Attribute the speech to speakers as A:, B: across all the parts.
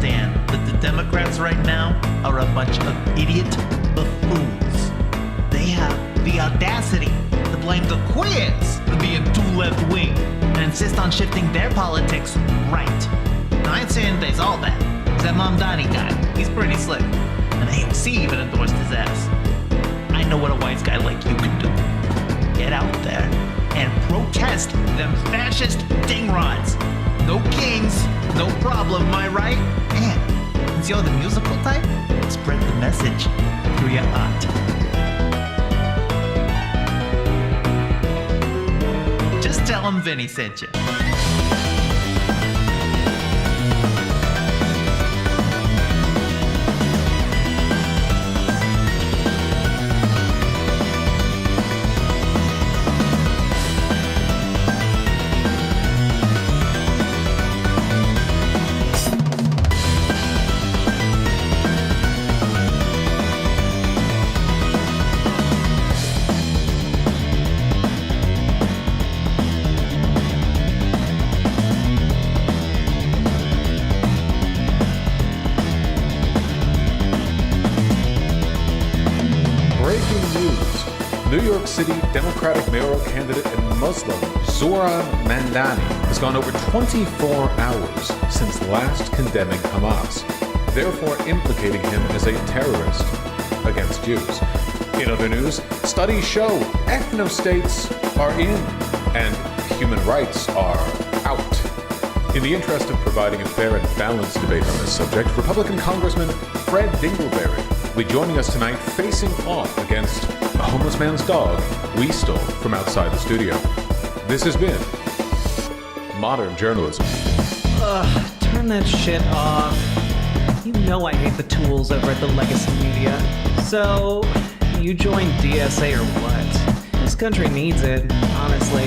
A: understand that the Democrats right now are a bunch of idiot buffoons. They have the audacity to blame the queers for being too left-wing and insist on shifting their politics right. Now, I ain't saying there's all that. Cause that Mamdani guy, he's pretty slick. And AOC even endorsed his ass. I know what a wise guy like you can do. Get out there and protest them fascist dingrods. No kings, no problem, am I right? And since you're the musical type, spread the message through your art. Just tell him Vinny sent you.
B: New York City Democratic mayoral candidate and Muslim Zohran Mamdani has gone over 24 hours since last condemning Hamas, therefore implicating him as a terrorist against Jews. In other news, studies show ethno-states are in and human rights are out. In the interest of providing a fair and balanced debate on this subject, Republican Congressman Fred Dingleberry will be joining us tonight facing off against a homeless man's dog we stole from outside the studio. This has been Modern Journalism.
C: Turn that shit off. You know I hate the tools over at the Legacy Media. So, you join DSA or what? This country needs it, honestly.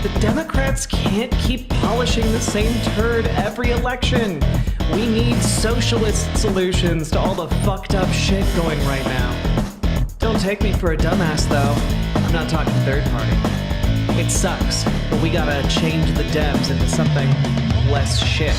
C: The Democrats can't keep polishing the same turd every election. We need socialist solutions to all the fucked up shit going right now. Don't take me for a dumbass, though. I'm not talking third party. It sucks, but we gotta change the Dems into something less shit.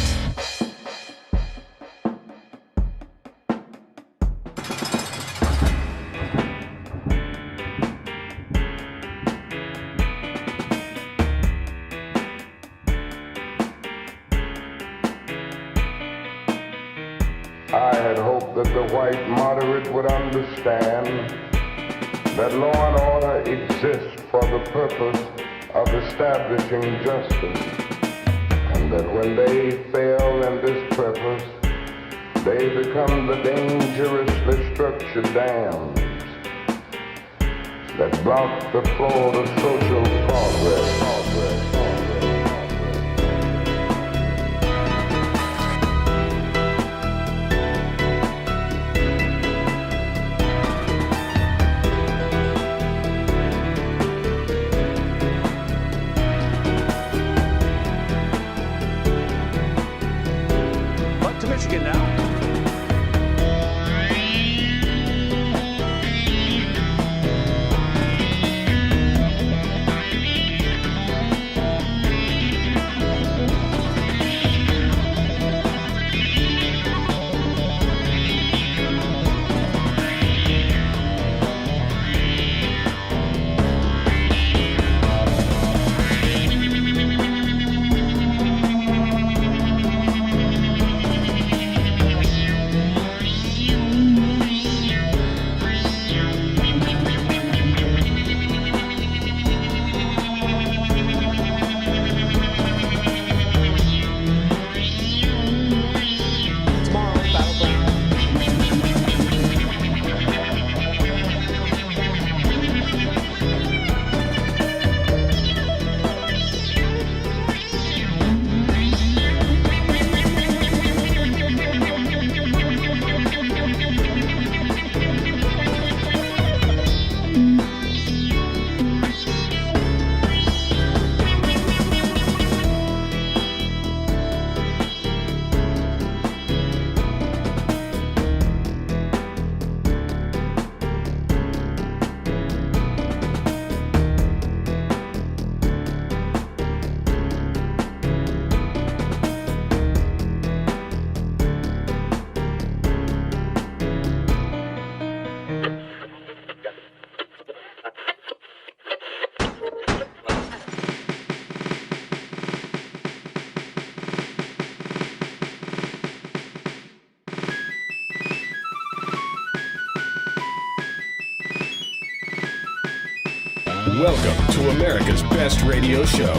D: I had hoped that the white moderate would understand that law and order exists for the purpose of establishing justice, and that when they fail in this purpose, they become the dangerously structured dams that block the flow of social progress.
E: Michigan now. Welcome to America's best radio show,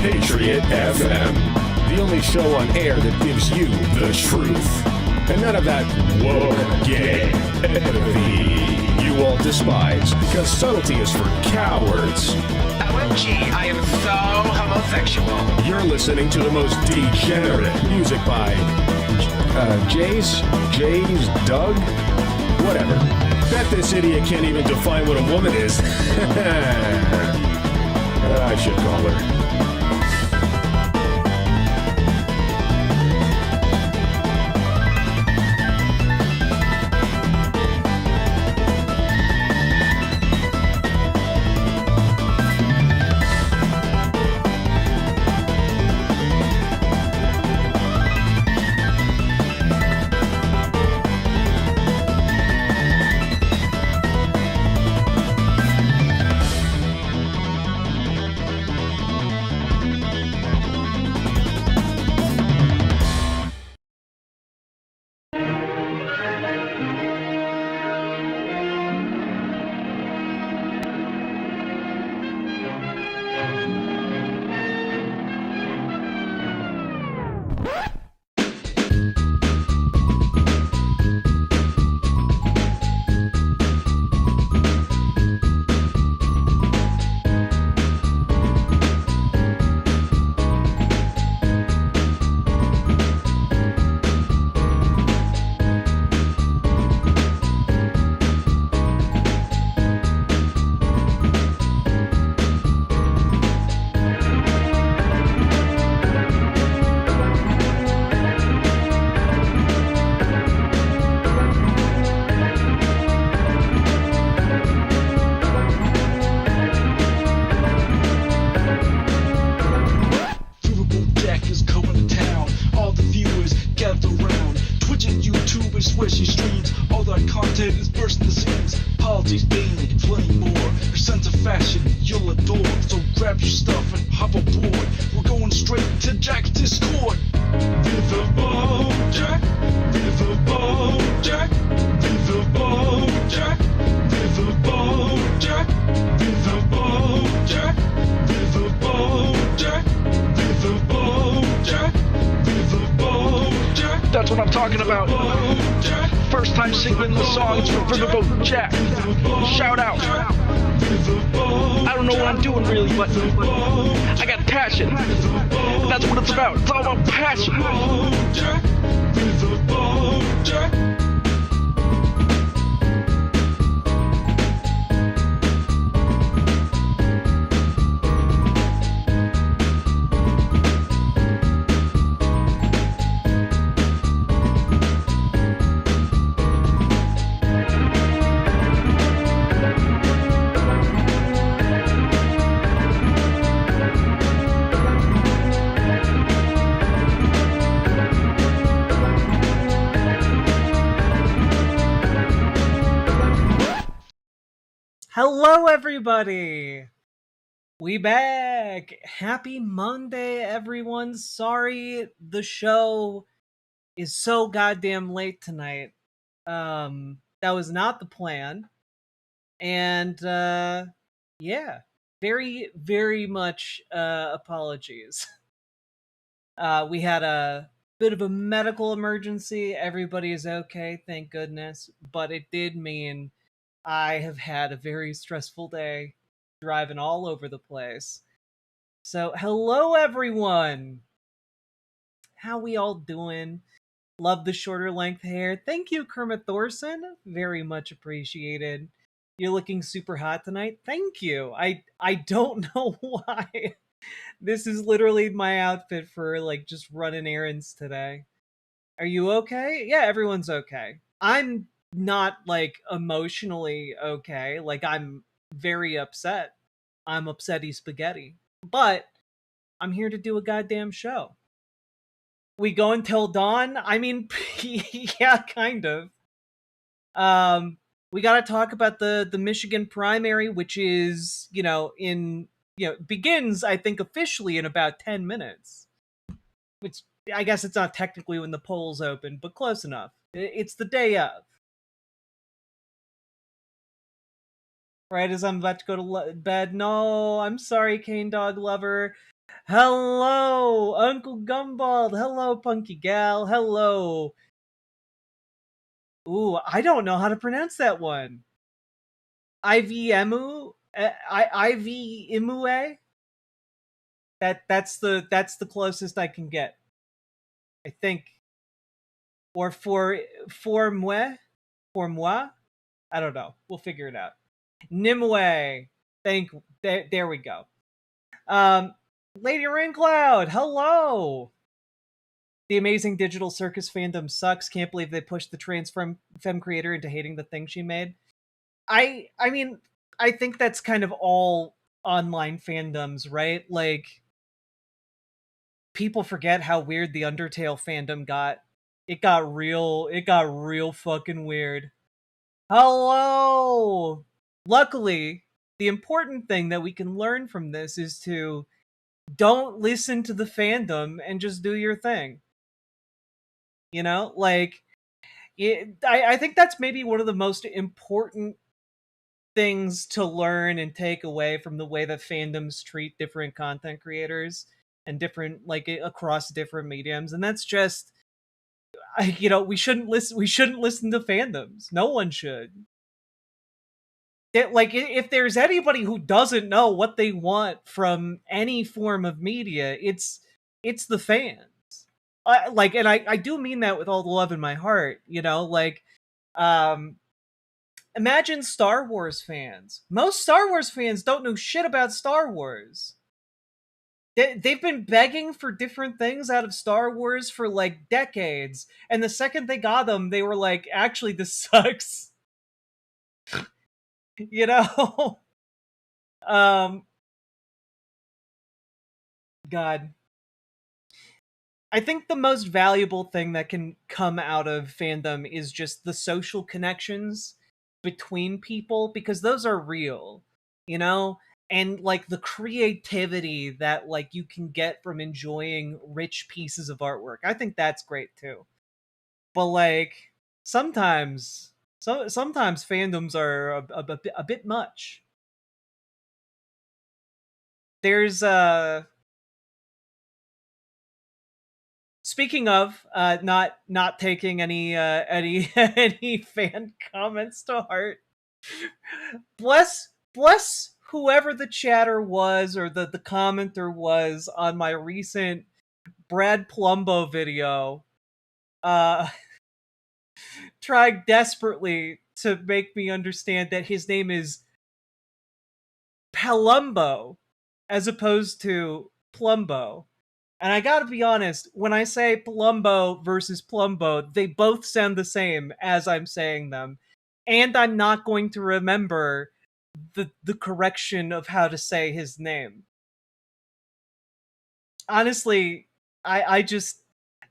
E: Patriot FM. The only show on air that gives you the truth. And none of that woke, gay, empathy you all despise, because subtlety is for cowards.
F: OMG, I am so homosexual.
E: You're listening to the most degenerate music by Jace, Doug, whatever. Bet this idiot can't even define what a woman is. I should call her.
F: That's what I'm talking about. First time singing the songs from Riverboat Jack. Shout out. I don't know what I'm doing really, but I got passion. And that's what it's about. It's all about passion.
C: Hello, everybody! We back! Happy Monday, everyone. Sorry the show is so goddamn late tonight. That was not the plan. And, yeah. Very, very much, apologies. We had a bit of a medical emergency. Everybody is okay, thank goodness. But it did mean I have had a very stressful day driving all over the place. So, hello everyone! How we all doing? Love the shorter length hair. Thank you, Kermit Thorson. Very much appreciated. You're looking super hot tonight. Thank you. I don't know why. This is literally my outfit for like just running errands today. Are you okay? Yeah, everyone's okay. I'm not like emotionally okay. Like I'm very upset. I'm upsetty spaghetti. But I'm here to do a goddamn show. We go until dawn? I mean, yeah, kind of. We got to talk about the Michigan primary, which is, begins I think officially in about 10 minutes. Which I guess it's not technically when the polls open, but close enough. It's the day of. right as I'm about to go to bed. No, I'm sorry, Cane Dog Lover. Hello, Uncle Gumbald. Hello, Punky Gal. Hello. Ooh, I don't know how to pronounce that one. Ivemu? Ivy Imue? That's the closest I can get. I think. Or for moi? I don't know. We'll figure it out. Nimue. There we go. Lady Raincloud, hello. The amazing digital circus fandom sucks. Can't believe they pushed the trans femme creator into hating the thing she made. I mean, I think that's kind of all online fandoms, right? Like, people forget how weird the Undertale fandom got. It got real fucking weird. Hello! Luckily, the important thing that we can learn from this is to don't listen to the fandom and just do your thing. You know? Like, I think that's maybe one of the most important things to learn and take away from the way that fandoms treat different content creators and different, like, across different mediums. And that's just, we shouldn't listen to fandoms. No one should. Like, if there's anybody who doesn't know what they want from any form of media, it's the fans. And I do mean that with all the love in my heart. Like, imagine Star Wars fans. Most Star Wars fans don't know shit about Star Wars. They've been begging for different things out of Star Wars for like decades, and the second they got them, they were like, "Actually, this sucks." you know. God. I think the most valuable thing that can come out of fandom is just the social connections between people, because those are real, you know? And like the creativity that like you can get from enjoying rich pieces of artwork. I think that's great too. But like sometimes fandoms are a bit much. There's Speaking of not taking any any fan comments to heart, bless whoever the chatter was or the commenter was on my recent Brad Plumbo video. Uh, tried desperately to make me understand that his name is Palumbo as opposed to Plumbo. And I gotta be honest, when I say Palumbo versus Plumbo, they both sound the same as I'm saying them. And I'm not going to remember the correction of how to say his name. Honestly, I just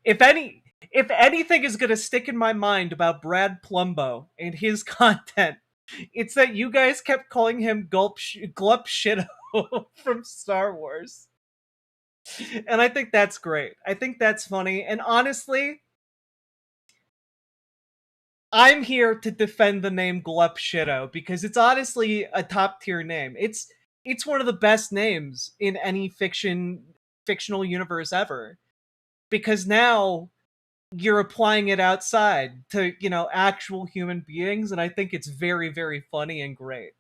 C: if anything is gonna stick in my mind about Brad Plumbo and his content, it's that you guys kept calling him Glup Shido from Star Wars. And I think that's great. I think that's funny. And honestly, I'm here to defend the name Glup Shido because it's honestly a top tier name. It's one of the best names in any fictional universe ever. Because now you're applying it outside to, actual human beings, and I think it's very, very funny and great.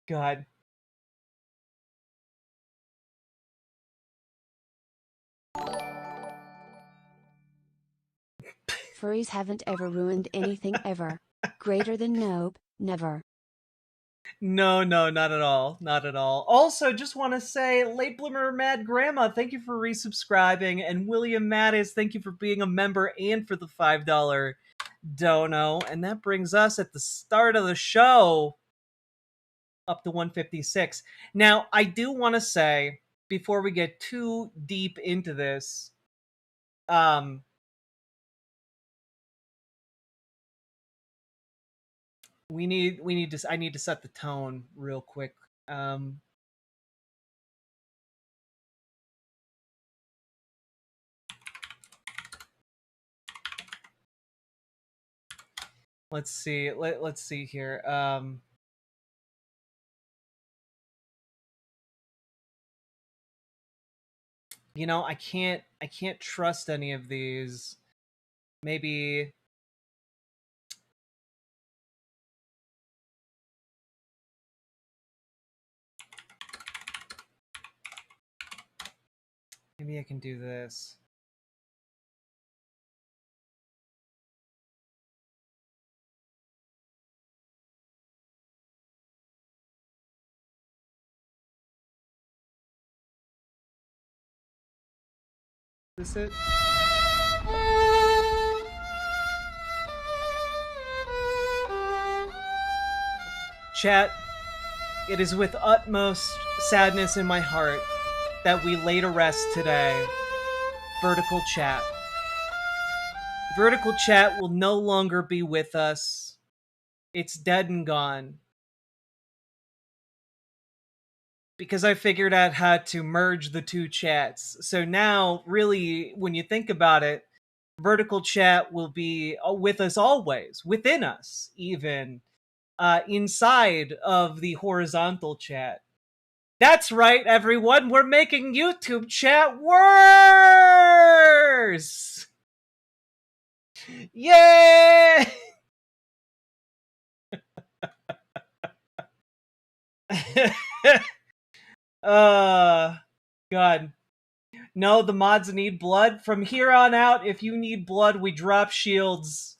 C: God.
G: Furries haven't ever ruined anything ever. Greater than nope, never.
C: No, not at all. Not at all. Also, just want to say, Late Bloomer Mad Grandma, thank you for resubscribing, and William Mattis, thank you for being a member and for the $5 dono. And that brings us at the start of the show up to 156. Now, I do want to say, before we get too deep into this, I need to set the tone real quick. Let's see. Let's see here. You know, I can't trust any of these. Maybe maybe I can do this. Is this it? Chat, it is with utmost sadness in my heart that we lay to rest today Vertical Chat. Vertical Chat will no longer be with us. It's dead and gone. Because I figured out how to merge the two chats. So now, really, when you think about it, Vertical Chat will be with us always, within us, even inside of the horizontal chat. That's right, everyone. We're making YouTube chat worse. Yay! God. No, the mods need blood. From here on out, if you need blood, we drop shields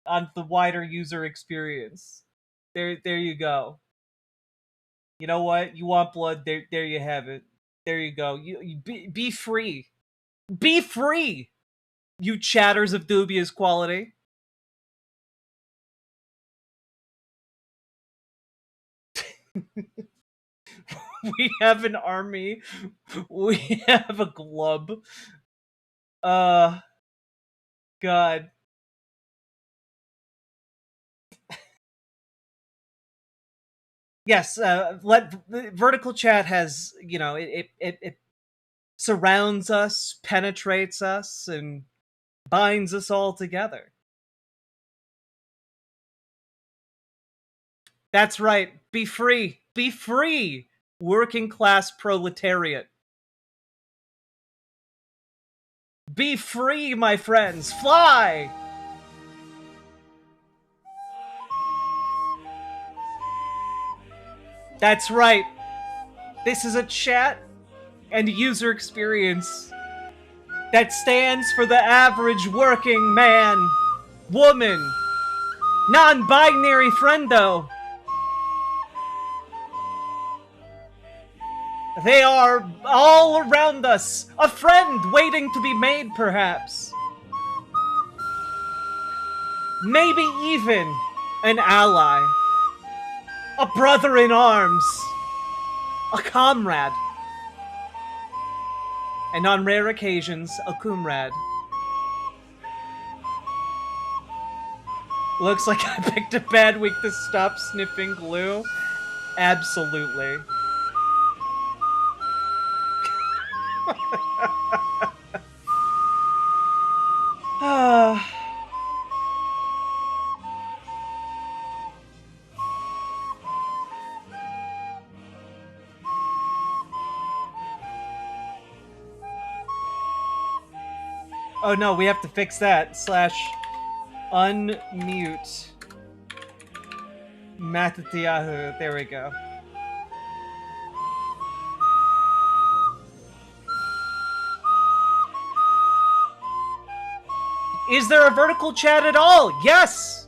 C: on the wider user experience. There you go. You know what? You want blood? There you have it. There you go. You be free. Be free, you chatters of dubious quality. We have an army. We have a glub. God. Yes, Vertical Chat has, you know, it surrounds us, penetrates us, and binds us all together. That's right. Be free. Be free, working class proletariat. Be free, my friends. Fly! That's right. This is a chat and user experience that stands for the average working man, woman, non-binary friendo. They are all around us. A friend waiting to be made, perhaps. Maybe even an ally. A brother in arms. A comrade. And on rare occasions, a comrade. Looks like I picked a bad week to stop sniffing glue. Absolutely. Oh no, we have to fix that. / unmute Matatiahu. There we go. Is there a vertical chat at all? Yes!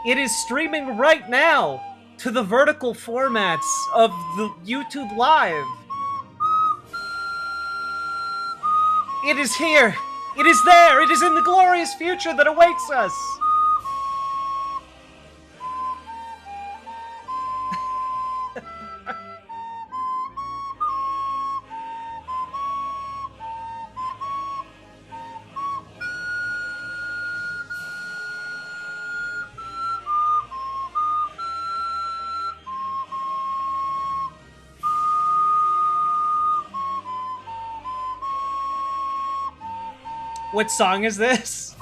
C: It is streaming right now to the vertical formats of the YouTube Live. It is here. It is there. It is in the glorious future that awaits us. What song is this?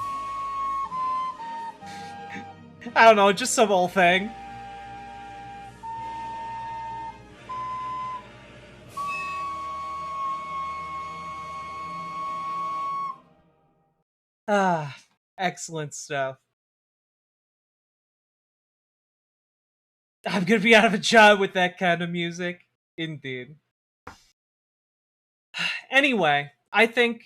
C: I don't know, just some old thing. Ah, excellent stuff. I'm gonna be out of a job with that kind of music. Indeed. Anyway, I think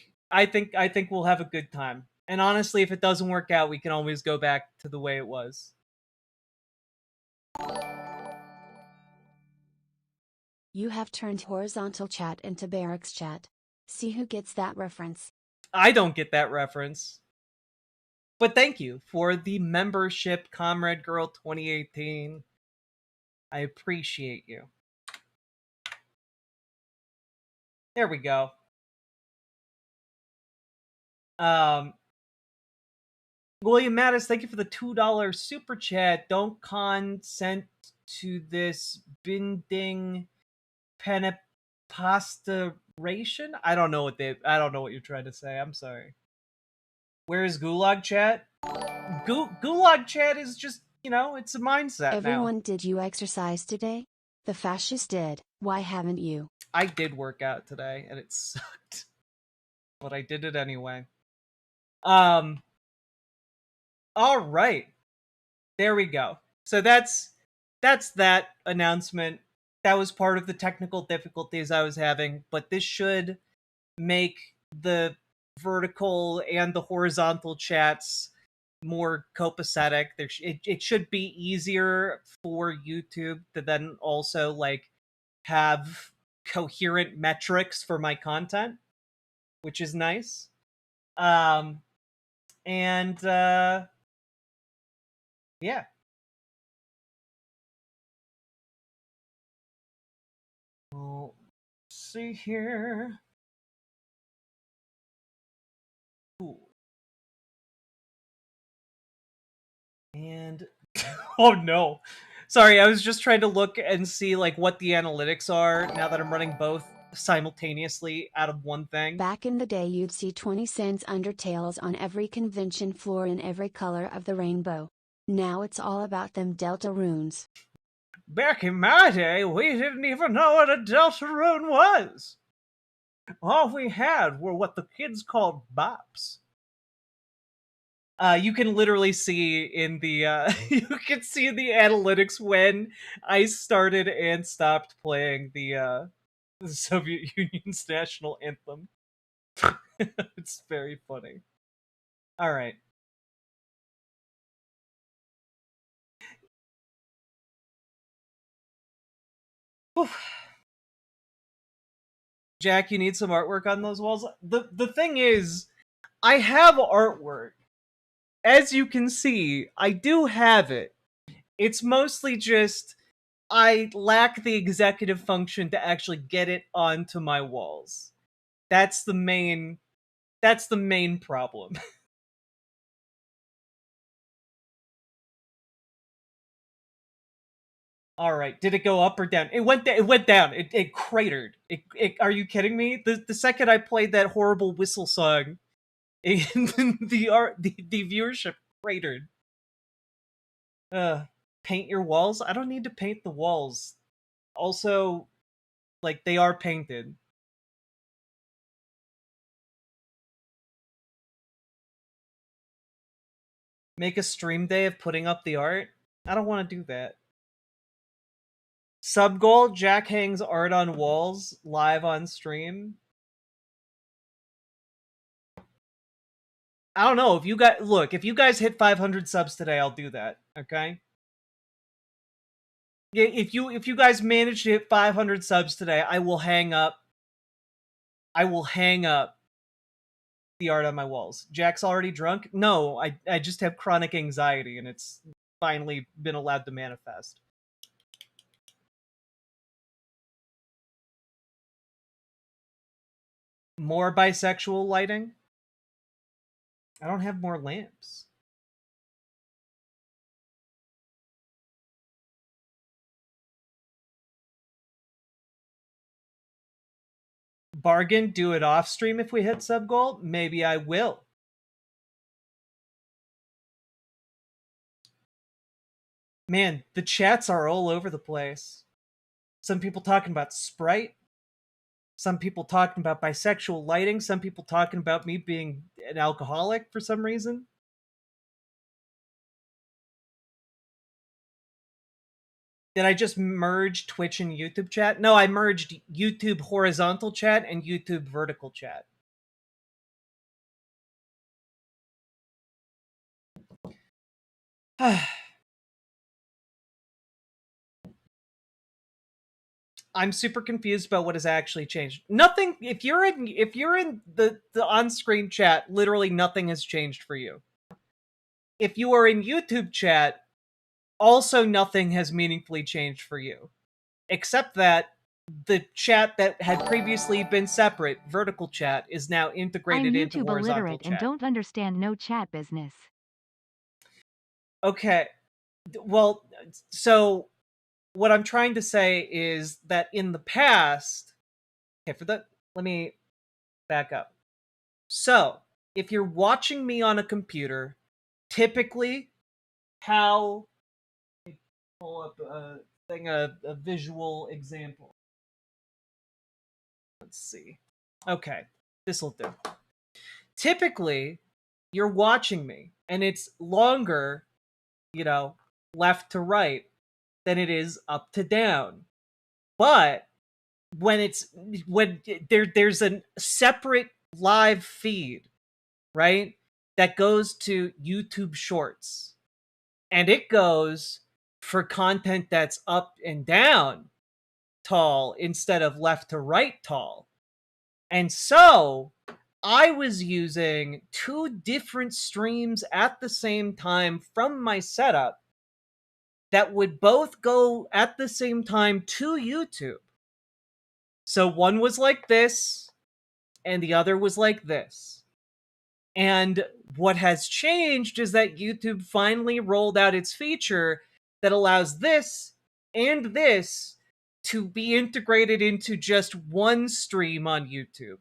C: we'll have a good time. And honestly, if it doesn't work out, we can always go back to the way it was.
G: You have turned horizontal chat into barracks chat. See who gets that reference.
C: I don't get that reference. But thank you for the membership, Comrade Girl 2018. I appreciate you. There we go. William Mattis, thank you for the $2 super chat. Don't consent to this binding penepastoration. I don't know what you're trying to say. I'm sorry. Where is Gulag Chat? Gulag Chat is just, it's a mindset.
G: Everyone,
C: now.
G: did you exercise today? The fascist did. Why haven't you?
C: I did work out today and it sucked. But I did it anyway. All right. There we go. So that's that announcement. That was part of the technical difficulties I was having, but this should make the vertical and the horizontal chats more copacetic. It should be easier for YouTube to then also have coherent metrics for my content, which is nice. And yeah. Well, see here. Ooh. And oh no. Sorry, I was just trying to look and see what the analytics are now that I'm running both simultaneously out of one thing.
G: Back in the day, you'd see 20 cents undertales on every convention floor in every color of the rainbow. Now it's all about them Delta runes.
C: Back in my day, we didn't even know what a Delta rune was. All we had were what the kids called bops. You can literally see in the you can see in the analytics when I started and stopped playing the Soviet Union's national anthem. It's very funny. All right. Oof. Jack, you need some artwork on those walls. The thing is, I have artwork. As you can see, I do have it. It's mostly just I lack the executive function to actually get it onto my walls. That's the main problem. All right, did it go up or down? It went down. It cratered. Are you kidding me? The second I played that horrible whistle song, the viewership cratered. Paint your walls? I don't need to paint the walls. Also, they are painted. Make a stream day of putting up the art? I don't want to do that. Sub goal, Jack hangs art on walls live on stream. I don't know. If you guys hit 500 subs today, I'll do that. Okay? Yeah, if you guys manage to hit 500 subs today, I will hang up the art on my walls. Jack's already drunk? No, I just have chronic anxiety and it's finally been allowed to manifest. More bisexual lighting? I don't have more lamps. Bargain, do it off stream if we hit sub goal? Maybe I will. Man, the chats are all over the place. Some people talking about Sprite. Some people talking about bisexual lighting. Some people talking about me being an alcoholic for some reason. Did I just merge Twitch and YouTube chat? No, I merged YouTube horizontal chat and YouTube vertical chat. I'm super confused about what has actually changed. Nothing. If you're in the on-screen chat, literally nothing has changed for you. If you are in YouTube chat, also nothing has meaningfully changed for you, except that the chat that had previously been separate, vertical chat, is now integrated
H: I'm
C: into
H: YouTube
C: horizontal
H: illiterate
C: chat.
H: and don't understand no chat business.
C: Okay. Well, so what I'm trying to say is that in the past, okay, let me back up. So, if you're watching me on a computer, typically how pull up a visual example. Let's see. Okay, this will do. Typically, you're watching me, and it's longer, left to right than it is up to down. But when there's a separate live feed, right, that goes to YouTube Shorts, and it goes for content that's up and down tall instead of left to right tall. And so I was using two different streams at the same time from my setup that would both go at the same time to YouTube. So one was like this, and the other was like this. And what has changed is that YouTube finally rolled out its feature that allows this and this to be integrated into just one stream on YouTube,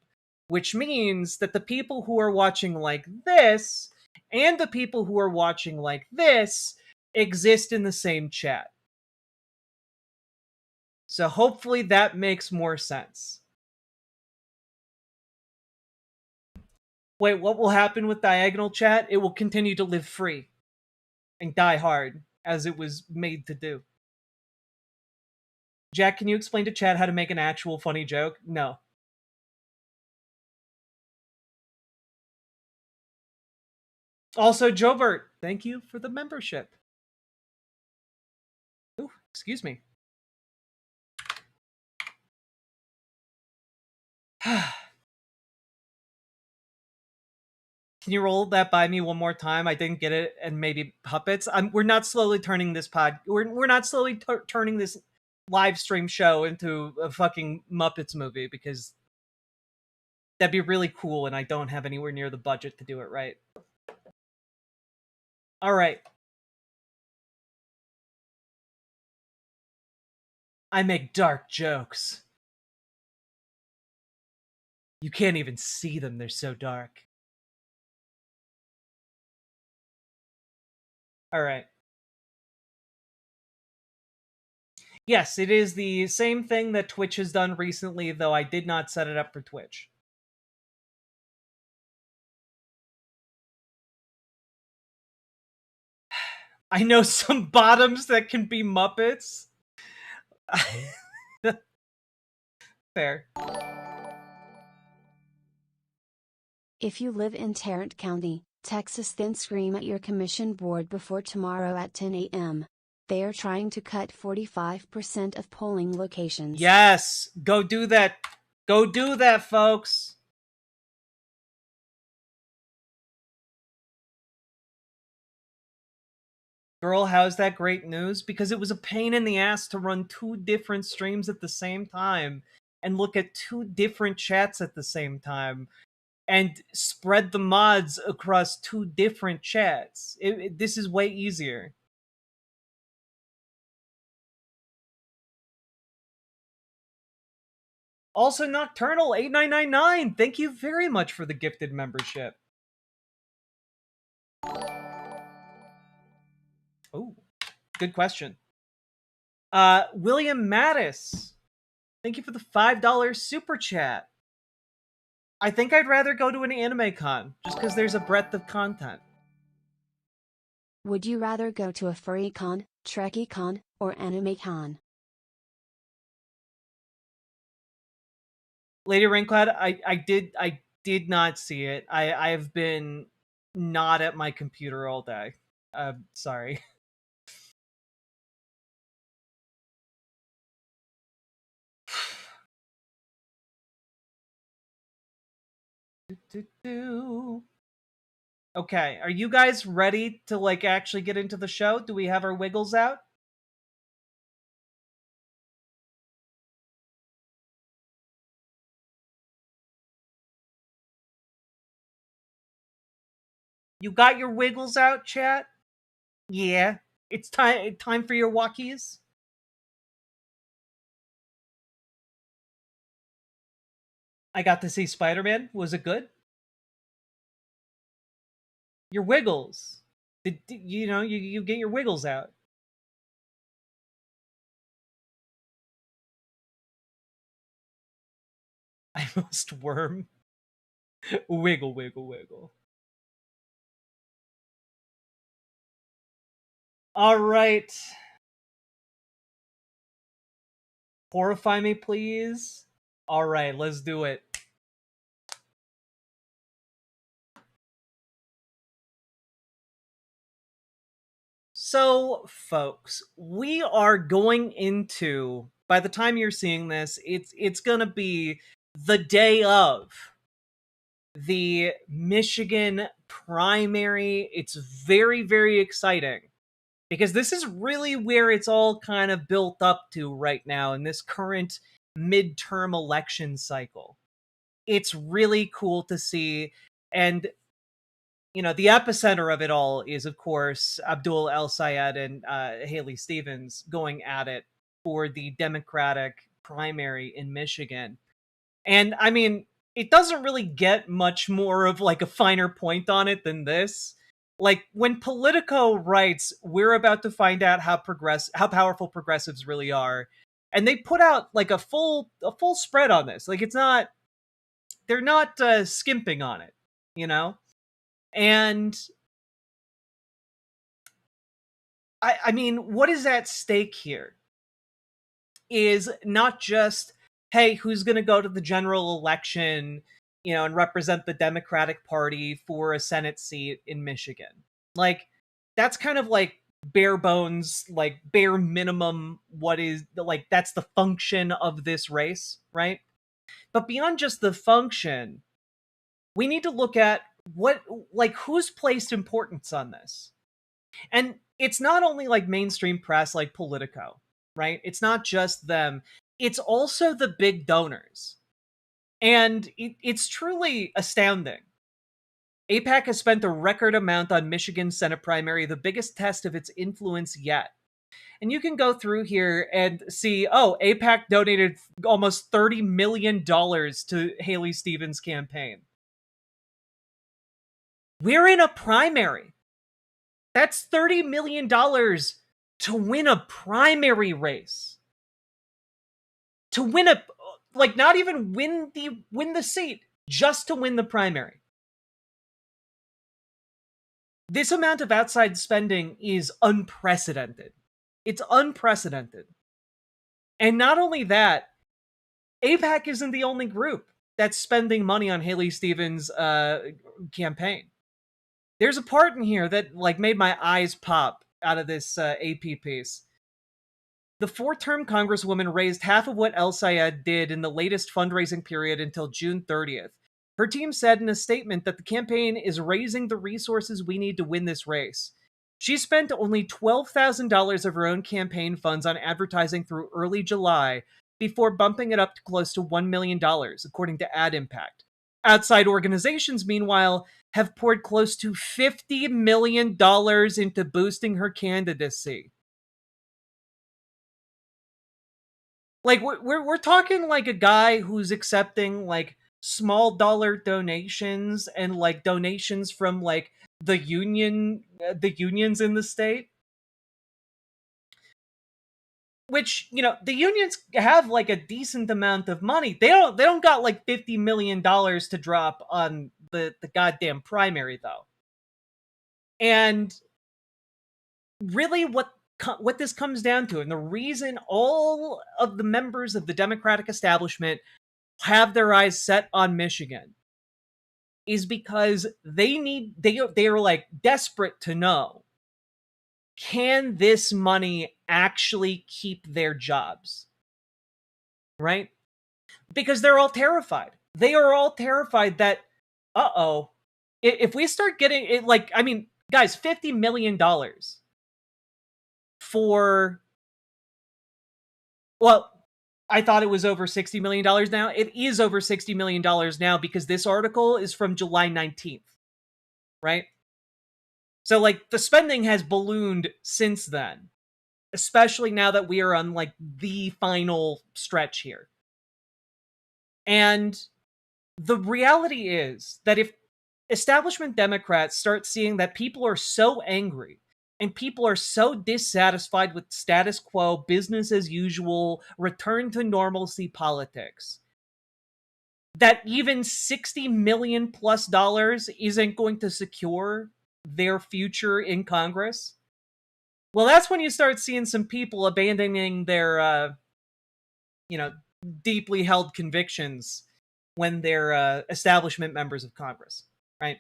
C: which means that the people who are watching like this and the people who are watching like this exist in the same chat. So hopefully that makes more sense. Wait, what will happen with diagonal chat? It will continue to live free and die hard, as it was made to do. Jack, can you explain to chat how to make an actual funny joke? No. Also, Jobert, thank you for the membership. Ooh, excuse me. Can you roll that by me one more time? I didn't get it, and maybe puppets. We're not slowly turning this We're not slowly turning this live stream show into a fucking Muppets movie, because that'd be really cool, and I don't have anywhere near the budget to do it right. All right. I make dark jokes. You can't even see them, they're so dark. All right. Yes, it is the same thing that Twitch has done recently, though I did not set it up for Twitch. I know some bottoms that can be Muppets. Fair.
G: If you live in Tarrant County, Texas, then scream at your commission board before tomorrow at 10 a.m. They are trying to cut 45% of polling locations.
C: Yes! Go do that! Go do that, folks! Girl, how's that great news? Because it was a pain in the ass to run two different streams at the same time and look at two different chats at the same time and spread the mods across two different chats. This is way easier. Also, Nocturnal 8999, thank you very much for the gifted membership. Oh. Good question. William Mattis, thank you for the $5 super chat. I think I'd rather go to an anime con, just because there's a breadth of content.
G: Would you rather go to a furry con, Trekkie con, or anime con?
C: Lady Raincloud, I did not see it. I've been not at my computer all day. Sorry. Okay, are you guys ready to like actually get into the show? Do we have our wiggles out? You got your wiggles out, chat? Yeah. It's time for your walkies. I got to see Spider-Man. Was it good? Your wiggles. You get your wiggles out. I must worm. Wiggle, wiggle, wiggle. All right. Horrify me, please. All right, let's do it. So, folks, we are going into, by the time you're seeing this, it's going to be the day of the Michigan primary. It's very, very exciting because this is really where it's all kind of built up to right now in this current midterm election cycle. It's really cool to see. And, the epicenter of it all is, of course, Abdul El Sayed and Haley Stevens going at it for the Democratic primary in Michigan. And I mean, it doesn't really get much more of like a finer point on it than this. Like when Politico writes, "We're about to find out how powerful progressives really are," and they put out like a full spread on this. Like they're not skimping on it, And I mean, what is at stake here is not just, hey, who's going to go to the general election, and represent the Democratic Party for a Senate seat in Michigan. Like, that's kind of like bare bones, like bare minimum, what is, like, that's the function of this race, right? But beyond just the function, we need to look at who's placed importance on this. And it's not only like mainstream press like Politico, right? It's not just them. It's also the big donors. And it's truly astounding. AIPAC has spent a record amount on Michigan's Senate primary, the biggest test of its influence yet. And you can go through here and see, AIPAC donated almost $30 million to Haley Stevens' campaign. We're in a primary. That's $30 million to win a primary race. To win not even win the seat, just to win the primary. This amount of outside spending is unprecedented. It's unprecedented. And not only that, AIPAC isn't the only group that's spending money on Haley Stevens' campaign. There's a part in here that made my eyes pop out of this AP piece. The four-term Congresswoman raised half of what El Sayed did in the latest fundraising period until June 30th. Her team said in a statement that the campaign is raising the resources we need to win this race. She spent only $12,000 of her own campaign funds on advertising through early July before bumping it up to close to $1 million, according to Ad Impact. Outside organizations, meanwhile, have poured close to $50 million into boosting her candidacy. Like, we're talking like a guy who's accepting small dollar donations and donations from the unions in the state. which, you know, the unions have like a decent amount of money. They don't got like $50 million to drop on the goddamn primary though. And really what this comes down to, and the reason all of the members of the Democratic establishment have their eyes set on Michigan, is because they are like desperate to know, can this money actually keep their jobs? Right? Because they're all terrified. They are all terrified that, if we start getting it, like, I mean, guys, $50 million for, well, I thought it was over $60 million now. It is over $60 million now because this article is from July 19th, right? So, like, the spending has ballooned since then, especially now that we are on, like, the final stretch here. And the reality is that if establishment Democrats start seeing that people are so angry and people are so dissatisfied with status quo, business as usual, return to normalcy politics, that even $60 million plus isn't going to secure their future in Congress, well, that's when you start seeing some people abandoning their, deeply held convictions when they're establishment members of Congress, right?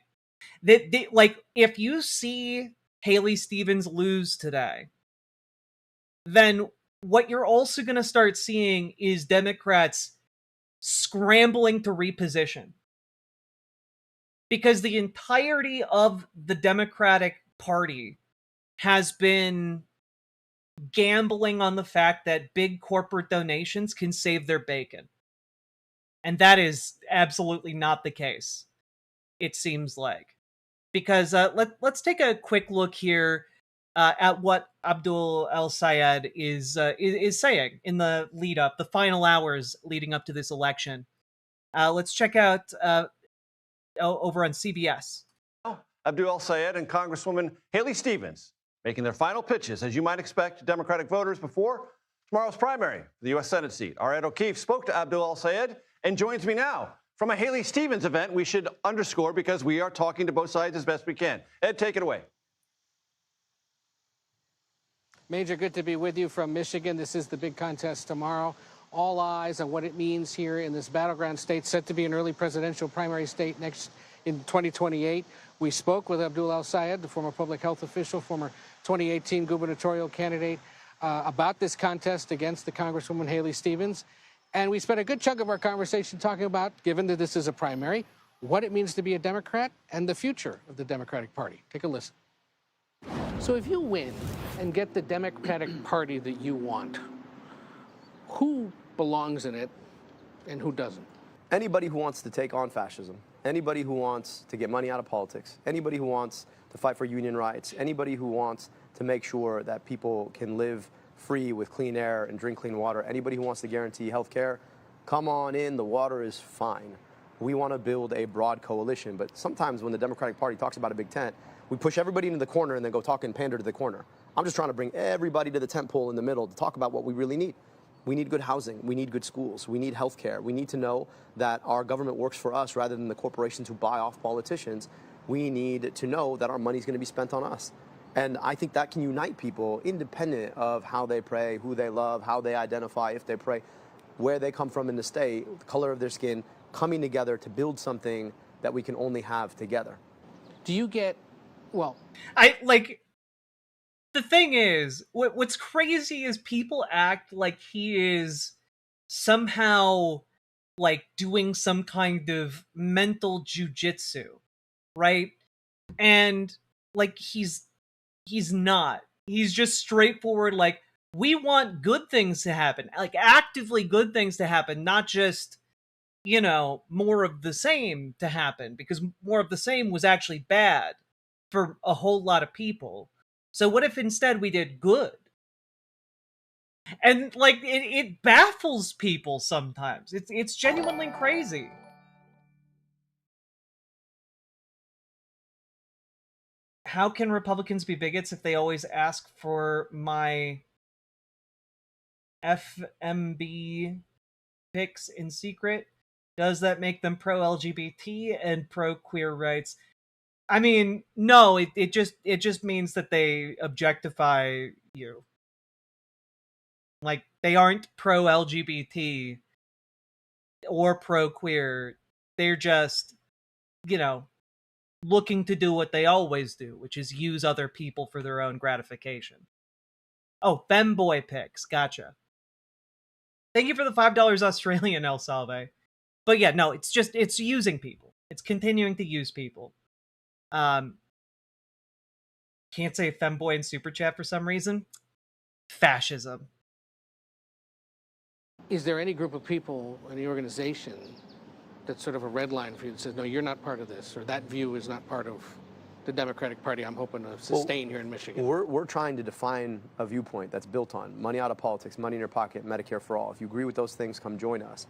C: Like, if you see Haley Stevens lose today, then what you're also going to start seeing is Democrats scrambling to reposition. Because the entirety of the Democratic Party has been gambling on the fact that big corporate donations can save their bacon. And that is absolutely not the case, it seems like. Because let's take a quick look here at what Abdul El-Sayed is saying in the lead up, the final hours leading up to this election. Let's check out over on CBS.
I: Abdul El-Sayed and Congresswoman Haley Stevens making their final pitches, as you might expect, to Democratic voters before tomorrow's primary for the U.S. Senate seat. Our Ed O'Keefe spoke to Abdul El-Sayed and joins me now from a Haley Stevens event we should underscore because we are talking to both sides as best we can. Ed, take it away.
J: Major, good to be with you from Michigan. This is the big contest tomorrow. All eyes on what it means here in this battleground state, set to be an early presidential primary state next in 2028. We spoke with Abdul El-Sayed, the former public health official, former 2018 gubernatorial candidate, about this contest against the Congresswoman Haley Stevens. And we spent a good chunk of our conversation talking about, given that this is a primary, what it means to be a Democrat and the future of the Democratic Party. Take a listen. So if you win and get the Democratic Party that you want, who belongs in it and who doesn't?
K: Anybody who wants to take on fascism, anybody who wants to get money out of politics, anybody who wants to fight for union rights, anybody who wants to make sure that people can live free with clean air and drink clean water, anybody who wants to guarantee health care, come on in, the water is fine. We want to build a broad coalition, but sometimes when the Democratic Party talks about a big tent, we push everybody into the corner and then go talk and pander to the corner. I'm just trying to bring everybody to the tent pole in the middle to talk about what we really need. We need good housing. We need good schools. We need health care. We need to know that our government works for us rather than the corporations who buy off politicians. We need to know that our money is going to be spent on us. And I think that can unite people independent of how they pray, who they love, how they identify, if they pray, where they come from in the state, the color of their skin, coming together to build something that we can only have together.
J: Do you get, well...
C: The thing is, what's crazy is people act like he is somehow, like, doing some kind of mental jujitsu, right? And, like, he's not. He's just straightforward, like, we want good things to happen, like, actively good things to happen, not just, more of the same to happen, because more of the same was actually bad for a whole lot of people. So what if instead we did good? And, like, it baffles people sometimes. It's genuinely crazy. How can Republicans be bigots if they always ask for my FMB picks in secret? Does that make them pro-LGBT and pro-queer rights? I mean, no, it just means that they objectify you. Like, they aren't pro-LGBT or pro-queer. They're just, you know, looking to do what they always do, which is use other people for their own gratification. Oh, femboy pics. Gotcha. Thank you for the $5 Australian, El Salve. But yeah, no, it's using people. It's continuing to use people. Can't say femboy in Super Chat for some reason. Fascism.
J: Is there any group of people in the organization that's sort of a red line for you that says, no, you're not part of this, or that view is not part of the Democratic Party I'm hoping to sustain here in Michigan?
K: We're trying to define a viewpoint that's built on money out of politics, money in your pocket, Medicare for all. If you agree with those things, come join us.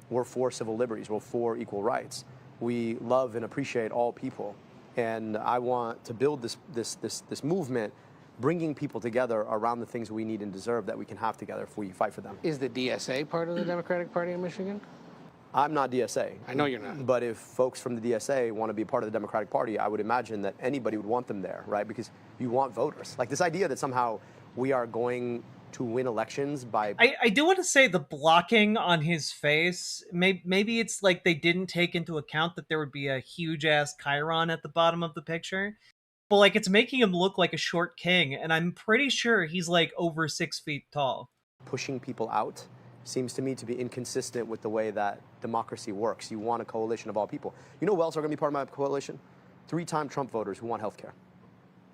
K: We're for civil liberties. We're for equal rights. We love and appreciate all people. And I want to build this movement, bringing people together around the things we need and deserve that we can have together if we fight for them.
J: Is the DSA part of the Democratic Party in Michigan?
K: I'm not DSA.
J: I know you're not.
K: But if folks from the DSA want to be part of the Democratic Party, I would imagine that anybody would want them there, right? Because you want voters. Like this idea that somehow we are going to win elections by...
C: I do want to say the blocking on his face, maybe it's like they didn't take into account that there would be a huge-ass chyron at the bottom of the picture. But like it's making him look like a short king, and I'm pretty sure he's like over 6 feet tall.
K: Pushing people out seems to me to be inconsistent with the way that democracy works. You want a coalition of all people. You know who else are going to be part of my coalition? 3-time Trump voters who want health care,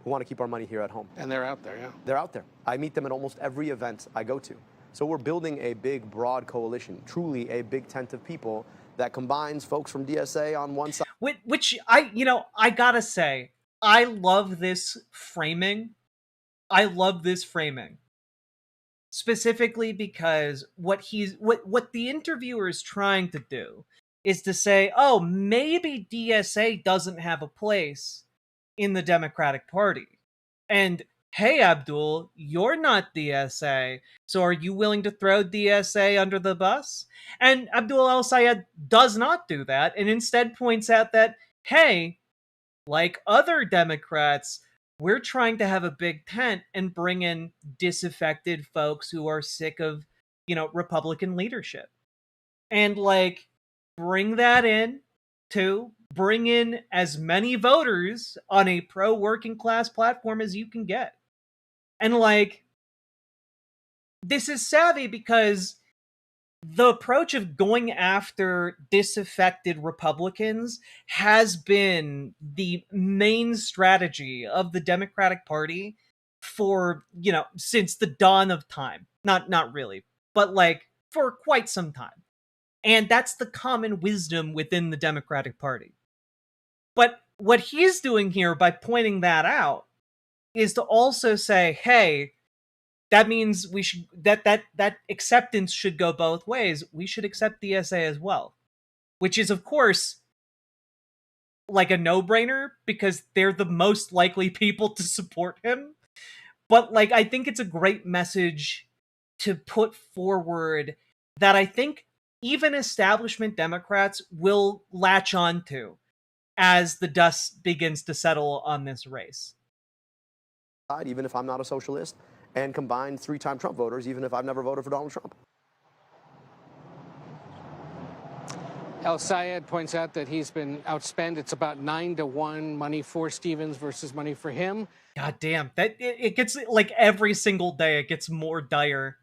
K: who want to keep our money here at home.
J: And they're out there, yeah.
K: They're out there. I meet them at almost every event I go to. So we're building a big, broad coalition, truly a big tent of people that combines folks from DSA on one side.
C: Which I gotta say, I love this framing. Specifically because what the interviewer is trying to do is to say, oh, maybe DSA doesn't have a place in the Democratic Party. And hey, Abdul, you're not DSA, so are you willing to throw DSA under the bus? And Abdul El-Sayed does not do that, and instead points out that, hey, like other Democrats, we're trying to have a big tent and bring in disaffected folks who are sick of, Republican leadership. And, bring that in to bring in as many voters on a pro-working class platform as you can get. And, this is savvy because the approach of going after disaffected Republicans has been the main strategy of the Democratic Party for, since the dawn of time. Not really, but for quite some time. And that's the common wisdom within the Democratic Party. But what he's doing here by pointing that out is to also say, hey, that means we should that acceptance should go both ways. We should accept DSA as well, which is of course like a no-brainer because they're the most likely people to support him. But I think it's a great message to put forward that I think even establishment Democrats will latch on to as the dust begins to settle on this race.
K: Even if I'm not a socialist, and combine 3-time Trump voters, even if I've never voted for Donald Trump.
J: El-Sayed points out that he's been outspent. It's about 9-1 money for Stevens versus money for him.
C: God damn, that it gets every single day it gets more dire.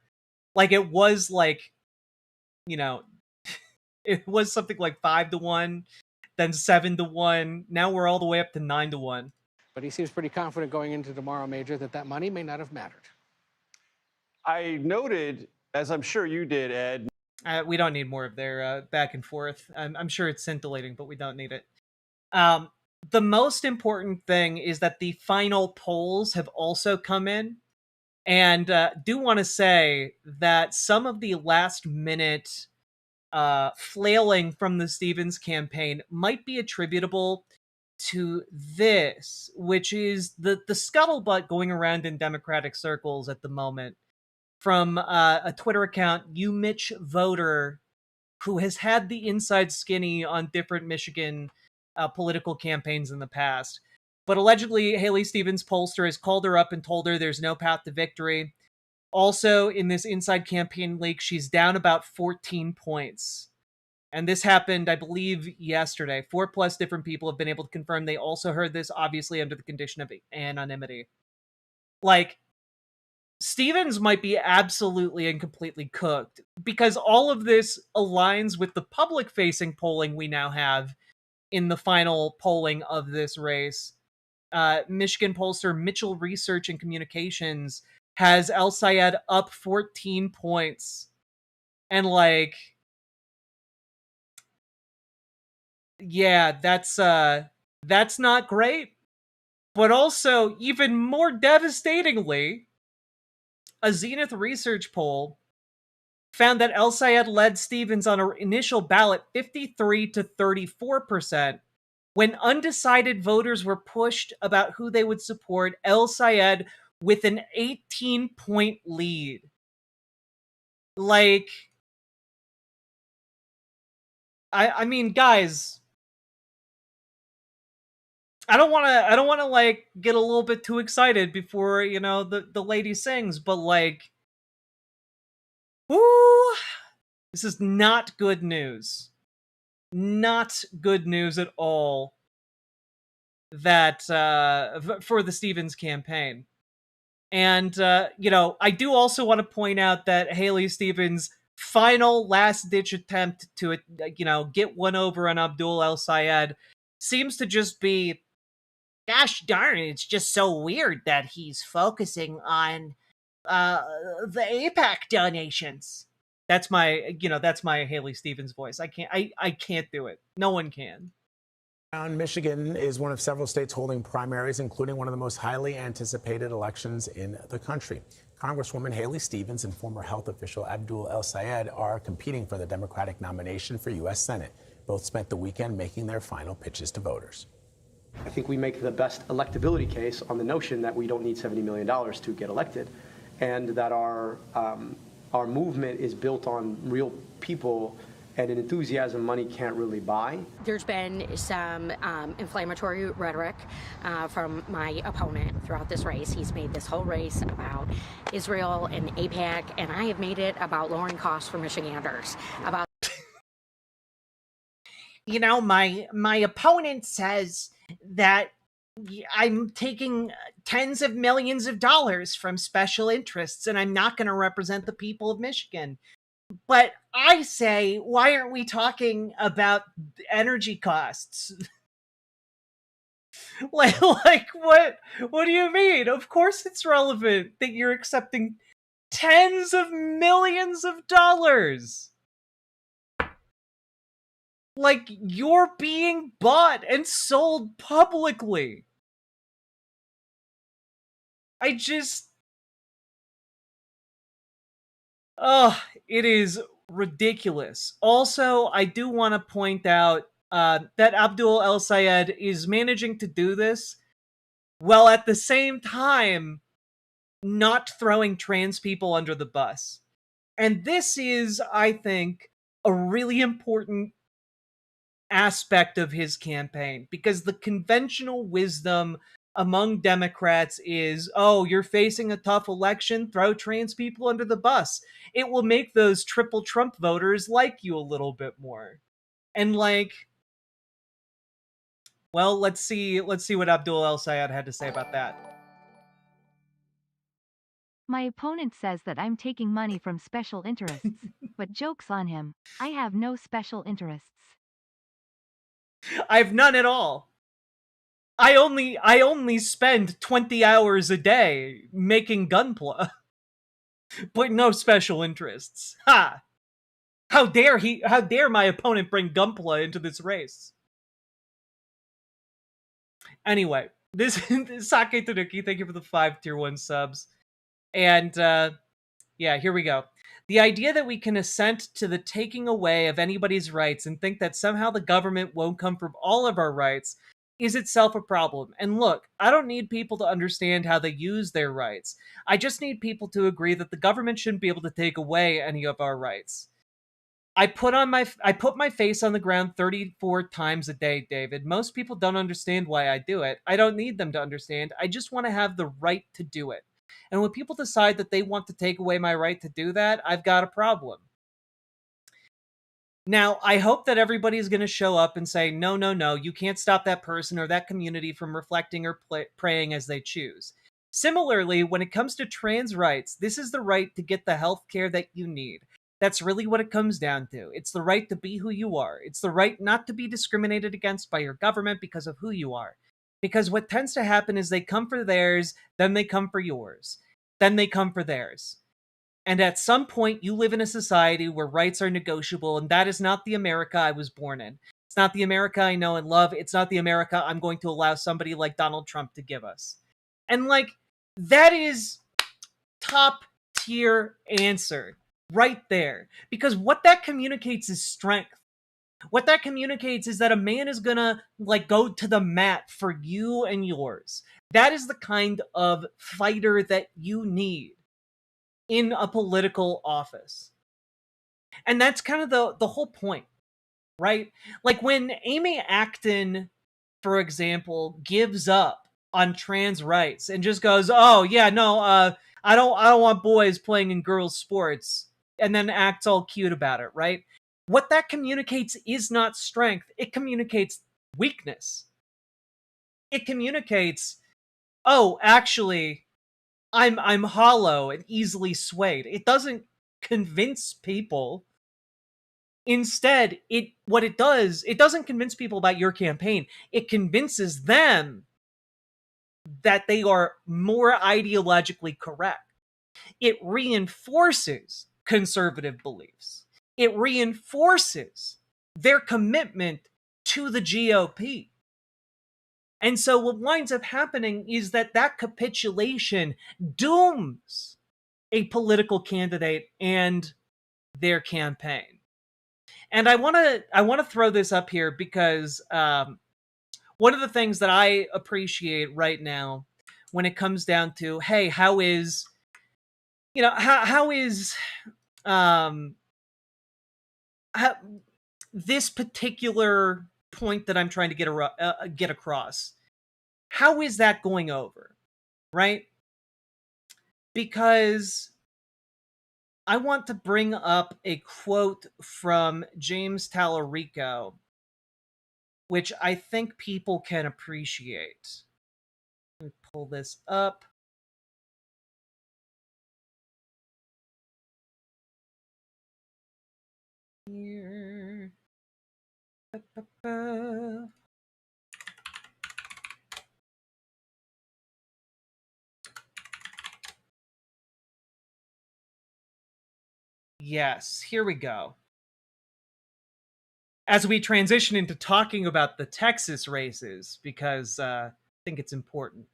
C: It was it was something like 5-1, then 7-1. Now we're all the way up to 9-1.
J: But he seems pretty confident going into tomorrow, Major, that money may not have mattered.
I: I noted, as I'm sure you did, Ed.
C: We don't need more of their back and forth. I'm sure it's scintillating, but we don't need it. The most important thing is that the final polls have also come in. And do want to say that some of the last-minute flailing from the Stevens campaign might be attributable to this, which is the scuttlebutt going around in Democratic circles at the moment from a Twitter account, You Mitch Voter, who has had the inside skinny on different Michigan political campaigns in the past. But allegedly, Haley Stevens' pollster has called her up and told her there's no path to victory. Also, in this inside campaign leak, she's down about 14 points. And this happened, I believe, yesterday. 4+ different people have been able to confirm they also heard this, obviously under the condition of anonymity. Like, Stevens might be absolutely and completely cooked, because all of this aligns with the public-facing polling we now have in the final polling of this race. Michigan pollster Mitchell Research and Communications has El Sayed up 14 points. And, like, yeah, that's not great. But also, even more devastatingly, a Zenith Research poll found that El Sayed led Stevens on an initial ballot 53 to 34%. When undecided voters were pushed about who they would support, El Sayed with an 18-point lead. Like, I mean, guys, I don't want to like get a little bit too excited before, you know, the lady sings, but like, whoo, this is not good news. Not good news at all. That for the Stevens campaign. And you know, I do also want to point out that Haley Stevens' final last-ditch attempt to, you know, get one over on Abdul El Sayed seems to just be, gosh darn, it's just so weird that he's focusing on the APAC donations. That's my, you know, that's my Haley Stevens voice. I can't do it. No one can.
L: Michigan is one of several states holding primaries, including one of the most highly anticipated elections in the country. Congresswoman Haley Stevens and former health official Abdul El Sayed are competing for the Democratic nomination for U.S. Senate. Both spent the weekend making their final pitches to voters.
K: I think we make the best electability case on the notion that we don't need $70 million to get elected, and that our movement is built on real people and an enthusiasm money can't really buy.
M: There's been some inflammatory rhetoric from my opponent throughout this race. He's made this whole race about Israel and AIPAC, and I have made it about lowering costs for Michiganders. About,
C: you know, my opponent says that I'm taking tens of millions of dollars from special interests, and I'm not going to represent the people of Michigan. But I say, why aren't we talking about energy costs? like what do you mean? Of course it's relevant that you're accepting tens of millions of dollars. Like, you're being bought and sold publicly. It is ridiculous. Also, I do want to point out that Abdul El Sayed is managing to do this while at the same time not throwing trans people under the bus. And this is, I think, a really important aspect of his campaign, because the conventional wisdom among Democrats is, oh, you're facing a tough election, throw trans people under the bus. It will make those triple Trump voters like you a little bit more. And like, well, let's see what Abdul El Sayed had to say about that.
H: My opponent says that I'm taking money from special interests, but joke's on him. I have no special interests.
C: I've none at all. I only spend 20 hours a day making gunpla. But no special interests. Ha! How dare my opponent bring gunpla into this race? Anyway, this Sake Tanuki, thank you for the 5 tier 1 subs. And yeah, here we go. The idea that we can assent to the taking away of anybody's rights and think that somehow the government won't come for all of our rights is itself a problem. And look, I don't need people to understand how they use their rights. I just need people to agree that the government shouldn't be able to take away any of our rights. I put my face on the ground 34 times a day, David. Most people don't understand why I do it. I don't need them to understand. I just want to have the right to do it. And when people decide that they want to take away my right to do that, I've got a problem. Now, I hope that everybody's going to show up and say, no, no, no, you can't stop that person or that community from reflecting or praying as they choose. Similarly, when it comes to trans rights, this is the right to get the health care that you need. That's really what it comes down to. It's the right to be who you are. It's the right not to be discriminated against by your government because of who you are. Because what tends to happen is they come for theirs, then they come for yours. Then they come for theirs. And at some point, you live in a society where rights are negotiable, and that is not the America I was born in. It's not the America I know and love. It's not the America I'm going to allow somebody like Donald Trump to give us. And that is top tier answer right there. Because what that communicates is strength. What that communicates is that a man is gonna go to the mat for you and yours. That is the kind of fighter that you need in a political office. And that's kind of the whole point, right? Like when Amy Acton, for example, gives up on trans rights and just goes, "Oh yeah, no, I don't want boys playing in girls' sports," and then acts all cute about it, right? What that communicates is not strength. It communicates weakness. It communicates, "Oh, actually, I'm hollow and easily swayed." It doesn't convince people. Instead, it doesn't convince people about your campaign. It convinces them that they are more ideologically correct. It reinforces conservative beliefs. It reinforces their commitment to the GOP. And so what winds up happening is that capitulation dooms a political candidate and their campaign. And I want to throw this up here because one of the things that I appreciate right now when it comes down to, hey, how is this particular point that I'm trying to get across, how is that going over, right? Because I want to bring up a quote from James Tallarico, which I think people can appreciate. Let me pull this up. Here. Yes, here we go. As we transition into talking about the Texas races, because I think it's important.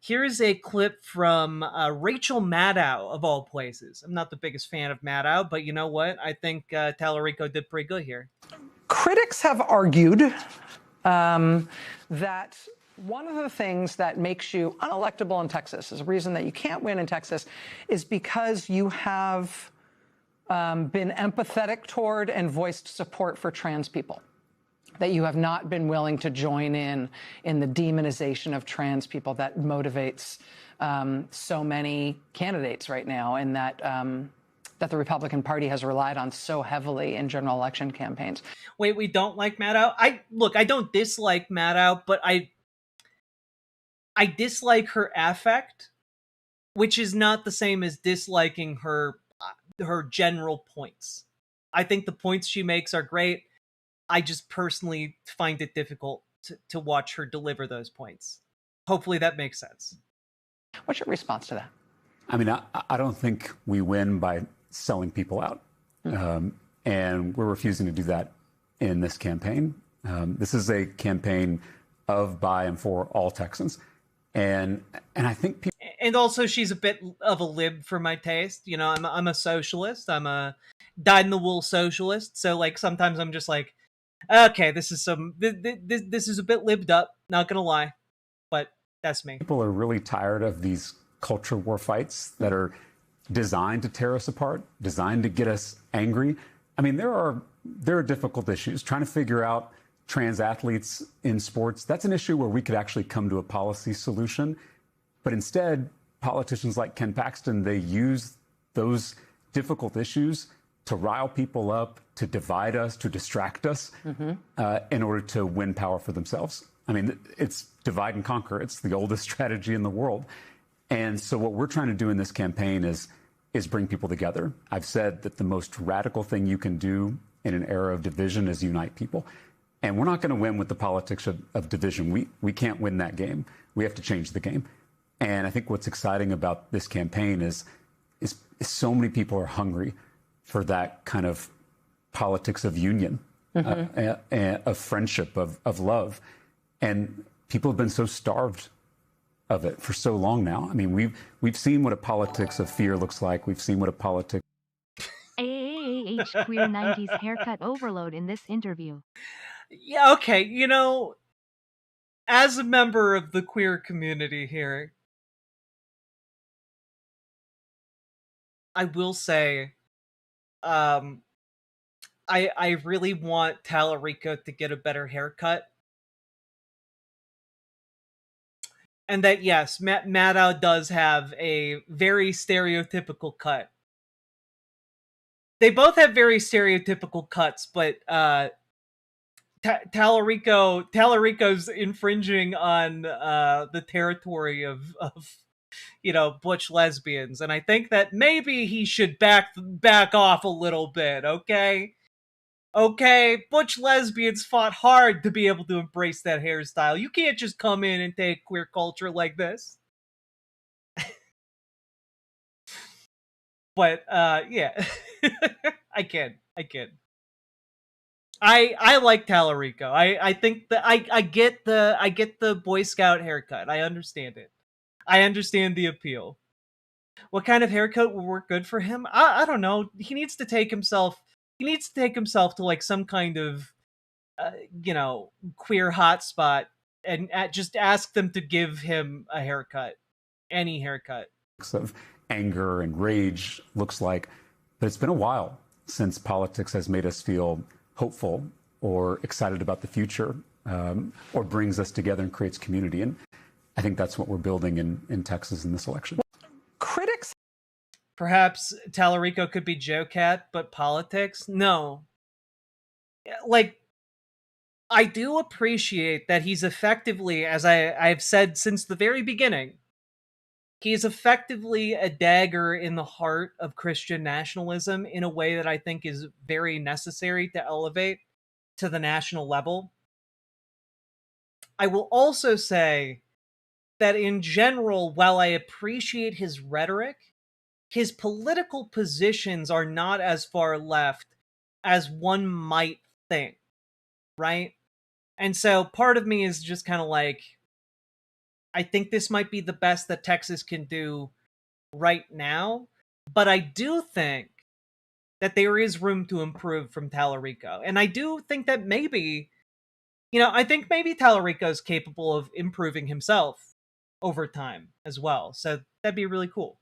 C: Here's a clip from Rachel Maddow, of all places. I'm not the biggest fan of Maddow, but you know what? I think Tallarico did pretty good here.
N: Critics have argued that one of the things that makes you unelectable in Texas, is a reason that you can't win in Texas, is because you have been empathetic toward and voiced support for trans people. That you have not been willing to join in the demonization of trans people that motivates so many candidates right now, and that the Republican Party has relied on so heavily in general election campaigns.
C: Wait, we don't like Maddow? I don't dislike Maddow, but I dislike her affect, which is not the same as disliking her general points. I think the points she makes are great. I just personally find it difficult to watch her deliver those points. Hopefully that makes sense.
N: What's your response to that?
O: I mean, I don't think we win by selling people out. And we're refusing to do that in this campaign. This is a campaign of, by, and for all Texans. And I think people...
C: And also, she's a bit of a lib for my taste. You know, I'm a socialist. I'm a dyed-in-the-wool socialist. So, sometimes I'm just Okay, this is this is a bit libbed up, not gonna lie, but that's me.
O: People are really tired of these culture war fights that are designed to tear us apart, designed to get us angry. I mean, there are difficult issues. Trying to figure out trans athletes in sports, that's an issue where we could actually come to a policy solution. But instead, politicians like Ken Paxton, they use those difficult issues to rile people up, to divide us, to distract us in order to win power for themselves. I mean, it's divide and conquer. It's the oldest strategy in the world. And so what we're trying to do in this campaign is bring people together. I've said that the most radical thing you can do in an era of division is unite people. And we're not going to win with the politics of division. We can't win that game. We have to change the game. And I think what's exciting about this campaign is so many people are hungry for that kind of politics of union, of friendship, of love. And people have been so starved of it for so long now. I mean, we've seen what a politics of fear looks like. We've seen what a politics...
H: AAAH queer 90s haircut overload in this interview.
C: Yeah, okay, you know, as a member of the queer community here, I will say, I really want Tallarico to get a better haircut. And that, yes, Maddow does have a very stereotypical cut. They both have very stereotypical cuts, but Tallarico's infringing on the territory of you know, butch lesbians, and I think that maybe he should back off a little bit, okay? Okay, butch lesbians fought hard to be able to embrace that hairstyle. You can't just come in and take queer culture like this. But yeah, I can. I like Tallarico. I think that I get the Boy Scout haircut. I understand it. I understand the appeal. What kind of haircut will work good for him? I don't know. He needs to take himself to like some kind of you know, queer hotspot and just ask them to give him a haircut. Any haircut.
O: Of anger and rage looks like. But it's been a while since politics has made us feel hopeful or excited about the future, or brings us together and creates community. And I think that's what we're building in Texas in this election.
N: Critics.
C: Perhaps Tallarico could be Joe Cat, but politics? No. Like, I do appreciate that he's effectively, as I've said since the very beginning, he is effectively a dagger in the heart of Christian nationalism in a way that I think is very necessary to elevate to the national level. I will also say that in general, while I appreciate his rhetoric, his political positions are not as far left as one might think, right? And so part of me is just kind of like, I think this might be the best that Texas can do right now, but I do think that there is room to improve from Tallarico. And I do think that maybe, you know, I think maybe Tallarico is capable of improving himself over time as well. So that'd be really cool.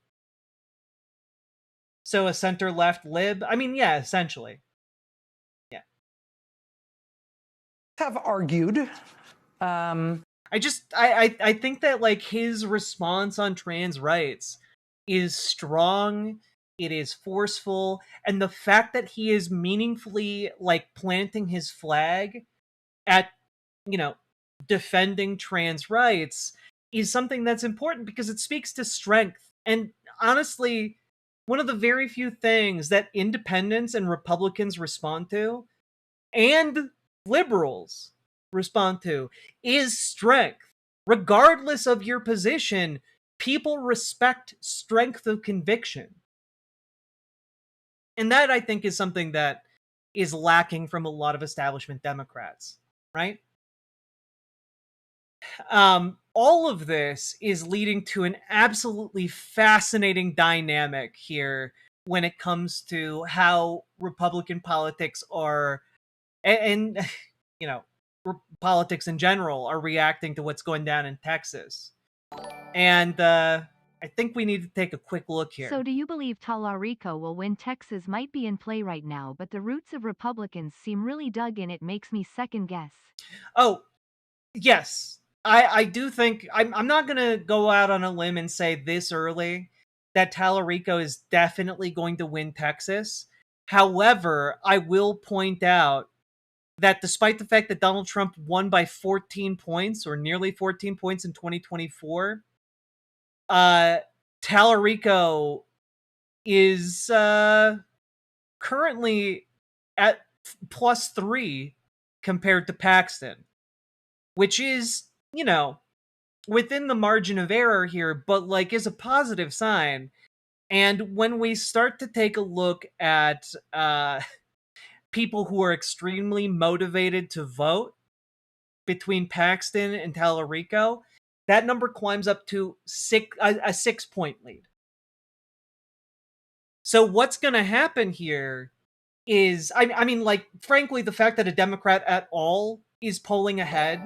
C: So a center-left lib? I mean, yeah, essentially. Yeah.
N: Have argued.
C: I think that, like, his response on trans rights is strong, it is forceful, and the fact that he is meaningfully, like, planting his flag at, you know, defending trans rights is something that's important because it speaks to strength. And honestly, one of the very few things that independents and Republicans respond to, and liberals respond to, is strength. Regardless of your position, people respect strength of conviction. And that, I think, is something that is lacking from a lot of establishment Democrats, right? All of this is leading to an absolutely fascinating dynamic here when it comes to how Republican politics are, and politics in general are reacting to what's going down in Texas. And I think we need to take a quick look here.
H: So do you believe Talarico will win? Texas might be in play right now, but the roots of Republicans seem really dug in. It makes me second guess.
C: Oh, yes. I do think I'm not going to go out on a limb and say this early that Talarico is definitely going to win Texas. However, I will point out that despite the fact that Donald Trump won by 14 points or nearly 14 points in 2024, Talarico is currently at +3 compared to Paxton, which is, within the margin of error here, but like is a positive sign. And when we start to take a look at people who are extremely motivated to vote between Paxton and Talarico, that number climbs up to a 6-point lead. So what's going to happen here is, I mean, like, frankly, the fact that a Democrat at all is polling ahead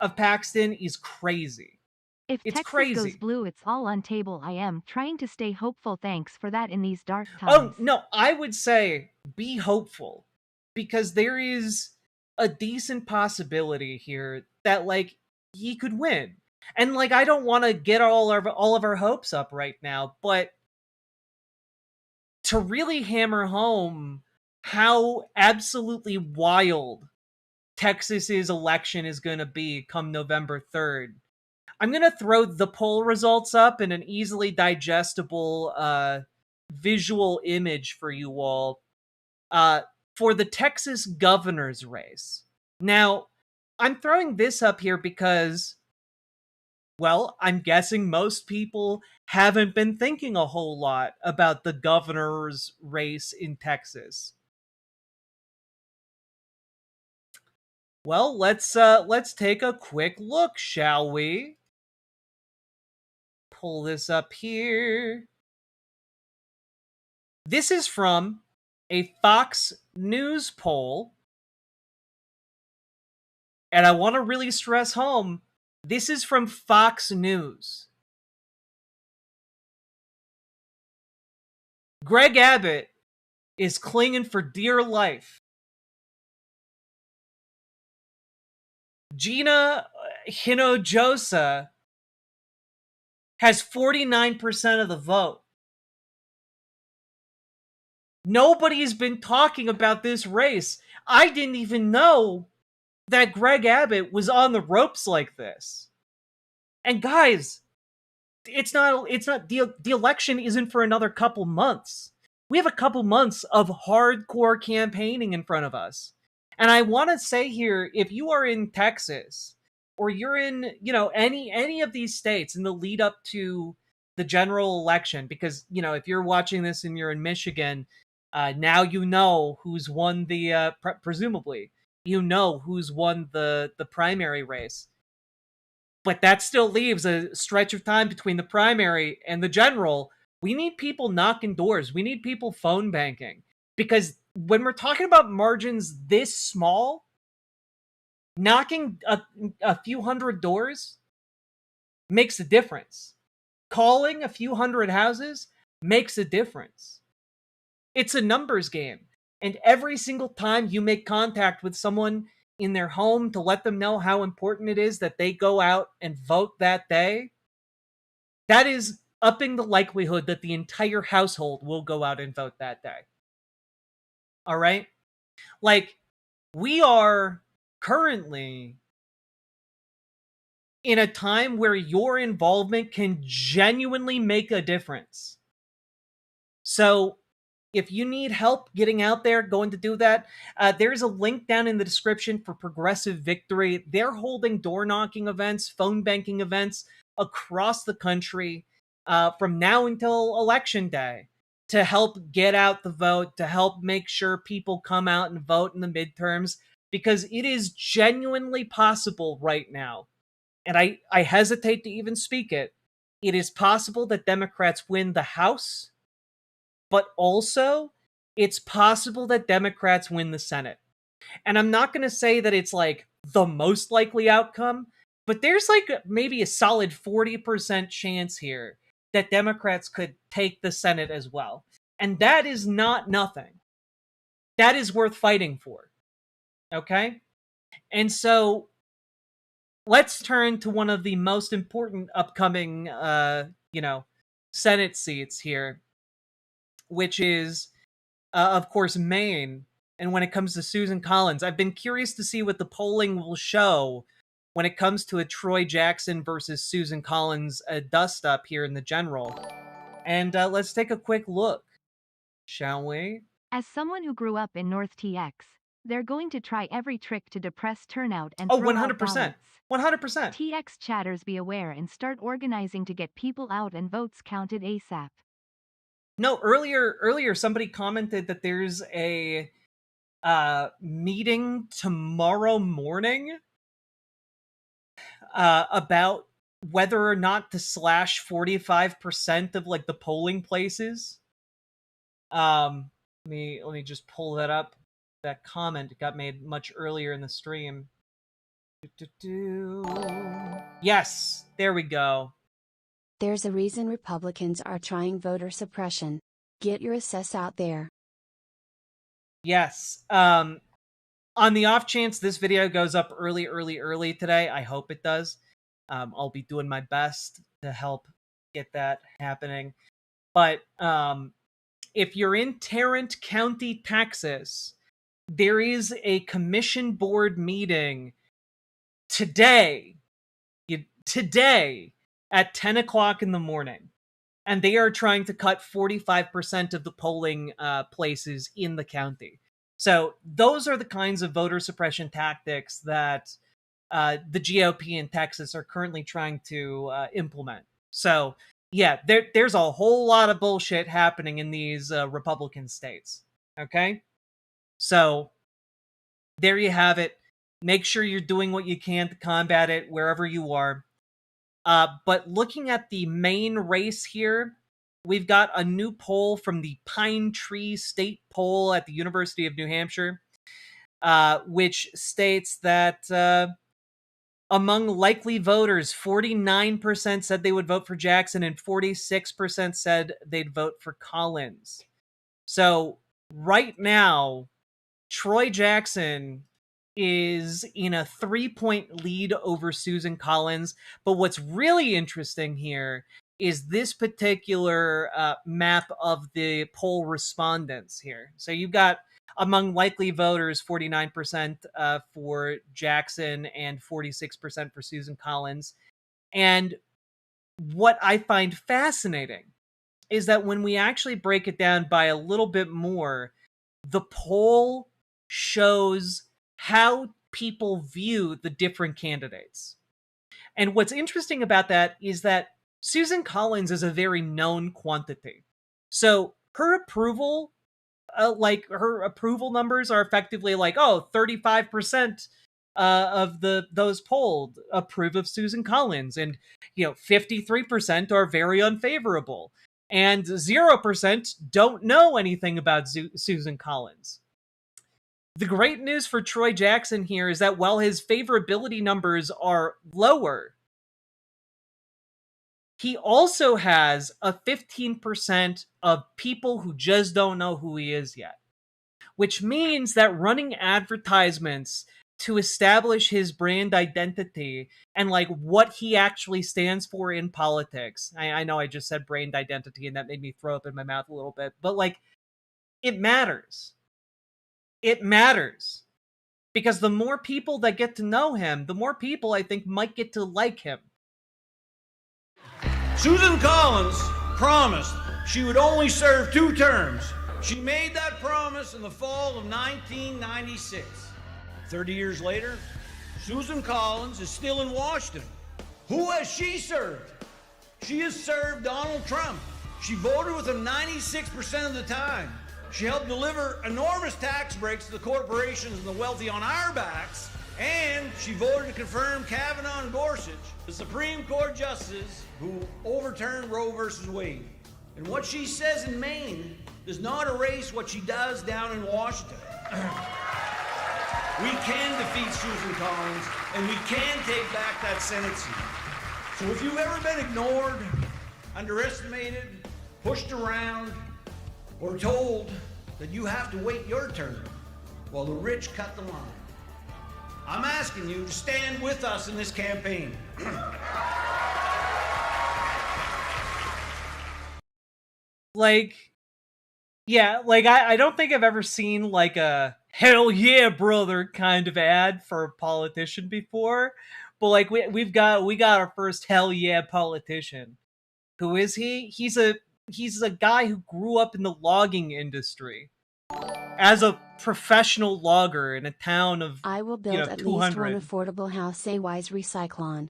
C: of Paxton is crazy.
H: If
C: It's
H: Texas
C: crazy.
H: goes blue, it's all on table. I am trying to stay hopeful. Thanks for that in these dark
C: Oh,
H: times.
C: no, I would say be hopeful, because there is a decent possibility here that, like, he could win. And, like, I don't want to get all of our hopes up right now, but to really hammer home how absolutely wild Texas's election is going to be come November 3rd, I'm going to throw the poll results up in an easily digestible visual image for you all for the Texas governor's race. Now, I'm throwing this up here because, well, I'm guessing most people haven't been thinking a whole lot about the governor's race in Texas. Well, let's take a quick look, shall we? Pull this up here. This is from a Fox News poll. And I want to really stress home, this is from Fox News. Greg Abbott is clinging for dear life. Gina Hinojosa has 49% of the vote. Nobody's been talking about this race. I didn't even know that Greg Abbott was on the ropes like this. And guys, it's not the election isn't for another couple months. We have a couple months of hardcore campaigning in front of us. And I want to say here, if you are in Texas or you're in, any of these states in the lead up to the general election, because, if you're watching this and you're in Michigan, now you know who's won the presumably who's won the primary race. But that still leaves a stretch of time between the primary and the general. We need people knocking doors. We need people phone banking. Because when we're talking about margins this small, knocking a few hundred doors makes a difference. Calling a few hundred houses makes a difference. It's a numbers game. And every single time you make contact with someone in their home to let them know how important it is that they go out and vote that day, that is upping the likelihood that the entire household will go out and vote that day. All right? Like, we are currently in a time where your involvement can genuinely make a difference. So, if you need help getting out there, going to do that, there's a link down in the description for Progressive Victory. They're holding door knocking events, phone banking events across the country from now until Election Day to help get out the vote, to help make sure people come out and vote in the midterms, because it is genuinely possible right now. And I hesitate to even speak it. It is possible that Democrats win the House, but also it's possible that Democrats win the Senate. And I'm not going to say that it's like the most likely outcome, but there's like maybe a solid 40% chance here that Democrats could take the Senate as well. And that is not nothing. That is worth fighting for. Okay? And so let's turn to one of the most important upcoming, Senate seats here, which is, of course, Maine. And when it comes to Susan Collins, I've been curious to see what the polling will show when it comes to a Troy Jackson versus Susan Collins dust up here in the general. And let's take a quick look, shall we?
H: As someone who grew up in North TX, they're going to try every trick to depress turnout and
C: Oh,
H: throw
C: 100%.
H: out ballots.
C: 100%.
H: TX chatters, be aware and start organizing to get people out and votes counted ASAP.
C: No, earlier somebody commented that there's a meeting tomorrow morning about whether or not to slash 45% of like the polling places. Let me just pull that up. That comment got made much earlier in the stream. Yes, there we go.
G: There's a reason Republicans are trying voter suppression. Get your assess out there.
C: Yes. On the off chance this video goes up early today, I hope it does. I'll be doing my best to help get that happening. But if you're in Tarrant County, Texas, there is a commission board meeting today at 10 o'clock in the morning. And they are trying to cut 45% of the polling places in the county. So those are the kinds of voter suppression tactics that the GOP in Texas are currently trying to implement. So yeah, there's a whole lot of bullshit happening in these Republican states. Okay? So there you have it. Make sure you're doing what you can to combat it wherever you are. But looking at the main race here, we've got a new poll from the Pine Tree State Poll at the University of New Hampshire, which states that among likely voters, 49% said they would vote for Jackson and 46% said they'd vote for Collins. So right now, Troy Jackson is in a 3-point lead over Susan Collins. But what's really interesting here is this particular map of the poll respondents here. So you've got among likely voters, 49% for Jackson and 46% for Susan Collins. And what I find fascinating is that when we actually break it down by a little bit more, the poll shows how people view the different candidates. And what's interesting about that is that Susan Collins is a very known quantity. So her approval, her approval numbers are effectively like, 35% of those polled approve of Susan Collins, and 53% are very unfavorable, and 0% don't know anything about Susan Collins. The great news for Troy Jackson here is that while his favorability numbers are lower, he also has a 15% of people who just don't know who he is yet, which means that running advertisements to establish his brand identity and like what he actually stands for in politics. I know I just said brand identity and that made me throw up in my mouth a little bit, but like it matters. It matters because the more people that get to know him, the more people I think might get to like him.
P: Susan Collins promised she would only serve 2 terms. She made that promise in the fall of 1996. 30 years later, Susan Collins is still in Washington. Who has she served? She has served Donald Trump. She voted with him 96% of the time. She helped deliver enormous tax breaks to the corporations and the wealthy on our backs, and she voted to confirm Kavanaugh and Gorsuch, the Supreme Court justices who overturned Roe versus Wade. And what she says in Maine does not erase what she does down in Washington. We can defeat Susan Collins, and we can take back that Senate seat. So if you've ever been ignored, underestimated, pushed around, or told that you have to wait your turn while the rich cut the line, I'm asking you to stand with us in this campaign.
C: Like, yeah, like I don't think I've ever seen like a hell yeah, brother kind of ad for a politician before. But like we got our first hell yeah politician. Who is he? He's a guy who grew up in the logging industry as a professional logger in a town of
G: I will build at
C: 200.
G: least one affordable house, a wise recyclon.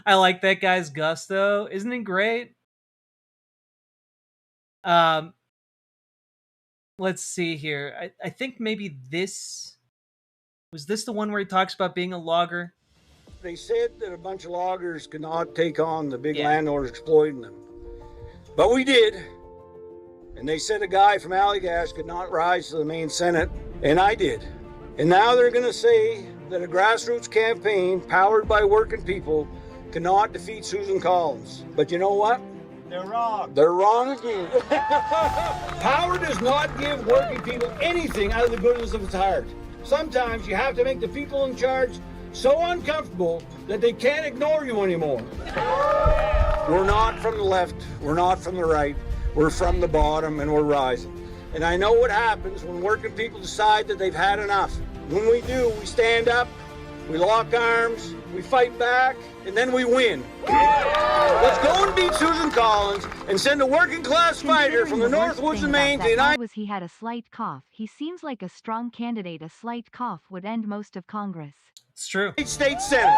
C: I like that guy's gusto. Isn't it great? Let's see here. I think maybe this was the one where he talks about being a logger.
P: They said that a bunch of loggers could not take on the big landowners exploiting them. But we did. And they said a guy from Allagash could not rise to the main Senate, and I did. And now they're going to say that a grassroots campaign powered by working people cannot defeat Susan Collins. But you know what? They're wrong. They're wrong again. Power does not give working people anything out of the goodness of its heart. Sometimes you have to make the people in charge so uncomfortable that they can't ignore you anymore. We're not from the left. We're not from the right. We're from the bottom, and we're rising. And I know what happens when working people decide that they've had enough. When we do, we stand up, we lock arms, we fight back, and then we win. Let's go and beat Susan Collins and send a working class fighter from the North Woods of Maine to unite.
H: Was he had a slight cough. He seems like a strong candidate. A slight cough would end most of Congress.
C: It's true.
P: State Senate.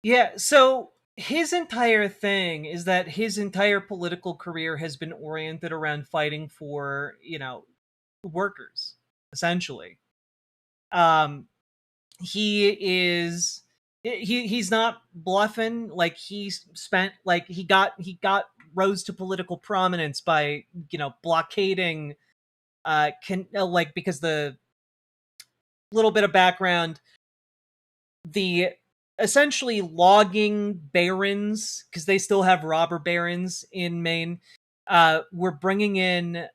C: Yeah, so his entire thing is that his entire political career has been oriented around fighting for, workers, essentially. He's not bluffing. Like he rose to political prominence by, blockading, because the little bit of background, the essentially logging barons, because they still have robber barons in Maine, were bringing in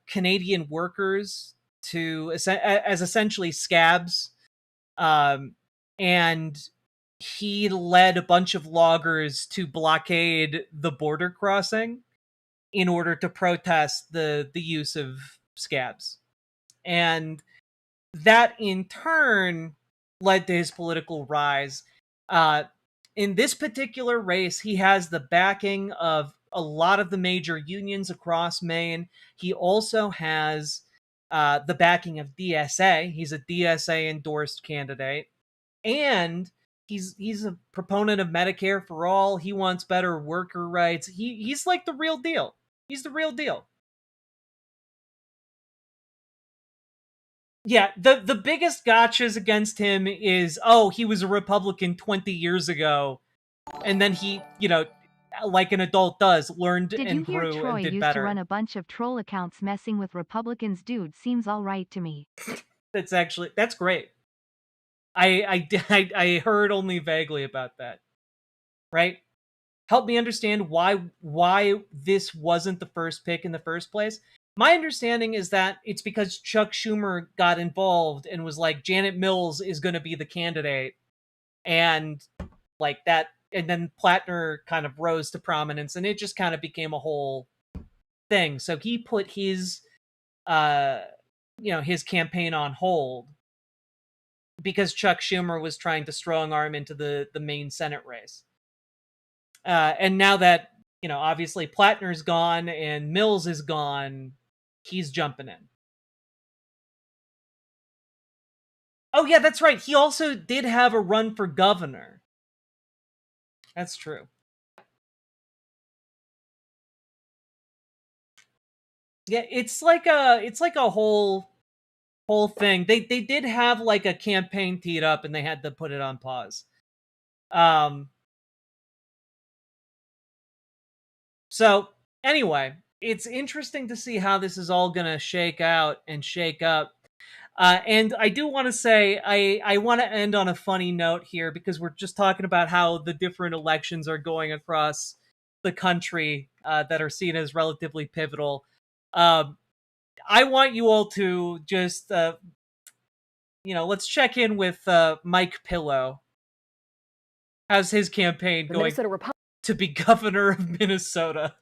C: Canadian workers as essentially scabs, and he led a bunch of loggers to blockade the border crossing in order to protest the use of scabs, and that in turn led to his political rise. In this particular race, he has the backing of a lot of the major unions across Maine. He also has the backing of DSA. He's a DSA endorsed candidate, and he's a proponent of Medicare for all. He wants better worker rights. He's like the real deal. He's the real deal. Yeah, the biggest gotchas against him is, he was a Republican 20 years ago, and then he, like an adult does, learned and grew and did better.
H: Did you hear Troy used to run a bunch of troll accounts messing with Republicans? Dude, seems all right to me.
C: That's great. I heard only vaguely about that. Right? Help me understand why this wasn't the first pick in the first place. My understanding is that it's because Chuck Schumer got involved and was like, Janet Mills is going to be the candidate. And like that, and then Plattner kind of rose to prominence, and it just kind of became a whole thing. So he put his campaign on hold because Chuck Schumer was trying to strong arm into the Maine Senate race. And now that, obviously Plattner's gone and Mills is gone, he's jumping in. Oh, yeah, that's right. He also did have a run for governor. That's true. Yeah, it's like a whole thing. They did have like a campaign teed up and they had to put it on pause. So anyway, it's interesting to see how this is all going to shake out and shake up. And I do want to say, I want to end on a funny note here, because we're just talking about how the different elections are going across the country that are seen as relatively pivotal. I want you all to just, let's check in with Mike Pillow. How's his campaign going to be governor of Minnesota?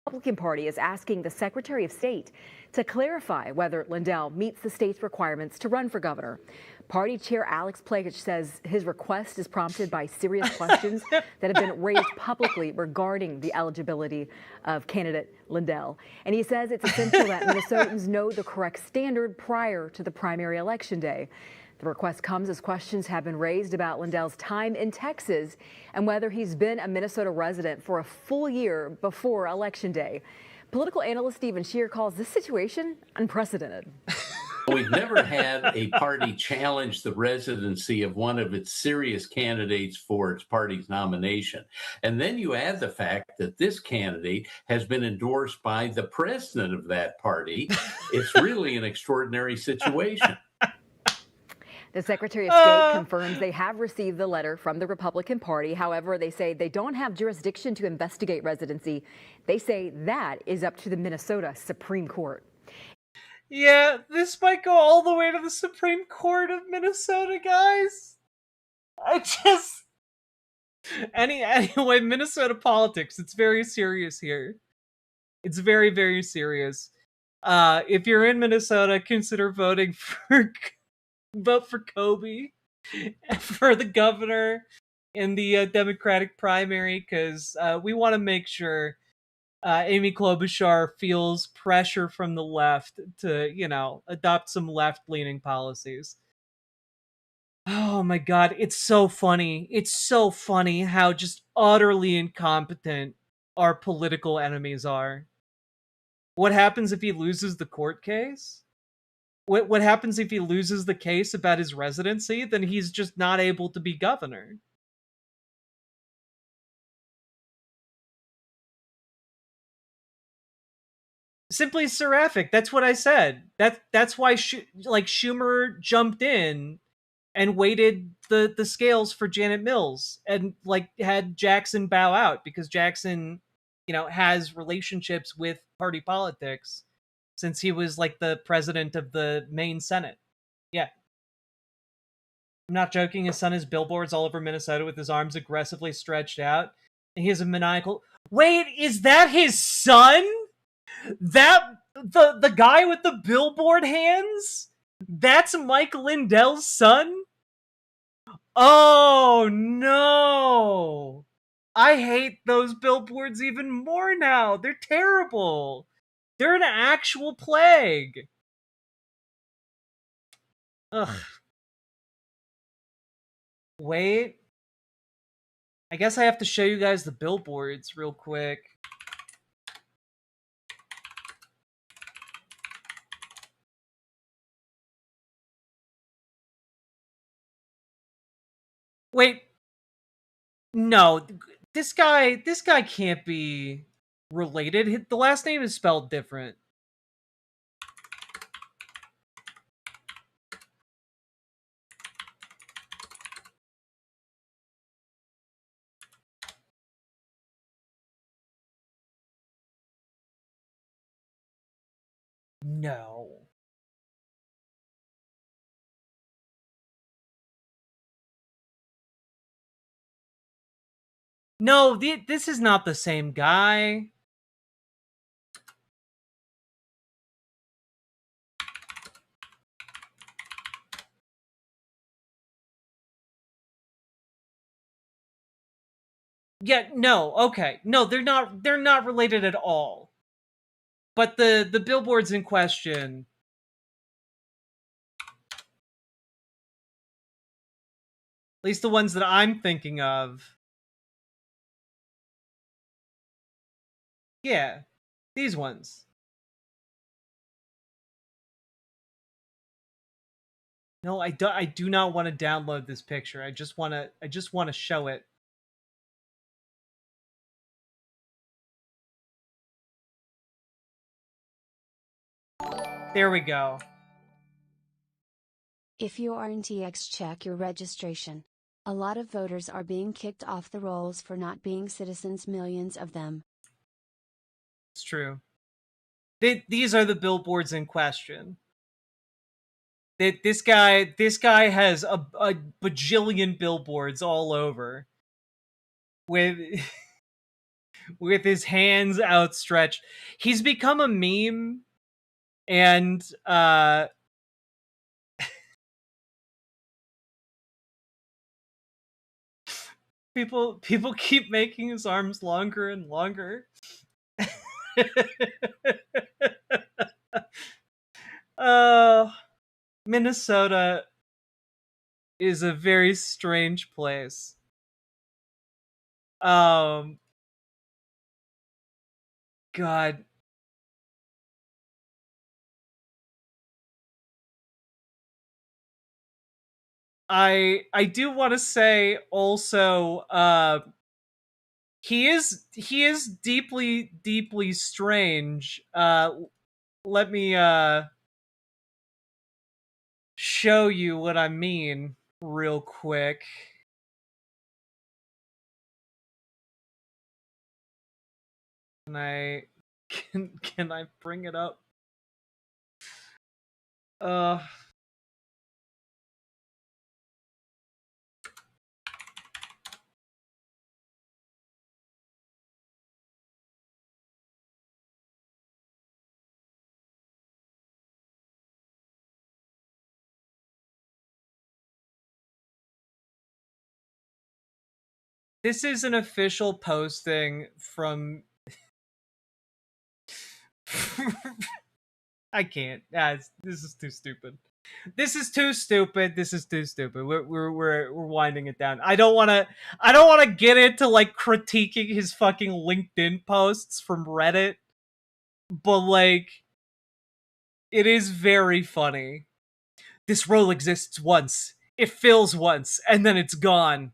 Q: Republican Party is asking the Secretary of State to clarify whether Lindell meets the state's requirements to run for governor. Party Chair Alex Plagich says his request is prompted by serious questions that have been raised publicly regarding the eligibility of candidate Lindell. And he says it's essential that Minnesotans know the correct standard prior to the primary election day. The request comes as questions have been raised about Lindell's time in Texas and whether he's been a Minnesota resident for a full year before Election Day. Political analyst Stephen Scheer calls this situation unprecedented.
R: We've never had a party challenge the residency of one of its serious candidates for its party's nomination. And then you add the fact that this candidate has been endorsed by the president of that party. It's really an extraordinary situation.
Q: The Secretary of State confirms they have received the letter from the Republican Party. However, they say they don't have jurisdiction to investigate residency. They say that is up to the Minnesota Supreme Court.
C: Yeah, this might go all the way to the Supreme Court of Minnesota, guys. Anyway, Minnesota politics, it's very serious here. It's very, very serious. If you're in Minnesota, consider voting vote for Kobe for the governor in the Democratic primary, because we want to make sure Amy Klobuchar feels pressure from the left to, adopt some left-leaning policies. Oh my God, it's so funny. It's so funny how just utterly incompetent our political enemies are. What happens if he loses the court case? What happens if he loses the case about his residency? Then he's just not able to be governor. Simply seraphic. That's what I said. That's why Schumer jumped in and weighted the scales for Janet Mills and had Jackson bow out, because Jackson, has relationships with party politics since he was the president of the Maine Senate. Yeah. I'm not joking. His son has billboards all over Minnesota with his arms aggressively stretched out. And he has a maniacal... Wait, is that his son? The guy with the billboard hands? That's Mike Lindell's son? Oh, no. I hate those billboards even more now. They're terrible. They're an actual plague. Ugh. Wait. I guess I have to show you guys the billboards real quick. Wait. No, this guy can't be related. The last name is spelled different. No. No, this is not the same guy. Yeah, no, okay. No, they're not related at all. But the billboards in question, at least the ones that I'm thinking of. Yeah, these ones. No, I do not want to download this picture. I just want to show it.
S: There we go.
G: If you are in TX, check your registration. A lot of voters are being kicked off the rolls for not being citizens, millions of them.
S: It's true. These are the billboards in question. This guy has a bajillion billboards all over with with his hands outstretched. He's become a meme, and people keep making his arms longer and longer. Minnesota is a very strange place. God. I do want to say also, he is deeply strange. Let me show you what I mean real quick. Can I bring it up? This is an official posting from I can't. This is too stupid. This is too stupid. We're winding it down. I don't want to get into like critiquing his fucking LinkedIn posts from Reddit, but like it is very funny. This role exists once. It fills once and then it's gone.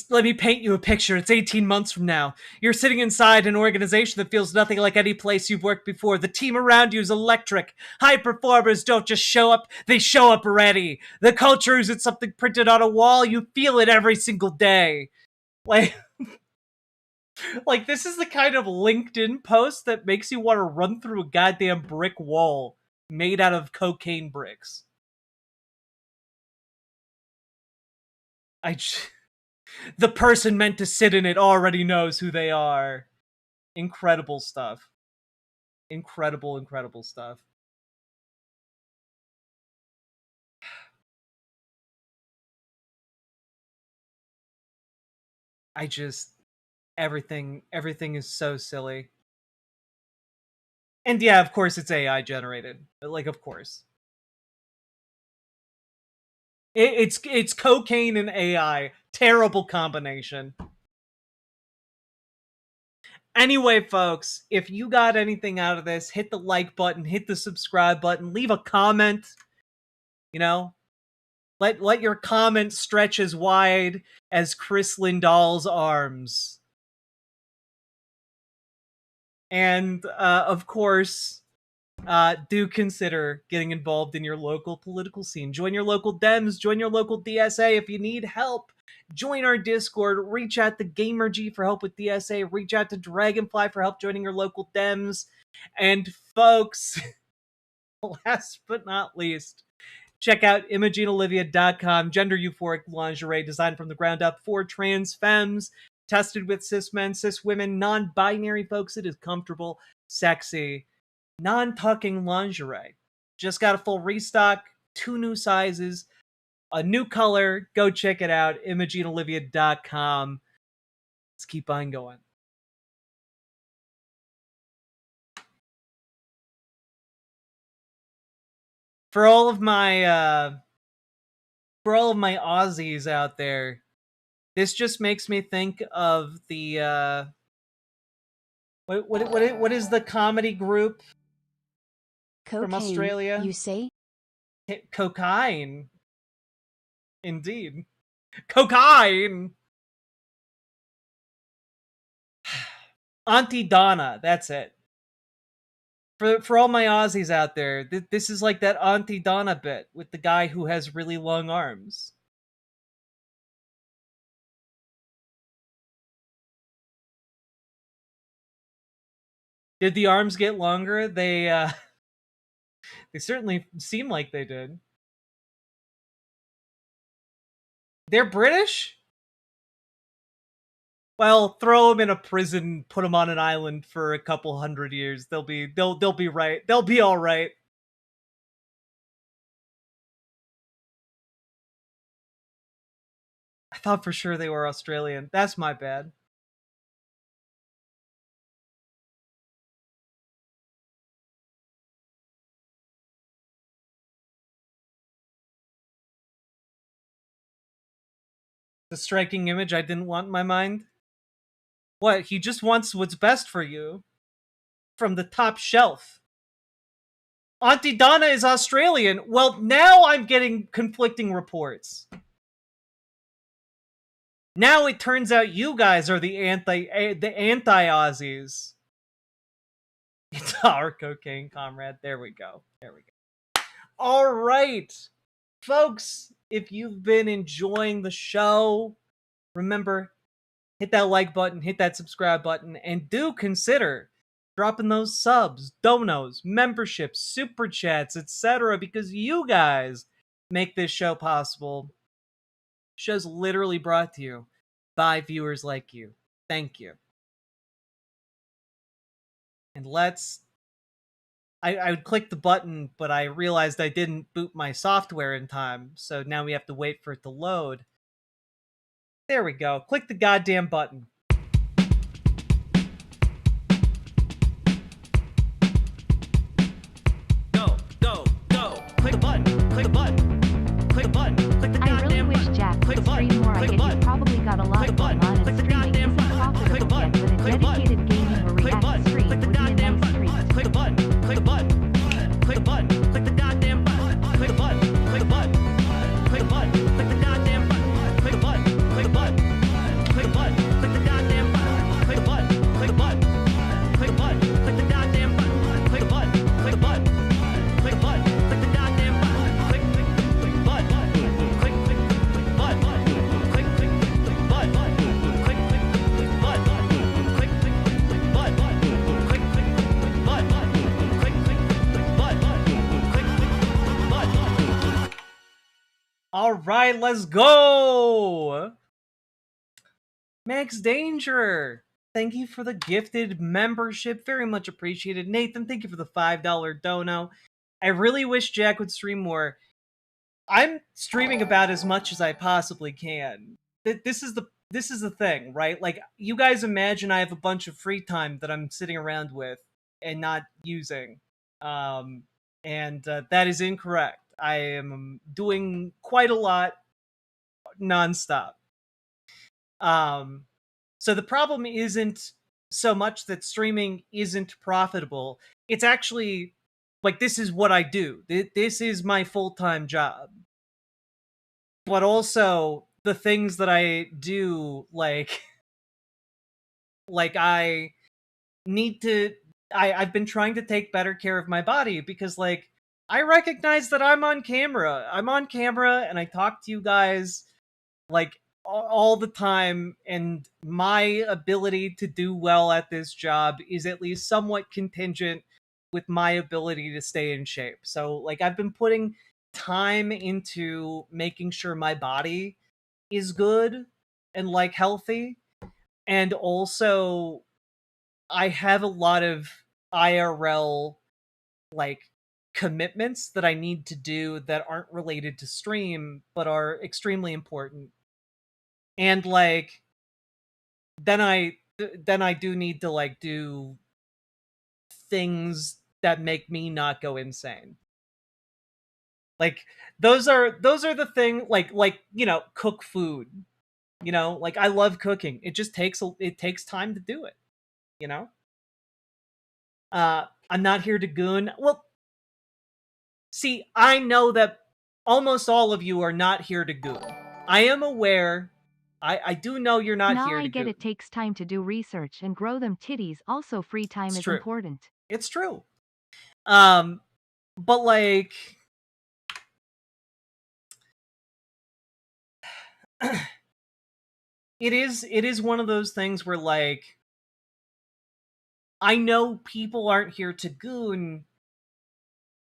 S: Let me paint you a picture. It's 18 months from now. You're sitting inside an organization that feels nothing like any place you've worked before. The team around you is electric. High performers don't just show up, they show up ready. The culture isn't something printed on a wall. You feel it every single day. Like, like this is the kind of LinkedIn post that makes you want to run through a goddamn brick wall made out of cocaine bricks. The person meant to sit in it already knows who they are. Incredible stuff. Incredible stuff. Everything is so silly. And yeah, of course it's AI generated. Like, of course. It's cocaine and AI. Terrible combination. Anyway, folks, if you got anything out of this, hit the like button, hit the subscribe button, leave a comment. You know, let your comment stretch as wide as Chris Lindahl's arms. And of course, do consider getting involved in your local political scene. Join your local Dems, join your local DSA if you need help. Join our Discord, reach out to GamerG for help with DSA, reach out to Dragonfly for help joining your local Dems. And folks, last but not least, check out ImogeneOlivia.com, gender euphoric lingerie designed from the ground up for trans femmes, tested with cis men, cis women, non-binary folks. It is comfortable, sexy, non-tucking lingerie. Just got a full restock, 2 new sizes, a new color. Go check it out, ImogeneOlivia.com. Let's keep on going. For all of my Aussies out there, this just makes me think of the what is the comedy group
G: Cocaine,
S: from Australia?
G: You say?
S: Cocaine. Indeed. Cocaine. Auntie Donna, that's it. For all my Aussies out there, this is like that Auntie Donna bit with the guy who has really long arms. Did the arms get longer? They certainly seem like they did. They're British? Well, throw them in a prison, put them on an island for a couple hundred years. They'll be right. They'll be all right. I thought for sure they were Australian. That's my bad. The striking image I didn't want in my mind. What? He just wants what's best for you. From the top shelf. Auntie Donna is Australian. Well, now I'm getting conflicting reports. Now it turns out you guys are the anti-Aussies. It's our cocaine comrade. There we go. All right. Folks, if you've been enjoying the show, remember, hit that like button, hit that subscribe button, and do consider dropping those subs, donos, memberships, super chats, etc. because you guys make this show possible. Show's literally brought to you by viewers like you. Thank you. And I would click the button, but I realized I didn't boot my software in time, so now we have to wait for it to load. There we go. Click the goddamn button. Go. Click the button. Click the button. Click the button. Click the goddamn button.
H: I really wish Jack could stream more. I get you probably got a lot going on, and streaming isn't profitable yet, but a dedicated gaming or react stream would be a nice treat.
S: Click the button. Click the button. Click the button. Click the goddamn button. Click the button. Click the button. Click the button. Click the goddamn button. Click the button. Click the button. Click the button. Click the goddamn button. Click the button. Click the button. Click the button. Click the goddamn button. Click the button. Click the button. Click the button. Click the goddamn button. Click button. Click button. Click button. Click button. Click all right, let's go. Max Danger, thank you for the gifted membership. Very much appreciated. Nathan, thank you for the $5 dono. I really wish Jack would stream more. I'm streaming about as much as I possibly can. This is the thing, right? Like, you guys imagine I have a bunch of free time that I'm sitting around with and not using. And that is incorrect. I am doing quite a lot nonstop. So the problem isn't so much that streaming isn't profitable. It's actually, like, this is what I do. This is my full-time job. But also, the things that I do, like I need to... I've been trying to take better care of my body because, like, I recognize that I'm on camera. I'm on camera and I talk to you guys like all the time, and my ability to do well at this job is at least somewhat contingent with my ability to stay in shape. So, like, I've been putting time into making sure my body is good and, like, healthy. And also, I have a lot of IRL, like, commitments that I need to do that aren't related to stream, but are extremely important. And, like, then I do need to, like, do things that make me not go insane. Like, those are the thing, like, you know, cook food. You know, like, I love cooking. It just takes time to do it, you know? I'm not here to goon. Well, see, I know that almost all of you are not here to goon. I am aware. I do know you're not
H: now
S: here to
H: I get
S: goon.
H: it takes time to do research and grow them titties. Also, free time
S: It's
H: is
S: true.
H: important.
S: It's true. But like, it is one of those things where like, I know people aren't here to goon,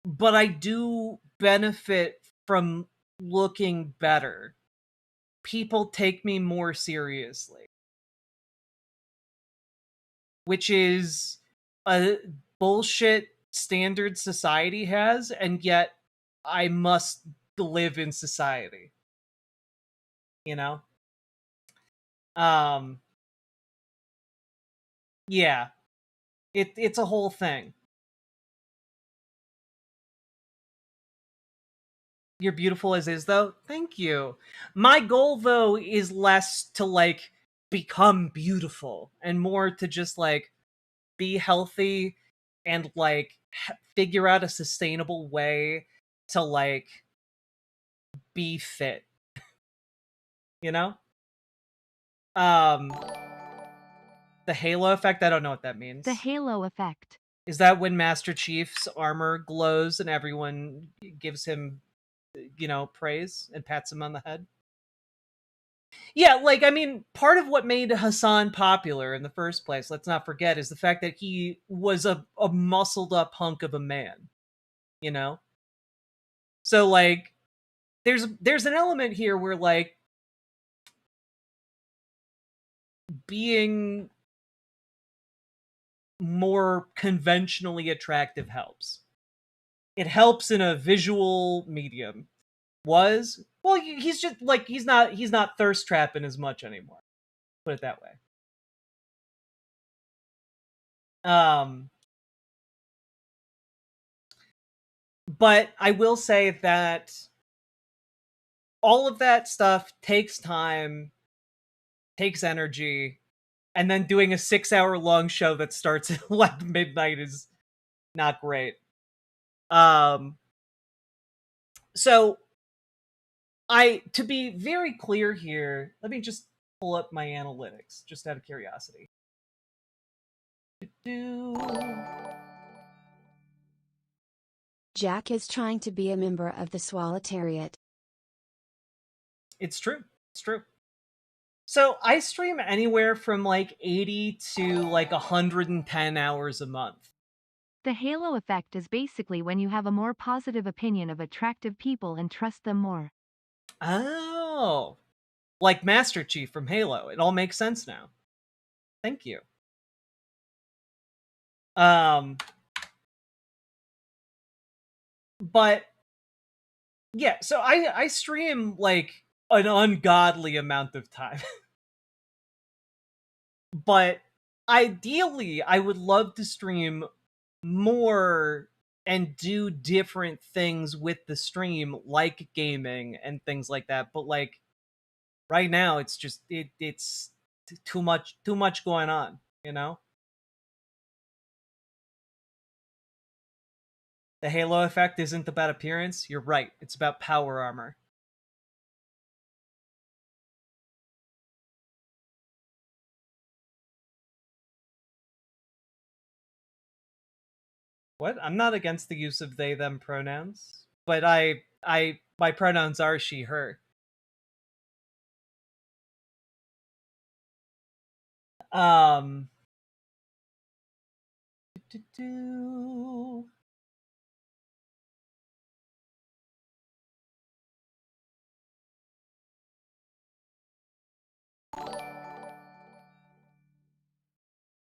S: but I do benefit from looking better. People take me more seriously, which is a bullshit standard society has, and yet I must live in society. You know? Yeah. It's a whole thing. You're beautiful as is, though. Thank you. My goal, though, is less to like become beautiful and more to just like be healthy and like figure out a sustainable way to like be fit. You know? The halo effect, I don't know what that means.
H: The halo effect.
S: Is that when Master Chief's armor glows and everyone gives him, praise and pats him on the head? Yeah, like, I mean, part of what made Hassan popular in the first place, let's not forget, is the fact that he was a muscled up hunk of a man, you know? So, like, there's an element here where, like, being more conventionally attractive helps. It helps in a visual medium. Well, he's just like he's not thirst trapping as much anymore. Put it that way. But I will say that all of that stuff takes time, takes energy, and then doing a 6-hour long show that starts at like midnight is not great. So to be very clear here, let me just pull up my analytics, just out of curiosity.
G: Jack is trying to be a member of the Swalotariat.
S: It's true. It's true. So I stream anywhere from like 80 to like 110 hours a month.
H: The halo effect is basically when you have a more positive opinion of attractive people and trust them more.
S: Oh. Like Master Chief from Halo. It all makes sense now. Thank you. But yeah, so I stream like an ungodly amount of time. But ideally, I would love to stream more and do different things with the stream, like gaming and things like that. But like right now, it's just it's too much going on, you know? The halo effect isn't about appearance. You're right. It's about power armor. What? I'm not against the use of they them pronouns, but my pronouns are she her.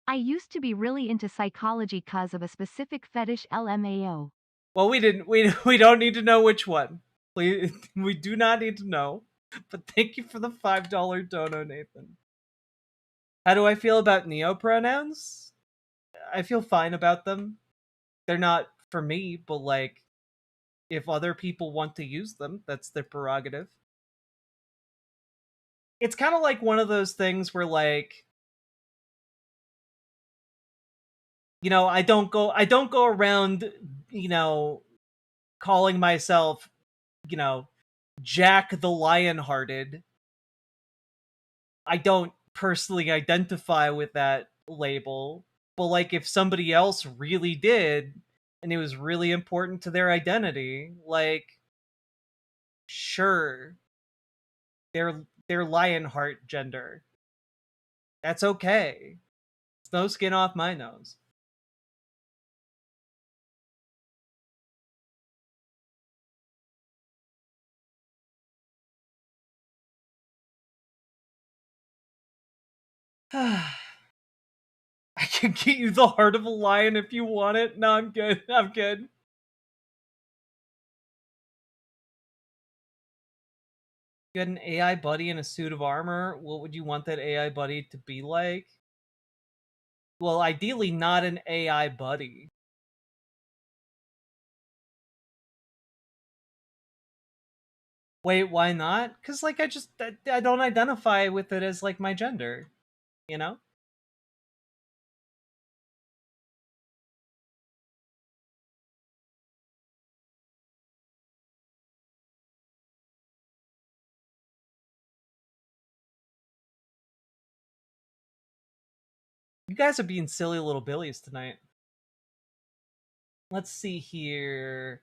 H: I used to be really into psychology cause of a specific fetish LMAO.
S: Well, we don't need to know which one. We do not need to know. But thank you for the $5 dono, Nathan. How do I feel about neopronouns? I feel fine about them. They're not for me, but like, if other people want to use them, that's their prerogative. It's kind of like one of those things where like, I don't go around, calling myself, Jack the Lionhearted. I don't personally identify with that label, but like if somebody else really did and it was really important to their identity, like, sure, they're Lionheart gender. That's okay. It's no skin off my nose. I can get you the heart of a lion if you want it. No, I'm good. I'm good. You had an AI buddy in a suit of armor. What would you want that AI buddy to be like? Well, ideally not an AI buddy. Wait, why not? Because, like, I don't identify with it as, like, my gender. You know? You guys are being silly little billies tonight. Let's see here.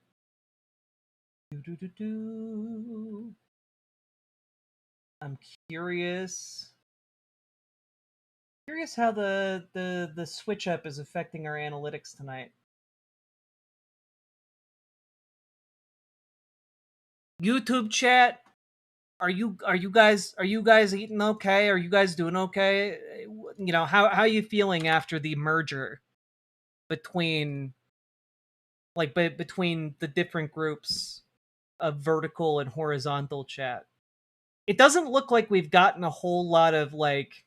S: I'm curious. Curious how the switch up is affecting our analytics tonight. YouTube chat, are you guys eating okay? Are you guys doing okay? You know, how are you feeling after the merger between between the different groups of vertical and horizontal chat? It doesn't look like we've gotten a whole lot of, like,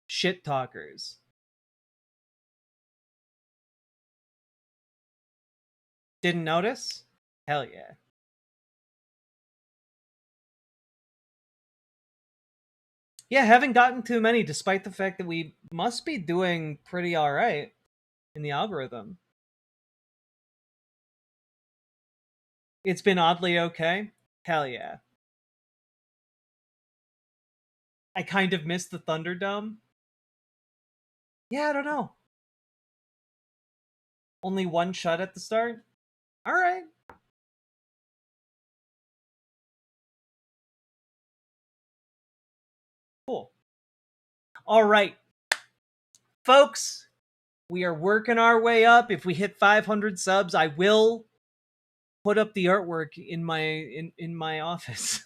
S: shit talkers. Didn't notice? Hell yeah. Yeah, haven't gotten too many, despite the fact that we must be doing pretty alright in the algorithm. It's been oddly okay? Hell yeah. I kind of missed the Thunderdome. Yeah, I don't know. Only one shot at the start? Alright. Cool. Alright. Folks, we are working our way up. If we hit 500 subs, I will put up the artwork in my office.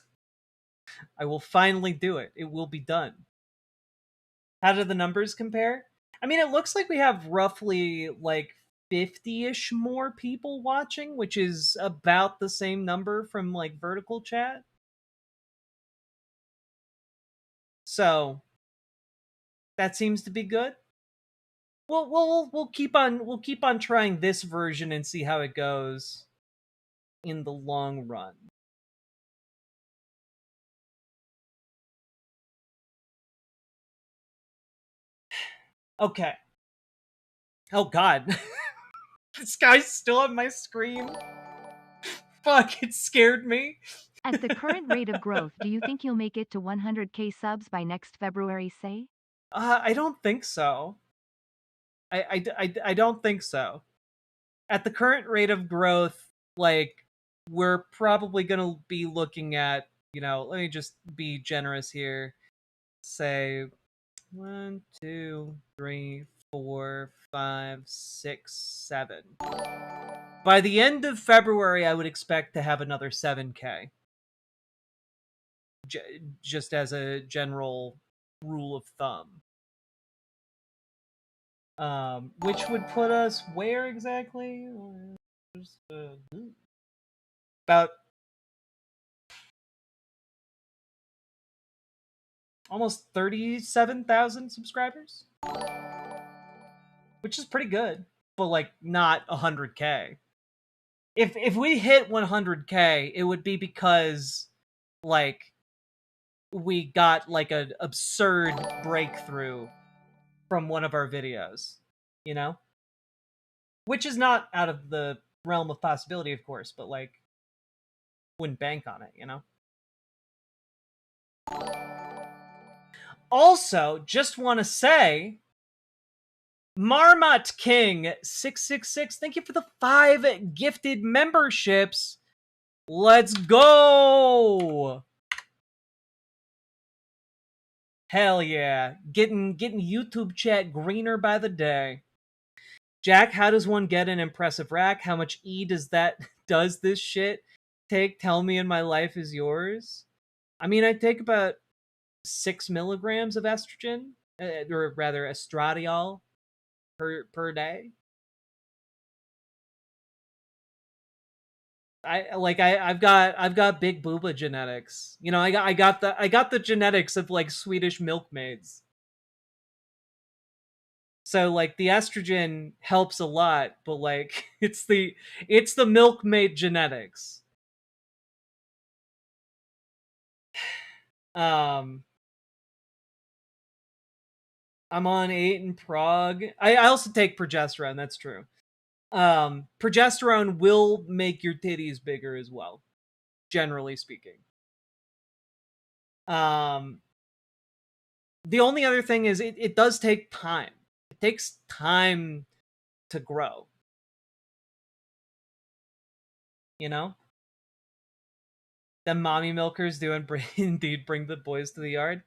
S: I will finally do it. It will be done. How do the numbers compare? I mean, it looks like we have roughly, like, 50-ish more people watching, which is about the same number from, like, vertical chat. So that seems to be good. We'll keep on trying this version and see how it goes in the long run. Okay. Oh god. This guy's still on my screen. Fuck, it scared me.
H: At the current rate of growth, do you think you'll make it to 100K subs by next February, say?
S: I don't think so. I don't think so. At the current rate of growth, like, we're probably gonna be looking at, you know, let me just be generous here. Say 1, 2, 3, 4, 5, 6, 7. By the end of February, I would expect to have another 7K. Just as a general rule of thumb. Which would put us where exactly? About almost 37,000 subscribers, which is pretty good, but, like, not 100K. If we hit 100K, it would be because, like, we got, like, an absurd breakthrough from one of our videos, you know? Which is not out of the realm of possibility, of course, but, like, wouldn't bank on it, you know? Also, just want to say, Marmot King 666, thank you for the 5 gifted memberships. Let's go. Hell yeah. Getting YouTube chat greener by the day. Jack, how does one get an impressive rack? How much does this shit take? Tell me, and my life is yours. I mean, I take about 6 milligrams of estrogen, or rather estradiol per day. I've got big booba genetics. You know, I got the genetics of like Swedish milkmaids. So like the estrogen helps a lot, but like it's the milkmaid genetics. I'm on 8 in Prague. I also take progesterone, that's true. Progesterone will make your titties bigger as well, generally speaking. The only other thing is it does take time. It takes time to grow. You know? Them mommy milkers do indeed bring the boys to the yard.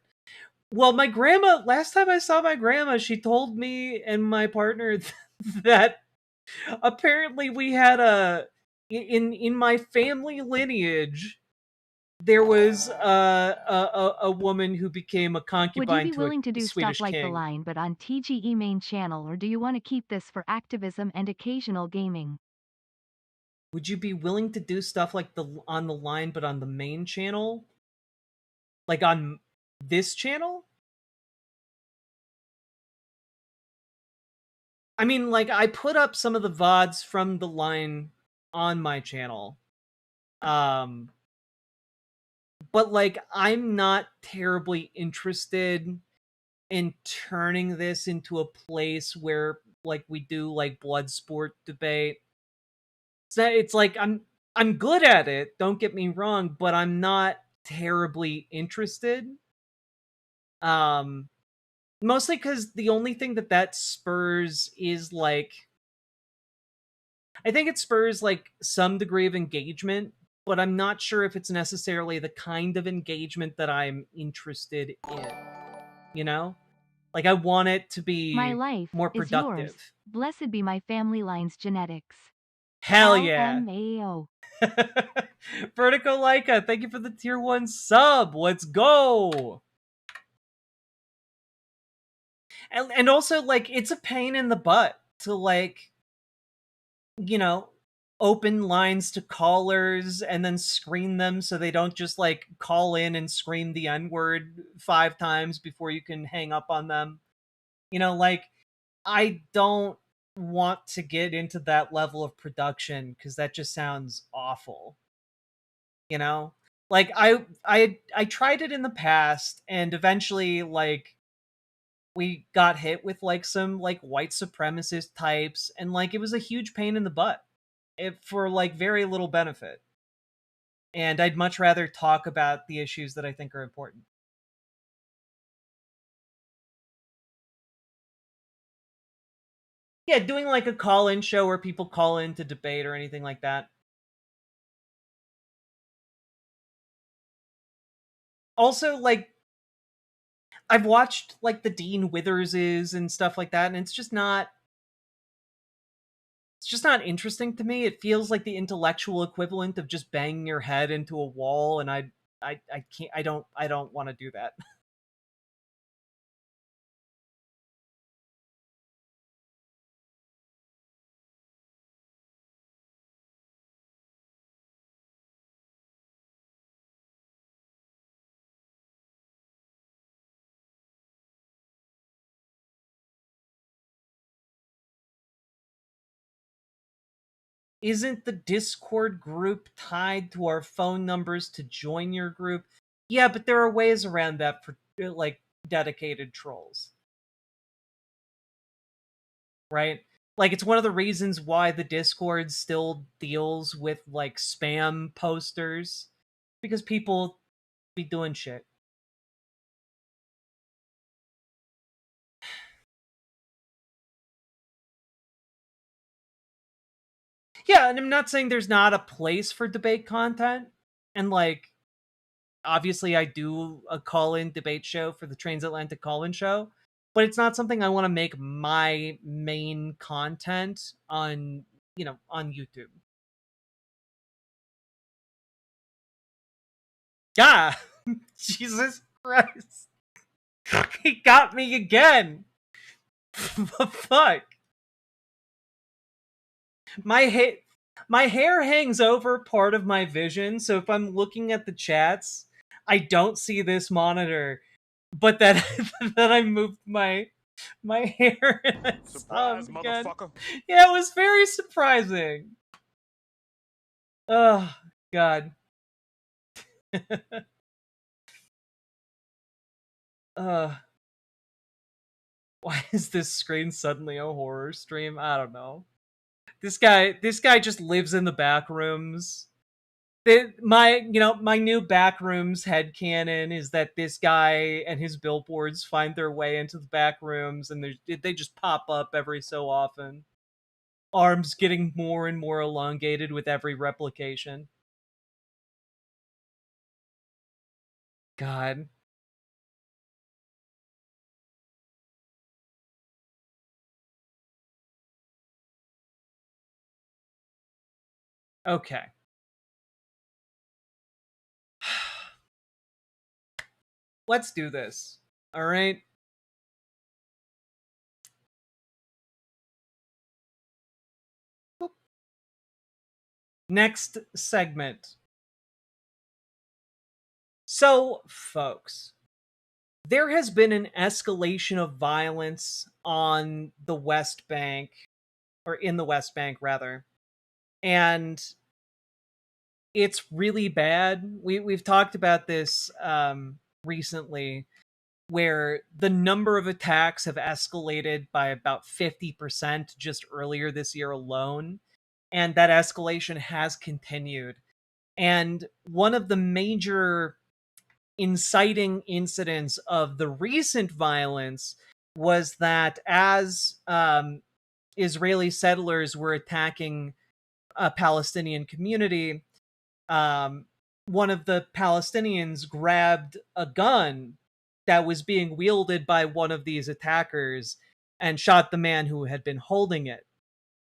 S: Well, my grandma, last time I saw my grandma, she told me and my partner that apparently we had in my family lineage, there was a woman who became a
H: Would you
S: concubine
H: be
S: to
H: willing to
S: a
H: do
S: Swedish
H: stuff like The
S: king.
H: Line but on TGE main channel, or do you want to keep this for activism and occasional gaming?
S: Would you be willing to do stuff like on the line but on the main channel? Like on this channel? I mean, like, I put up some of the VODs from the line on my channel. But like, I'm not terribly interested in turning this into a place where like we do like blood sport debate. So it's like I'm good at it, don't get me wrong, but I'm not terribly interested. Mostly because the only thing that spurs is like, I think it spurs like some degree of engagement, but I'm not sure if it's necessarily the kind of engagement that I'm interested in. You know? Like, I want it to
H: My
S: be
H: life
S: more
H: is yours.
S: productive.
H: Blessed be my family line's genetics.
S: Hell yeah.
H: LMAO.
S: Vertigo Leica, thank you for the tier 1 sub. Let's go. And also, like, it's a pain in the butt to, like, you know, open lines to callers and then screen them so they don't just, like, call in and scream the N-word 5 times before you can hang up on them. You know, like, I don't want to get into that level of production because that just sounds awful. You know? Like, I tried it in the past, and eventually, like, we got hit with like some like white supremacist types, and like it was a huge pain in the butt for like very little benefit. And I'd much rather talk about the issues that I think are important. Yeah, doing like a call-in show where people call in to debate or anything like that. Also, like, I've watched like the Dean Witherses and stuff like that, and it's just not interesting to me. It feels like the intellectual equivalent of just banging your head into a wall, and I can't, I don't want to do that. Isn't the Discord group tied to our phone numbers to join your group? Yeah, but there are ways around that for like dedicated trolls. Right? Like, it's one of the reasons why the Discord still deals with like spam posters, because people be doing shit. Yeah, and I'm not saying there's not a place for debate content. And like, obviously I do a call-in debate show for the Transatlantic Call-In Show, but it's not something I want to make my main content on, on YouTube. Yeah, Jesus Christ. He got me again. Fuck. My hair hangs over part of my vision, so if I'm looking at the chats, I don't see this monitor, but that that I moved my hair and I saw him again. Yeah, it was very surprising. Oh God. Why is this screen suddenly a horror stream? I don't know. This guy just lives in the back rooms. My new backrooms headcanon is that this guy and his billboards find their way into the back rooms, and they just pop up every so often. Arms getting more and more elongated with every replication. God. Okay. Let's do this. All right. Boop. Next segment. So, folks, there has been an escalation of violence on the West Bank, or in the West Bank, rather. And it's really bad. We've talked about this recently, where the number of attacks have escalated by about 50% just earlier this year alone. And that escalation has continued. And one of the major inciting incidents of the recent violence was that as Israeli settlers were attacking a Palestinian community, one of the Palestinians grabbed a gun that was being wielded by one of these attackers and shot the man who had been holding it.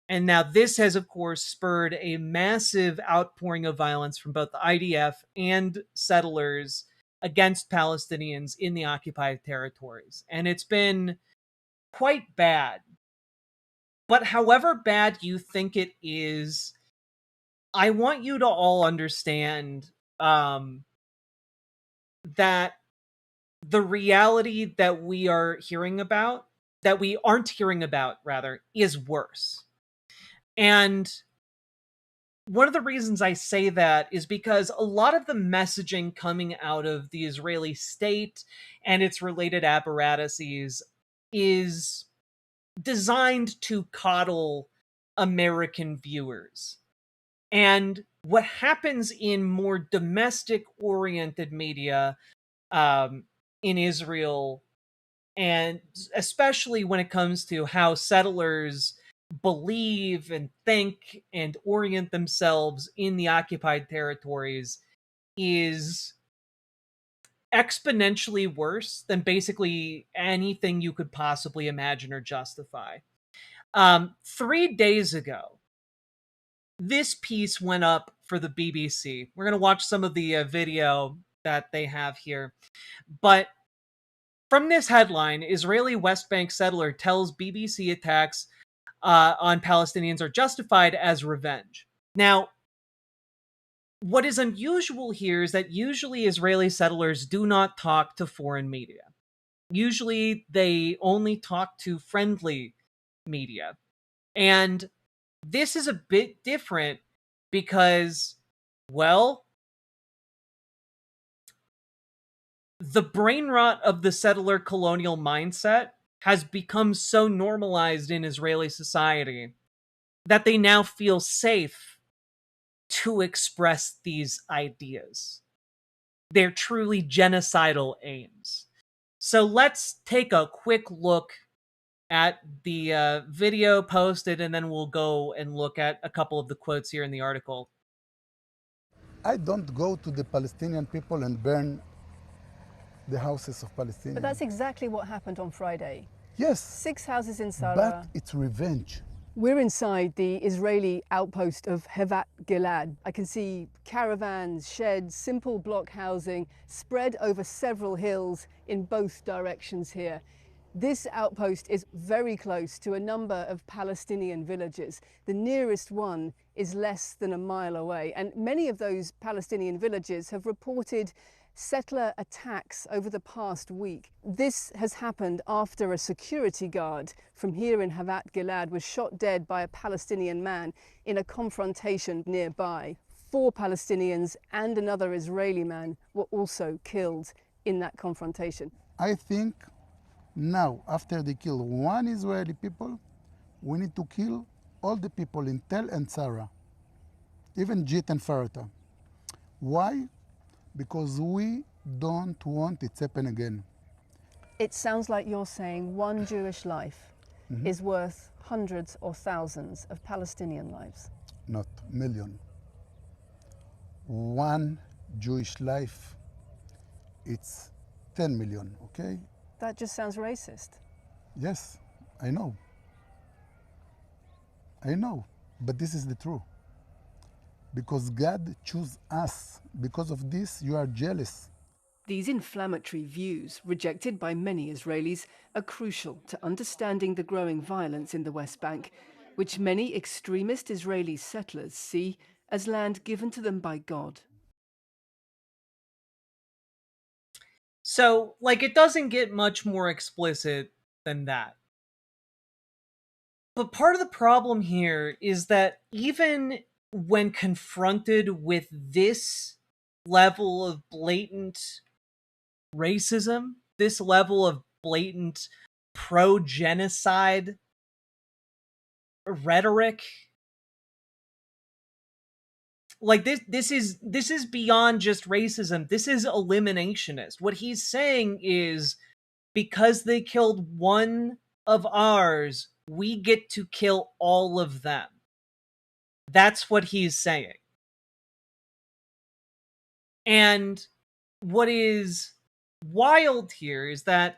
S: And now this has, of course, spurred a massive outpouring of violence from both the IDF and settlers against Palestinians in the occupied territories. And it's been quite bad. But however bad you think it is, I want you to all understand that the reality that we are hearing about, that we aren't hearing about, rather, is worse. And one of the reasons I say that is because a lot of the messaging coming out of the Israeli state and its related apparatuses is designed to coddle American viewers. And what happens in more domestic-oriented media in Israel, and especially when it comes to how settlers believe and think and orient themselves in the occupied territories, is exponentially worse than basically anything you could possibly imagine or justify. 3 days ago, this piece went up for the BBC. We're going to watch some of the video that they have here. But from this headline, Israeli West Bank settler tells BBC attacks on Palestinians are justified as revenge. Now, what is unusual here is that usually Israeli settlers do not talk to foreign media. Usually they only talk to friendly media. And this is a bit different because, well, the brain rot of the settler colonial mindset has become so normalized in Israeli society that they now feel safe to express these ideas. They're truly genocidal aims. So let's take a quick look at the video posted, and then we'll go and look at a couple of the quotes here in the article.
T: I don't go to the Palestinian people and burn the houses of Palestinians.
U: But that's exactly what happened on Friday.
T: Yes.
U: 6 houses in Sarah.
T: But it's revenge.
U: We're inside the Israeli outpost of Hevat Gilad. I can see caravans, sheds, simple block housing spread over several hills in both directions here. This outpost is very close to a number of Palestinian villages. The nearest one is less than a mile away, and many of those Palestinian villages have reported settler attacks over the past week. This has happened after a security guard from here in Hevat Gilad was shot dead by a Palestinian man in a confrontation nearby. 4 Palestinians and another Israeli man were also killed in that confrontation.
T: I think now, after they kill one Israeli people, we need to kill all the people in Tel and Sarah, even Jit and Farata. Why? Because we don't want it to happen again.
U: It sounds like you're saying one Jewish life is worth hundreds or thousands of Palestinian lives.
T: Not million. One Jewish life, it's 10 million, okay?
U: That just sounds racist.
T: Yes, I know. I know, but this is the truth. Because God chose us. Because of this, you are jealous.
U: These inflammatory views, rejected by many Israelis, are crucial to understanding the growing violence in the West Bank, which many extremist Israeli settlers see as land given to them by God.
S: So, like, it doesn't get much more explicit than that. But part of the problem here is that even when confronted with this level of blatant racism, this level of blatant pro-genocide rhetoric, like this is beyond just racism. This is eliminationist. What he's saying is, because they killed one of ours, we get to kill all of them. That's what he's saying. And what is wild here is that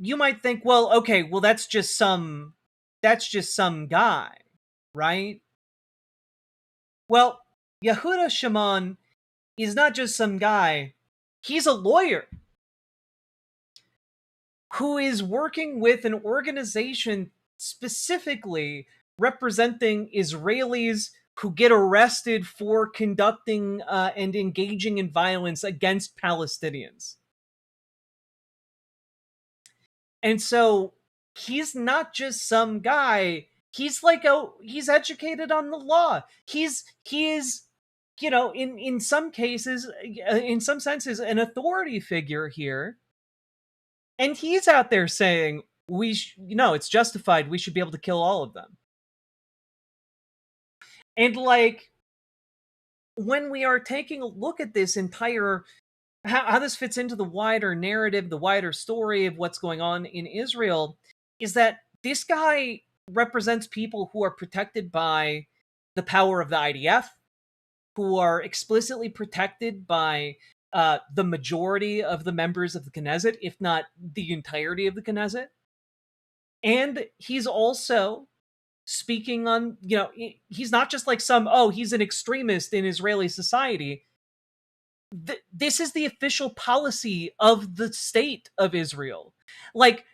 S: you might think, well, okay, well, that's just some guy, right? Well, Yehuda Shimon is not just some guy. He's a lawyer who is working with an organization specifically representing Israelis who get arrested for conducting and engaging in violence against Palestinians. And so he's not just some guy. He's he's educated on the law. He is, you know, in some cases, in some senses, an authority figure here. And he's out there saying, it's justified. We should be able to kill all of them. And like, when we are taking a look at this entire, how this fits into the wider narrative, the wider story of what's going on in Israel, is that this guy represents people who are protected by the power of the IDF, who are explicitly protected by the majority of the members of the Knesset, if not the entirety of the Knesset. And he's also speaking on, he's not just like he's an extremist in Israeli society. This is the official policy of the state of Israel. Like,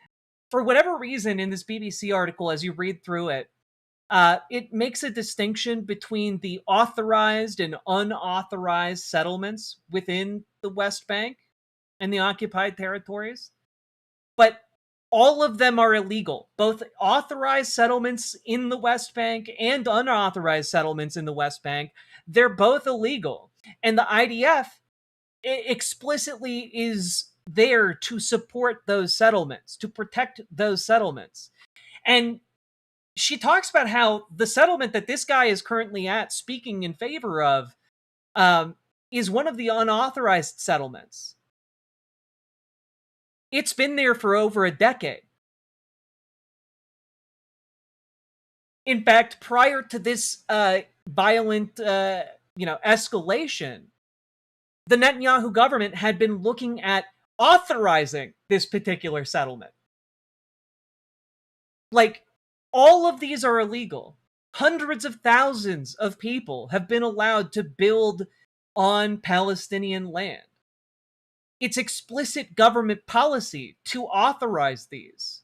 S: for whatever reason, in this BBC article, as you read through it, it makes a distinction between the authorized and unauthorized settlements within the West Bank and the occupied territories. But all of them are illegal. Both authorized settlements in the West Bank and unauthorized settlements in the West Bank, they're both illegal. And the IDF explicitly is there to support those settlements, to protect those settlements. And she talks about how the settlement that this guy is currently speaking in favor of, is one of the unauthorized settlements. It's been there for over a decade. In fact, prior to this violent, escalation, the Netanyahu government had been looking at authorizing this particular settlement. Like, all of these are illegal. Hundreds of thousands of people have been allowed to build on Palestinian land. It's explicit government policy to authorize these.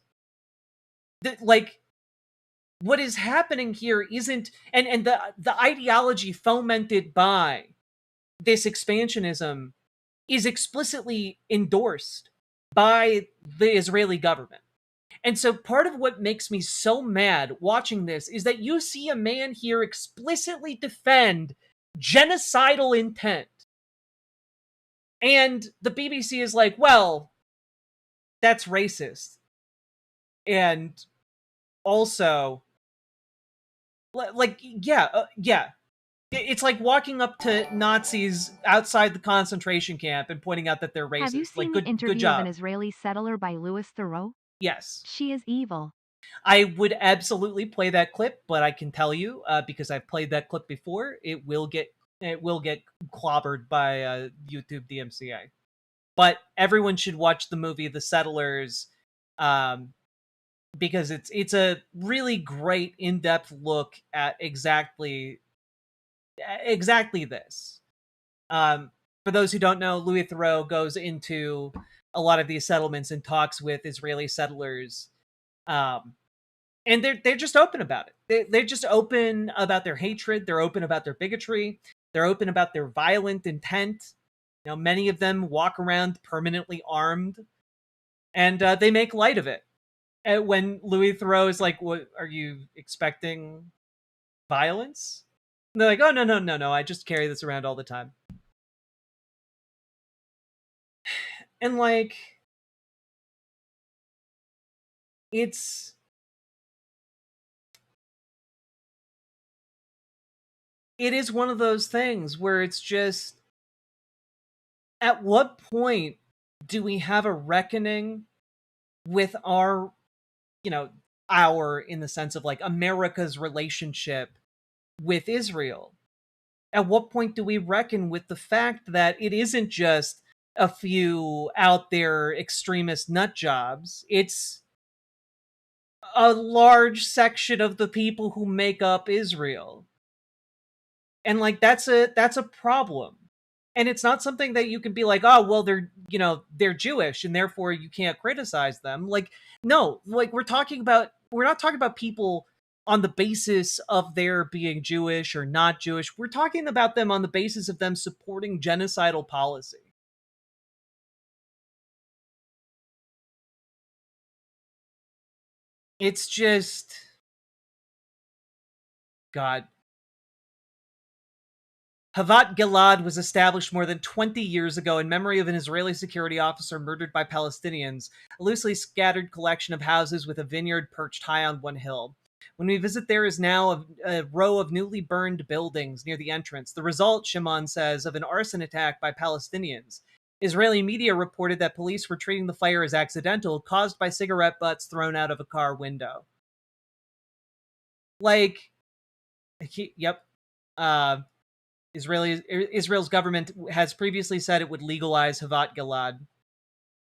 S: What is happening here isn't, and the ideology fomented by this expansionism is explicitly endorsed by the Israeli government. And so part of what makes me so mad watching this is that you see a man here explicitly defend genocidal intent. And the BBC is like, well, that's racist. And also, yeah. It's like walking up to Nazis outside the concentration camp and pointing out that they're racist.
H: Have you seen the interview of an Israeli settler by Louis Theroux?
S: Yes.
H: She is evil.
S: I would absolutely play that clip, but I can tell you, because I've played that clip before, it will get clobbered by YouTube DMCA. But everyone should watch the movie The Settlers, because it's a really great in-depth look at exactly this. For those who don't know, Louis Theroux goes into a lot of these settlements and talks with Israeli settlers, and they're just open about it. They're just open about their hatred. They're open about their bigotry. They're open about their violent intent. You know, many of them walk around permanently armed, and they make light of it. And when Louis Theroux is like, "What are you expecting? Violence?" And they're like, "Oh no! I just carry this around all the time." And like, it is one of those things where it's just, at what point do we have a reckoning with our in the sense of like America's relationship with Israel? At what point do we reckon with the fact that it isn't just a few out there extremist nut jobs? It's a large section of the people who make up Israel. And like, that's a problem. And it's not something that you can be like, oh, well, they're Jewish and therefore you can't criticize them. Like, no, like we're not talking about people on the basis of their being Jewish or not Jewish. We're talking about them on the basis of them supporting genocidal policy. It's just, God. Havat Gilad was established more than 20 years ago in memory of an Israeli security officer murdered by Palestinians, a loosely scattered collection of houses with a vineyard perched high on one hill. When we visit, there is now a row of newly burned buildings near the entrance, the result, Shimon says, of an arson attack by Palestinians. Israeli media reported that police were treating the fire as accidental, caused by cigarette butts thrown out of a car window. Like, yep. Israel's government has previously said it would legalize Havat Gilad.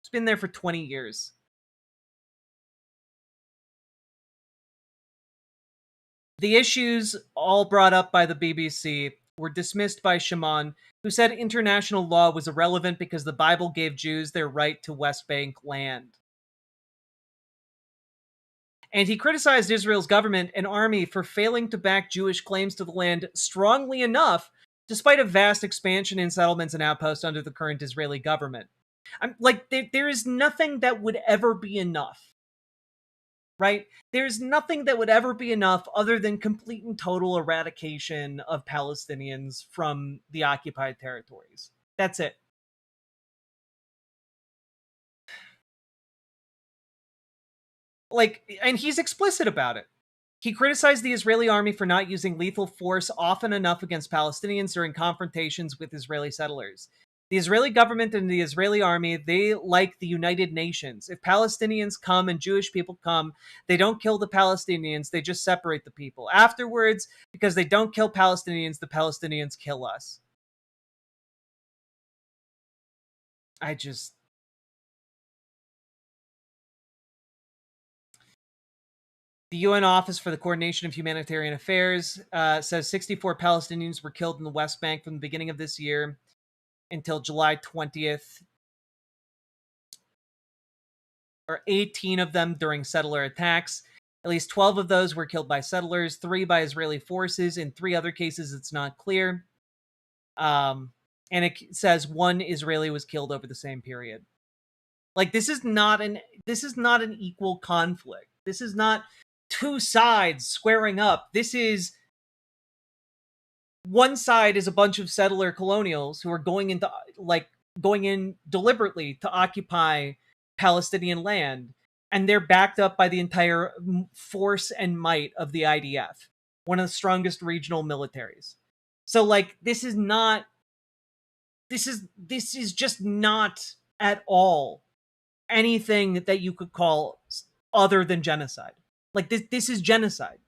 S: It's been there for 20 years. The issues, all brought up by the BBC, were dismissed by Shimon, who said international law was irrelevant because the Bible gave Jews their right to West Bank land. And he criticized Israel's government and army for failing to back Jewish claims to the land strongly enough, despite a vast expansion in settlements and outposts under the current Israeli government. There is nothing that would ever be enough. Right? There's nothing that would ever be enough other than complete and total eradication of Palestinians from the occupied territories. That's it. And he's explicit about it. He criticized the Israeli army for not using lethal force often enough against Palestinians during confrontations with Israeli settlers. The Israeli government and the Israeli army, they like the United Nations. If Palestinians come and Jewish people come, they don't kill the Palestinians, they just separate the people. Afterwards, because they don't kill Palestinians, the Palestinians kill us. The UN Office for the Coordination of Humanitarian Affairs says 64 Palestinians were killed in the West Bank from the beginning of this year until July 20th, or 18 of them during settler attacks. At least 12 of those were killed by settlers, 3 by Israeli forces. In 3 other cases, it's not clear. And it says 1 Israeli was killed over the same period. Like, this is not an equal conflict. This is not 2 sides squaring up. This is one side is a bunch of settler colonials who are going in deliberately to occupy Palestinian land, and they're backed up by the entire force and might of the IDF, one of the strongest regional militaries. So, like, this is just not at all anything that you could call other than genocide. Like, this is genocide.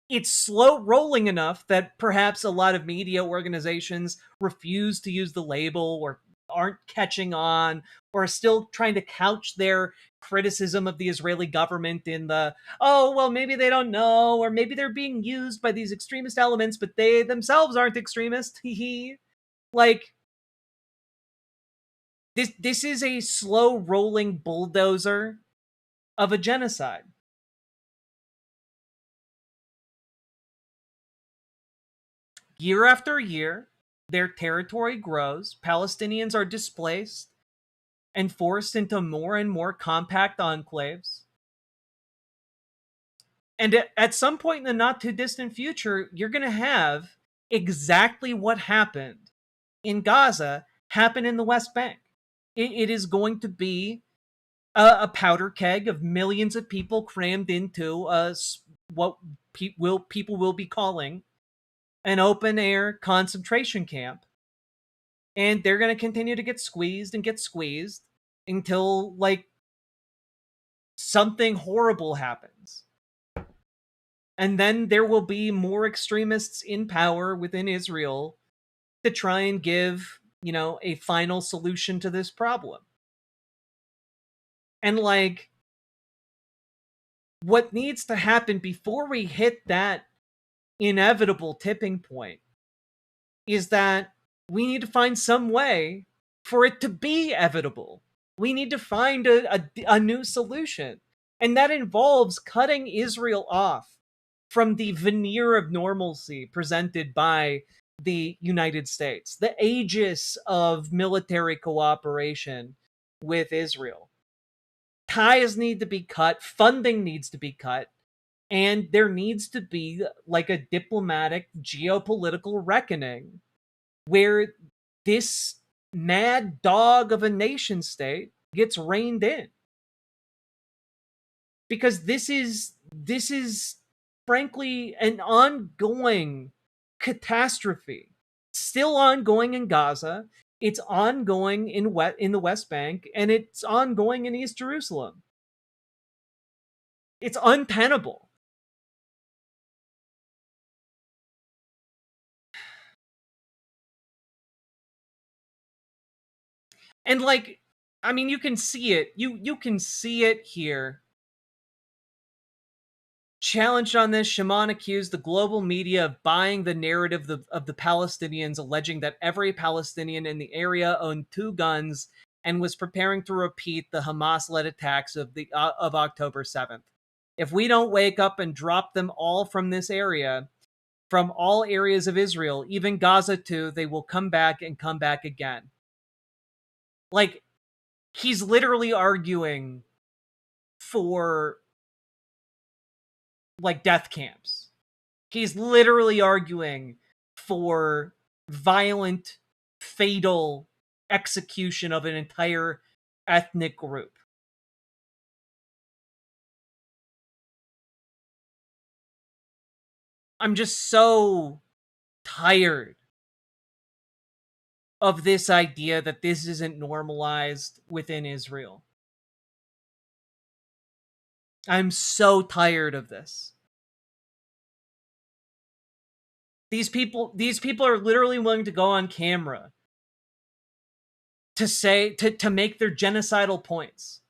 S: It's slow rolling enough that perhaps a lot of media organizations refuse to use the label or aren't catching on or are still trying to couch their criticism of the Israeli government in the, oh, well, maybe they don't know, or maybe they're being used by these extremist elements, but they themselves aren't extremist. Like, this is a slow rolling bulldozer of a genocide. Year after year, their territory grows, Palestinians are displaced and forced into more and more compact enclaves. And at some point in the not too distant future, you're going to have exactly what happened in Gaza happen in the West Bank. It is going to be a powder keg of millions of people crammed into what people will be calling an open air concentration camp. And they're going to continue to get squeezed until, like, something horrible happens. And then there will be more extremists in power within Israel to try and give, a final solution to this problem. And, like, what needs to happen before we hit that inevitable tipping point is that we need to find some way for it to be evitable. We need to find a new solution. And that involves cutting Israel off from the veneer of normalcy presented by the United States, the aegis of military cooperation with Israel. Ties need to be cut, funding needs to be cut, and there needs to be, like, a diplomatic geopolitical reckoning where this mad dog of a nation state gets reined in. Because this is frankly an ongoing catastrophe. Still ongoing in Gaza, it's ongoing in the West Bank, and it's ongoing in East Jerusalem. It's untenable. And, like, I mean, you can see it. You can see it here. Challenged on this, Shimon accused the global media of buying the narrative of the Palestinians, alleging that every Palestinian in the area owned 2 guns and was preparing to repeat the Hamas-led attacks of October 7th. If we don't wake up and drop them all from this area, from all areas of Israel, even Gaza too, they will come back and come back again. Like, he's literally arguing for, like, death camps. He's literally arguing for violent, fatal execution of an entire ethnic group. I'm just so tired of this idea that this isn't normalized within Israel. I'm so tired of this. These people are literally willing to go on camera to say, to make their genocidal points.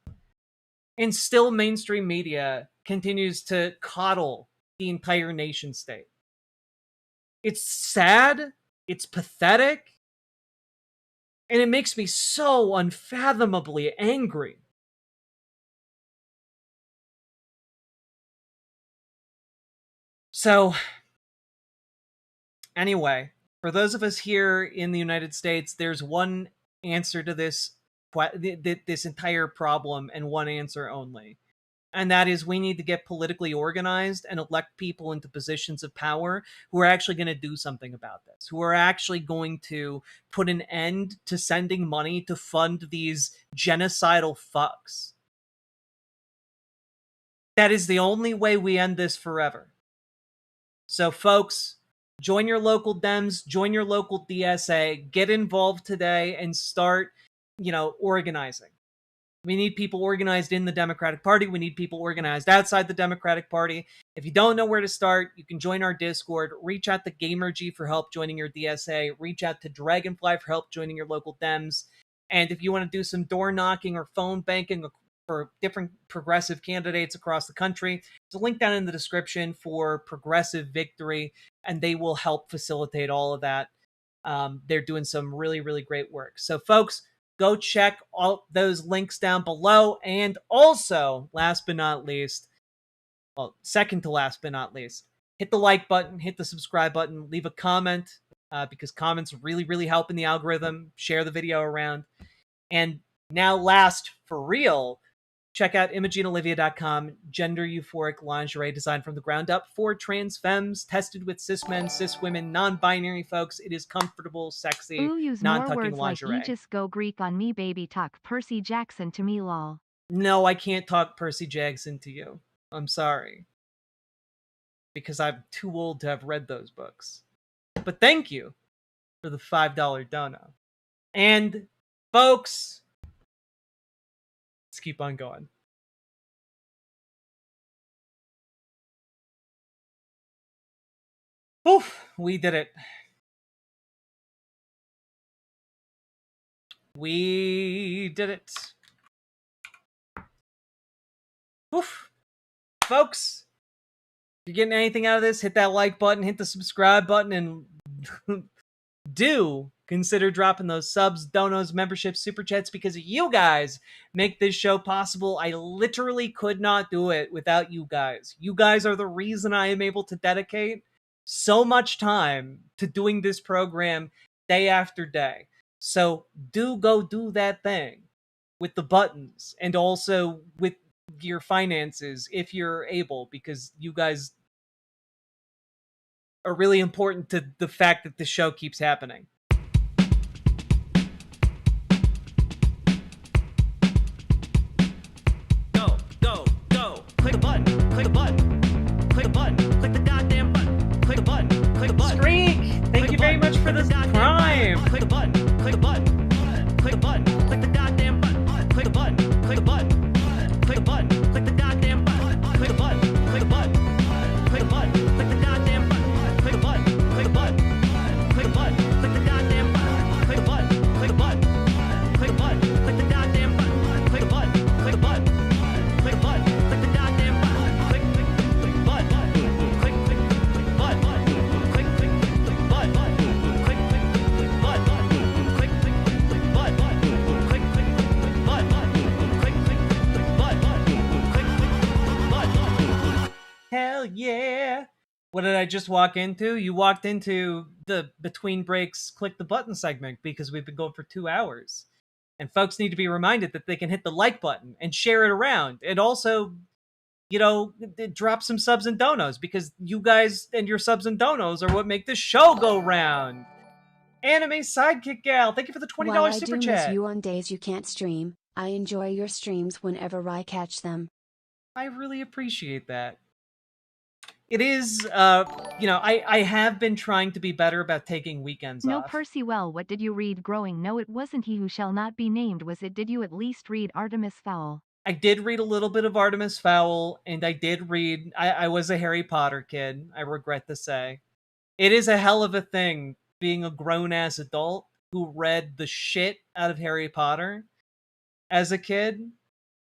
S: And still mainstream media continues to coddle the entire nation state. It's sad, it's pathetic, and it makes me so unfathomably angry. So, anyway, for those of us here in the United States, there's one answer to this entire problem, and one answer only. And that is, we need to get politically organized and elect people into positions of power who are actually going to do something about this, who are actually going to put an end to sending money to fund these genocidal fucks. That is the only way we end this forever. So, folks, join your local Dems, join your local DSA, get involved today and start, organizing. We need people organized in the Democratic Party. We need people organized outside the Democratic Party. If you don't know where to start, you can join our Discord. Reach out to Gamergy for help joining your DSA. Reach out to Dragonfly for help joining your local Dems. And if you want to do some door knocking or phone banking for different progressive candidates across the country, there's a link down in the description for Progressive Victory, and they will help facilitate all of that. They're doing some really, really great work. So, folks, go check all those links down below. And also, last but not least, second to last but not least, hit the like button, hit the subscribe button, leave a comment, because comments really, really help in the algorithm. Share the video around. And now, last for real, check out ImogeneOlivia.com, gender euphoric lingerie designed from the ground up for trans femmes, tested with cis men, cis women, non-binary folks. It is comfortable, sexy,
H: Ooh, use
S: non-tucking
H: more words
S: lingerie.
H: like just go Greek on me, baby. Talk Percy Jackson to me, lol.
S: No, I can't talk Percy Jackson to you. I'm sorry. Because I'm too old to have read those books. But thank you for the $5 dono. And, folks, let's keep on going. Oof, we did it. We did it. Oof. Folks, if you're getting anything out of this, hit that like button, hit the subscribe button, and do consider dropping those subs, donos, memberships, super chats, because you guys make this show possible. I literally could not do it without you guys. You guys are the reason I am able to dedicate so much time to doing this program day after day. So do go do that thing with the buttons and also with your finances if you're able, because you guys are really important to the fact that the show keeps happening. Go. Click the button. Click the button. Click the button. Click the goddamn button. Click the button. Click the button. Screek! Thank you very much for this prime. Click the button. Click the button. Click the button. Click the goddamn button. Click the button. Click the button. Click the button. Click the goddamn button. Click the button. Click the button. Click the button. Click the goddamn button. Click the button. Click the button. Click the button. Click the goddamn button. Click the button. Click the button. Click the button. Click the goddamn button. Click the button. Click the button. Click the button. Click the goddamn button. Click button. Click button. Click button. Click button. Hell yeah. What did I just walk into? You walked into the between breaks click the button segment, because we've been going for 2 hours. And folks need to be reminded that they can hit the like button and share it around. And also, drop some subs and donos, because you guys and your subs and donos are what make this show go round. Anime Sidekick Gal, thank you for the $20
G: While I
S: super
G: do
S: chat.
G: miss you on days you can't stream, I enjoy your streams whenever I catch them.
S: I really appreciate that. It is, I have been trying to be better about taking weekends
H: No,
S: off.
H: Percy, well, what did you read growing? No, it wasn't He Who Shall Not Be Named, was it? Did you at least read Artemis Fowl?
S: I did read a little bit of Artemis Fowl, and I did read, I was a Harry Potter kid, I regret to say. It is a hell of a thing being a grown-ass adult who read the shit out of Harry Potter as a kid,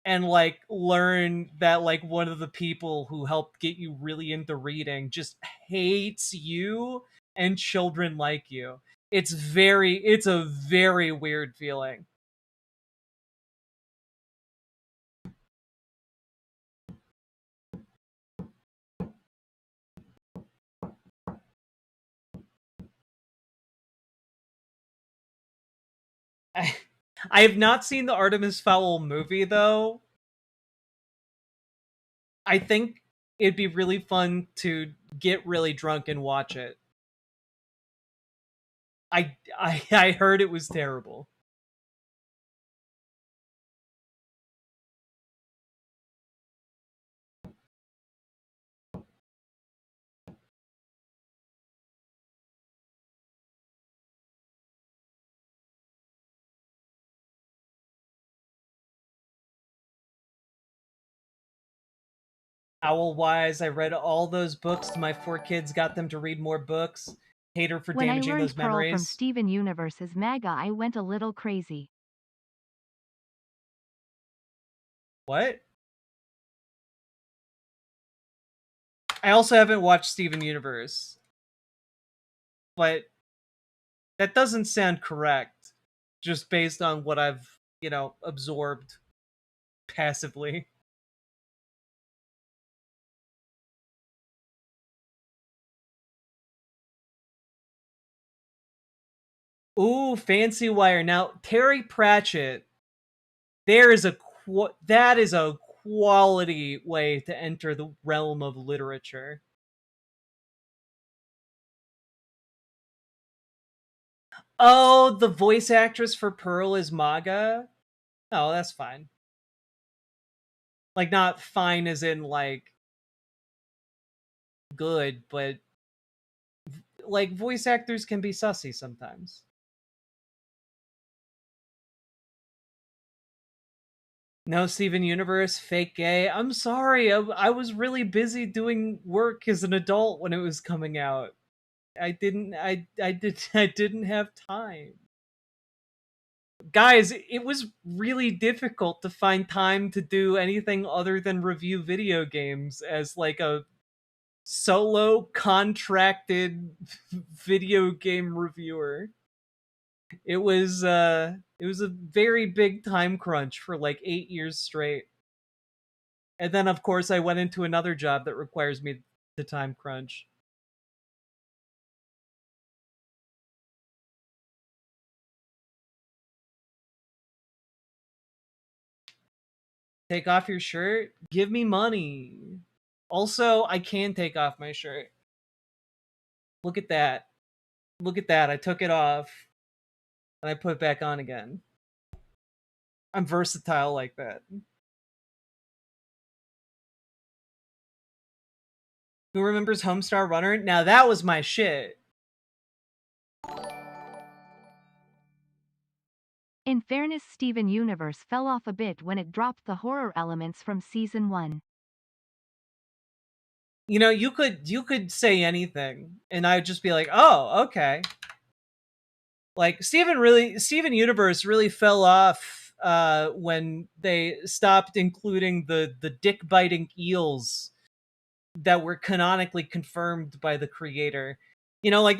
S: and like learn that like one of the people who helped get you really into reading just hates you and children like you. It's a very weird feeling. I have not seen the Artemis Fowl movie though. I think it'd be really fun to get really drunk and watch it. I heard it was terrible. Owl-wise, I read all those books. My 4 kids got them to read more books. Hater for
H: When I
S: damaging
H: learned
S: those
H: Pearl from
S: memories.
H: Steven Universe's MAGA, I went a little crazy.
S: What? I also haven't watched Steven Universe. But that doesn't sound correct. Just based on what I've, absorbed passively. Ooh, Fancy Wire. Now, Terry Pratchett, that is a quality way to enter the realm of literature. Oh, the voice actress for Pearl is MAGA? Oh, that's fine. Like, not fine as in, like, good, but, like, voice actors can be sussy sometimes. No Steven Universe, fake gay. I'm sorry, I was really busy doing work as an adult when it was coming out. I didn't have time. Guys, it was really difficult to find time to do anything other than review video games as like a solo contracted video game reviewer. It was a very big time crunch for like 8 years straight. And then of course I went into another job that requires me to time crunch. Take off your shirt? Give me money. Also, I can take off my shirt. Look at that. Look at that. I took it off and I put it back on again. I'm versatile like that. Who remembers Homestar Runner? Now that was my shit.
H: In fairness, Steven Universe fell off a bit when it dropped the horror elements from season 1.
S: You could say anything and I'd just be like, "Oh, okay." Like Steven Universe really fell off when they stopped including the dick biting eels that were canonically confirmed by the creator. Like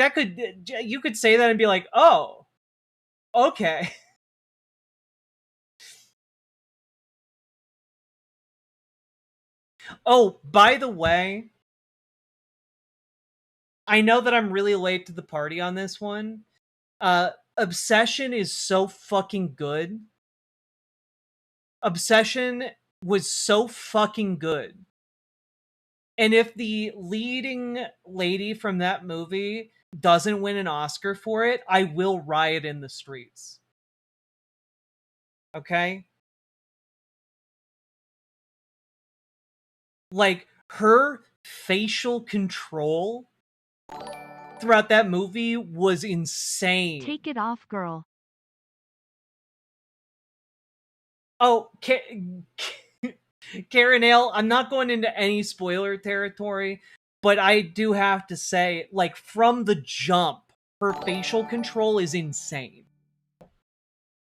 S: you could say that and be like, "Oh, okay." Oh, by the way, I know that I'm really late to the party on this one. Obsession is so fucking good. Obsession was so fucking good. And if the leading lady from that movie doesn't win an Oscar for it, I will riot in the streets. Okay? Like, her facial control throughout that movie was insane.
H: Take it off, girl.
S: Oh, Karen Ale, I'm not going into any spoiler territory, but I do have to say, like, from the jump, her facial control is insane.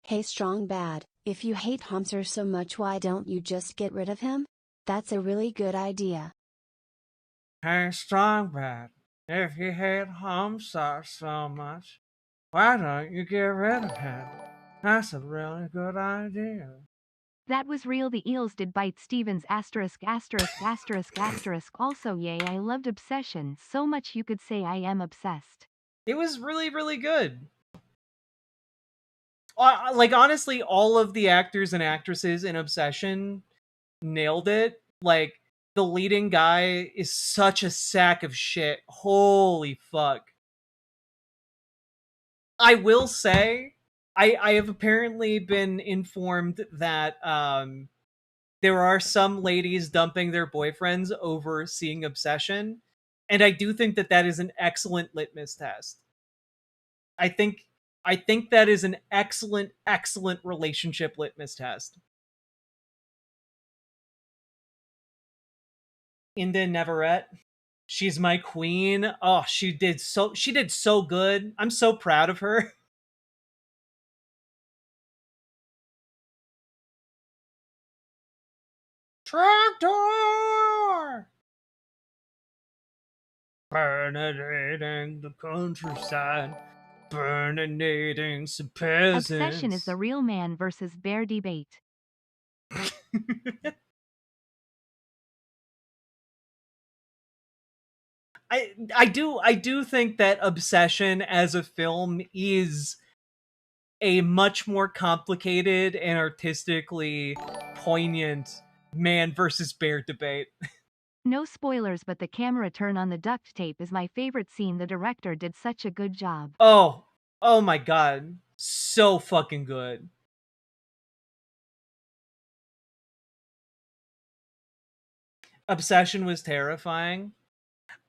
G: Hey Strong Bad, if you hate Hamster so much, why don't you just get rid of him? That's a really good idea.
S: Hey Strong Bad, if you hate Hamster so much, why don't you get rid of him? That's a really good idea.
H: That was real. The eels did bite Stevens asterisk asterisk asterisk asterisk. Also, yay, I loved Obsession so much you could say I am obsessed.
S: It was really, really good. Like, honestly, all of the actors and actresses in Obsession nailed it. Like, the leading guy is such a sack of shit. Holy fuck. I will say, I have apparently been informed that there are some ladies dumping their boyfriends over seeing Obsession, and I do think that that is an excellent litmus test. I think that is an excellent relationship litmus test. Inda Neverett, she's my queen. Oh, she did so good. I'm so proud of her. Tractor! Burninating the countryside. Burninating some peasants.
H: Obsession is the real man versus bear debate.
S: I do think that Obsession as a film is a much more complicated and artistically poignant man versus bear debate.
H: No spoilers, but the camera turn on the duct tape is my favorite scene. The director did such a good job.
S: Oh my god. So fucking good. Obsession was terrifying.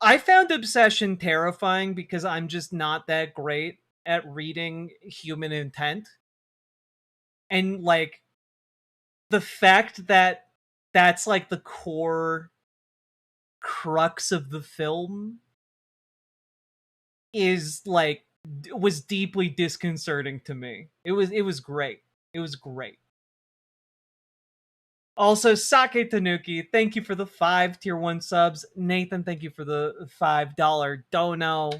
S: I found Obsession terrifying because I'm just not that great at reading human intent. And, like, the fact that that's, like, the core crux of the film is, like, was deeply disconcerting to me. It was great. It was great. Also, Sake Tanuki, thank you for the 5 tier 1 subs. Nathan, thank you for the $5 dono.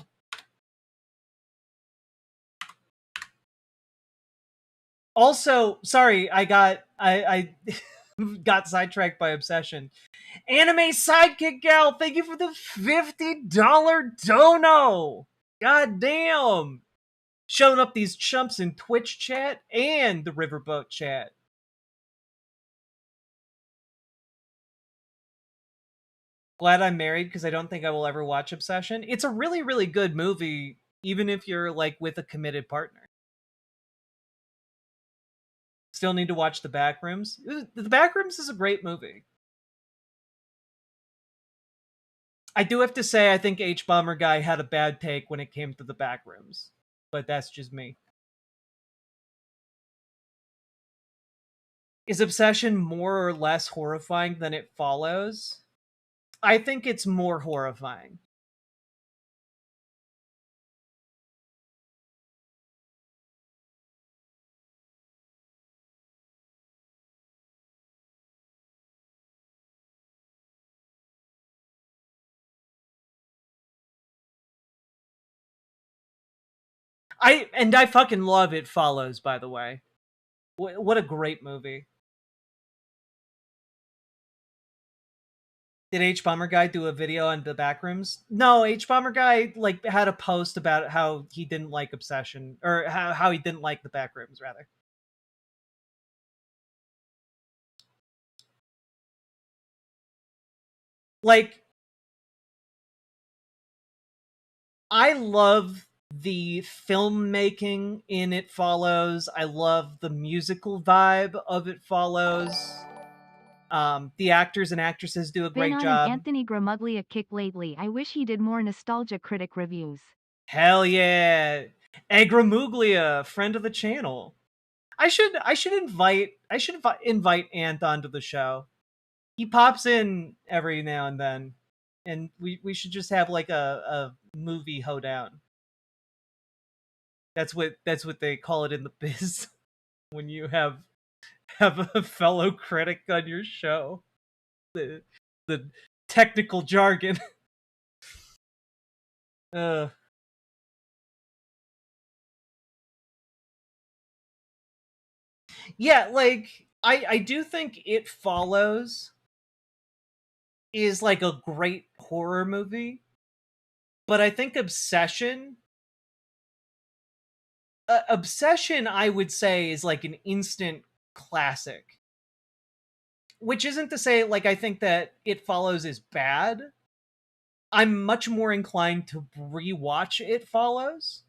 S: Also, sorry, I got sidetracked by Obsession. Anime Sidekick Gal, thank you for the $50 dono. God damn. Showing up these chumps in Twitch chat and the Riverboat chat. Glad I'm married because I don't think I will ever watch Obsession. It's a really, really good movie, even if you're, like, with a committed partner. Still need to watch The Backrooms. The Backrooms is a great movie. I do have to say, I think H-Bomber Guy had a bad take when it came to The Backrooms. But that's just me. Is Obsession more or less horrifying than It Follows? I think it's more horrifying. I fucking love It Follows, by the way. What a great movie. Did H-Bomber Guy do a video on The Backrooms? No, H-Bomber Guy, like, had a post about how he didn't like Obsession, or how he didn't like The Backrooms, rather. Like, I love the filmmaking in It Follows. I love the musical vibe of It Follows. The actors and actresses do a
H: Been
S: great
H: on
S: job.
H: an Anthony Gramuglia kick lately. I wish he did more nostalgia critic reviews.
S: Hell yeah. Agramuglia, friend of the channel. I should invite Ant onto the show. He pops in every now and then, and we should just have like a movie hoedown. That's what they call it in the biz when you have a fellow critic on your show. The technical jargon. Yeah, like I do think It Follows is like a great horror movie, but I think Obsession I would say is like an instant classic. Which isn't to say like I think that It Follows is bad. I'm much more inclined to rewatch It Follows.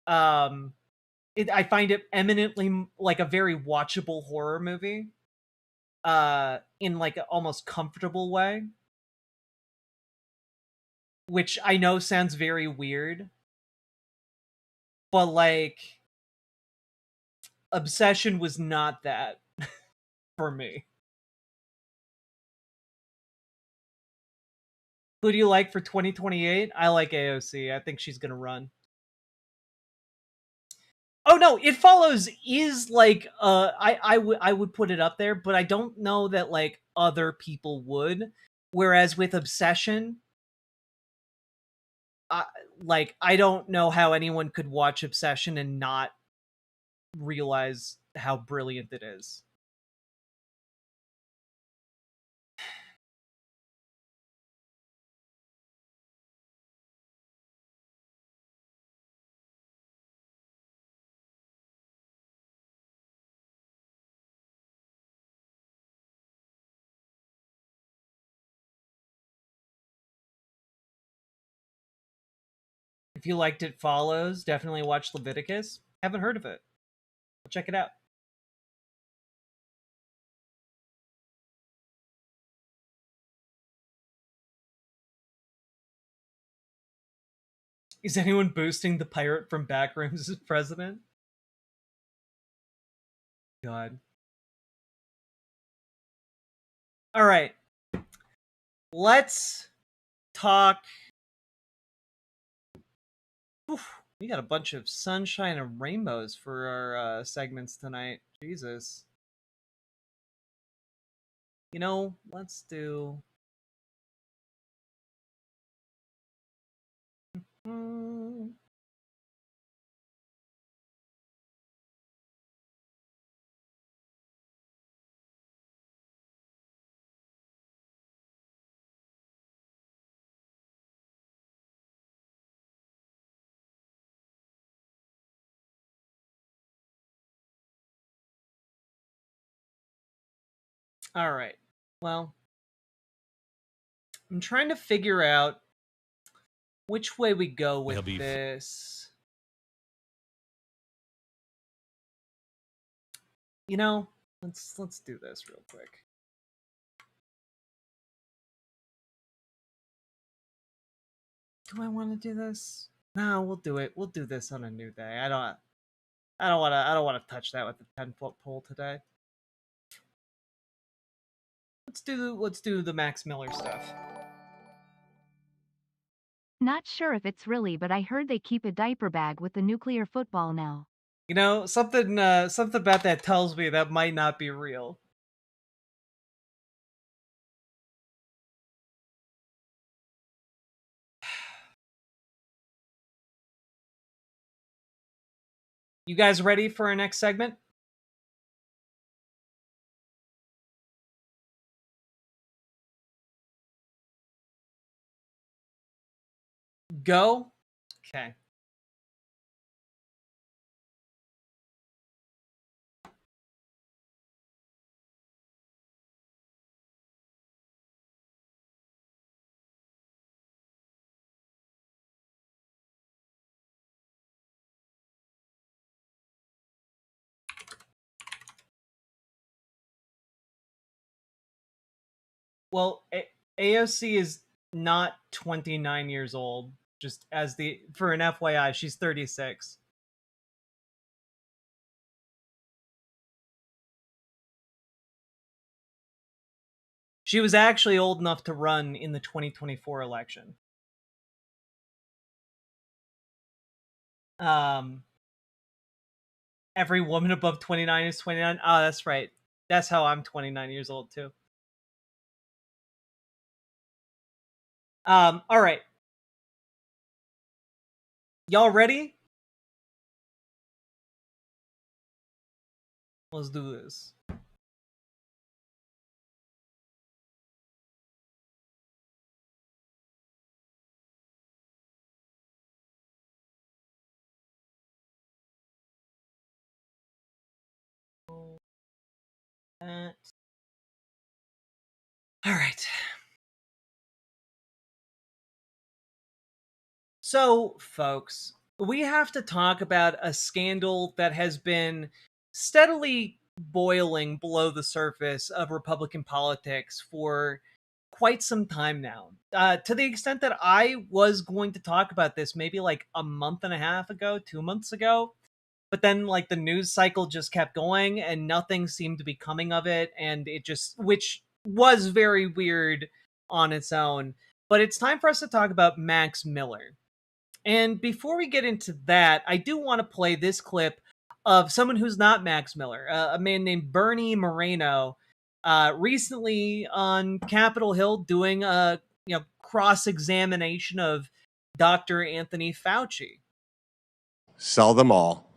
S: I find it eminently like a very watchable horror movie. In like an almost comfortable way. Which I know sounds very weird. But like Obsession was not that for me. Who do you like for 2028? I like AOC. I think she's gonna run. Oh no, It Follows is like I would put it up there, but I don't know that like other people would. Whereas with Obsession, I don't know how anyone could watch Obsession and not realize how brilliant it is. If you liked It Follows, definitely watch Leviticus. Haven't heard of it. Check it out. Is anyone boosting the pirate from Backrooms as president? God. All right. Let's talk. Oof, we got a bunch of sunshine and rainbows for our segments tonight. Jesus. You know, let's do. All right. Well, I'm trying to figure out which way we go with this. You know, let's do this real quick. Do I want to do this? No, we'll do it. We'll do this on a new day. I don't want to touch that with the 10-foot pole today. Let's do the Max Miller stuff.
H: Not sure if it's really, but I heard they keep a diaper bag with the nuclear football now.
S: You know, something about that tells me that might not be real. You guys ready for our next segment? Go? Okay. Well, AOC is not 29 years old. Just for an FYI, she's 36. She was actually old enough to run in the 2024 election. Every woman above 29 is 29. Oh, that's right. That's how I'm 29 years old too. All right. Y'all ready? Let's do this. All right. So, folks, we have to talk about a scandal that has been steadily boiling below the surface of Republican politics for quite some time now. To the extent that I was going to talk about this maybe like a month and a half ago, 2 months ago. But then like the news cycle just kept going and nothing seemed to be coming of it. And which was very weird on its own. But it's time for us to talk about Max Miller. And before we get into that, I do want to play this clip of someone who's not Max Miller, a man named Bernie Moreno, recently on Capitol Hill doing a cross-examination of Dr. Anthony Fauci.
A: Sell them all,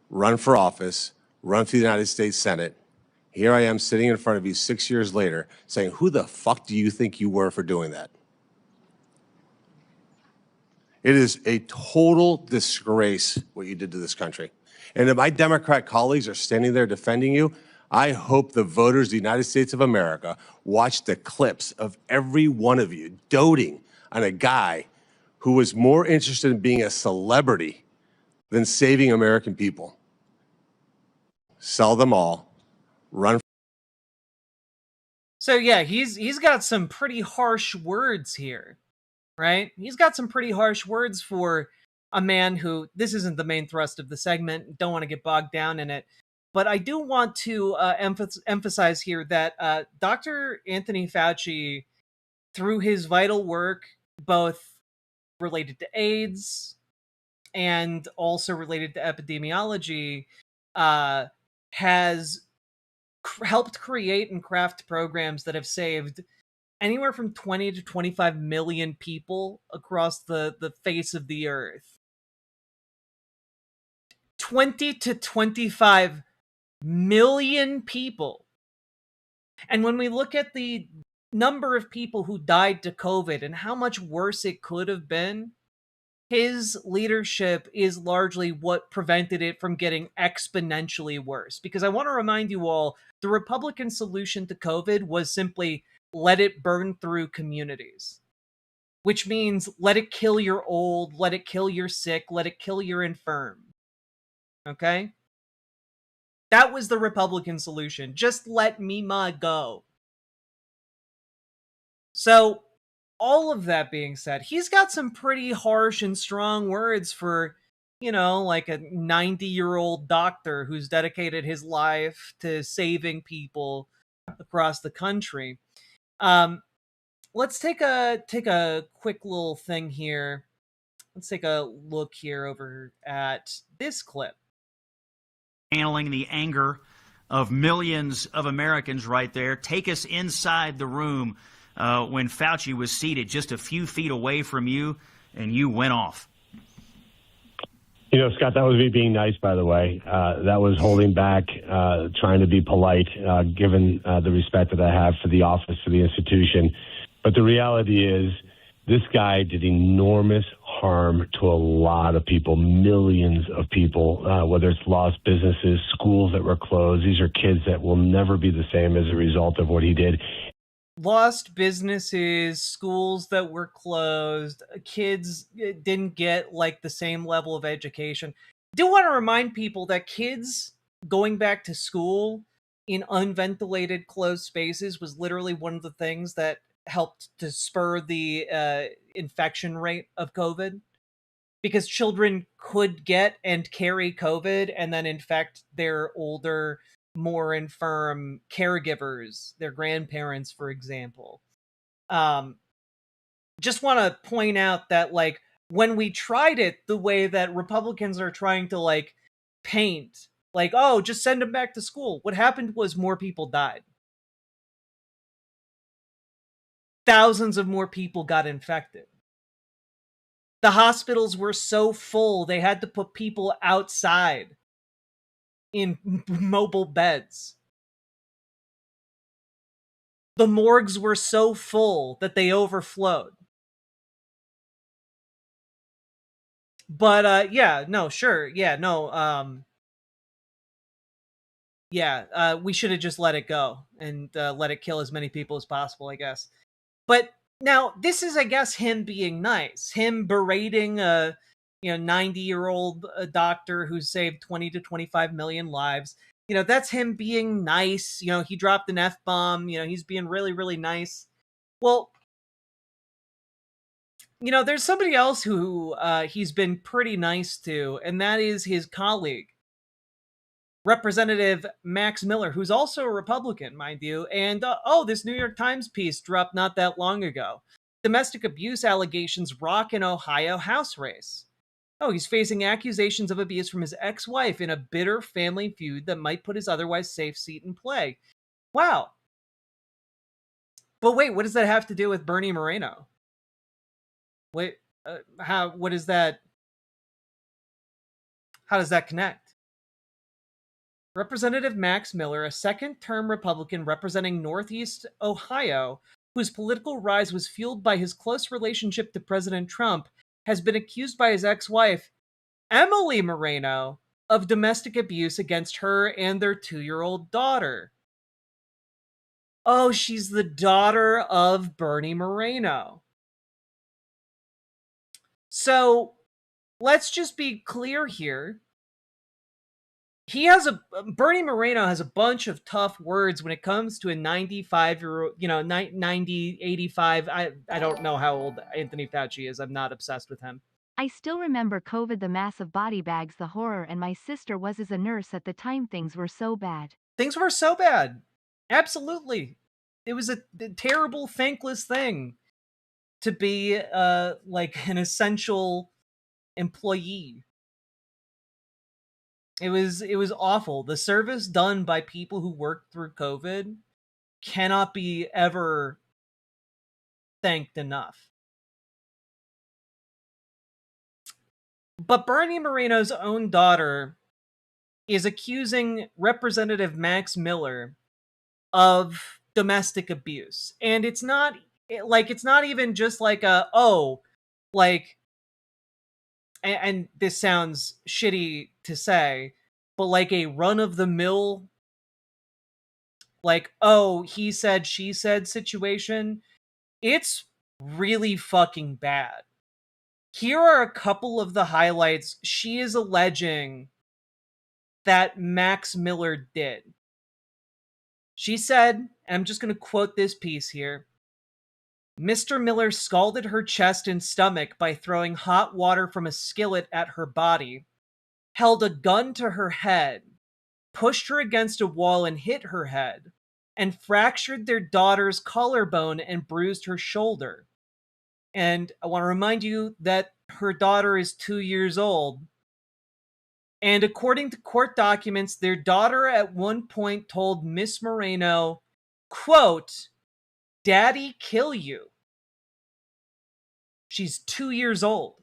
A: run for office, run for the United States Senate. Here I am sitting in front of you 6 years later saying, who the fuck do you think you were for doing that? It is a total disgrace what you did to this country. And if my Democrat colleagues are standing there defending you, I hope the voters of the United States of America watch the clips of every one of you doting on a guy who was more interested in being a celebrity than saving American people. Sell them all, run.
S: So yeah, he's got some pretty harsh words here, right? He's got some pretty harsh words for a man who, this isn't the main thrust of the segment, don't want to get bogged down in it, but I do want to emphasize here that Dr. Anthony Fauci, through his vital work, both related to AIDS and also related to epidemiology, has helped create and craft programs that have saved anywhere from 20 to 25 million people across the face of the earth. 20 to 25 million people. And when we look at the number of people who died to COVID and how much worse it could have been, his leadership is largely what prevented it from getting exponentially worse. Because I want to remind you all, the Republican solution to COVID was simply let it burn through communities. Which means let it kill your old, let it kill your sick, let it kill your infirm. Okay? That was the Republican solution. Just let MEMA go. So, all of that being said, he's got some pretty harsh and strong words for, like a 90-year-old doctor who's dedicated his life to saving people across the country. Let's take a quick little thing here. Let's take a look here over at this clip.
V: Handling the anger of millions of Americans right there. Take us inside the room when Fauci was seated just a few feet away from you and you went off.
W: Scott, that was me being nice, by the way. That was holding back, trying to be polite, given the respect that I have for the office, for the institution. But the reality is this guy did enormous harm to a lot of people, millions of people, whether it's lost businesses, schools that were closed. These are kids that will never be the same as a result of what he did.
S: Lost businesses, schools that were closed, kids didn't get like the same level of education. I do want to remind people that kids going back to school in unventilated closed spaces was literally one of the things that helped to spur the infection rate of COVID, because children could get and carry COVID and then infect their older, more infirm caregivers, their grandparents, for example. Just want to point out that, like, when we tried it the way that Republicans are trying to, like, paint, like, oh, just send them back to school, what happened was more people died. Thousands of more people got infected. The hospitals were so full, they had to put people outside in mobile beds. The morgues were so full that they overflowed. But yeah, no, sure. Yeah, no, yeah, we should have just let it go and let it kill as many people as possible, I guess. But now this is, I guess, him being nice, him berating a 90-year-old doctor who saved 20 to 25 million lives. That's him being nice. He dropped an F-bomb. He's being really, really nice. Well, there's somebody else who he's been pretty nice to, and that is his colleague, Representative Max Miller, who's also a Republican, mind you. And this New York Times piece dropped not that long ago. Domestic abuse allegations rock in Ohio House race. Oh, he's facing accusations of abuse from his ex-wife in a bitter family feud that might put his otherwise safe seat in play. Wow. But wait, what does that have to do with Bernie Moreno? Wait, how does that connect? Representative Max Miller, a second-term Republican representing Northeast Ohio, whose political rise was fueled by his close relationship to President Trump, has been accused by his ex-wife, Emily Moreno, of domestic abuse against her and their 2-year-old daughter. Oh, she's the daughter of Bernie Moreno. So, let's just be clear here. Bernie Moreno has a bunch of tough words when it comes to a 95-year-old, 90, 85. I don't know how old Anthony Fauci is. I'm not obsessed with him.
H: I still remember COVID, the massive body bags, the horror, and my sister was as a nurse at the time. Things were so bad.
S: Things were so bad. Absolutely. It was a terrible, thankless thing to be like an essential employee. It was awful. The service done by people who worked through COVID cannot be ever thanked enough. But Bernie Moreno's own daughter is accusing Representative Max Miller of domestic abuse. And it's not even just like and this sounds shitty to say, but like a run-of-the-mill, like, oh, he said, she said situation. It's really fucking bad. Here are a couple of the highlights she is alleging that Max Miller did. She said, and I'm just going to quote this piece here, Mr. Miller scalded her chest and stomach by throwing hot water from a skillet at her body, held a gun to her head, pushed her against a wall and hit her head, and fractured their daughter's collarbone and bruised her shoulder. And I want to remind you that her daughter is 2 years old. And according to court documents, their daughter at one point told Miss Moreno, quote, "Daddy, kill you." She's 2 years old.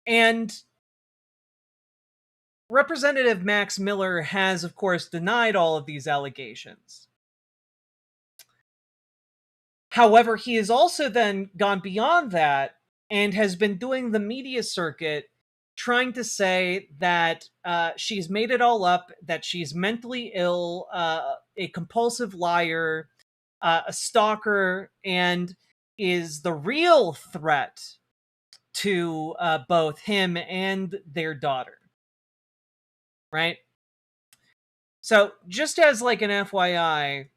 S: And Representative Max Miller has, of course, denied all of these allegations. However, he has also then gone beyond that and has been doing the media circuit trying to say that she's made it all up, that she's mentally ill, a compulsive liar, a stalker, and is the real threat to both him and their daughter. Right? So, just as like an FYI,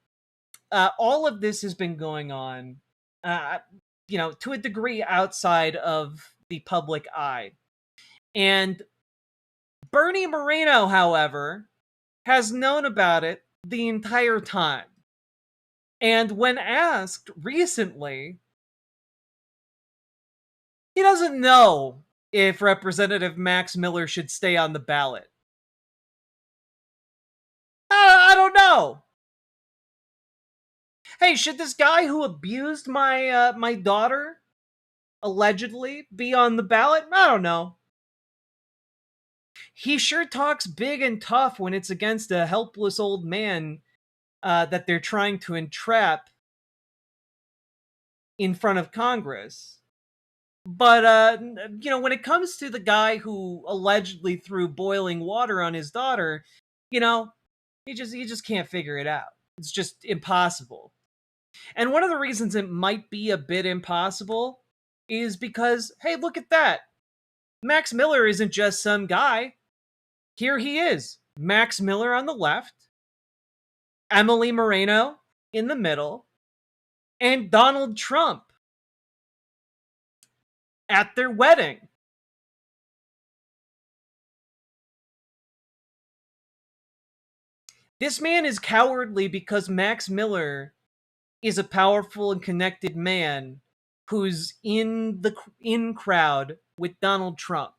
S: all of this has been going on, to a degree outside of the public eye. And Bernie Moreno, however, has known about it the entire time. And when asked recently, he doesn't know if Representative Max Miller should stay on the ballot. I don't know. Hey, should this guy who abused my daughter, allegedly, be on the ballot? I don't know. He sure talks big and tough when it's against a helpless old man that they're trying to entrap in front of Congress. But, when it comes to the guy who allegedly threw boiling water on his daughter, he just can't figure it out. It's just impossible. And one of the reasons it might be a bit impossible is because, hey, look at that. Max Miller isn't just some guy. Here he is. Max Miller on the left, Emily Moreno in the middle, and Donald Trump at their wedding. This man is cowardly because Max Miller is a powerful and connected man who's in crowd with Donald Trump.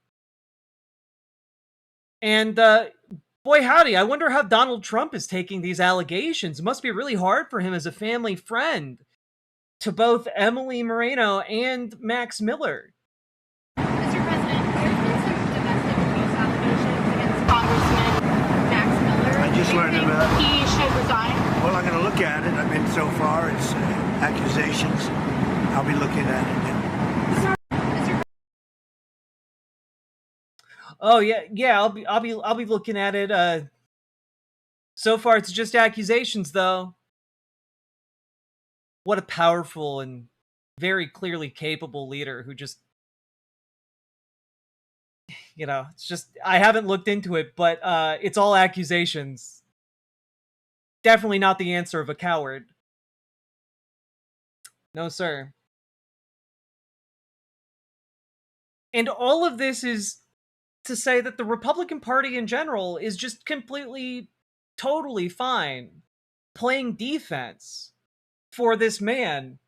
S: And boy howdy, I wonder how Donald Trump is taking these allegations. It must be really hard for him as a family friend to both Emily Moreno and Max Miller.
B: Mr. President, there's been some domestic abuse allegations against Congressman Max Miller.
D: I just learned about it.
B: He should resign.
D: Well, I'm going to look at it. I mean, so far it's accusations. I'll be looking at it. Yeah.
S: Oh yeah. I'll be looking at it. So far, it's just accusations, though. What a powerful and very clearly capable leader who just, it's just, I haven't looked into it, but it's all accusations. Definitely not the answer of a coward. No, sir. And all of this is to say that the Republican Party in general is just completely, totally fine playing defense for this man,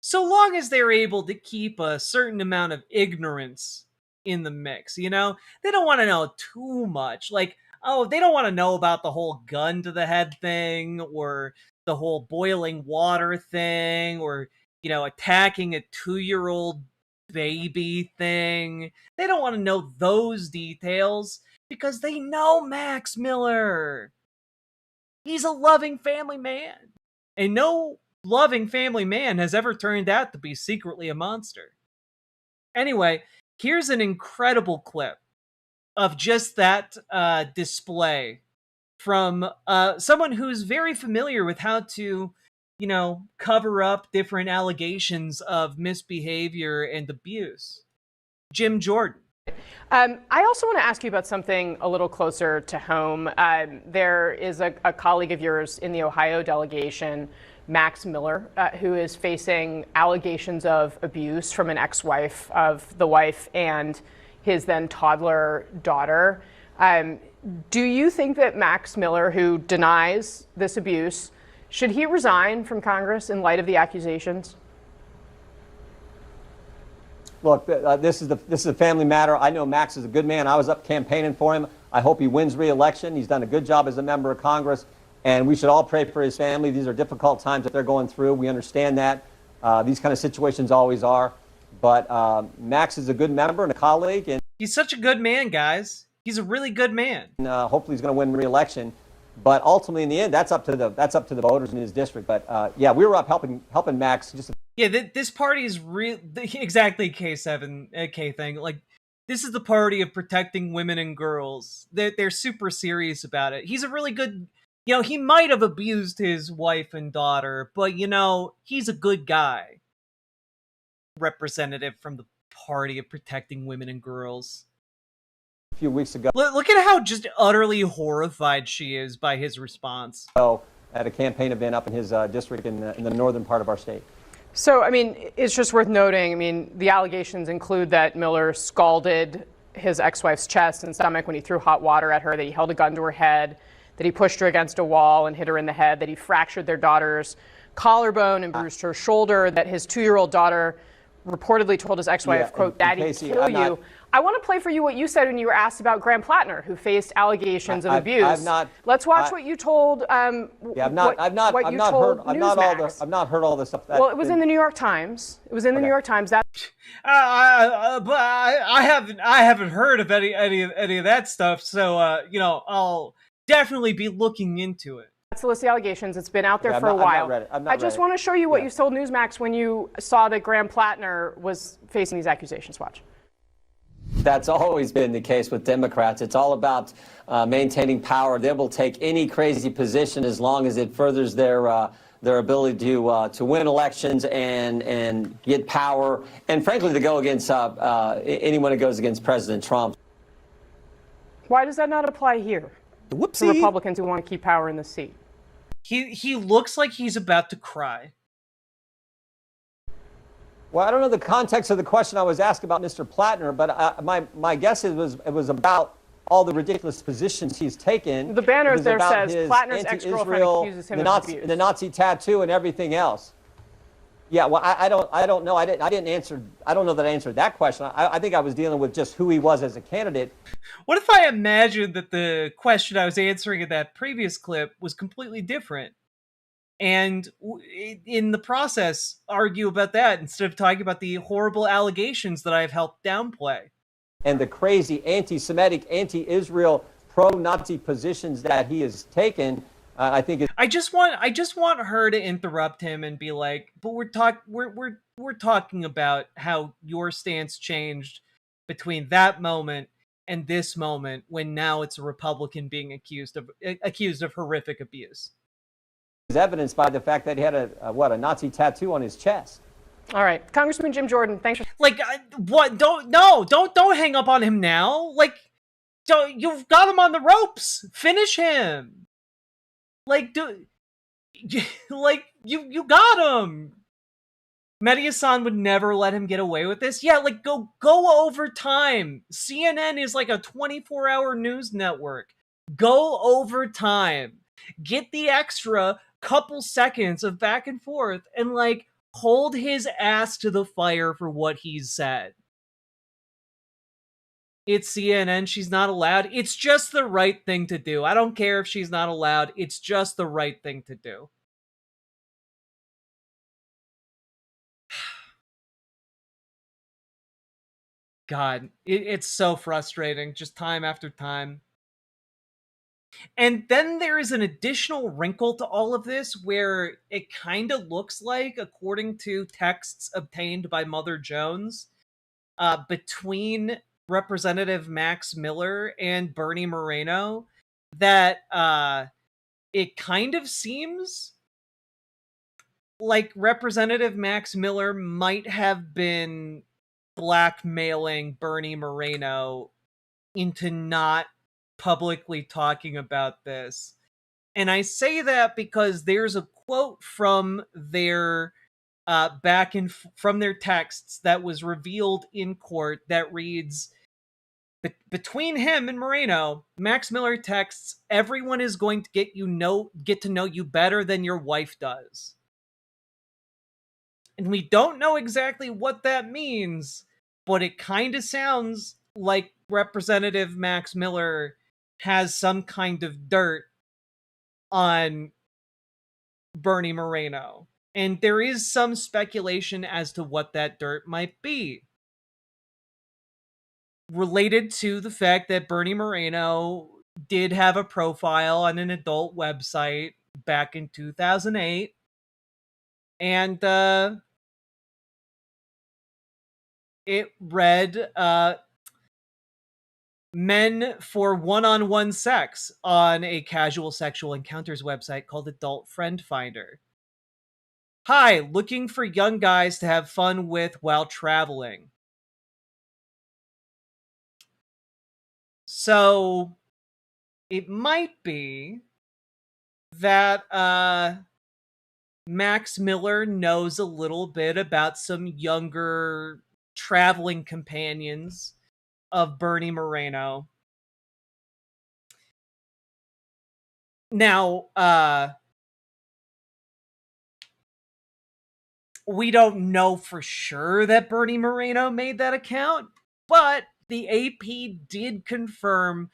S: so long as they're able to keep a certain amount of ignorance in the mix. They don't want to know too much. Like, they don't want to know about the whole gun to the head thing, or the whole boiling water thing, or, attacking a 2-year-old baby thing. They don't want to know those details because they know Max Miller. He's a loving family man. And no loving family man has ever turned out to be secretly a monster. Anyway, here's an incredible clip of just that display from someone who's very familiar with how to, cover up different allegations of misbehavior and abuse. Jim Jordan.
E: I also want to ask you about something a little closer to home. There is a colleague of yours in the Ohio delegation, Max Miller, who is facing allegations of abuse from an ex-wife of the wife and his then toddler daughter. Do you think that Max Miller, who denies this abuse, should he resign from Congress in light of the accusations?
I: Look, this is a family matter. I know Max is a good man. I was up campaigning for him. I hope he wins re-election. He's done a good job as a member of Congress, and we should all pray for his family. These are difficult times that they're going through. We understand that. These kind of situations always are. But Max is a good member and a colleague, and
S: he's such a good man, guys. He's a really good man.
I: Hopefully, he's going to win re-election. But ultimately, in the end, that's up to the voters in his district. But yeah, we were up helping Max.
S: This party is exactly K thing. Like, this is the party of protecting women and girls. They're super serious about it. He's a really good. He might have abused his wife and daughter, but he's a good guy. Representative from the party of protecting women and girls.
F: A few weeks ago,
S: Look at how just utterly horrified she is by his response.
F: at a campaign event up in his district in the northern part of our state.
E: So, I mean, it's just worth noting, I mean, the allegations include that Miller scalded his ex-wife's chest and stomach when he threw hot water at her, that he held a gun to her head, that he pushed her against a wall and hit her in the head, that he fractured their daughter's collarbone and bruised her shoulder, that his 2-year-old daughter reportedly told his ex-wife, quote, "Daddy,
F: Casey,
E: kill you." I want to play for you what you said when you were asked about Graham Plattner, who faced allegations of abuse. Let's watch what you told.
F: I've not heard all this stuff.
E: Well, it was in the New York Times. It was in the New York Times. That.
S: But I haven't heard of any of that stuff. So I'll definitely be looking into it.
E: That's the list of allegations. It's been out there for a
F: I've
E: while.
F: not read it.
E: I just want to show you what you told Newsmax when you saw that Graham Plattner was facing these accusations. Watch.
F: That's always been the case with Democrats. It's all about maintaining power. They will take any crazy position as long as it furthers their ability to win elections and get power, and frankly, to go against anyone who goes against President Trump.
E: Why does that not apply here?
F: Whoopsie.
E: To Republicans who want to keep power in the seat.
S: He looks like he's about to cry.
F: Well, I don't know the context of the question I was asked about Mr. Plattner, but my guess it was about all the ridiculous positions he's taken.
E: The banner there
F: about
E: says
F: his
E: Plattner's ex-girlfriend accuses him of abuse.
F: The Nazi tattoo and everything else. Yeah, well, I don't know. I didn't answer. I don't know that I answered that question. I think I was dealing with just who he was as a candidate.
S: What if I imagined that the question I was answering in that previous clip was completely different? And in the process, argue about that instead of talking about the horrible allegations that I've helped downplay.
F: And the crazy anti-Semitic, anti-Israel, pro-Nazi positions that he has taken, I think.
S: I just want her to interrupt him and be like, "But we're talking about how your stance changed between that moment and this moment, when now it's a Republican being accused of horrific abuse."
F: Is evidenced by the fact that he had a Nazi tattoo on his chest.
E: All right, Congressman Jim Jordan, thanks for
S: what? Don't hang up on him now. You've got him on the ropes. Finish him. You got him. Mehdi Hasan would never let him get away with this. Yeah, go overtime. CNN is like a 24-hour news network. Go overtime. Get the extra couple seconds of back and forth and hold his ass to the fire for what he's said. It's CNN. She's not allowed. It's just the right thing to do. I don't care if she's not allowed. It's just the right thing to do. God, it's so frustrating, just time after time. And then there is an additional wrinkle to all of this where it kind of looks like, according to texts obtained by Mother Jones, between Representative Max Miller and Bernie Moreno, that it kind of seems like Representative Max Miller might have been blackmailing Bernie Moreno into not publicly talking about this. And I say that because there's a quote from their from their texts that was revealed in court that reads, between him and Moreno, Max Miller texts, "Everyone is going to get to know you better than your wife does." And we don't know exactly what that means, but it kind of sounds like Representative Max Miller has some kind of dirt on Bernie Moreno. And there is some speculation as to what that dirt might be. Related to the fact that Bernie Moreno did have a profile on an adult website back in 2008. And it read, "Men for one-on-one sex" on a casual sexual encounters website called Adult Friend Finder. "Hi, looking for young guys to have fun with while traveling. So it might be that Max Miller knows a little bit about some younger traveling companions of Bernie Moreno. Now, we don't know for sure that Bernie Moreno made that account, but the AP did confirm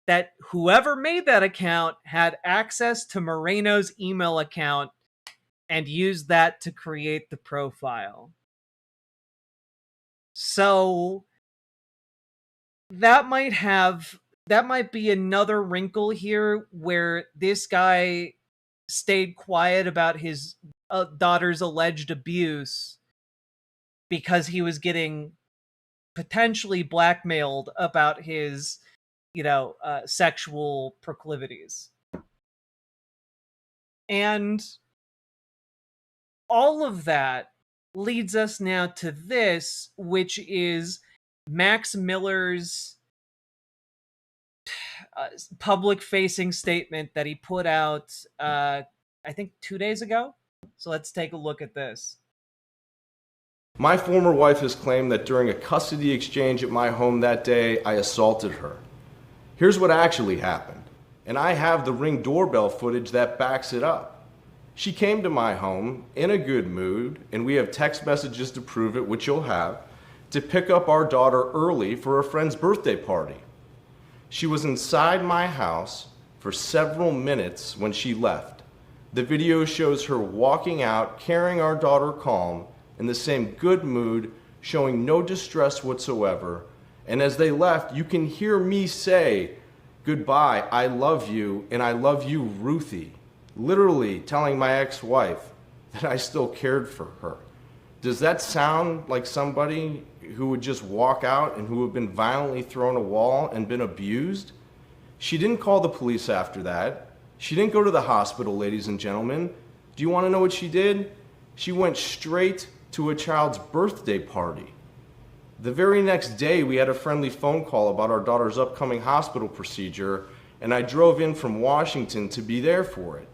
S: that whoever made that account had access to Moreno's email account and used that to create the profile. So that might be another wrinkle here where this guy stayed quiet about his daughter's alleged abuse because he was getting potentially blackmailed about his, sexual proclivities. And all of that leads us now to this, which is Max Miller's public-facing statement that he put out, I think 2 days ago. So let's take a look at this.
J: My former wife has claimed that during a custody exchange at my home that day, I assaulted her. Here's what actually happened, and I have the Ring doorbell footage that backs it up. She came to my home in a good mood, and we have text messages to prove it, which you'll have, to pick up our daughter early for a friend's birthday party. She was inside my house for several minutes when she left. The video shows her walking out, carrying our daughter calm, in the same good mood, showing no distress whatsoever. And as they left, you can hear me say, "Goodbye, I love you, and I love you, Ruthie." Literally telling my ex-wife that I still cared for her. Does that sound like somebody who would just walk out and who had been violently thrown a wall and been abused? She didn't call the police after that. She didn't go to the hospital, ladies and gentlemen. Do you want to know what she did? She went straight to a child's birthday party. The very next day, we had a friendly phone call about our daughter's upcoming hospital procedure, and I drove in from Washington to be there for it.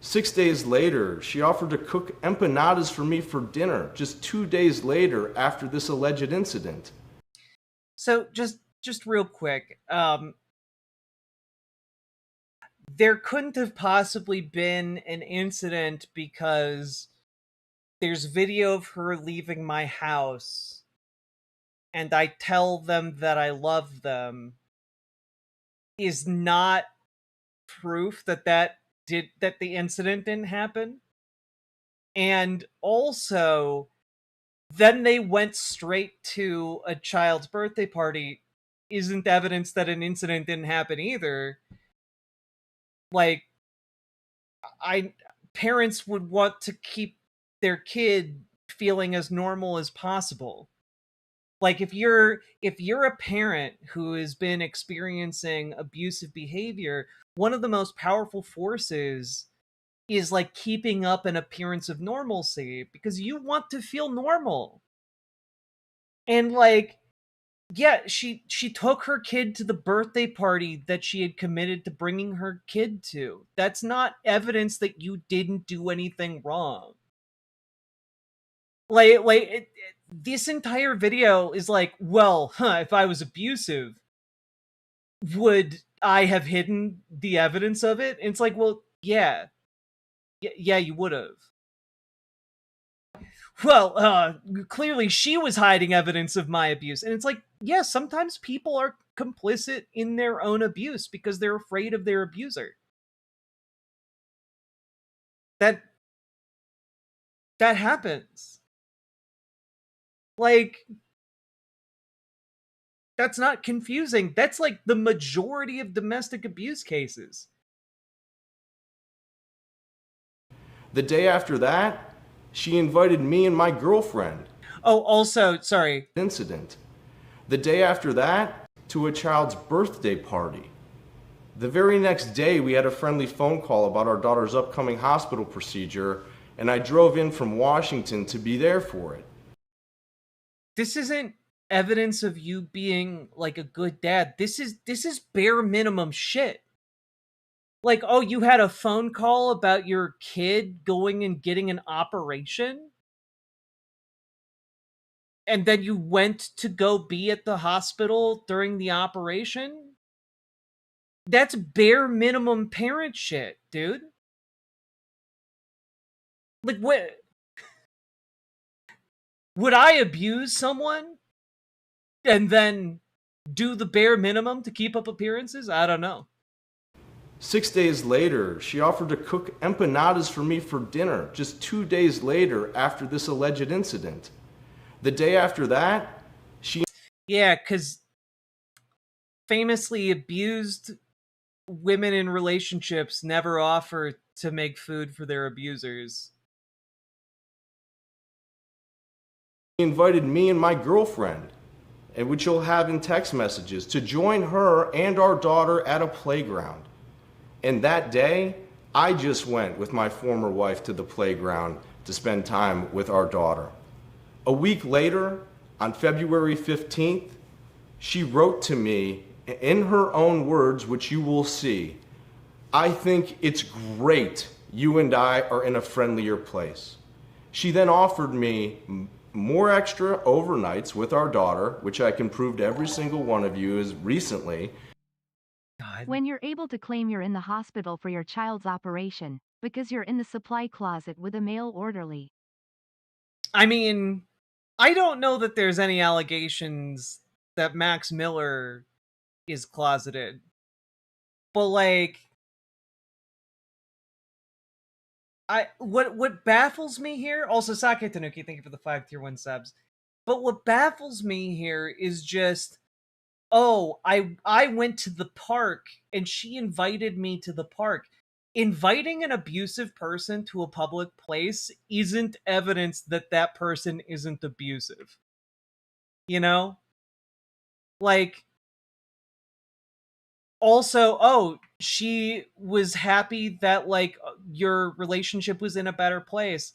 J: 6 days later, she offered to cook empanadas for me for dinner, just 2 days later after this alleged incident.
S: So just real quick, there couldn't have possibly been an incident because there's video of her leaving my house and I tell them that I love them is not proof that the incident didn't happen. And also, then they went straight to a child's birthday party isn't evidence that an incident didn't happen either. Like, parents would want to keep their kid feeling as normal as possible. Like, if you're a parent who has been experiencing abusive behavior, one of the most powerful forces is like keeping up an appearance of normalcy because you want to feel normal. And like, yeah, she took her kid to the birthday party that she had committed to bringing her kid to. That's not evidence that you didn't do anything wrong. This entire video is like, well, if I was abusive, would I have hidden the evidence of it? And it's like, well, yeah, you would have. Well, clearly she was hiding evidence of my abuse. And it's like, yeah, sometimes people are complicit in their own abuse because they're afraid of their abuser. That happens. Like, that's not confusing. That's like the majority of domestic abuse cases.
J: The day after that, she invited me and my girlfriend.
S: Oh, also, sorry.
J: Incident. The day after that, to a child's birthday party. The very next day, we had a friendly phone call about our daughter's upcoming hospital procedure, and I drove in from Washington to be there for it.
S: This isn't evidence of you being like a good dad. This is bare minimum shit. Like, oh, you had a phone call about your kid going and getting an operation? And then you went to go be at the hospital during the operation? That's bare minimum parent shit, dude. Like, what? Would I abuse someone and then do the bare minimum to keep up appearances? I don't know.
J: 6 days later, she offered to cook empanadas for me for dinner just 2 days later after this alleged incident. The day after that, she...
S: Yeah, because famously abused women in relationships never offer to make food for their abusers.
J: She invited me and my girlfriend, and which you'll have in text messages, to join her and our daughter at a playground. And that day, I just went with my former wife to the playground to spend time with our daughter. A week later, on February 15th, she wrote to me in her own words, which you will see, "I think it's great you and I are in a friendlier place." She then offered me more extra overnights with our daughter, which I can prove to every single one of you as recently.
H: When you're able to claim you're in the hospital for your child's operation, because you're in the supply closet with a male orderly.
S: I mean, I don't know that there's any allegations that Max Miller is closeted. But like, what baffles me here, also Sake Tanuki, thank you for the 5 tier 1 subs. But what baffles me here is just, oh, I went to the park and she invited me to the park. Inviting an abusive person to a public place isn't evidence that that person isn't abusive. You know? Like, also, oh, she was happy that, like, your relationship was in a better place.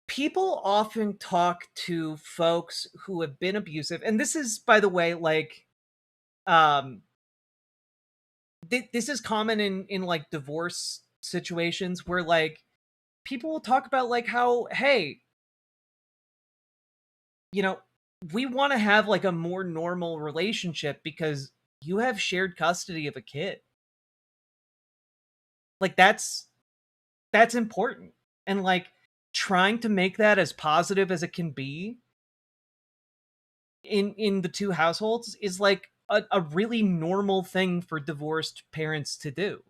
S: People often talk to folks who have been abusive, and this is, by the way, like, this is common in like divorce situations where like people will talk about like how, hey, you know, we want to have like a more normal relationship because you have shared custody of a kid. Like that's important. And like trying to make that as positive as it can be in the two households is like a really normal thing for divorced parents to do.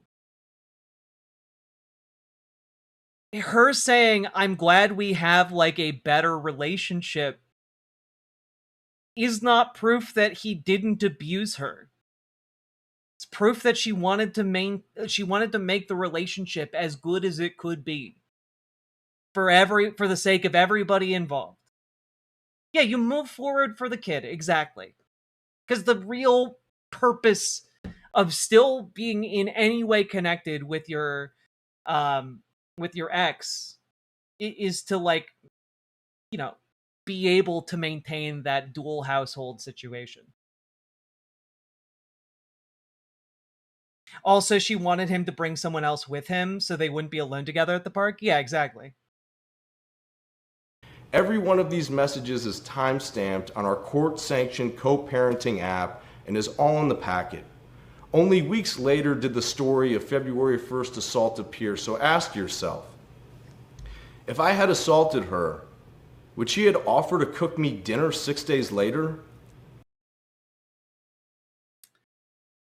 S: Her saying, "I'm glad we have like a better relationship," is not proof that he didn't abuse her. It's proof that she wanted to make the relationship as good as it could be for the sake of everybody involved. Yeah, you move forward for the kid, exactly. Because the real purpose of still being in any way connected with your ex is to, like, you know, be able to maintain that dual household situation. Also, she wanted him to bring someone else with him so they wouldn't be alone together at the park. Yeah, exactly.
J: Every one of these messages is time-stamped on our court-sanctioned co-parenting app and is all in the packet. Only weeks later did the story of February 1st assault appear, so ask yourself, if I had assaulted her, would she have offered to cook me dinner 6 days later?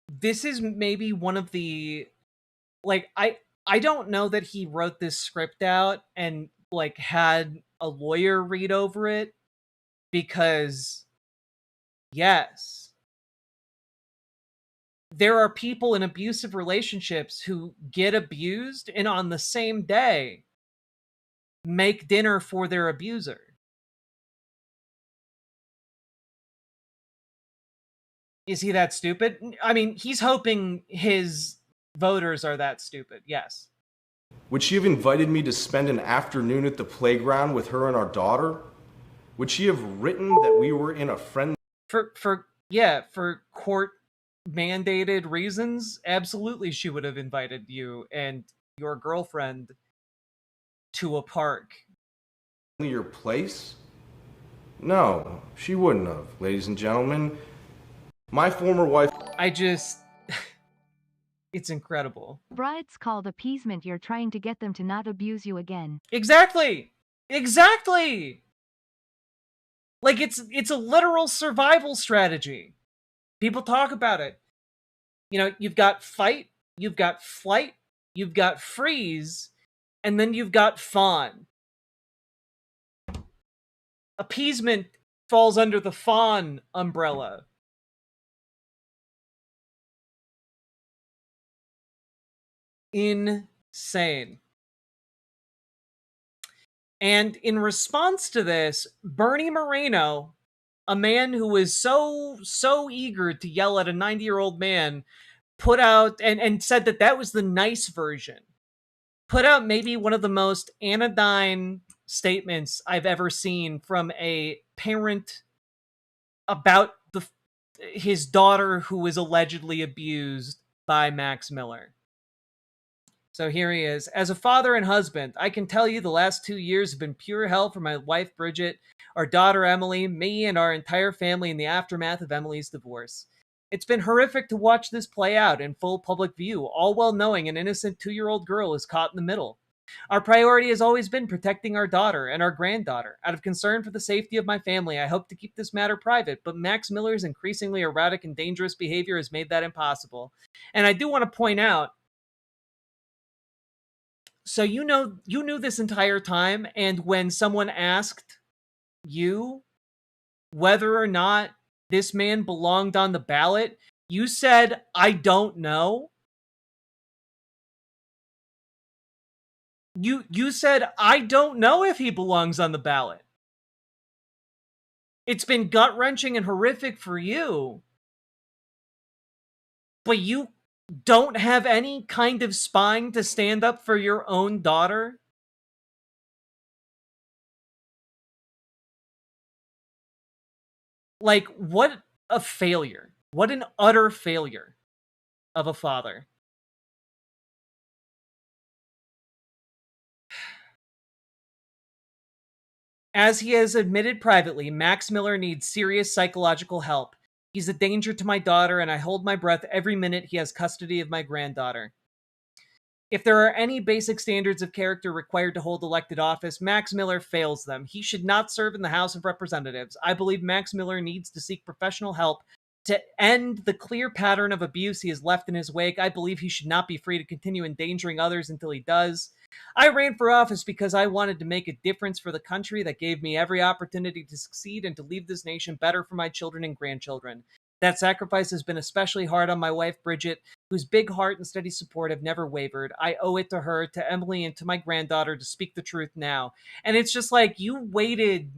S: This is maybe one of the, like, I don't know that he wrote this script out and like had a lawyer read over it, because yes, there are people in abusive relationships who get abused and on the same day make dinner for their abuser. Is he that stupid? I mean, he's hoping his voters are that stupid, yes.
J: Would she have invited me to spend an afternoon at the playground with her and our daughter? Would she have written that we were in a friendly...
S: For court mandated reasons, absolutely she would have invited you and your girlfriend to a park.
J: ...your place? No, she wouldn't have, ladies and gentlemen. My former wife...
S: It's incredible.
H: It's called appeasement. You're trying to get them to not abuse you again.
S: Exactly! Exactly! Like, it's a literal survival strategy. People talk about it. You know, you've got fight, you've got flight, you've got freeze, and then you've got fawn. Appeasement falls under the fawn umbrella. Insane. And in response to this, Bernie Moreno, a man who was so eager to yell at a 90-year-old man, put out and said that was the nice version. Put out maybe one of the most anodyne statements I've ever seen from a parent about his daughter who was allegedly abused by Max Miller. So here he is. As a father and husband, I can tell you the last 2 years have been pure hell for my wife, Bridget, our daughter, Emily, me, and our entire family in the aftermath of Emily's divorce. It's been horrific to watch this play out in full public view, all while knowing an innocent 2-year-old girl is caught in the middle. Our priority has always been protecting our daughter and our granddaughter. Out of concern for the safety of my family, I hope to keep this matter private, but Max Miller's increasingly erratic and dangerous behavior has made that impossible. And I do want to point out, so you knew this entire time, and when someone asked you whether or not this man belonged on the ballot, you said, "I don't know." You said, "I don't know if he belongs on the ballot." It's been gut-wrenching and horrific for you, but you don't have any kind of spine to stand up for your own daughter? Like, what a failure. What an utter failure of a father. As he has admitted privately, Max Miller needs serious psychological help. He's a danger to my daughter, and I hold my breath every minute he has custody of my granddaughter. If there are any basic standards of character required to hold elected office, Max Miller fails them. He should not serve in the House of Representatives. I believe Max Miller needs to seek professional help to end the clear pattern of abuse he has left in his wake. I believe he should not be free to continue endangering others until he does. I ran for office because I wanted to make a difference for the country that gave me every opportunity to succeed and to leave this nation better for my children and grandchildren. That sacrifice has been especially hard on my wife, Bridget, whose big heart and steady support have never wavered. I owe it to her, to Emily, and to my granddaughter to speak the truth now. And it's just like, you waited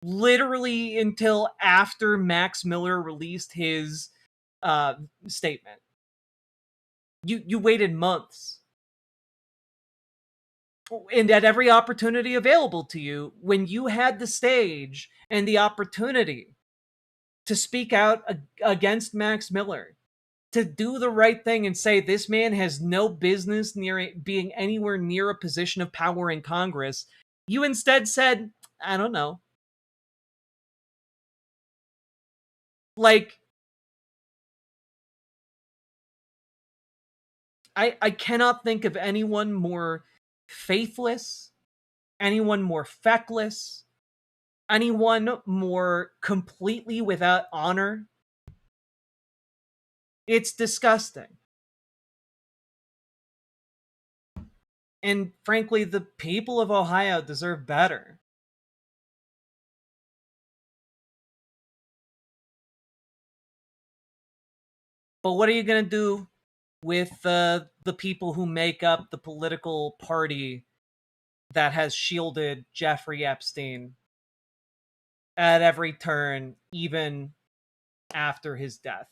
S: literally until after Max Miller released his statement. You waited months. And at every opportunity available to you, when you had the stage and the opportunity to speak out against Max Miller, to do the right thing and say this man has no business being anywhere near a position of power in Congress, you instead said, I don't know. Like, I cannot think of anyone more faithless, anyone more feckless, anyone more completely without honor. It's disgusting. And frankly, the people of Ohio deserve better. But what are you going to do with the people who make up the political party that has shielded Jeffrey Epstein at every turn, even after his death?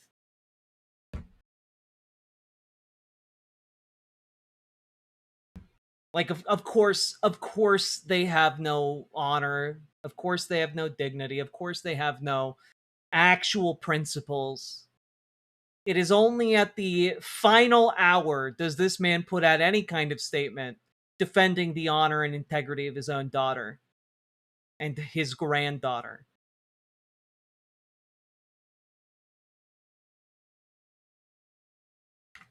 S: Like, of course they have no honor. Of course they have no dignity. Of course they have no actual principles. It is only at the final hour does this man put out any kind of statement defending the honor and integrity of his own daughter and his granddaughter.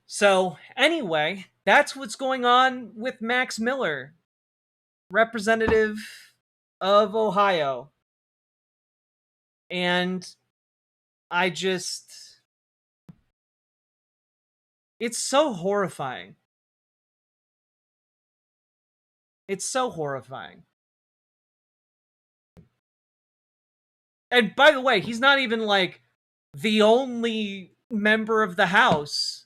S: So, anyway, that's what's going on with Max Miller, representative of Ohio. And I just... it's so horrifying. It's so horrifying. And by the way, he's not even like the only member of the House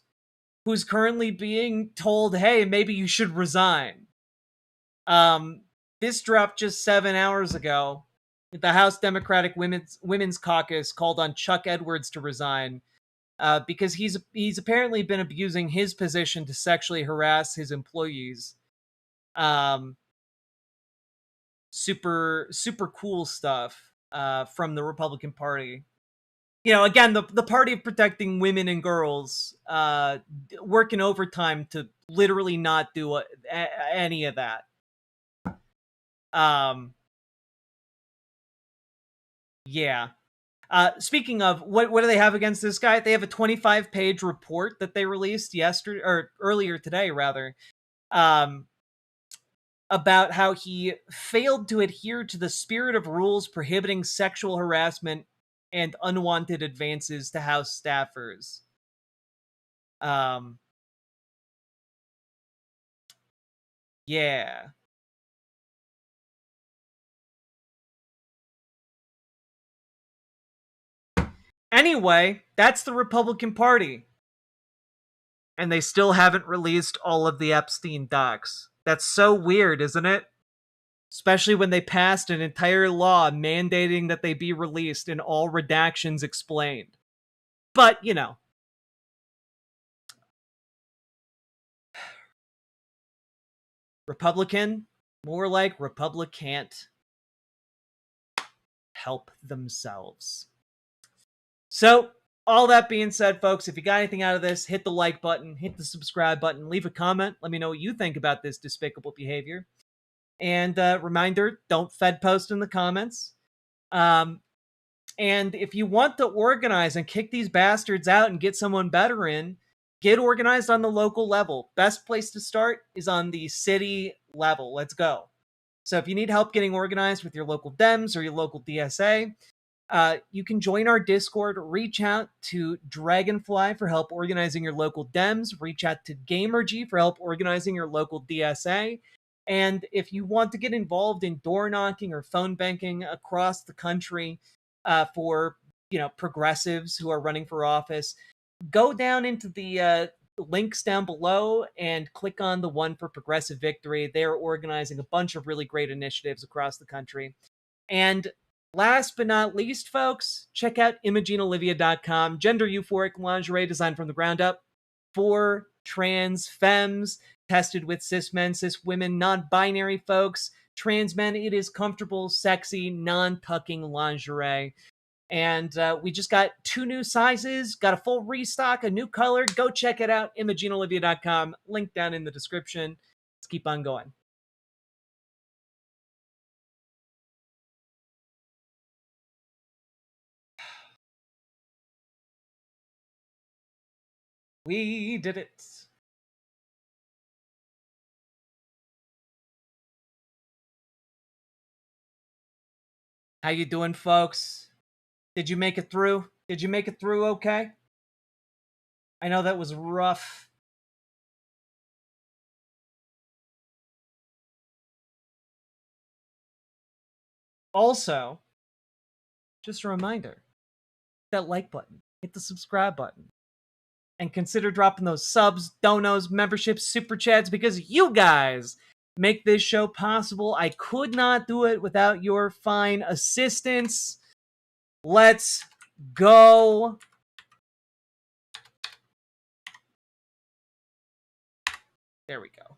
S: who's currently being told, hey, maybe you should resign. This dropped just 7 hours ago. The House Democratic Women's Caucus called on Chuck Edwards to resign because he's apparently been abusing his position to sexually harass his employees. Super cool stuff from the Republican Party. You know, again, the party of protecting women and girls working overtime to literally not do any of that. Yeah. Speaking of, what do they have against this guy? They have a 25-page report that they released yesterday, or earlier today, rather, about how he failed to adhere to the spirit of rules prohibiting sexual harassment and unwanted advances to House staffers. Yeah. Anyway, that's the Republican Party. And they still haven't released all of the Epstein docs. That's so weird, isn't it? Especially when they passed an entire law mandating that they be released and all redactions explained. But, you know. Republican? More like Republicant. Help themselves. So, all that being said, folks, if you got anything out of this, hit the like button, hit the subscribe button, leave a comment. Let me know what you think about this despicable behavior. And reminder, don't Fed post in the comments. And if you want to organize and kick these bastards out and get someone better in, get organized on the local level. Best place to start is on the city level. Let's go. So if you need help getting organized with your local Dems or your local DSA, you can join our Discord. Reach out to Dragonfly for help organizing your local Dems. Reach out to GamerG for help organizing your local DSA. And if you want to get involved in door knocking or phone banking across the country for, you know, progressives who are running for office, go down into the links down below and click on the one for Progressive Victory. They are organizing a bunch of really great initiatives across the country. And last but not least, folks, check out ImogeneOlivia.com. Gender euphoric lingerie designed from the ground up for trans femmes, tested with cis men, cis women, non-binary folks, trans men. It is comfortable, sexy, non-tucking lingerie. And we just got 2 new sizes, got a full restock, a new color. Go check it out, ImogeneOlivia.com. Link down in the description. Let's keep on going. We did it. How you doing, folks? Did you make it through? Did you make it through okay? I know that was rough. Also, just a reminder, hit that like button, hit the subscribe button, and consider dropping those subs, donos, memberships, super chats, because you guys make this show possible. I could not do it without your fine assistance. Let's go. There we go.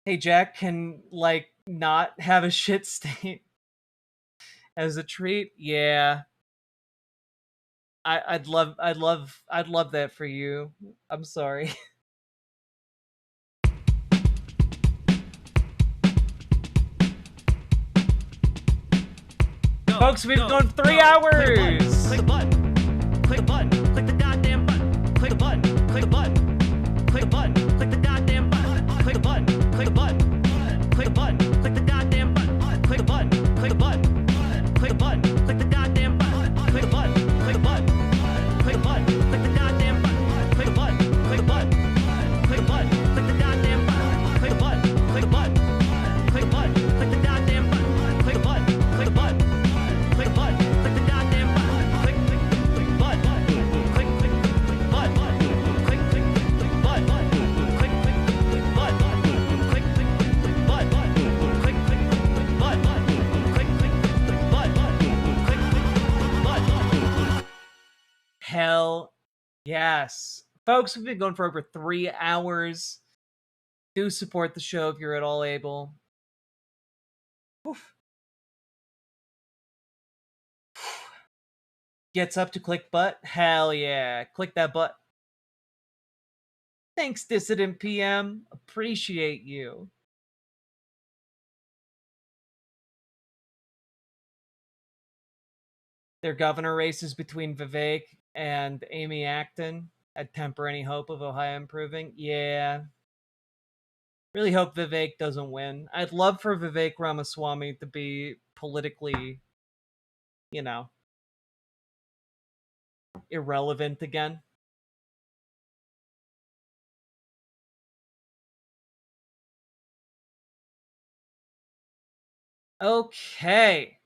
S: Hey, Jack, can, like, not have a shit state as a treat? Yeah. I'd love that for you. I'm sorry. Folks, we've gone 3 hours.
K: Click the button. Click the button. Click the goddamn button. Click the button. Click the button. Click the button. Click the goddamn button. Click the button. Click the button. Click the button. Click the goddamn button. Click the button. Click the button. Click the button. Click the goddamn button. Click the button. Click the button. Click the button. Click the goddamn button. Click the button. Click the button. Click the button. Click the goddamn button. Click the button. Click the button. Click the button. Click the goddamn button. Click the button. Click the button. Click the button. Click the goddamn button. Click button. Click button. Click button. Click button. Click button. Click button. Click button.
S: Hell yes. Folks, we've been going for over 3 hours. Do support the show if you're at all able. Oof. Gets up to click butt? Hell yeah. Click that butt. Thanks, Dissident PM. Appreciate you. Their governor race is between Vivek and Amy Acton. I'd temper any hope of Ohio improving. Yeah. Really hope Vivek doesn't win. I'd love for Vivek Ramaswamy to be politically, you know, irrelevant again. Okay.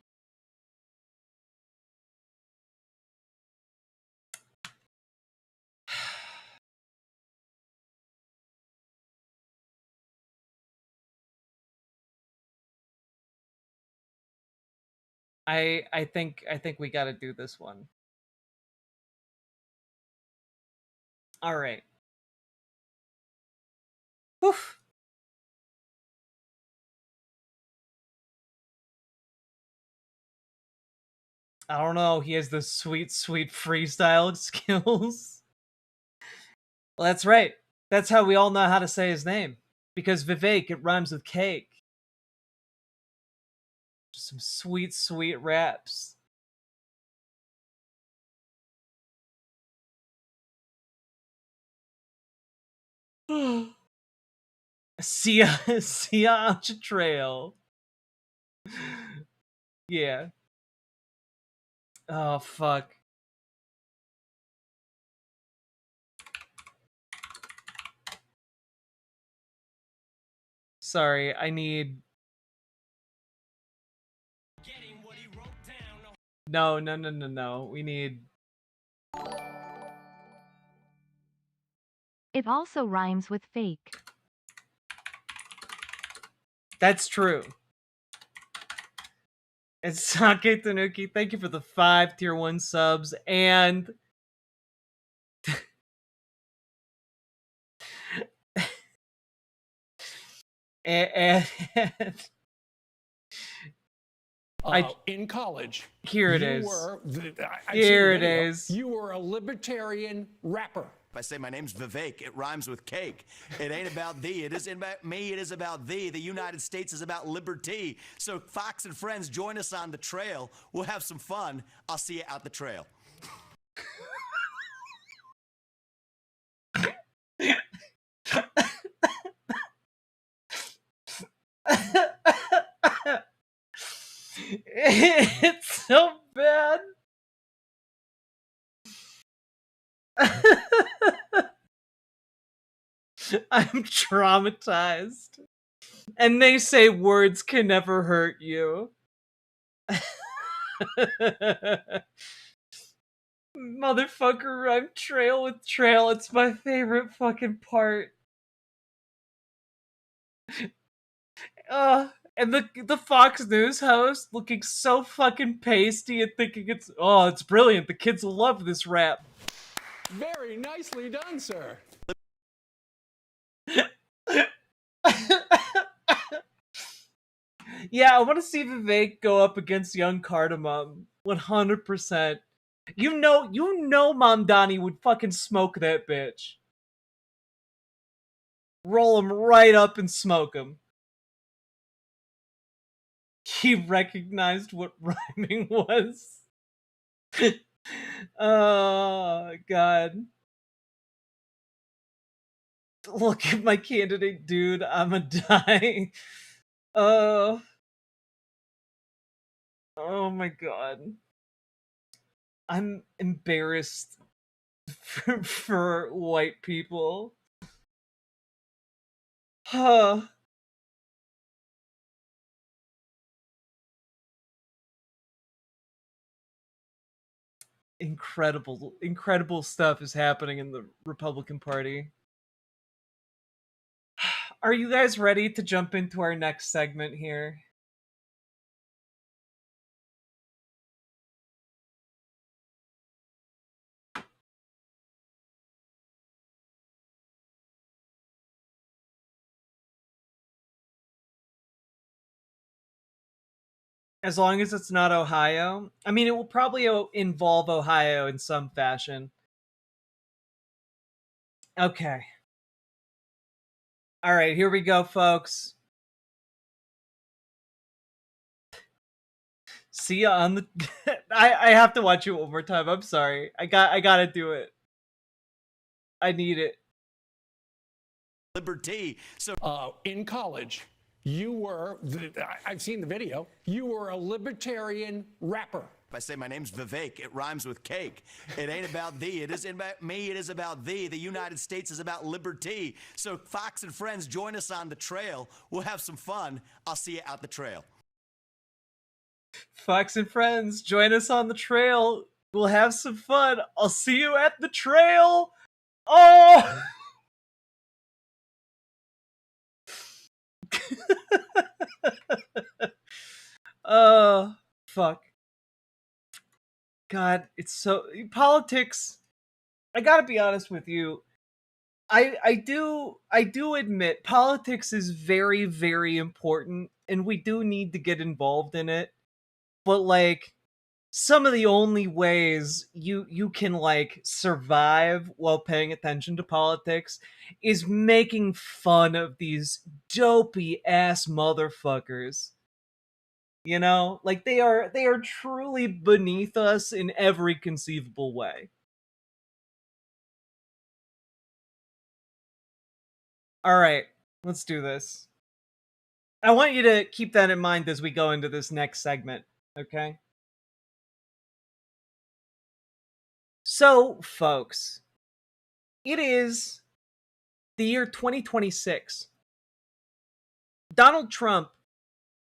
S: I think we got to do this one. All right. Oof. I don't know. He has the sweet freestyle skills. Well, that's right. That's how we all know how to say his name. Because Vivek, it rhymes with cake. Just some sweet raps. Sia Trail. Yeah. Oh, fuck. Sorry, I need... No. We need...
H: It also rhymes with fake.
S: That's true. And Sake Tanuki, thank you for the 5 tier 1 subs, and... and
L: in college,
S: here it
L: you
S: is.
L: Here
S: it is.
L: You were a libertarian rapper.
M: I say my name's Vivek. It rhymes with cake. It ain't about thee. It isn't about me. It is about thee. The United States is about liberty. So Fox and friends, join us on the trail. We'll have some fun. I'll see you out the trail.
S: It's so bad. I'm traumatized. And they say words can never hurt you. Motherfucker, I'm trail with trail. It's my favorite fucking part. And the Fox News host looking so fucking pasty and thinking it's brilliant. The kids will love this rap.
L: Very nicely done, sir.
S: Yeah, I want to see Vivek go up against young Cardamom. 100%. You know Mamdani would fucking smoke that bitch. Roll him right up and smoke him. He recognized what rhyming was. Oh, God. Look at my candidate, dude. I'ma die. Oh my God. I'm embarrassed for white people. Huh. Incredible stuff is happening in the Republican Party. Are you guys ready to jump into our next segment here? As long as it's not Ohio. I mean, it will probably involve Ohio in some fashion. Okay. All right, here we go, folks. See ya on the. I have to watch it one more time. I'm sorry. I gotta do it. I need it.
M: Liberty. So
L: in college, you were, I've seen the video, you were a libertarian rapper.
M: I say my name's Vivek. It rhymes with cake. It ain't about thee. It isn't about me. It is about thee. The United States is about liberty. So Fox and friends, join us on the trail. We'll have some fun. I'll see you out the trail.
S: Fox and friends, join us on the trail. We'll have some fun. I'll see you at the trail. Oh! Fuck. God, it's so politics. I gotta be honest with you. I do admit politics is very, very important, and we do need to get involved in it. But like, some of the only ways you can like survive while paying attention to politics is making fun of these dopey ass motherfuckers. You know, like they are truly beneath us in every conceivable way. All right, let's do this. I want you to keep that in mind as we go into this next segment, okay? So, folks, it is the year 2026. Donald Trump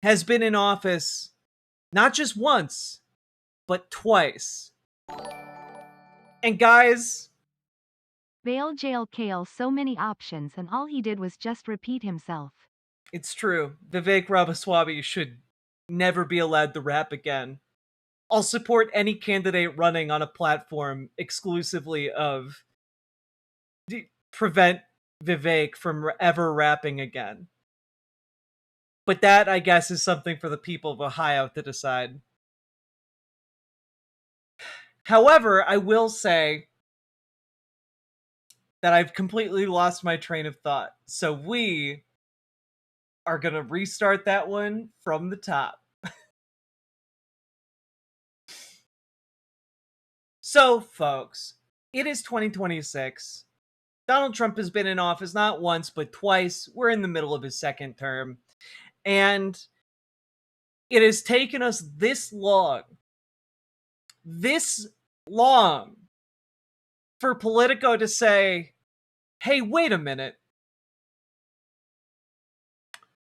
S: has been in office not just once, but twice. And guys,
H: Bail jail kale so many options and all he did was just repeat himself.
S: it's true. Vivek Ramaswamy should never be allowed to rap again. I'll support any candidate running on a platform exclusively of prevent Vivek from ever rapping again. But that, I guess, is something for the people of Ohio to decide. However, I will say that I've completely lost my train of thought. So we are going to restart that one from the top. So, folks, it is 2026. Donald Trump has been in office not once, but twice. We're in the middle of his second term. And it has taken us this long for Politico to say, hey, wait a minute.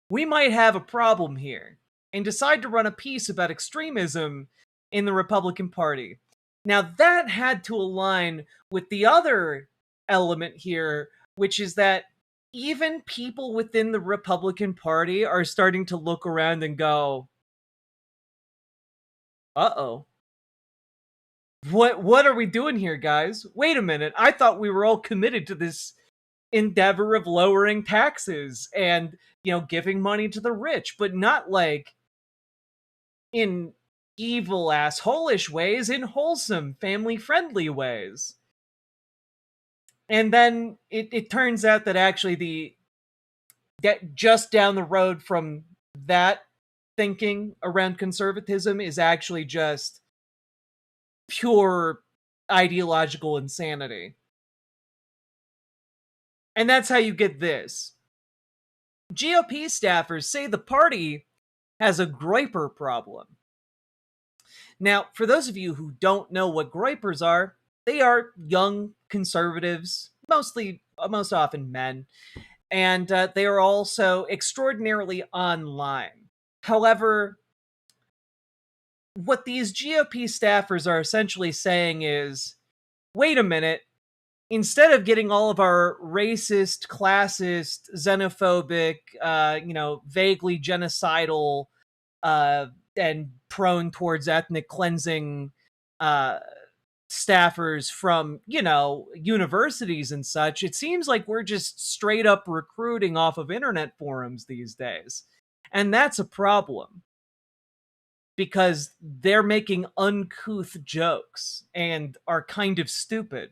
S: We might have a problem here, and decide to run a piece about extremism in the Republican Party. Now, that had to align with the other element here, which is that even people within the Republican Party are starting to look around and go, uh-oh. What are we doing here, guys? Wait a minute. I thought we were all committed to this endeavor of lowering taxes and, giving money to the rich, but not like in evil, assholish ways, in wholesome, family-friendly ways. And then it turns out that actually just down the road from that thinking around conservatism is actually just pure ideological insanity. And that's how you get this. GOP staffers say the party has a groyper problem. Now, for those of you who don't know what groypers are, they are young conservatives, most often men, and they are also extraordinarily online. However, what these GOP staffers are essentially saying is, wait a minute, instead of getting all of our racist, classist, xenophobic, vaguely genocidal, and prone towards ethnic cleansing staffers from, universities and such, it seems like we're just straight up recruiting off of internet forums these days. And that's a problem. Because they're making uncouth jokes and are kind of stupid.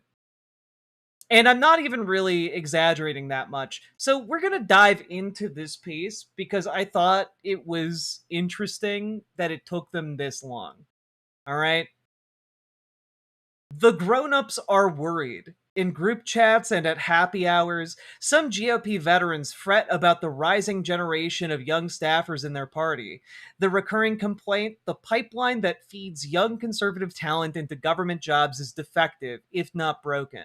S: And I'm not even really exaggerating that much. So we're going to dive into this piece because I thought it was interesting that it took them this long. All right? The grown-ups are worried. In group chats and at happy hours, some GOP veterans fret about the rising generation of young staffers in their party. The recurring complaint, the pipeline that feeds young conservative talent into government jobs is defective, if not broken.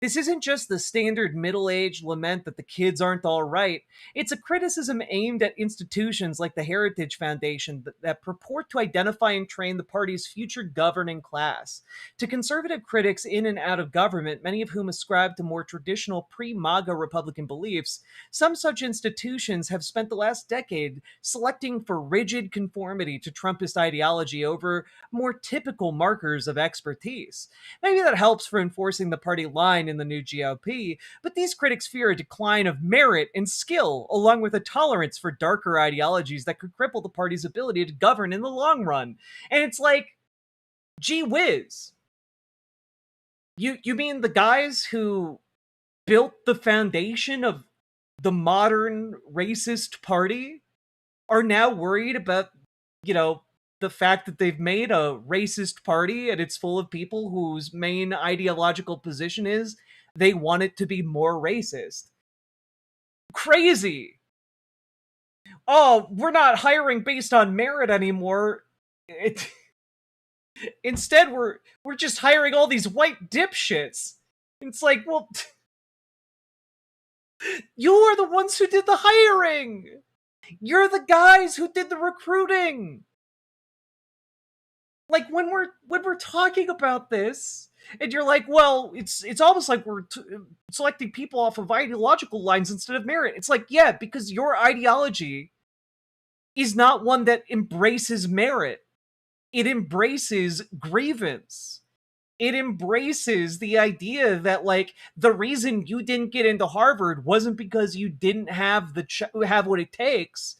S: This isn't just the standard middle-aged lament that the kids aren't all right. It's a criticism aimed at institutions like the Heritage Foundation that purport to identify and train the party's future governing class. To conservative critics in and out of government, many of whom ascribe to more traditional pre-MAGA Republican beliefs, some such institutions have spent the last decade selecting for rigid conformity to Trumpist ideology over more typical markers of expertise. Maybe that helps for enforcing the party line in the new GOP, but these critics fear a decline of merit and skill, along with a tolerance for darker ideologies that could cripple the party's ability to govern in the long run. And it's like, gee whiz. You mean the guys who built the foundation of the modern racist party are now worried about, the fact that they've made a racist party and it's full of people whose main ideological position is they want it to be more racist. Crazy. Oh, we're not hiring based on merit anymore. Instead, we're just hiring all these white dipshits. It's like, well, you are the ones who did the hiring. You're the guys who did the recruiting. Like when we're talking about this, and you're like, well, it's almost like we're selecting people off of ideological lines instead of merit. It's like, yeah, because your ideology is not one that embraces merit. It embraces grievance. It embraces the idea that, like, the reason you didn't get into Harvard wasn't because you didn't have have what it takes,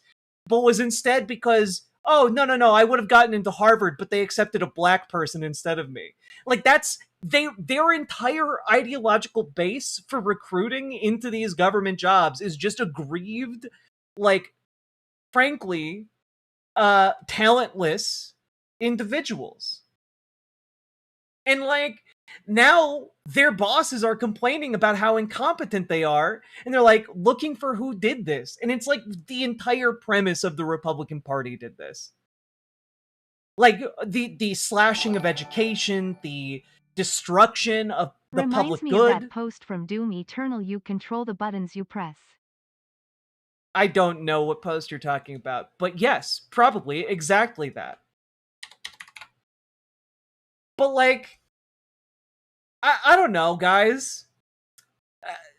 S: but was instead because, oh, no, I would have gotten into Harvard, but they accepted a black person instead of me. Like, that's their entire ideological base for recruiting into these government jobs is just aggrieved, like, frankly, talentless individuals. And, like, now their bosses are complaining about how incompetent they are, and they're, like, looking for who did this. And it's like the entire premise of the Republican Party did this. Like, the slashing of education, the destruction of the public good.
H: Reminds me of that post from Doom Eternal, you control the buttons you press.
S: I don't know what post you're talking about, but yes, probably exactly that. But, like, I don't know, guys.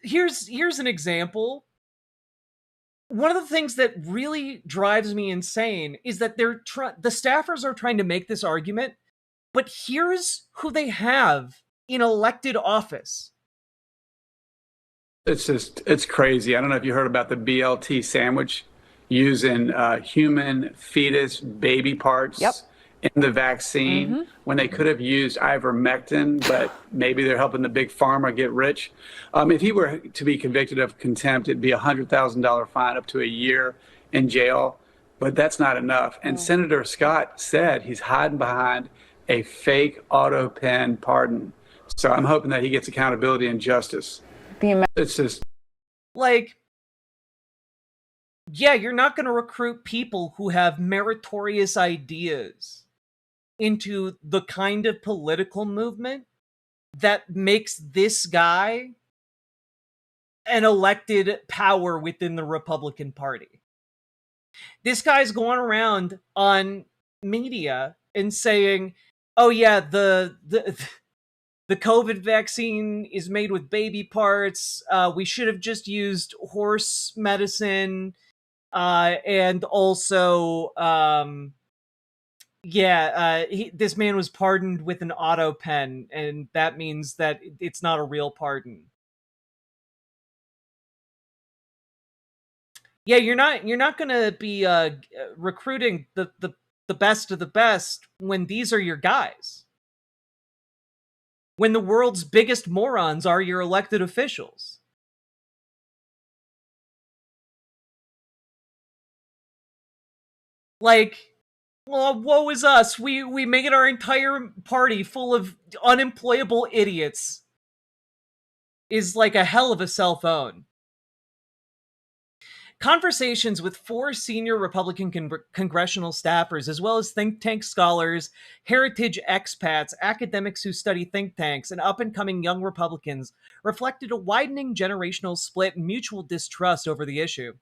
S: Here's an example. One of the things that really drives me insane is that the staffers are trying to make this argument, but here's who they have in elected office.
N: It's crazy. I don't know if you heard about the BLT sandwich. using human fetus baby parts in the vaccine when they could have used ivermectin, but maybe they're helping the big pharma get rich. If he were to be convicted of contempt, it'd be a $100,000 fine up to a year in jail, but that's not enough. And Senator Scott said he's hiding behind a fake auto pen pardon. So I'm hoping that he gets accountability and justice. It's just
S: like, yeah, you're not going to recruit people who have meritorious ideas into the kind of political movement that makes this guy an elected power within the Republican Party. This guy's going around on media and saying, oh yeah, the COVID vaccine is made with baby parts. We should have just used horse medicine. And also, this man was pardoned with an auto pen, and that means that it's not a real pardon. Yeah, you're not gonna be recruiting the best of the best when these are your guys. When the world's biggest morons are your elected officials. Like, well, woe is us. We made our entire party full of unemployable idiots. Is like a hell of a cell phone. Conversations with 4 senior Republican congressional staffers, as well as think tank scholars, heritage expats, academics who study think tanks, and up-and-coming young Republicans, reflected a widening generational split and mutual distrust over the issue.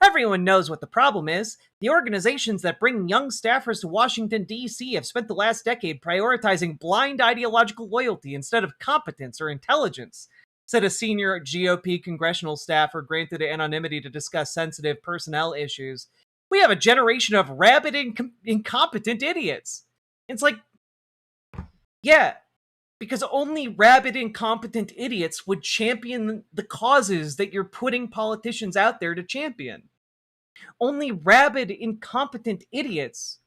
S: Everyone knows what the problem is. The organizations that bring young staffers to Washington, D.C. have spent the last decade prioritizing blind ideological loyalty instead of competence or intelligence, said a senior GOP congressional staffer granted anonymity to discuss sensitive personnel issues. We have a generation of rabid, incompetent idiots. It's like, yeah, because only rabid, incompetent idiots would champion the causes that you're putting politicians out there to champion. Only rabid, incompetent idiots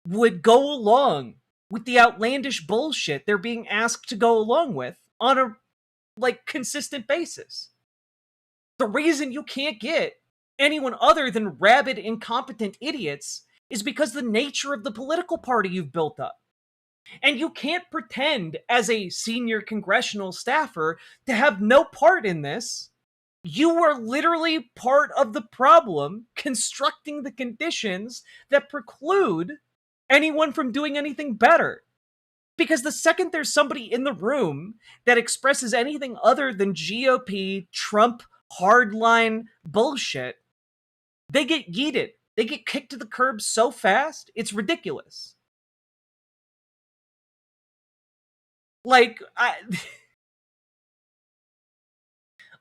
S: would go along with the outlandish bullshit they're being asked to go along with on a consistent basis. The reason you can't get anyone other than rabid, incompetent idiots is because the nature of the political party you've built up. And you can't pretend as a senior congressional staffer to have no part in this. You are literally part of the problem, constructing the conditions that preclude anyone from doing anything better. Because the second there's somebody in the room that expresses anything other than GOP, Trump, hardline bullshit, they get yeeted. They get kicked to the curb so fast, it's ridiculous.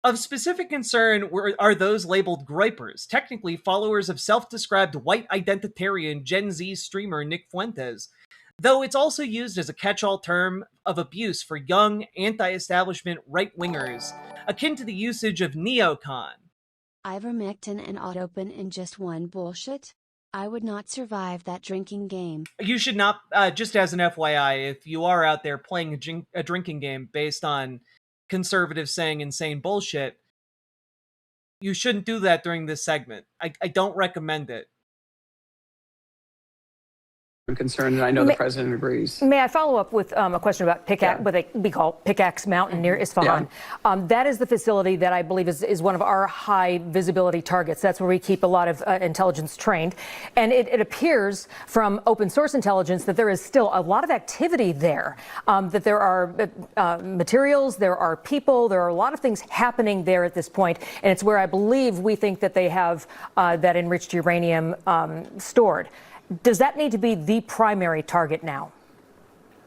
S: Of specific concern are those labeled groypers, technically followers of self-described white identitarian Gen Z streamer Nick Fuentes, though it's also used as a catch-all term of abuse for young, anti-establishment right-wingers, akin to the usage of neocon.
G: Ivermectin and autopen in just one bullshit? I would not survive that drinking game.
S: You should not, just as an FYI, if you are out there playing a drinking game based on conservatives saying insane bullshit, you shouldn't do that during this segment. I don't recommend it.
O: Concerned, and I know the president agrees.
Q: May I follow up with a question about what we call Pickaxe Mountain near Isfahan? Yeah. That is the facility that I believe is one of our high visibility targets. That's where we keep a lot of intelligence trained. And it appears from open source intelligence that there is still a lot of activity there, that there are materials, there are people, there are a lot of things happening there at this point. And it's where I believe we think that they have that enriched uranium stored. Does that need to be the primary target now?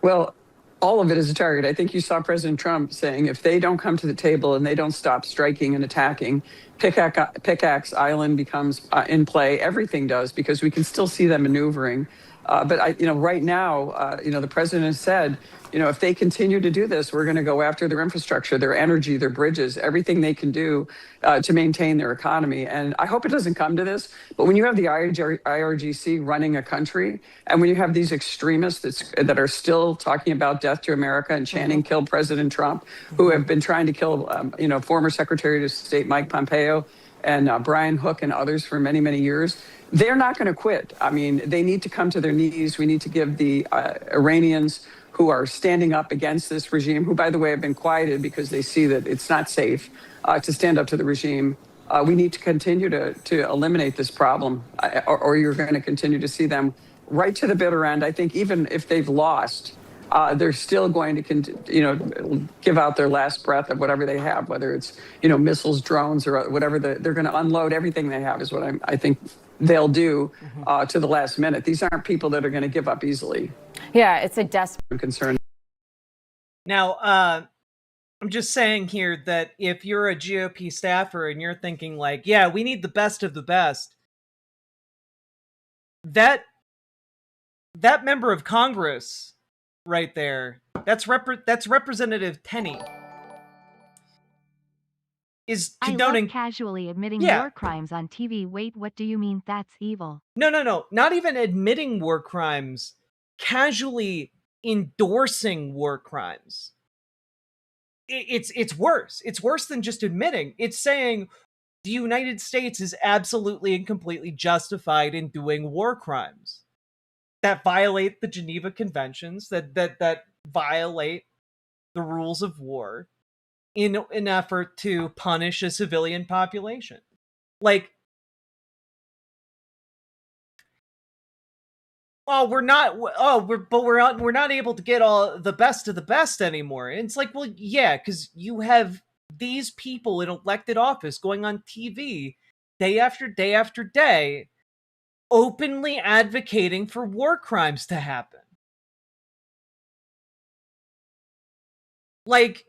O: Well, all of it is a target. I think you saw President Trump saying if they don't come to the table and they don't stop striking and attacking, Pickaxe Island becomes in play. Everything does, because we can still see them maneuvering But right now, the president has said, if they continue to do this, we're going to go after their infrastructure, their energy, their bridges, everything they can do to maintain their economy. And I hope it doesn't come to this. But when you have the IRGC running a country, and when you have these extremists that are still talking about death to America and chanting "kill President Trump," who have been trying to kill, former Secretary of State Mike Pompeo and Brian Hook and others for many, many years, they're not going to quit. I mean, they need to come to their knees. We need to give the Iranians who are standing up against this regime, who, by the way, have been quieted because they see that it's not safe to stand up to the regime. We need to continue to eliminate this problem, or you're going to continue to see them right to the bitter end. I think even if they've lost, they're still going to, give out their last breath of whatever they have, whether it's, missiles, drones, or whatever. They're going to unload everything they have is what I think they'll do to the last minute. These aren't people that are going to give up easily.
C: Yeah, it's a desperate
O: concern.
S: Now, I'm just saying here that if you're a GOP staffer and you're thinking like, yeah, we need the best of the best, that member of Congress right there, that's Representative Tenney, is condoning.
H: I love casually admitting war crimes on TV. Wait, what do you mean? That's evil.
S: No. Not even admitting war crimes. Casually endorsing war crimes. It's worse. It's worse than just admitting. It's saying the United States is absolutely and completely justified in doing war crimes that violate the Geneva Conventions, that violate the rules of war in an effort to punish a civilian population. Like, we're not able to get all the best of the best anymore. And it's like, well, yeah, because you have these people in elected office going on TV day after day after day, openly advocating for war crimes to happen. Like,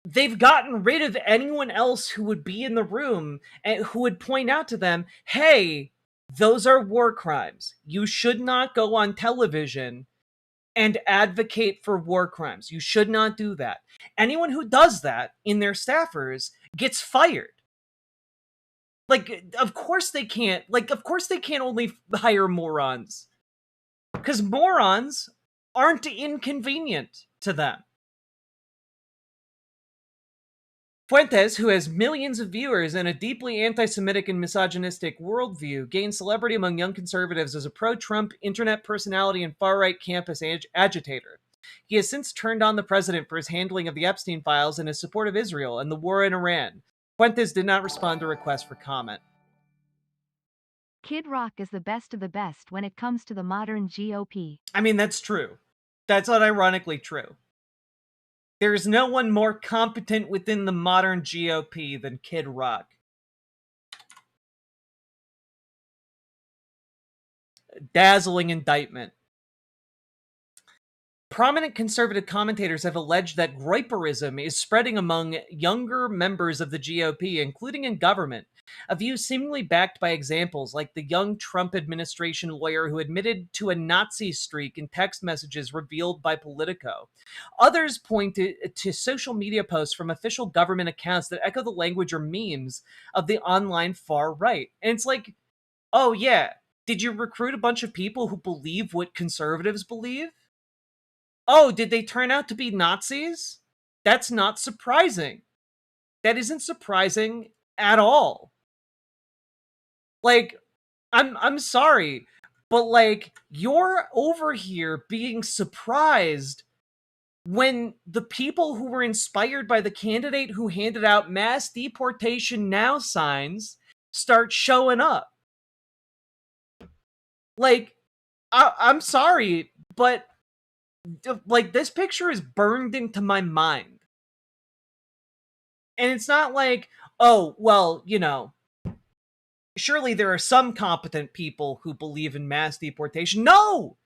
S: they've gotten rid of anyone else who would be in the room and who would point out to them, hey, those are war crimes. You should not go on television and advocate for war crimes. You should not do that. Anyone who does that in their staffers gets fired. Like, of course they can't. Like, of course they can't only hire morons. Because morons aren't inconvenient to them. Fuentes, who has millions of viewers and a deeply anti-Semitic and misogynistic worldview, gained celebrity among young conservatives as a pro-Trump internet personality and far-right campus agitator. He has since turned on the president for his handling of the Epstein files and his support of Israel and the war in Iran. Fuentes did not respond to requests for comment.
H: Kid Rock is the best of the best when it comes to the modern GOP.
S: I mean, that's true. That's unironically true. There is no one more competent within the modern GOP than Kid Rock. Dazzling indictment. Prominent conservative commentators have alleged that groiperism is spreading among younger members of the GOP, including in government, a view seemingly backed by examples like the young Trump administration lawyer who admitted to a Nazi streak in text messages revealed by Politico. Others point to social media posts from official government accounts that echo the language or memes of the online far right. And it's like, oh yeah, did you recruit a bunch of people who believe what conservatives believe? Oh, did they turn out to be Nazis? That's not surprising. That isn't surprising at all. Like, I'm sorry, but like, you're over here being surprised when the people who were inspired by the candidate who handed out mass deportation now signs start showing up. Like, I'm sorry, but like, this picture is burned into my mind. And it's not like, oh, well, surely there are some competent people who believe in mass deportation. No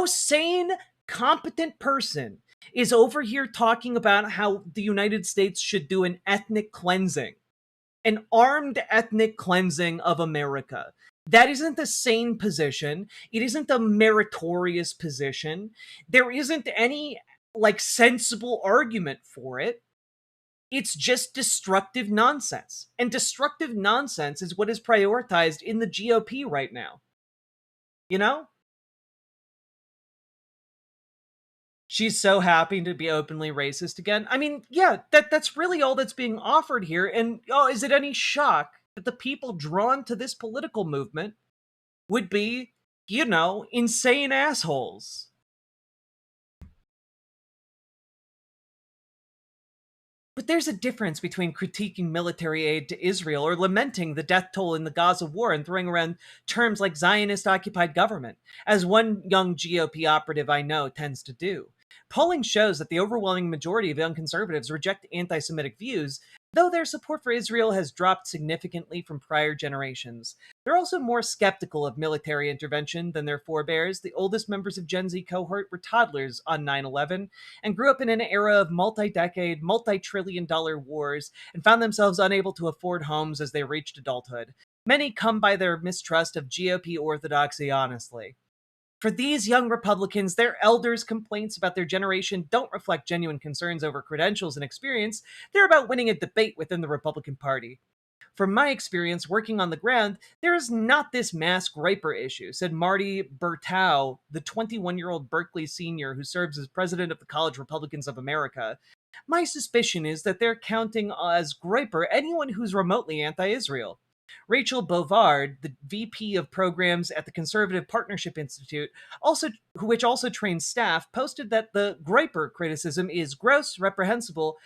S: sane, competent person is over here talking about how the United States should do an ethnic cleansing, an armed ethnic cleansing of America. That isn't a sane position. It isn't a meritorious position. There isn't any like sensible argument for it. It's just destructive nonsense. And destructive nonsense is what is prioritized in the GOP right now. You know? She's so happy to be openly racist again. I mean, yeah, that's really all that's being offered here. And is it any shock that the people drawn to this political movement would be, insane assholes? But there's a difference between critiquing military aid to Israel or lamenting the death toll in the Gaza war and throwing around terms like Zionist-occupied government, as one young GOP operative I know tends to do. Polling shows that the overwhelming majority of young conservatives reject anti-Semitic views, though their support for Israel has dropped significantly from prior generations. They're also more skeptical of military intervention than their forebears. The oldest members of Gen Z cohort were toddlers on 9/11 and grew up in an era of multi-decade, multi-trillion-dollar wars and found themselves unable to afford homes as they reached adulthood. Many come by their mistrust of GOP orthodoxy, honestly. For these young Republicans, their elders' complaints about their generation don't reflect genuine concerns over credentials and experience. They're about winning a debate within the Republican Party. From my experience working on the ground, there is not this mass griper issue, said Marty Bertow, the 21-year-old Berkeley senior who serves as president of the College Republicans of America. My suspicion is that they're counting as griper anyone who's remotely anti-Israel. Rachel Bovard, the VP of programs at the Conservative Partnership Institute, which also trains staff, posted that the griper criticism is gross, reprehensible,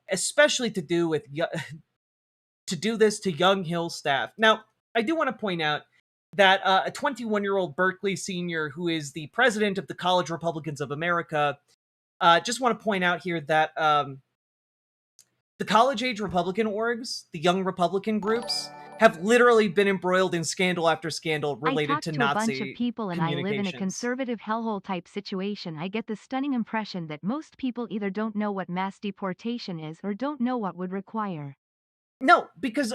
S: especially to do this to Young Hill staff. Now, I do want to point out that a 21-year-old Berkeley senior who is the president of the College Republicans of America, just want to point out here that the college-age Republican orgs, the young Republican groups, have literally been embroiled in scandal after scandal related to Nazi
H: I talk to a bunch of people and I live in a
S: communications.
H: conservative hellhole type situation. I get the stunning impression that most people either don't know what mass deportation is or don't know what would require.
S: No, because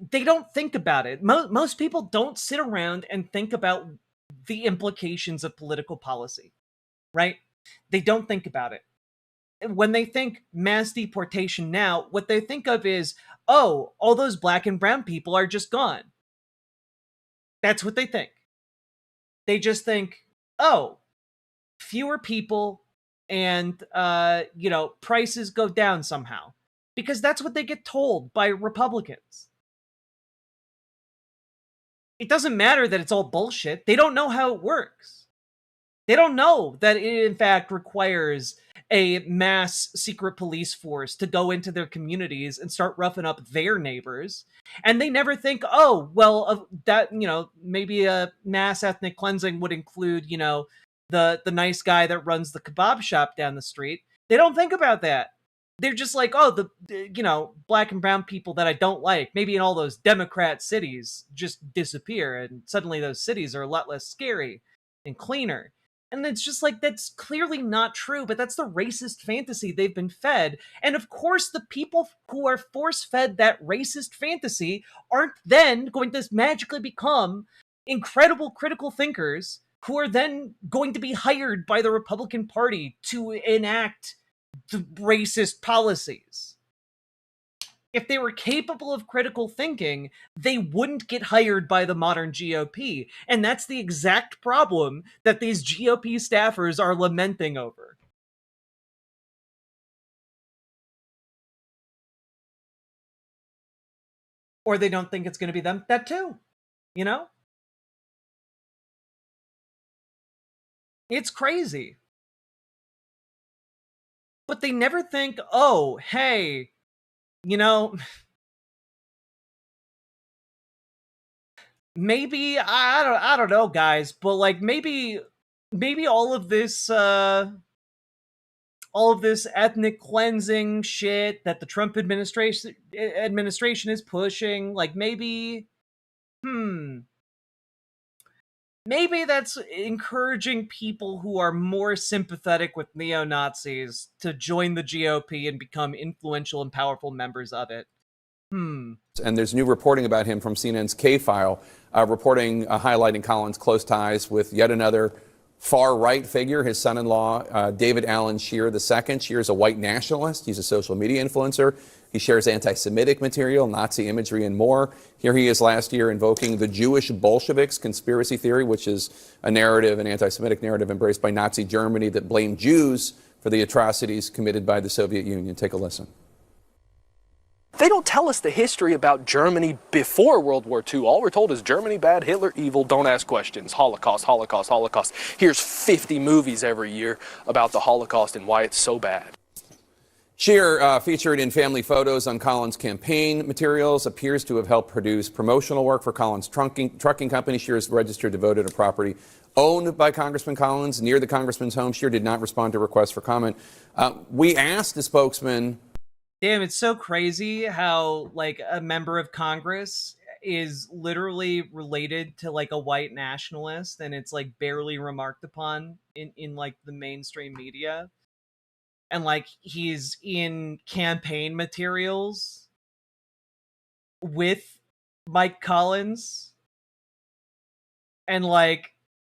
S: they don't think about it. Most people don't sit around and think about the implications of political policy, right? They don't think about it. When they think mass deportation now, what they think of is, oh, all those black and brown people are just gone. That's what they think. They just think, oh, fewer people and, prices go down somehow. Because that's what they get told by Republicans. It doesn't matter that it's all bullshit. They don't know how it works. They don't know that it, in fact, requires a mass secret police force to go into their communities and start roughing up their neighbors. And they never think, oh, well, maybe a mass ethnic cleansing would include, the nice guy that runs the kebab shop down the street. They don't think about that. They're just like, oh, the black and brown people that I don't like, maybe in all those Democrat cities, just disappear. And suddenly those cities are a lot less scary and cleaner. And it's just like, that's clearly not true, but that's the racist fantasy they've been fed. And of course, the people who are force-fed that racist fantasy aren't then going to magically become incredible critical thinkers who are then going to be hired by the Republican Party to enact the racist policies. If they were capable of critical thinking, they wouldn't get hired by the modern GOP. And that's the exact problem that these GOP staffers are lamenting over. Or they don't think it's going to be them. That too. It's crazy. But they never think, oh, hey, maybe I don't know, guys, but like maybe all of this ethnic cleansing shit that the Trump administration is pushing, like maybe that's encouraging people who are more sympathetic with neo-Nazis to join the GOP and become influential and powerful members of it.
E: Hmm.
P: And there's new reporting about him from CNN's K-File, highlighting Collins' close ties with yet another far-right figure, his son-in-law, David Allen Scheer II. Scheer is a white nationalist. He's a social media influencer. He shares anti-Semitic material, Nazi imagery, and more. Here he is last year invoking the Jewish Bolsheviks conspiracy theory, which is a narrative, an anti-Semitic narrative embraced by Nazi Germany that blamed Jews for the atrocities committed by the Soviet Union. Take a listen.
R: They don't tell us the history about Germany before World War II. All we're told is Germany bad, Hitler evil, don't ask questions. Holocaust, Holocaust, Holocaust. Here's 50 movies every year about the Holocaust and why it's so bad.
P: Scheer, featured in family photos on Collins' campaign materials, appears to have helped produce promotional work for Collins' trucking company. Scheer is registered to vote at a property owned by Congressman Collins near the congressman's home. Scheer did not respond to requests for comment. We asked the spokesman.
S: Damn, it's so crazy how, like, a member of Congress is literally related to, like, a white nationalist, and it's, like, barely remarked upon in like, the mainstream media. And, like, he's in campaign materials with Mike Collins. And, like,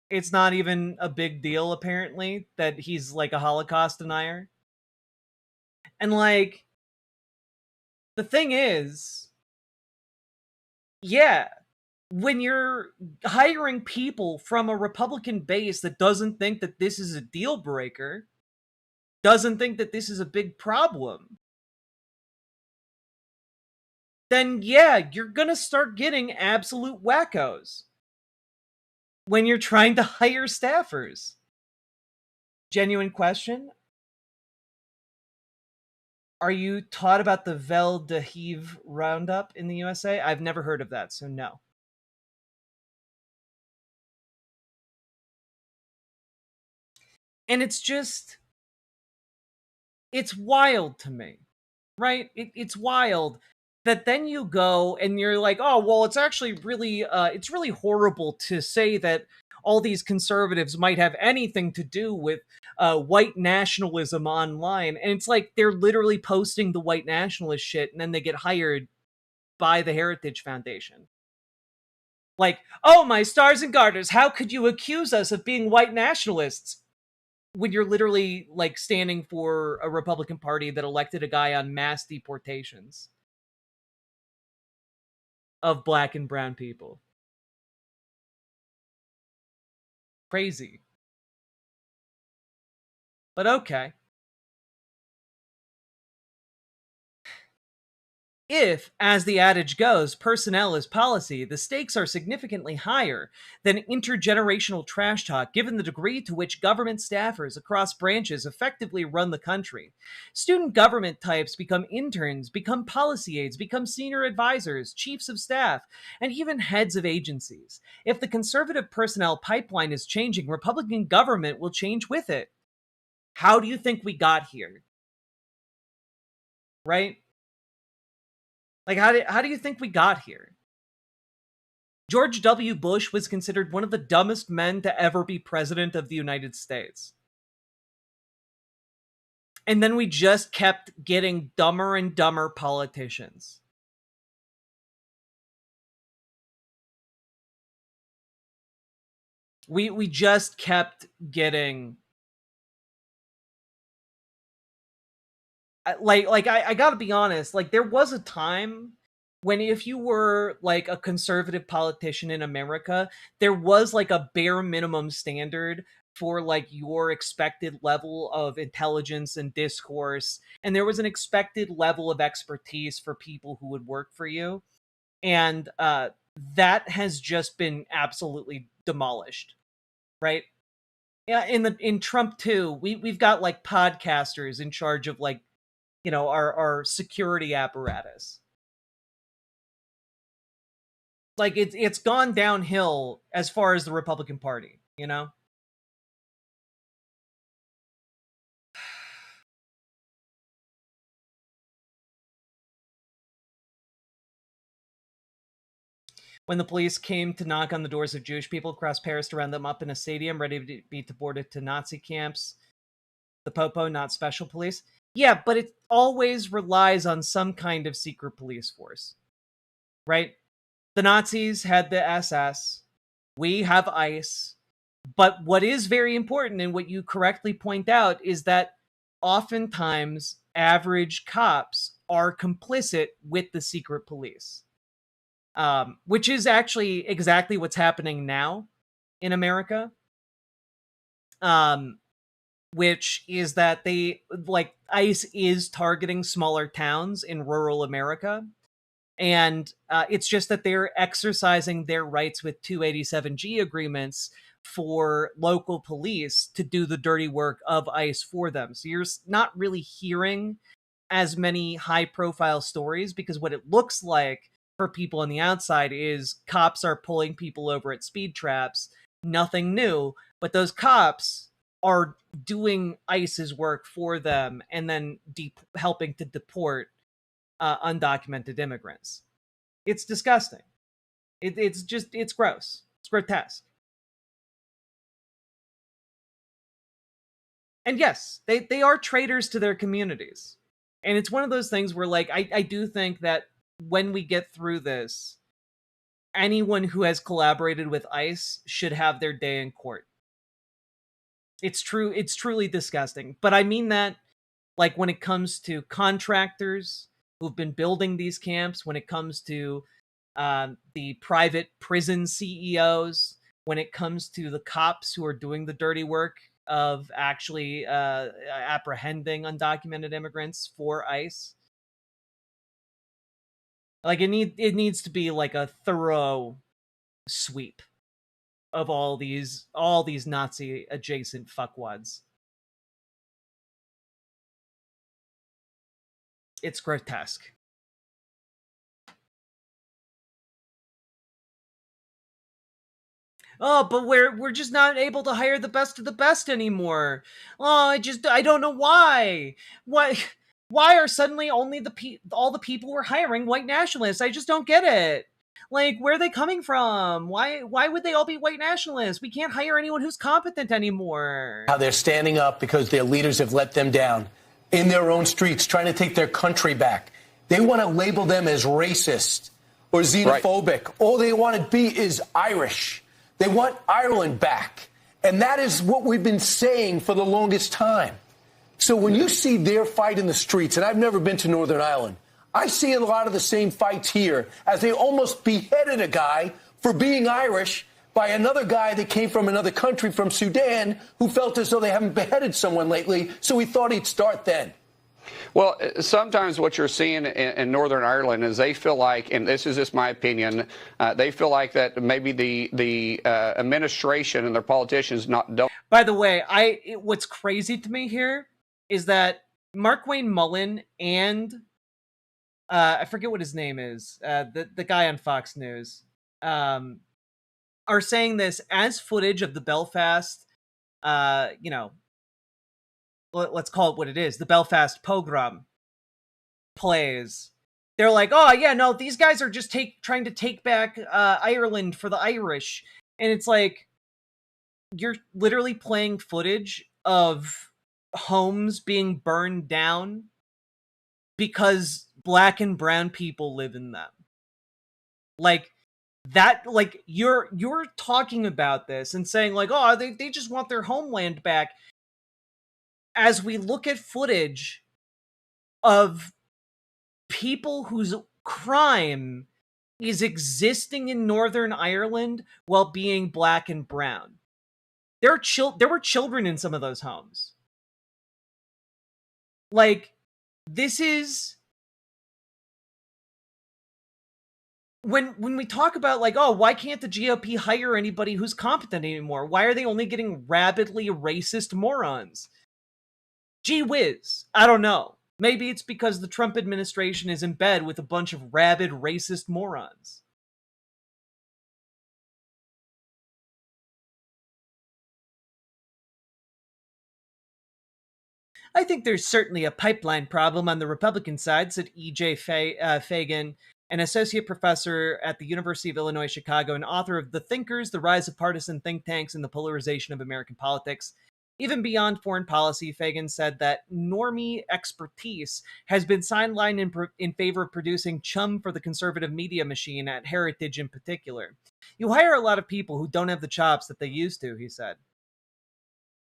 S: it's not even a big deal, apparently, that he's, like, a Holocaust denier. And, like, the thing is, yeah, when you're hiring people from a Republican base that doesn't think that this is a deal breaker, doesn't think that this is a big problem, then yeah, you're gonna start getting absolute wackos when you're trying to hire staffers. Genuine question. Are you taught about the Vel de Hive Roundup in the USA? I've never heard of that, so no. And it's just, it's wild to me, right? It's wild that then you go and you're like, oh, well, it's actually really, it's really horrible to say that all these conservatives might have anything to do with white nationalism online. And it's like they're literally posting the white nationalist shit and then they get hired by the Heritage Foundation. Like, oh, my stars and garters, how could you accuse us of being white nationalists? When you're literally, like, standing for a Republican Party that elected a guy on mass deportations of black and brown people. Crazy. But okay. If, as the adage goes, personnel is policy, the stakes are significantly higher than intergenerational trash talk, given the degree to which government staffers across branches effectively run the country. Student government types become interns, become policy aides, become senior advisors, chiefs of staff, and even heads of agencies. If the conservative personnel pipeline is changing, Republican government will change with it. How do you think we got here? Right? Like, how do you think we got here? George W. Bush was considered one of the dumbest men to ever be president of the United States. And then we just kept getting dumber and dumber politicians. We just kept getting... I gotta be honest, like, there was a time when if you were, like, a conservative politician in America, there was, like, a bare minimum standard for, like, your expected level of intelligence and discourse, and there was an expected level of expertise for people who would work for you, and that has just been absolutely demolished, right? Yeah, in Trump too, we've got, like, podcasters in charge of, like, you know, our security apparatus. Like, it's gone downhill as far as the Republican Party, you know? When the police came to knock on the doors of Jewish people across Paris to round them up in a stadium ready to be deported to Nazi camps, the Popo, not special police. Yeah, but it always relies on some kind of secret police force, right? The Nazis had the SS. We have ICE. But what is very important, and what you correctly point out, is that oftentimes average cops are complicit with the secret police, which is actually exactly what's happening now in America. Which is that ICE is targeting smaller towns in rural America. And it's just that they're exercising their rights with 287G agreements for local police to do the dirty work of ICE for them. So you're not really hearing as many high profile stories, because what it looks like for people on the outside is cops are pulling people over at speed traps, nothing new, but those cops are doing ICE's work for them and then helping to deport undocumented immigrants. It's disgusting. It's gross. It's grotesque. And yes, they are traitors to their communities. And it's one of those things where, like, I do think that when we get through this, anyone who has collaborated with ICE should have their day in court. It's true. It's truly disgusting. But I mean that, like, when it comes to contractors who've been building these camps, when it comes to the private prison CEOs, when it comes to the cops who are doing the dirty work of actually apprehending undocumented immigrants for ICE. Like, it needs to be like a thorough sweep of all these Nazi adjacent fuckwads. It's grotesque. Oh, but we're just not able to hire the best of the best anymore. Oh, I don't know why. Why are suddenly only all the people we're hiring white nationalists? I just don't get it. Like, where are they coming from? Why would they all be white nationalists? We can't hire anyone who's competent anymore.
A: How they're standing up because their leaders have let them down in their own streets, trying to take their country back. They want to label them as racist or xenophobic. Right. All they want to be is Irish. They want Ireland back. And that is what we've been saying for the longest time. So when you see their fight in the streets, and I've never been to Northern Ireland, I see a lot of the same fights here, as they almost beheaded a guy for being Irish by another guy that came from another country, from Sudan, who felt as though they haven't beheaded someone lately, so he thought he'd start then.
T: Well, sometimes what you're seeing in Northern Ireland is they feel like, and this is just my opinion, they feel like that maybe the administration and their politicians don't.
S: By the way, what's crazy to me here is that Markwayne Mullen and I forget what his name is, the guy on Fox News, are saying this as footage of the Belfast, let's call it what it is, the Belfast pogrom plays. They're like, oh yeah, no, these guys are just trying to take back Ireland for the Irish. And it's like, you're literally playing footage of homes being burned down because Black and brown people live in them. Like that, like you're talking about this and saying like, oh, they just want their homeland back. As we look at footage of people whose crime is existing in Northern Ireland while being Black and brown. There were children in some of those homes. Like, this is... When we talk about, like, oh, why can't the GOP hire anybody who's competent anymore? Why are they only getting rabidly racist morons? Gee whiz, I don't know. Maybe it's because the Trump administration is in bed with a bunch of rabid racist morons. I think there's certainly a pipeline problem on the Republican side, said E.J. Fagan, an associate professor at the University of Illinois, Chicago, and author of The Thinkers, The Rise of Partisan Think Tanks and the Polarization of American Politics. Even beyond foreign policy, Fagan said that normie expertise has been sidelined in favor of producing chum for the conservative media machine at Heritage in particular. You hire a lot of people who don't have the chops that they used to, he said.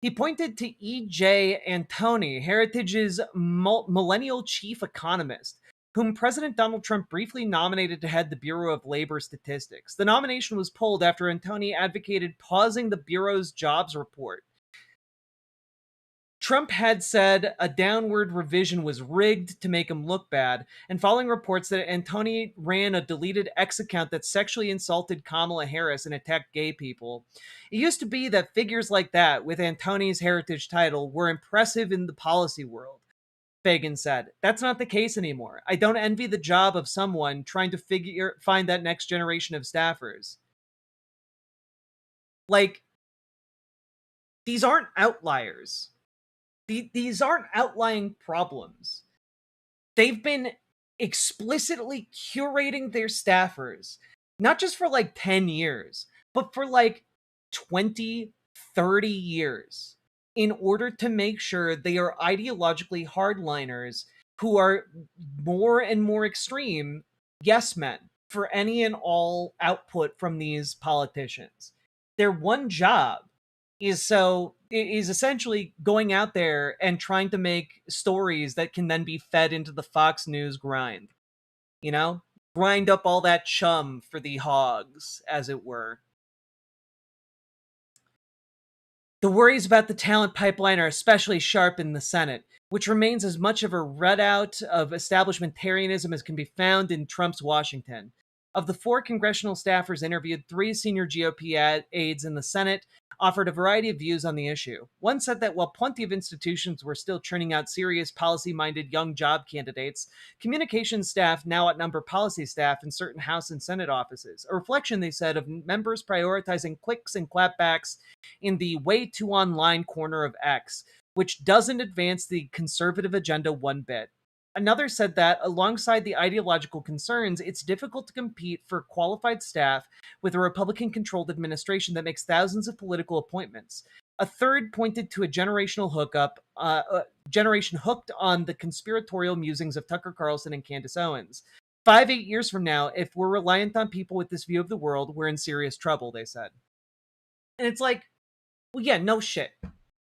S: He pointed to E.J. Antoni, Heritage's millennial chief economist, whom President Donald Trump briefly nominated to head the Bureau of Labor Statistics. The nomination was pulled after Antoni advocated pausing the Bureau's jobs report. Trump had said a downward revision was rigged to make him look bad, and following reports that Antoni ran a deleted X account that sexually insulted Kamala Harris and attacked gay people. It used to be that figures like that, with Antoni's heritage title, were impressive in the policy world, Fagan said. That's not the case anymore. I don't envy the job of someone trying to find that next generation of staffers. Like, these aren't outliers. These aren't outlying problems. They've been explicitly curating their staffers, not just for like 10 years, but for like 20, 30 years, in order to make sure they are ideologically hardliners who are more and more extreme yes men for any and all output from these politicians. Their one job is essentially going out there and trying to make stories that can then be fed into the Fox News grind. You know? Grind up all that chum for the hogs, as it were. The worries about the talent pipeline are especially sharp in the Senate, which remains as much of a readout of establishmentarianism as can be found in Trump's Washington. Of the 4 congressional staffers interviewed, 3 senior GOP aides in the Senate offered a variety of views on the issue. One said that while plenty of institutions were still churning out serious, policy-minded young job candidates, communications staff now outnumber policy staff in certain House and Senate offices. A reflection, they said, of members prioritizing clicks and clapbacks in the way too online corner of X, which doesn't advance the conservative agenda one bit. Another said that, alongside the ideological concerns, it's difficult to compete for qualified staff with a Republican-controlled administration that makes thousands of political appointments. A third pointed to a generational generation hooked on the conspiratorial musings of Tucker Carlson and Candace Owens. 5-8 years from now, if we're reliant on people with this view of the world, we're in serious trouble, they said. And it's like, well, yeah, no shit.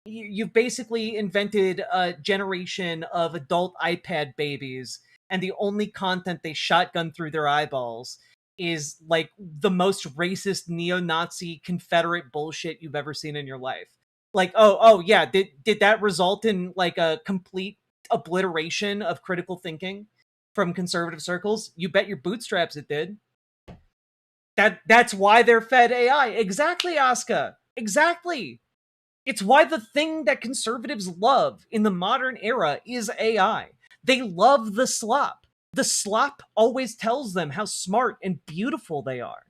S: You've basically invented a generation of adult iPad babies, and the only content they shotgun through their eyeballs is like the most racist neo-Nazi Confederate bullshit you've ever seen in your life. Like, oh yeah, did that result in like a complete obliteration of critical thinking from conservative circles? You bet your bootstraps it did. That's why they're fed AI. Exactly, Asuka. Exactly. It's why the thing that conservatives love in the modern era is AI. They love the slop. The slop always tells them how smart and beautiful they are.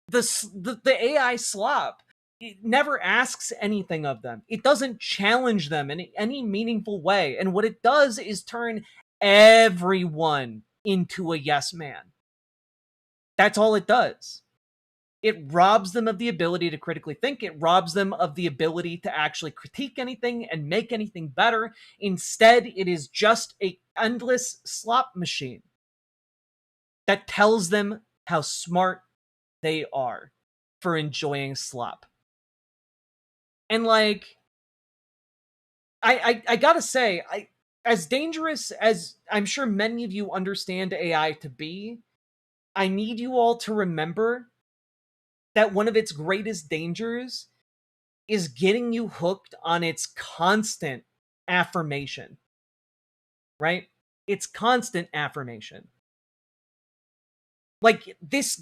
S: The AI slop, it never asks anything of them. It doesn't challenge them in any meaningful way. And what it does is turn everyone into a yes man. That's all it does. It robs them of the ability to critically think. It robs them of the ability to actually critique anything and make anything better. Instead, it is just an endless slop machine that tells them how smart they are for enjoying slop. And like, I gotta say, as dangerous as I'm sure many of you understand AI to be, I need you all to remember that one of its greatest dangers is getting you hooked on its constant affirmation, right? It's constant affirmation. Like this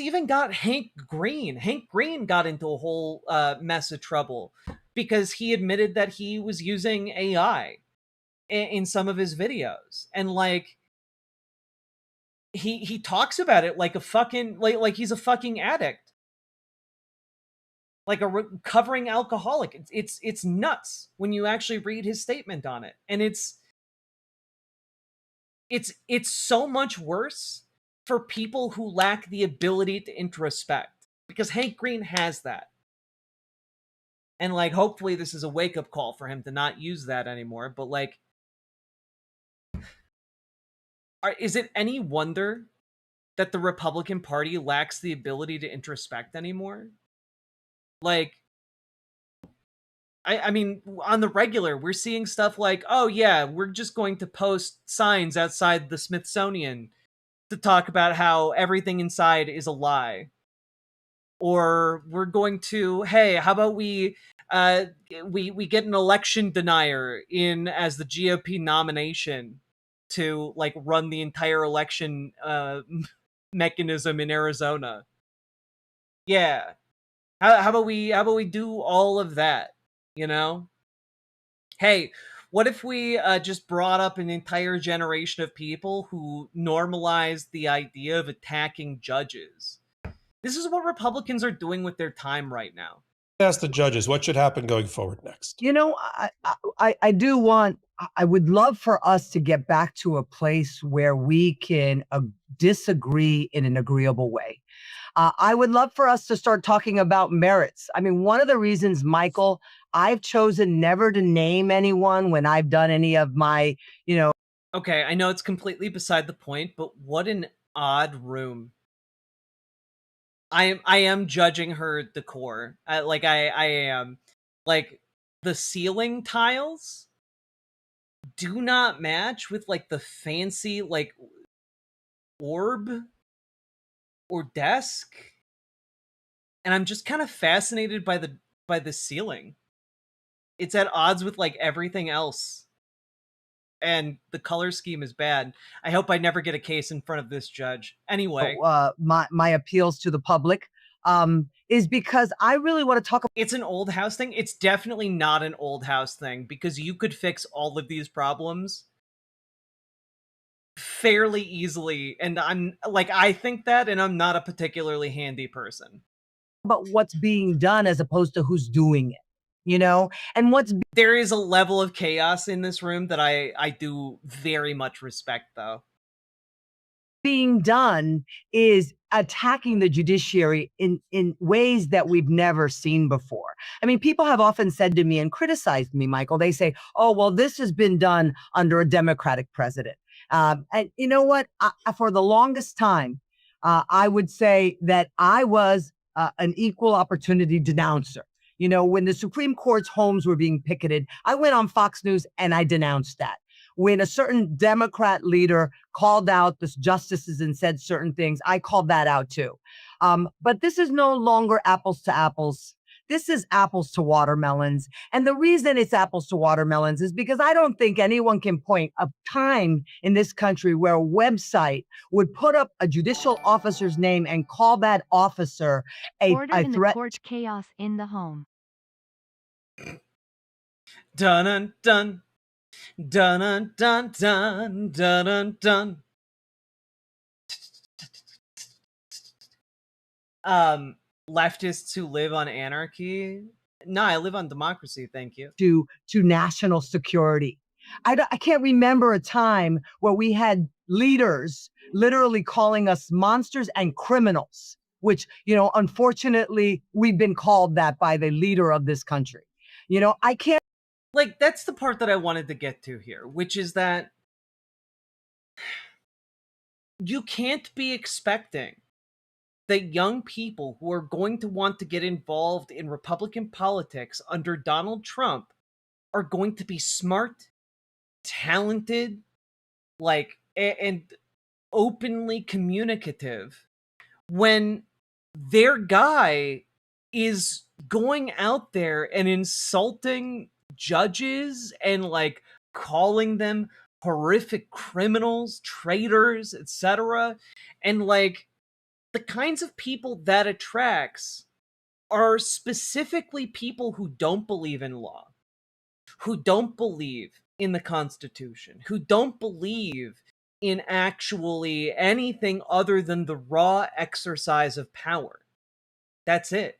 S: even got Hank Green. Hank Green got into a whole mess of trouble because he admitted that he was using AI in some of his videos, and like he talks about it like a fucking like he's a fucking addict. Like a recovering alcoholic. It's nuts when you actually read his statement on it. And it's so much worse for people who lack the ability to introspect, because Hank Green has that. And like, hopefully this is a wake-up call for him to not use that anymore. But like, is it any wonder that the Republican Party lacks the ability to introspect anymore? Like, I mean, on the regular, we're seeing stuff like, oh yeah, we're just going to post signs outside the Smithsonian to talk about how everything inside is a lie. Or we're going to, hey, how about we get an election denier in as the GOP nomination to like run the entire election mechanism in Arizona. Yeah. How about we do all of that, you know? Hey, what if we just brought up an entire generation of people who normalized the idea of attacking judges? This is what Republicans are doing with their time right now.
U: Ask the judges what should happen going forward next.
V: You know, I do want, I would love for us to get back to a place where we can disagree in an agreeable way. I would love for us to start talking about merits. I mean, one of the reasons, Michael, I've chosen never to name anyone when I've done any of my, you know.
S: Okay, I know it's completely beside the point, but what an odd room. I am judging her decor. Like I am. Like the ceiling tiles do not match with like the fancy like orb or desk. And I'm just kind of fascinated by the ceiling. It's at odds with like everything else. And the color scheme is bad. I hope I never get a case in front of this judge. Anyway,
V: my appeals to the public is because I really want to talk about.
S: It's an old house thing. It's definitely not an old house thing because you could fix all of these problems fairly easily. And I'm like, I think that, and I'm not a particularly handy person.
V: But what's being done as opposed to who's doing it, you know, and
S: there is a level of chaos in this room that I do very much respect, though.
V: Being done is attacking the judiciary in ways that we've never seen before. I mean, people have often said to me and criticized me, Michael, they say, oh, well, this has been done under a Democratic president. And you know what? For the longest time, I would say that I was an equal opportunity denouncer. You know, when the Supreme Court's homes were being picketed, I went on Fox News and I denounced that. When a certain Democrat leader called out the justices and said certain things, I called that out too. But this is no longer apples to apples. This is apples to watermelons. And the reason it's apples to watermelons is because I don't think anyone can point a time in this country where a website would put up a judicial officer's name and call that officer a threat.
H: Court chaos in the home.
S: Dun dun dun. Dun dun dun dun dun dun dun. Leftists who live on anarchy. No, I live on democracy, thank you.
V: To national security. I can't remember a time where we had leaders literally calling us monsters and criminals, which, you know, unfortunately, we've been called that by the leader of this country. You know, I can't.
S: Like, that's the part that I wanted to get to here, which is that you can't be expecting that young people who are going to want to get involved in Republican politics under Donald Trump are going to be smart, talented, like, and openly communicative when their guy is going out there and insulting judges and like calling them horrific criminals, traitors, etc. And like the kinds of people that attracts are specifically people who don't believe in law, who don't believe in the Constitution, who don't believe in actually anything other than the raw exercise of power. That's it.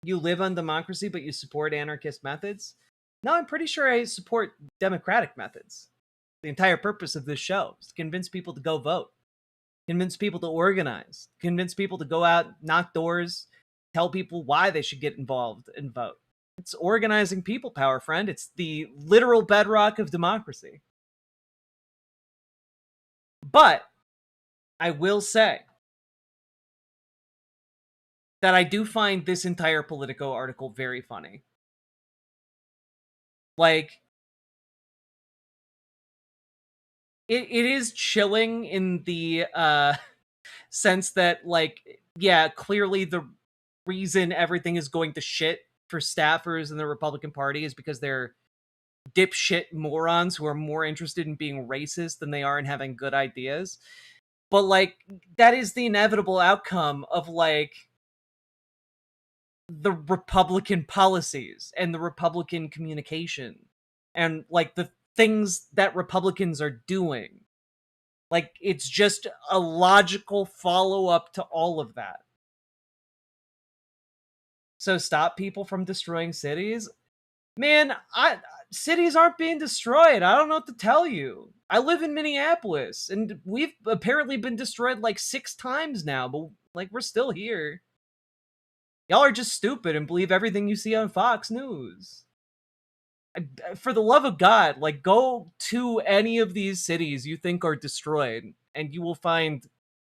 S: You live on democracy, but you support anarchist methods? No, I'm pretty sure I support democratic methods. The entire purpose of this show is to convince people to go vote. Convince people to organize, convince people to go out, knock doors, tell people why they should get involved and vote. It's organizing people power, friend. It's the literal bedrock of democracy. But I will say that I do find this entire Politico article very funny. Like, it is chilling in the sense that, like, yeah, clearly the reason everything is going to shit for staffers in the Republican Party is because they're dipshit morons who are more interested in being racist than they are in having good ideas. But, like, that is the inevitable outcome of, like, the Republican policies and the Republican communication and, like, the things that Republicans are doing. Like, it's just a logical follow-up to all of that. So stop people from destroying cities? Man, cities aren't being destroyed. I don't know what to tell you. I live in Minneapolis, and we've apparently been destroyed like 6 times now, but, like, we're still here. Y'all are just stupid and believe everything you see on Fox News. For the love of God, like, go to any of these cities you think are destroyed, and you will find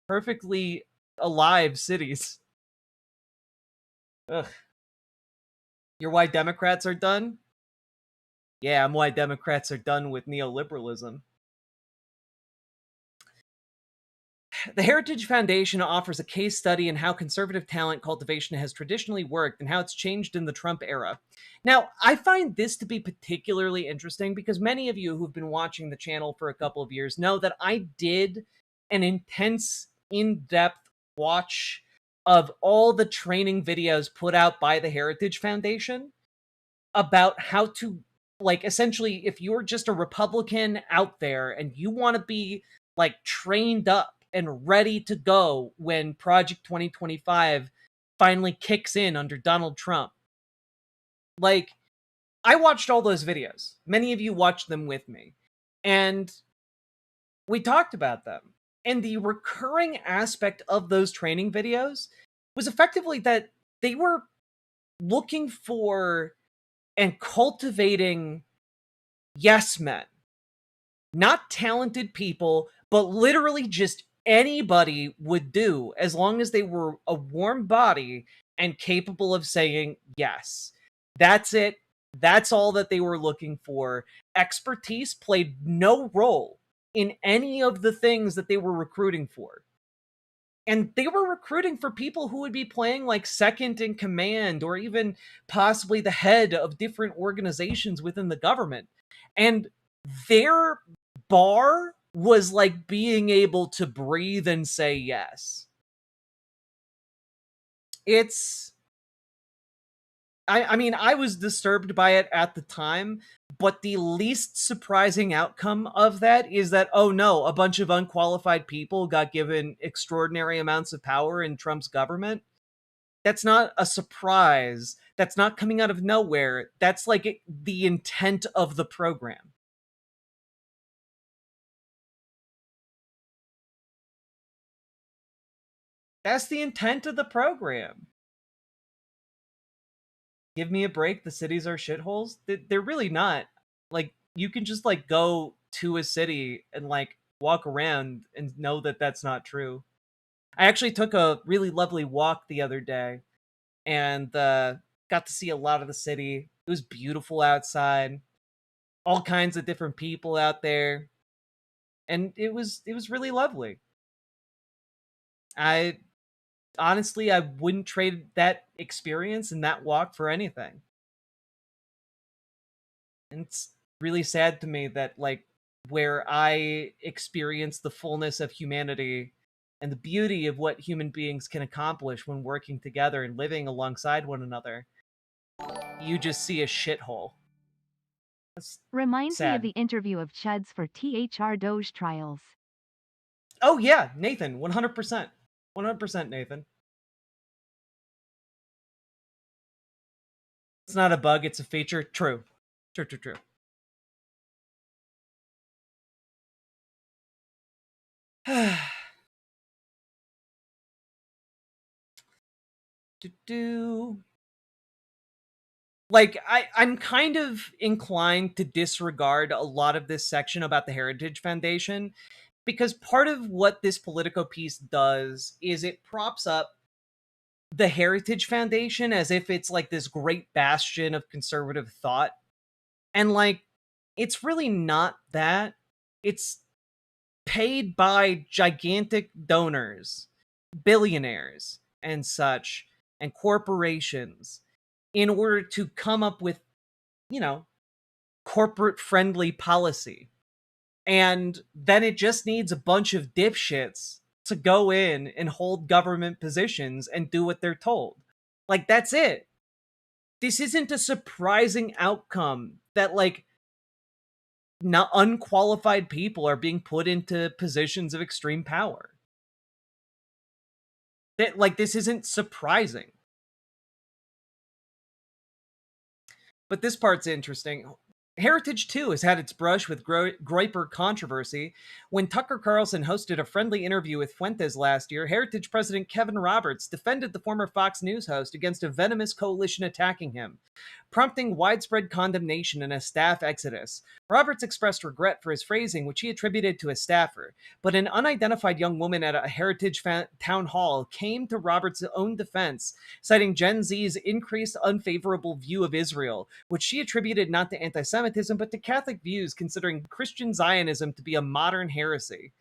S: perfectly alive cities. Ugh. You're why Democrats are done? Yeah, I'm why Democrats are done with neoliberalism. The Heritage Foundation offers a case study in how conservative talent cultivation has traditionally worked and how it's changed in the Trump era. Now, I find this to be particularly interesting because many of you who've been watching the channel for a couple of years know that I did an intense, in-depth watch of all the training videos put out by the Heritage Foundation about how to, like, essentially, if you're just a Republican out there and you want to be, like, trained up and ready to go when Project 2025 finally kicks in under Donald Trump. Like, I watched all those videos. Many of you watched them with me. And we talked about them. And the recurring aspect of those training videos was effectively that they were looking for and cultivating yes men. Not talented people, but literally just anybody would do as long as they were a warm body and capable of saying yes. That's it. That's all that they were looking for. Expertise played no role in any of the things that they were recruiting for. And they were recruiting for people who would be playing like second in command or even possibly the head of different organizations within the government. And their bar was like being able to breathe and say yes. It's, I mean, I was disturbed by it at the time, but the least surprising outcome of that is that, oh no, a bunch of unqualified people got given extraordinary amounts of power in Trump's government. That's not a surprise. That's not coming out of nowhere. That's like the intent of the program. That's the intent of the program. Give me a break. The cities are shitholes. They're really not. Like, you can just like go to a city and like walk around and know that that's not true. I actually took a really lovely walk the other day and got to see a lot of the city. It was beautiful outside. All kinds of different people out there. And it was really lovely. Honestly, I wouldn't trade that experience and that walk for anything. And it's really sad to me that, like, where I experience the fullness of humanity and the beauty of what human beings can accomplish when working together and living alongside one another, you just see a shithole. That's
H: Reminds me of
S: sad.
H: the interview of Chuds for THR Doge trials.
S: Oh yeah, Nathan, 100%. 100% Nathan. It's not a bug, it's a feature. True. True. Like, I'm kind of inclined to disregard a lot of this section about the Heritage Foundation, because part of what this Politico piece does is it props up the Heritage Foundation as if it's like this great bastion of conservative thought. And like, it's really not that. It's paid by gigantic donors, billionaires, and such, and corporations in order to come up with, you know, corporate friendly policy. And then it just needs a bunch of dipshits to go in and hold government positions and do what they're told. Like, that's it. This isn't a surprising outcome that, like, not unqualified people are being put into positions of extreme power. That, like, this isn't surprising. But this part's interesting. Heritage, too, has had its brush with Groyper controversy. When Tucker Carlson hosted a friendly interview with Fuentes last year, Heritage President Kevin Roberts defended the former Fox News host against a venomous coalition attacking him, prompting widespread condemnation and a staff exodus. Roberts expressed regret for his phrasing, which he attributed to a staffer, but an unidentified young woman at a Heritage town hall came to Roberts' own defense, citing Gen Z's increased unfavorable view of Israel, which she attributed not to anti-Semitism, but to Catholic views, considering Christian Zionism to be a modern heresy.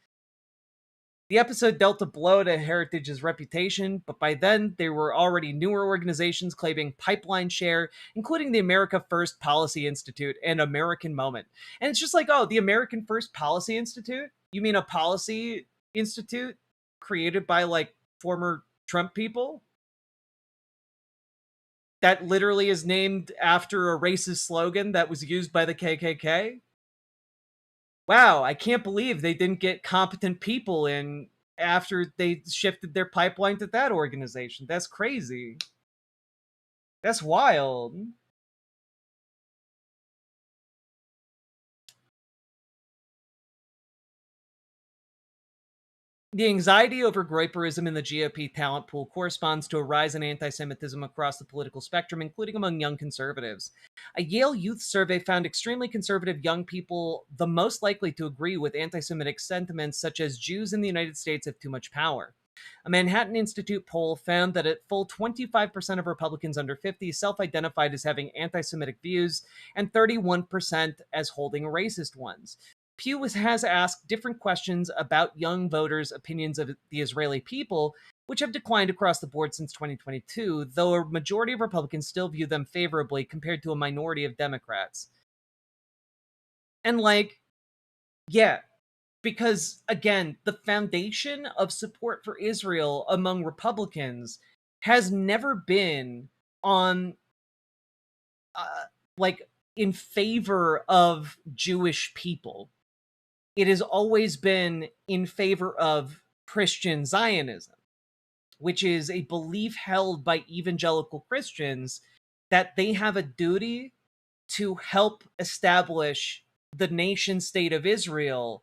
S: The episode dealt a blow to Heritage's reputation, but by then there were already newer organizations claiming pipeline share, including the America First Policy Institute and American Moment. And it's just like, oh, the American First Policy Institute? You mean a policy institute created by, like, former Trump people? That literally is named after a racist slogan that was used by the KKK? Wow, I can't believe they didn't get competent people in after they shifted their pipeline to that organization. That's crazy. That's wild. The anxiety over Groyperism in the GOP talent pool corresponds to a rise in anti-Semitism across the political spectrum, including among young conservatives. A Yale Youth survey found extremely conservative young people the most likely to agree with anti-Semitic sentiments such as Jews in the United States have too much power. A Manhattan Institute poll found that a full 25% of Republicans under 50 self-identified as having anti-Semitic views and 31% as holding racist ones. Pew has asked different questions about young voters' opinions of the Israeli people, which have declined across the board since 2022, though a majority of Republicans still view them favorably compared to a minority of Democrats. And, like, yeah, because, again, the foundation of support for Israel among Republicans has never been on, like, in favor of Jewish people. It has always been in favor of Christian Zionism, which is a belief held by evangelical Christians that they have a duty to help establish the nation state of Israel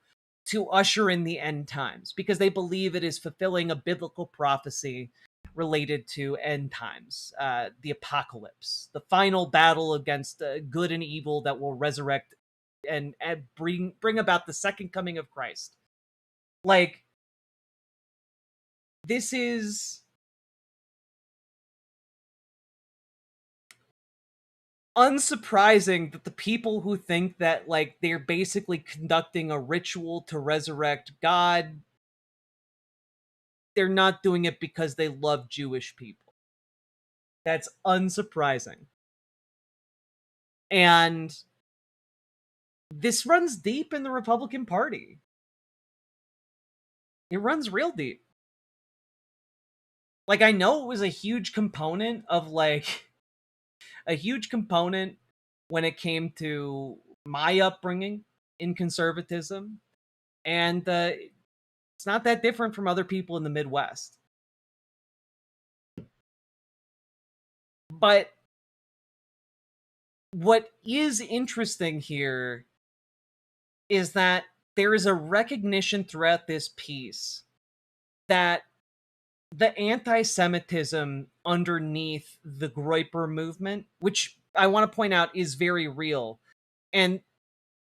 S: to usher in the end times, because they believe it is fulfilling a biblical prophecy related to end times, the apocalypse, the final battle against good and evil that will resurrect and bring about the second coming of Christ. Like, this is unsurprising that the people who think that, like, they're basically conducting a ritual to resurrect God, they're not doing it because they love Jewish people. That's unsurprising. And this runs deep in the Republican Party. It runs real deep. Like, I know it was a huge component of, like, a huge component when it came to my upbringing in conservatism. And it's not that different from other people in the Midwest. But what is interesting here is that there is a recognition throughout this piece that the anti-Semitism underneath the Groyper movement, which I want to point out is very real, and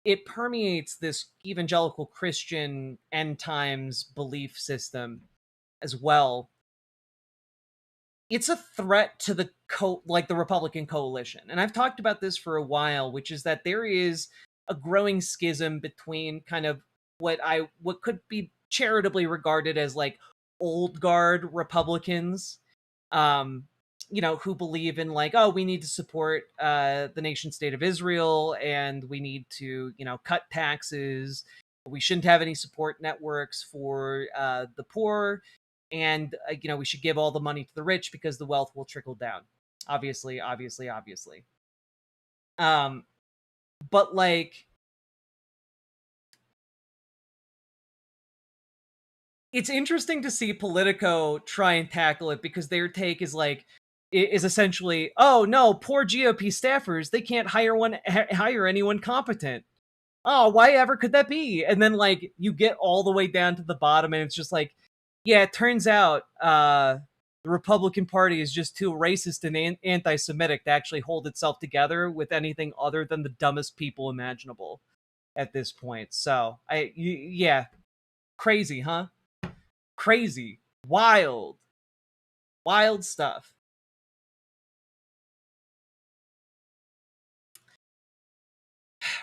S: it permeates this evangelical Christian end times belief system as well. It's a threat to the the Republican coalition. And I've talked about this for a while, which is that there is a growing schism between kind of what could be charitably regarded as like old guard Republicans, who believe in like, oh, we need to support the nation state of Israel, and we need to, cut taxes. We shouldn't have any support networks for the poor, and we should give all the money to the rich because the wealth will trickle down. Obviously. But like, it's interesting to see Politico try and tackle it, because their take is essentially, oh no, poor GOP staffers, they can't hire anyone competent. Oh, why ever could that be? And then like you get all the way down to the bottom, and it's just like, yeah, it turns out the Republican Party is just too racist and anti-Semitic to actually hold itself together with anything other than the dumbest people imaginable at this point. So yeah, crazy, huh? Crazy, wild stuff.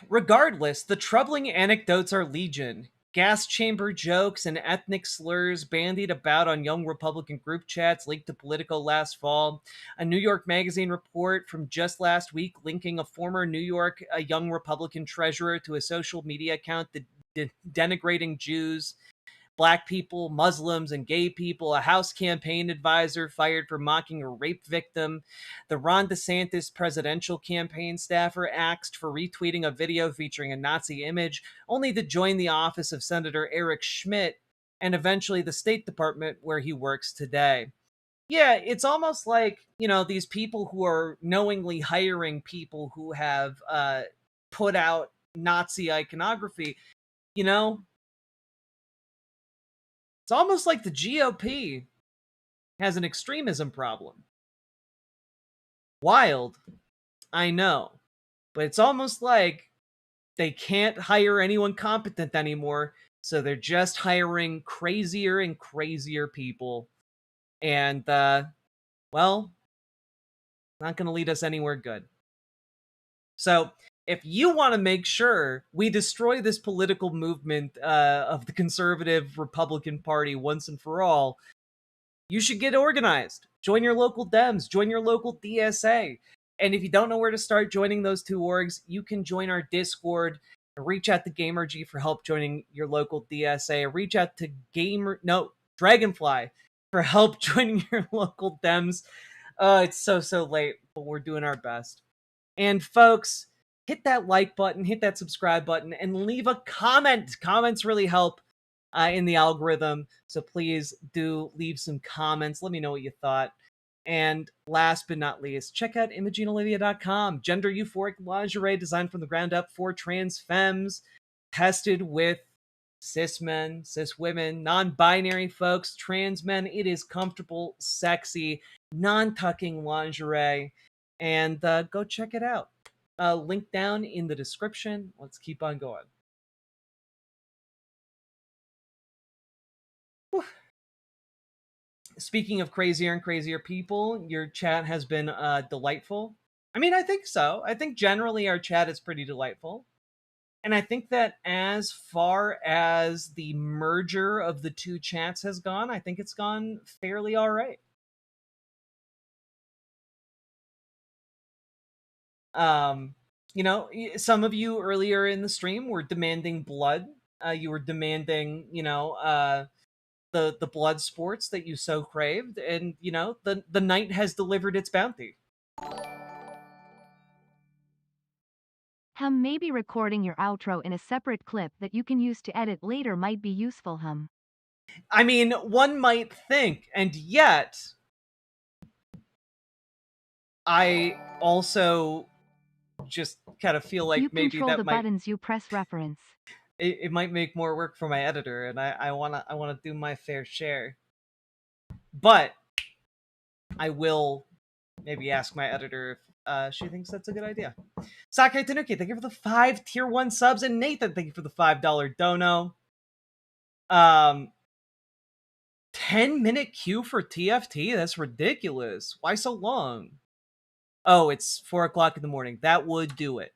S: Regardless, the troubling anecdotes are legion. Gas chamber jokes and ethnic slurs bandied about on young Republican group chats leaked to Politico last fall. A New York Magazine report from just last week linking a former New York young Republican treasurer to a social media account denigrating Jews, Black people, Muslims, and gay people. A House campaign advisor fired for mocking a rape victim. The Ron DeSantis presidential campaign staffer axed for retweeting a video featuring a Nazi image, only to join the office of Senator Eric Schmidt and eventually the State Department, where he works today. Yeah, it's almost like, these people who are knowingly hiring people who have put out Nazi iconography, it's almost like the GOP has an extremism problem. Wild, I know, but it's almost like they can't hire anyone competent anymore, so they're just hiring crazier and crazier people. And, well, not going to lead us anywhere good. So, if you want to make sure we destroy this political movement of the conservative Republican Party once and for all, you should get organized. Join your local Dems, join your local DSA. And if you don't know where to start joining those two orgs, you can join our Discord. Reach out to Gamergy for help joining your local DSA. Reach out to Dragonfly for help joining your local Dems. It's so late, but we're doing our best. And folks, hit that like button, hit that subscribe button, and leave a comment. Comments really help in the algorithm, so please do leave some comments. Let me know what you thought. And last but not least, check out ImogeneOlivia.com. Gender euphoric lingerie designed from the ground up for trans femmes, tested with cis men, cis women, non-binary folks, trans men. It is comfortable, sexy, non-tucking lingerie, and go check it out. Link down in the description. Let's keep on going. Whew. Speaking of crazier and crazier people, your chat has been delightful. I mean, I think so. I think generally our chat is pretty delightful. And I think that as far as the merger of the two chats has gone, I think it's gone fairly all right. Some of you earlier in the stream were demanding blood. You were demanding, the blood sports that you so craved, and the night has delivered its bounty.
H: Maybe recording your outro in a separate clip that you can use to edit later might be useful,
S: I mean, one might think, and yet I also just kind of feel like
H: you
S: maybe
H: control
S: that
H: the
S: might
H: buttons you press reference.
S: It might make more work for my editor, and I wanna do my fair share. But I will maybe ask my editor if she thinks that's a good idea. Sakai Tanuki, thank you for the 5 tier 1 subs. And Nathan, thank you for the $5 dono. 10-minute queue for TFT? That's ridiculous. Why so long? Oh, it's 4 o'clock in the morning. That would do it.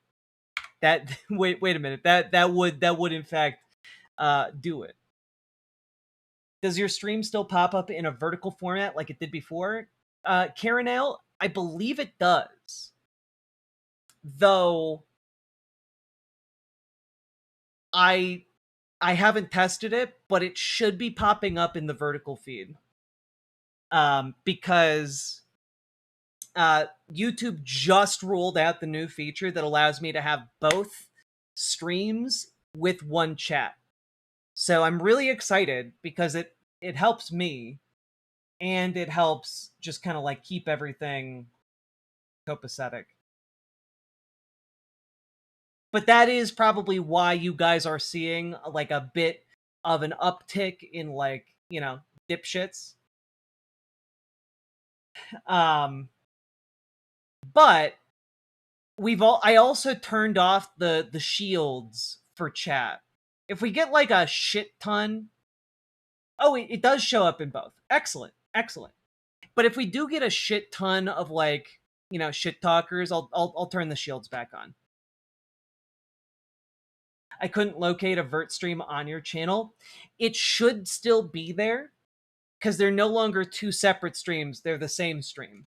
S: Wait a minute. That would in fact do it. Does your stream still pop up in a vertical format like it did before? Karen L, I believe it does. Though I haven't tested it, but it should be popping up in the vertical feed. Because YouTube just rolled out the new feature that allows me to have both streams with one chat. So I'm really excited because it helps me, and it helps just kind of like keep everything copacetic. But that is probably why you guys are seeing like a bit of an uptick in like, you know, dipshits. But I also turned off the shields for chat. If we get like a shit ton, oh, it does show up in both. Excellent. But if we do get a shit ton of like, you know, shit talkers, I'll turn the shields back on. I couldn't locate a vert stream on your channel. It should still be there because they're no longer 2 separate streams. They're the same stream.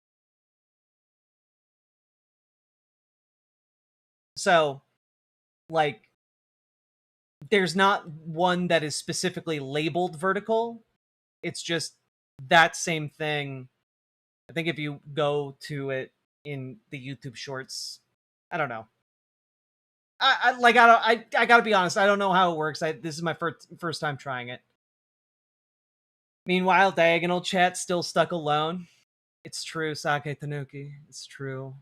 S: So, like, there's not one that is specifically labeled vertical. It's just that same thing. I think if you go to it in the YouTube Shorts, I don't know. I gotta be honest. I don't know how it works. This is my first time trying it. Meanwhile, Diagonal Chat's still stuck alone. It's true, Sake Tanuki. It's true.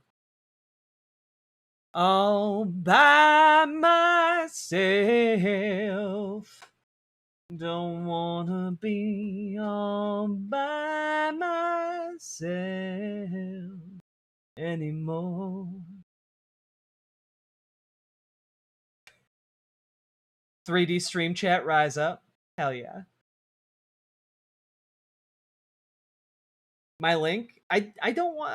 S: All by myself. Don't wanna be all by myself anymore. 3D stream chat, rise up. Hell yeah. My link? I don't want...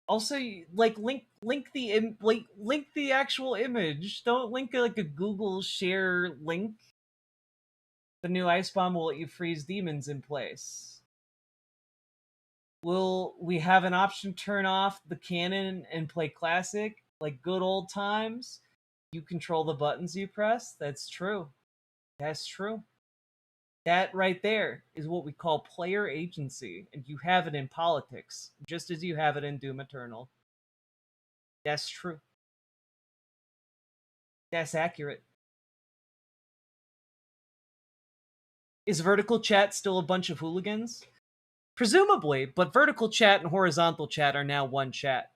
S: also, like, link the actual image. Don't link like a Google share link. The new ice bomb will let you freeze demons in place. Will we have an option to turn off the cannon and play classic like good old times? You control the buttons you press. That's true. That's true. That right there is what we call player agency, and you have it in politics, just as you have it in Doom Eternal. That's true. That's accurate. Is vertical chat still a bunch of hooligans? Presumably, but vertical chat and horizontal chat are now one chat.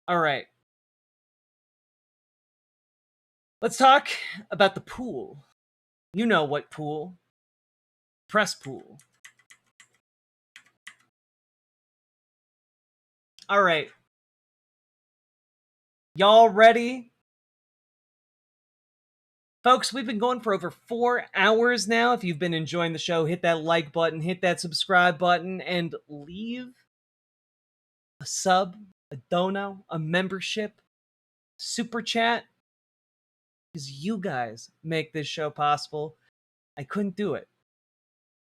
S: All right. Let's talk about the pool. You know what pool. Press pool. All right. Y'all ready? Folks, we've been going for over 4 hours now. If you've been enjoying the show, hit that like button, hit that subscribe button, and leave a sub, a dono, a membership, super chat. Because you guys make this show possible. I couldn't do it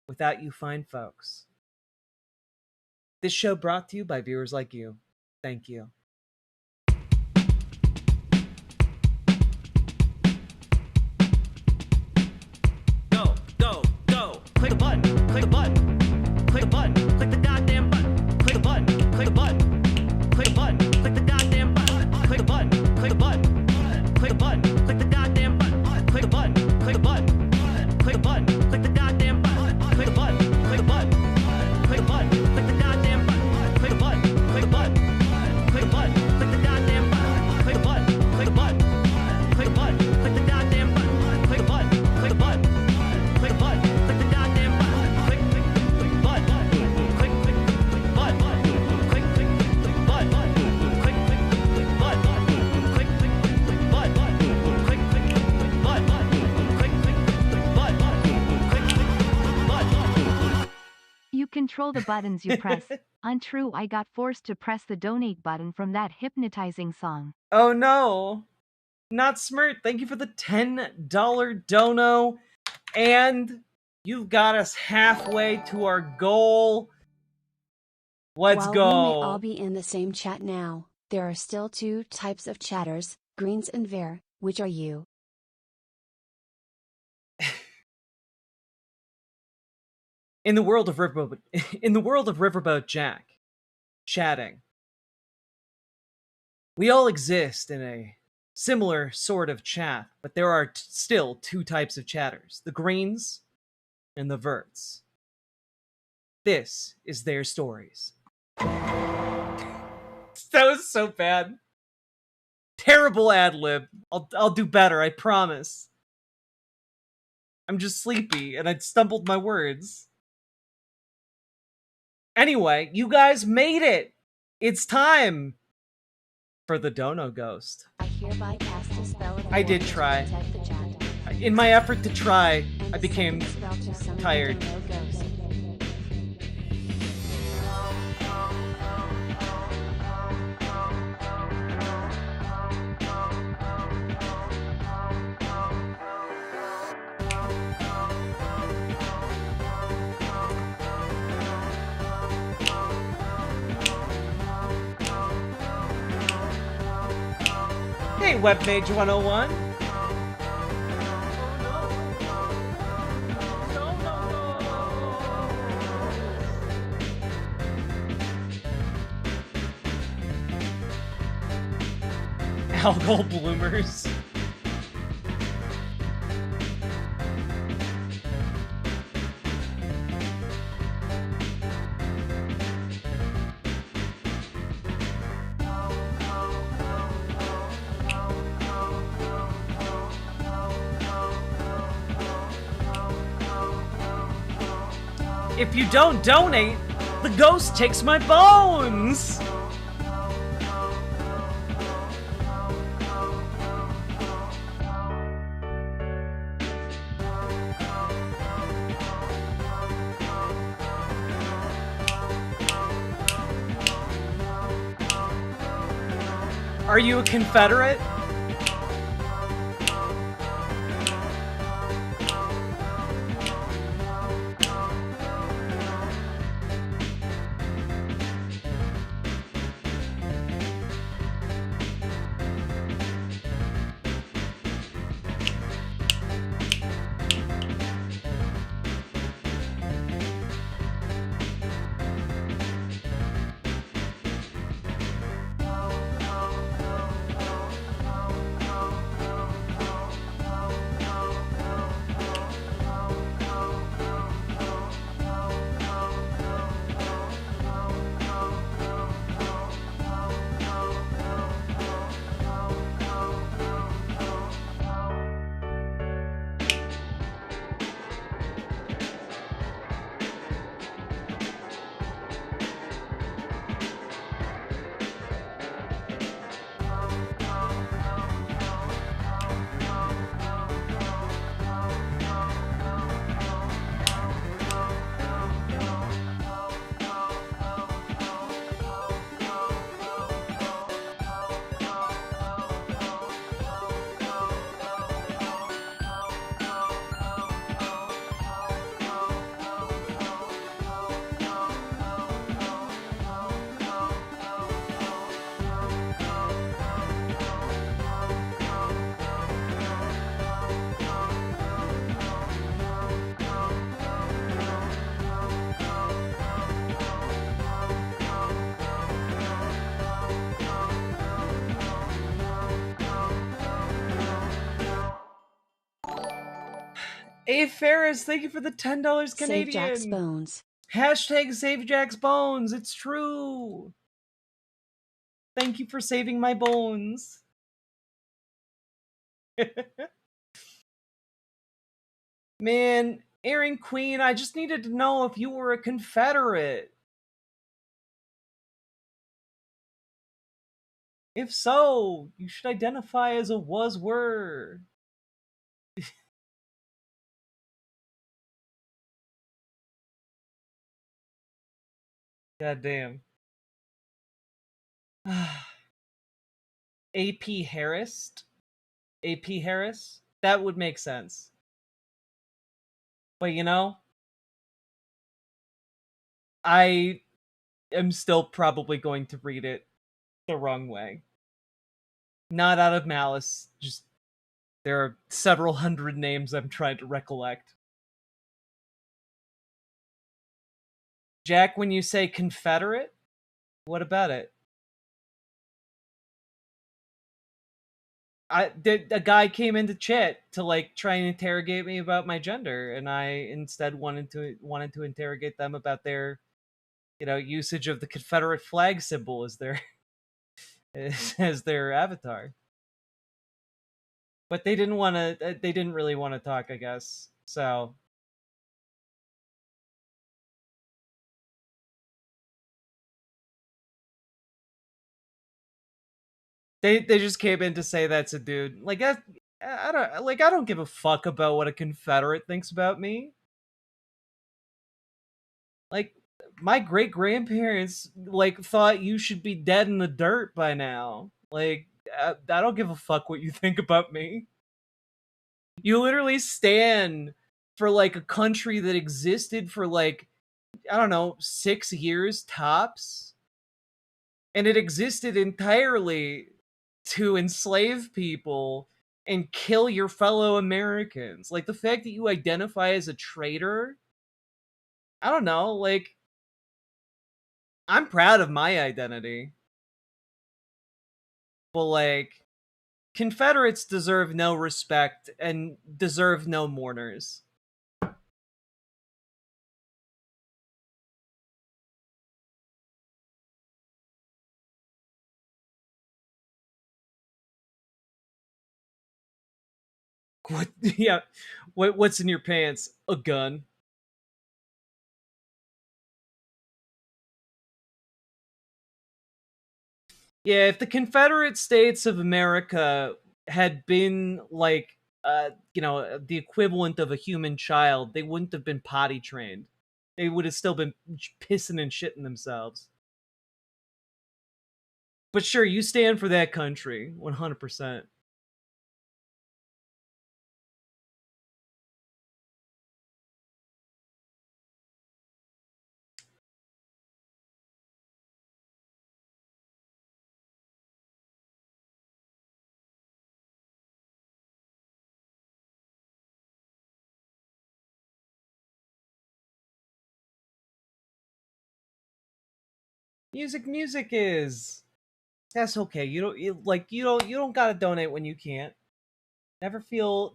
S: without you fine folks. This show brought to you by viewers like you. Thank you.
K: Click the button, click the button, click the button, click the goddamn button, click the button, click the button, click the button, click the goddamn button, click the button, click the button, click the button, click the goddamn button, click the button, click the button, click the button, click the goddamn button, click the button, click the button, click the button, click the goddamn button, click the button, click the button, click the button.
H: control the buttons you press. Untrue, I got forced to press the donate button from that hypnotizing song.
S: Oh no. Not Smirt, thank you for the $10 dono. And you've got us halfway to our goal. Let's
G: While
S: go.
G: we may all be in the same chat now, there are still two types of chatters, Greens and Ver. Which are you?
S: In the world of Riverboat Jack, chatting, we all exist in a similar sort of chat, but there are still two types of chatters, the Greens and the Verts. This is their stories. That was so bad. Terrible ad lib. I'll do better, I promise. I'm just sleepy and I stumbled my words. Anyway, you guys made it. It's time for the Dono Ghost.
G: I hereby cast a spell of
S: I did
G: warning to
S: try.
G: protect the chat.
S: In my effort to try, I
G: And
S: became
G: send the spell to summon the
S: tired.
G: Dono Ghost.
S: Hey, Webmage 101. Algal bloomers. If you don't donate, the ghost takes my bones! Are you a Confederate? A Ferris, thank you for the $10 Canadian.
G: Save Jack's bones.
S: Hashtag save Jack's bones. It's true. Thank you for saving my bones. Man, Aaron Queen, I just needed to know if you were a Confederate. If so, you should identify as a was-were. God damn. AP Harris? AP Harris? That would make sense. But you know, I am still probably going to read it the wrong way. Not out of malice, just there are several hundred names I'm trying to recollect. Jack, when you say Confederate, what about it? A guy came into chat to like try and interrogate me about my gender, and I instead wanted to interrogate them about their, usage of the Confederate flag symbol as their as their avatar. But they didn't want to. They didn't really want to talk, I guess. So they just came in to say that's a dude. Like I don't give a fuck about what a Confederate thinks about me. Like my great grandparents thought you should be dead in the dirt by now. Like I don't give a fuck what you think about me. You literally stand for a country that existed for I don't know, 6 years tops. And it existed entirely to enslave people and kill your fellow Americans. Like the fact that you identify as a traitor, I don't know, I'm proud of my identity. But Confederates deserve no respect and deserve no mourners. What? Yeah. What's in your pants? A gun. Yeah, if the Confederate States of America had been the equivalent of a human child, they wouldn't have been potty trained. They would have still been pissing and shitting themselves. But sure, you stand for that country, 100%. Music is. That's okay. You don't gotta donate when you can't. Never feel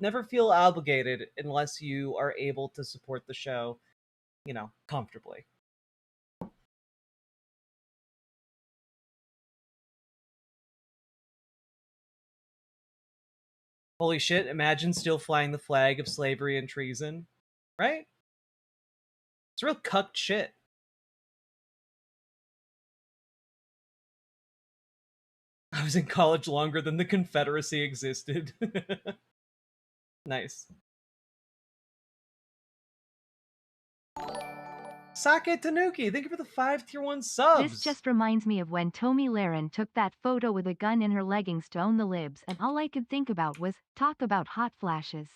S: obligated unless you are able to support the show, comfortably. Holy shit, imagine still flying the flag of slavery and treason. Right? It's real cucked shit. I was in college longer than the Confederacy existed. Nice. Sake Tanuki, thank you for the 5 tier 1 subs.
H: This just reminds me of when Tomi Lahren took that photo with a gun in her leggings to own the libs, and all I could think about was, talk about hot flashes.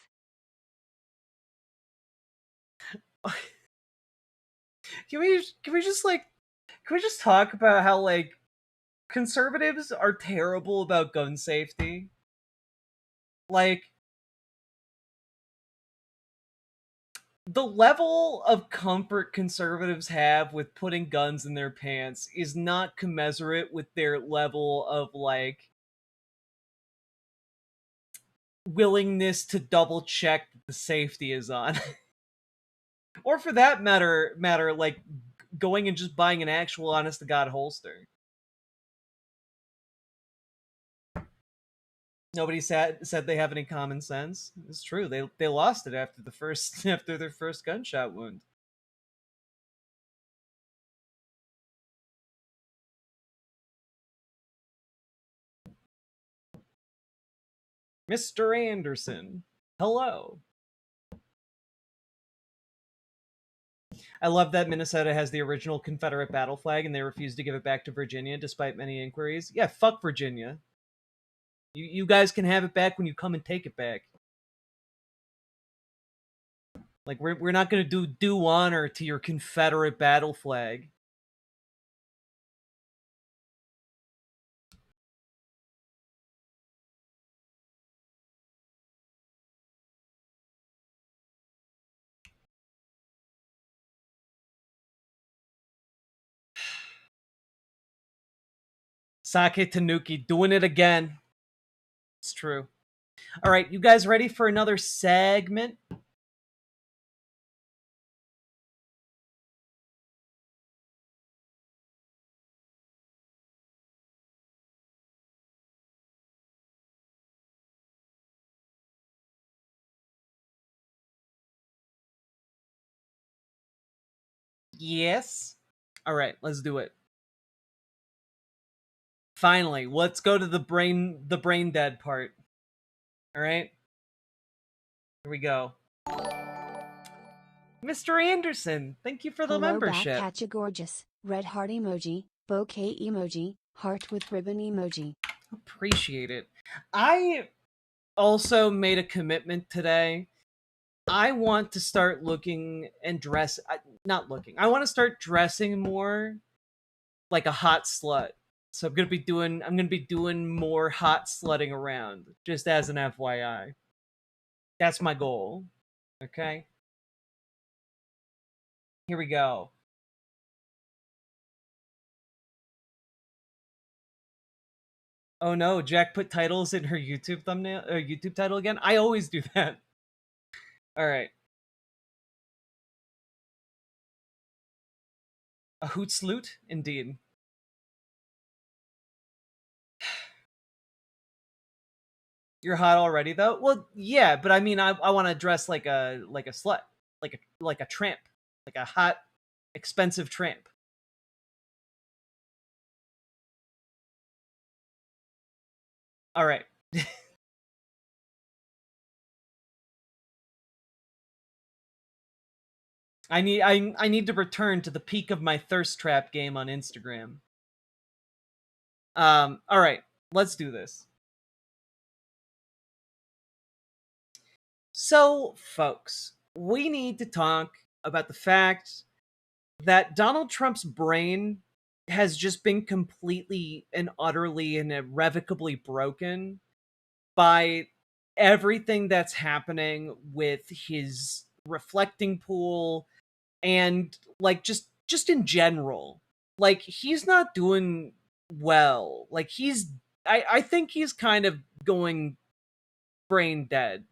S: Can we just talk about how conservatives are terrible about gun safety? The level of comfort conservatives have with putting guns in their pants is not commensurate with their level of willingness to double check that the safety is on. Or for that matter, going and just buying an actual honest to God holster. Nobody said they have any common sense. It's true. They lost it after their first gunshot wound. Mr. Anderson, hello. I love that Minnesota has the original Confederate battle flag and they refuse to give it back to Virginia despite many inquiries. Yeah, fuck Virginia. You guys can have it back when you come and take it back. Like, we're not going to do honor to your Confederate battle flag. Sake Tanuki doing it again. It's true. All right, you guys ready for another segment? Yes. All right, let's do it. Finally, let's go to the brain dead part. All right. Here we go. Mr. Anderson, thank you for the
G: Hello
S: membership.
G: back, Catcha Gorgeous. Red heart emoji, bouquet emoji, heart with ribbon emoji.
S: Appreciate it. I also made a commitment today. I want to start looking and dress. Not looking. I want to start dressing more like a hot slut. So I'm gonna be doing more hot slutting around. Just as an FYI. That's my goal. Okay. Here we go. Oh no, Jack put titles in her YouTube thumbnail or YouTube title again. I always do that. All right. A hoot sloot, indeed. You're hot already, though. Well, yeah, but I mean, I want to dress like a slut, like a tramp, like a hot, expensive tramp. All right. I need to return to the peak of my thirst trap game on Instagram. All right, let's do this. So, folks, we need to talk about the fact that Donald Trump's brain has just been completely and utterly and irrevocably broken by everything that's happening with his reflecting pool and like just in general. Like, he's not doing well. Like, I think he's kind of going brain dead.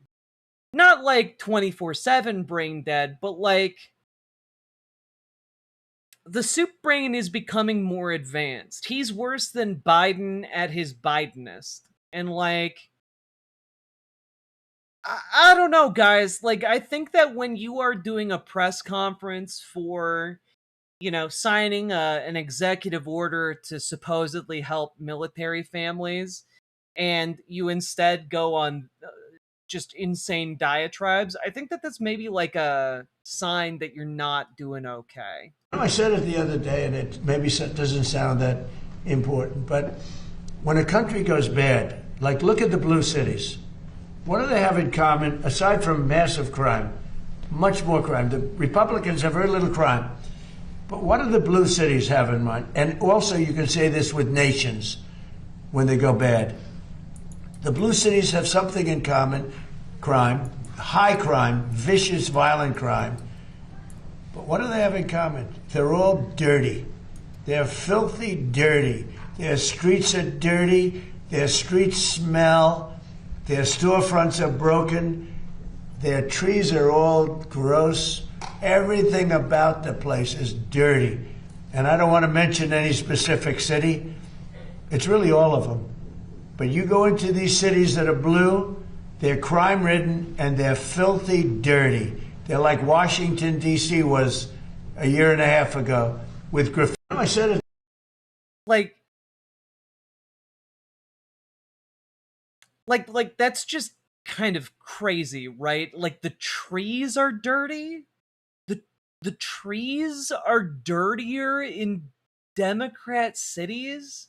S: Not like 24/7 brain dead, but like the soup brain is becoming more advanced. He's worse than Biden at his Bidenest. And like, I don't know, guys. Like, I think that when you are doing a press conference for, signing an executive order to supposedly help military families, and you instead go on just insane diatribes, I think that that's maybe like a sign that you're not doing okay.
B: I said it the other day, and it maybe doesn't sound that important, but when a country goes bad, like look at the blue cities, what do they have in common, aside from massive crime? Much more crime. The Republicans have very little crime. But what do the blue cities have in mind? And also you can say this with nations when they go bad. The blue cities have something in common: crime, high crime, vicious, violent crime. But what do they have in common? They're all dirty. They're filthy dirty. Their streets are dirty. Their streets smell. Their storefronts are broken. Their trees are all gross. Everything about the place is dirty. And I don't want to mention any specific city. It's really all of them. But you go into these cities that are blue, they're crime-ridden, and they're filthy dirty. They're like Washington, D.C. was a year and a half ago with graffiti. I said it.
S: Like that's just kind of crazy, right? Like, the trees are dirty. the trees are dirtier in Democrat cities?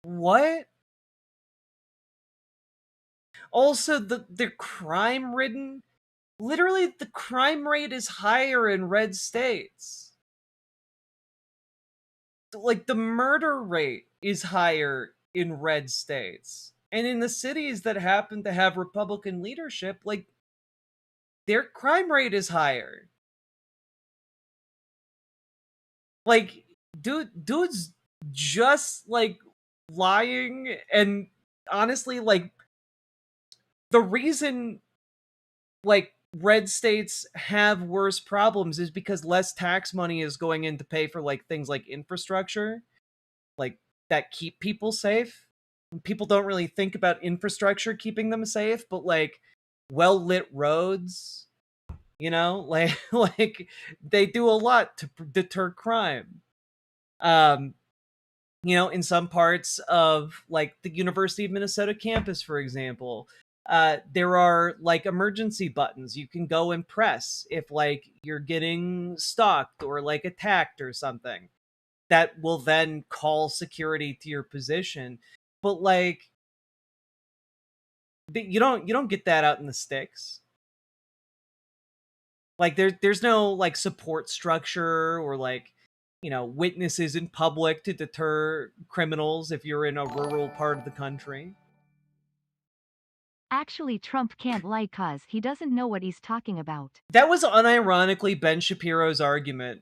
S: What? Also, they're crime ridden. Literally, the crime rate is higher in red states. Like, the murder rate is higher in red states. And in the cities that happen to have Republican leadership, like, their crime rate is higher. Like, dude's just, like, lying, and honestly, like, the reason, like, red states have worse problems is because less tax money is going in to pay for, like, things like infrastructure, like, that keep people safe. People don't really think about infrastructure keeping them safe, but, like, well-lit roads, you know, like, like, they do a lot to deter crime. You know, in some parts of, like, the University of Minnesota campus, for example, there are, like, emergency buttons you can go and press if, like, you're getting stalked or, like, attacked or something. That will then call security to your position. But, like, you don't get that out in the sticks. Like, there's no, like, support structure or, like, you know, witnesses in public to deter criminals if you're in a rural part of the country.
H: Actually, Trump can't lie cause he doesn't know what he's talking about.
S: That was unironically Ben Shapiro's argument.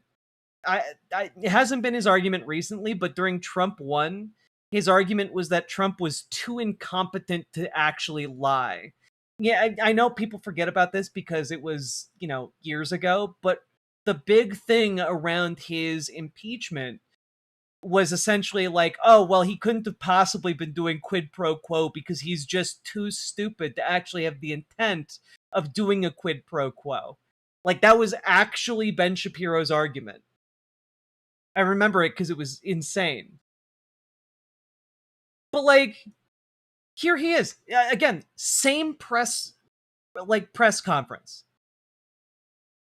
S: It hasn't been his argument recently, but during Trump 1, his argument was that Trump was too incompetent to actually lie. Yeah, I know people forget about this because it was, you know, years ago, but the big thing around his impeachment was essentially like, oh, well, he couldn't have possibly been doing quid pro quo because he's just too stupid to actually have the intent of doing a quid pro quo. Like, that was actually Ben Shapiro's argument. I remember it because it was insane. But, like, here he is. Again, same press conference.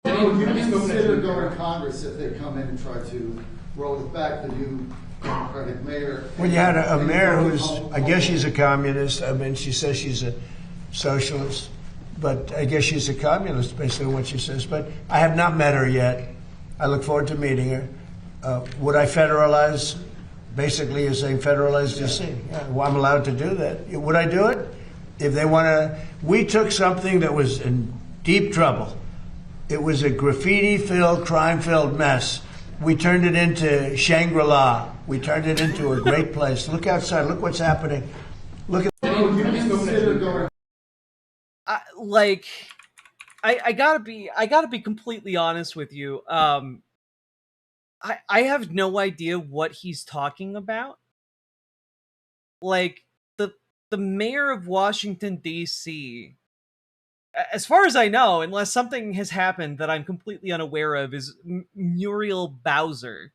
D: Would you consider going to Congress if they come in and try to roll it back, the new Democratic mayor?
B: Well, you had a mayor who's, I guess she's a communist. I mean, she says she's a socialist, but I guess she's a communist, basically what she says. But I have not met her yet. I look forward to meeting her. Would I federalize? Basically, you're saying federalize D.C. Yeah, well, I'm allowed to do that. Would I do it? If they want to, we took something that was in deep trouble. It was a graffiti-filled, crime-filled mess. We turned it into Shangri-La. We turned it into a great place. Look outside. Look what's happening. Look at.
S: I gotta be completely honest with you. I have no idea what he's talking about. Like, the mayor of Washington, D.C., as far as I know, unless something has happened that I'm completely unaware of, is Muriel Bowser.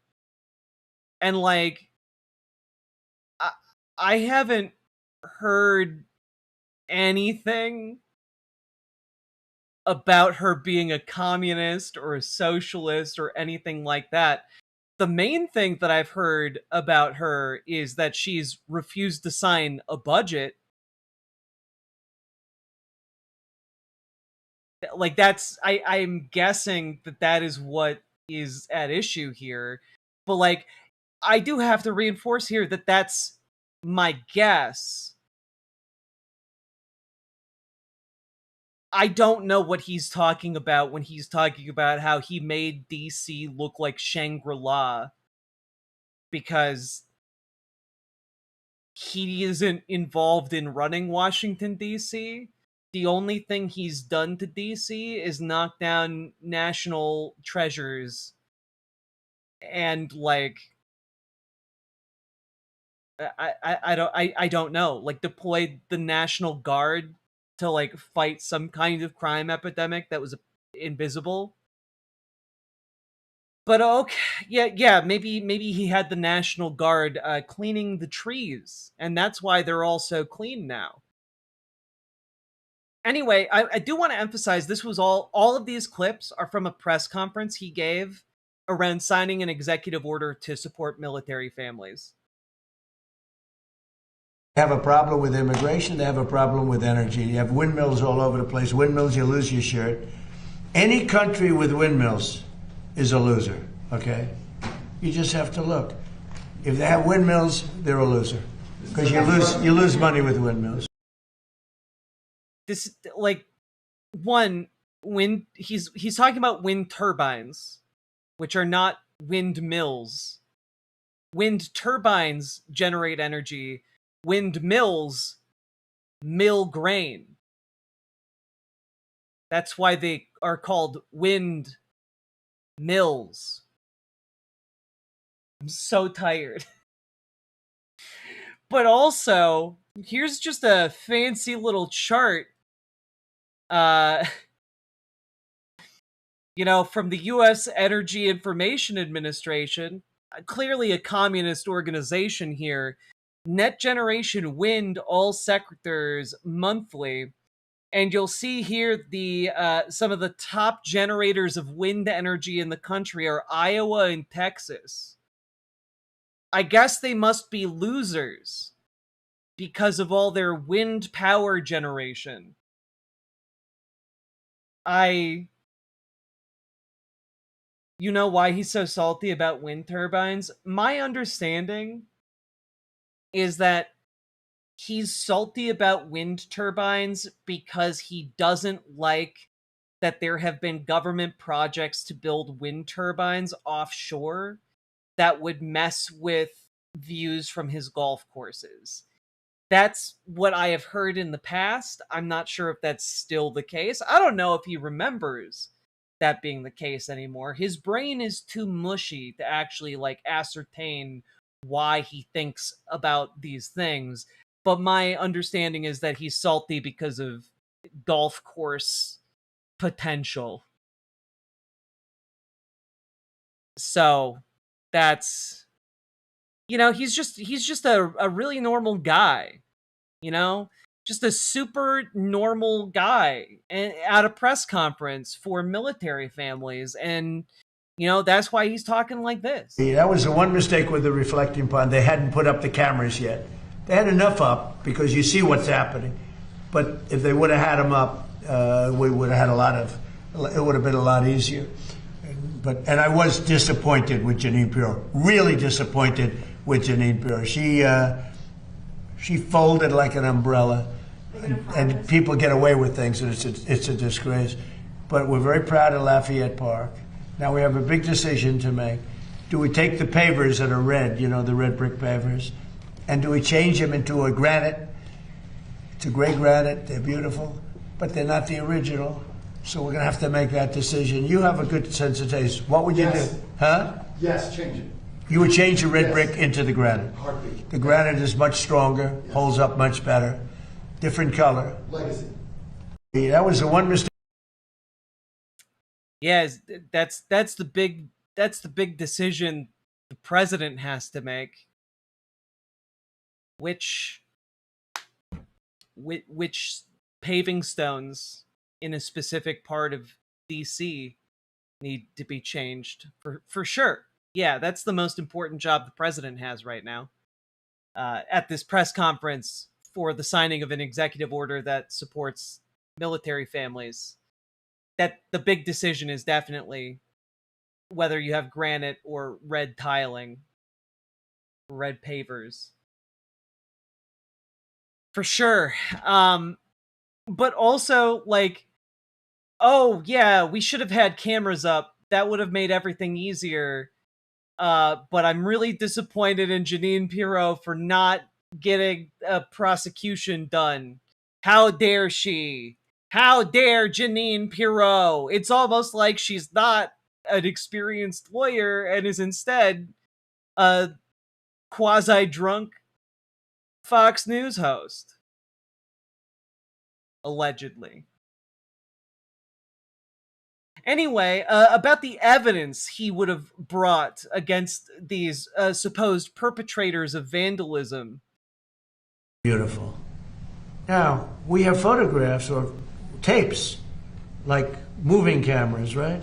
S: And, like, I haven't heard anything about her being a communist or a socialist or anything like that. The main thing that I've heard about her is that she's refused to sign a budget. Like, that's, I'm guessing that is what is at issue here. But, like, I do have to reinforce here that that's my guess. I don't know what he's talking about when he's talking about how he made DC look like Shangri-La, because he isn't involved in running Washington, DC. The only thing he's done to DC is knock down national treasures and, like, I don't know, like, deployed the National Guard to, like, fight some kind of crime epidemic that was invisible. But okay, yeah, maybe he had the National Guard cleaning the trees, and that's why they're all so clean now. Anyway, I do want to emphasize this was all of these clips are from a press conference he gave around signing an executive order to support military families.
B: They have a problem with immigration. They have a problem with energy. You have windmills all over the place. Windmills, you lose your shirt. Any country with windmills is a loser, okay? You just have to look. If they have windmills, they're a loser because you lose money with windmills.
S: This, like, one, wind, he's talking about wind turbines, which are not windmills. Wind turbines generate energy. Windmills mill grain. That's why they are called wind mills. I'm so tired. But also, here's just a fancy little chart. You know, from the U.S. Energy Information Administration, clearly a communist organization here. Net generation wind, all sectors monthly. And you'll see here the some of the top generators of wind energy in the country are Iowa and Texas. I guess they must be losers because of all their wind power generation. You know why he's so salty about wind turbines? My understanding is that he's salty about wind turbines because he doesn't like that there have been government projects to build wind turbines offshore that would mess with views from his golf courses. That's what I have heard in the past. I'm not sure if that's still the case. I don't know if he remembers that being the case anymore. His brain is too mushy to actually like ascertain why he thinks about these things. But my understanding is that he's salty because of golf course potential. So that's, you know, he's just a really normal guy, you know, just a super normal guy at a press conference for military families. And, you know, that's why he's talking like this.
B: That was the one mistake with the reflecting pond. They hadn't put up the cameras yet. They had enough up because you see what's happening. But if they would have had them up, we would have had it would have been a lot easier. And I was disappointed with Jeanine Pirro, really disappointed with Jeanine Pirro. She folded like an umbrella, and people get away with things, and it's a disgrace. But we're very proud of Lafayette Park. Now we have a big decision to make. Do we take the pavers that are red, you know, the red brick pavers, and do we change them into a granite? It's a gray granite, they're beautiful, but they're not the original. So we're gonna have to make that decision. You have a good sense of taste. What would you do? Huh?
D: Yes, change it.
B: You would change the red brick into the granite.
D: Heartbeat.
B: The granite is much stronger, holds up much better, different color.
D: Legacy.
B: That was the one mistake.
S: Yeah, that's the big decision the president has to make. Which paving stones in a specific part of DC need to be changed for sure. Yeah, that's the most important job the president has right now. At this press conference for the signing of an executive order that supports military families, that the big decision is definitely whether you have granite or red tiling, red pavers. For sure. But also, like, oh, yeah, we should have had cameras up. That would have made everything easier. But I'm really disappointed in Jeanine Pirro for not getting a prosecution done. How dare she? How dare Jeanine Pirro? It's almost like she's not an experienced lawyer and is instead a quasi-drunk Fox News host. Allegedly. Anyway, about the evidence he would have brought against these supposed perpetrators of vandalism.
B: Beautiful. Now, we have photographs or tapes, like moving cameras, right?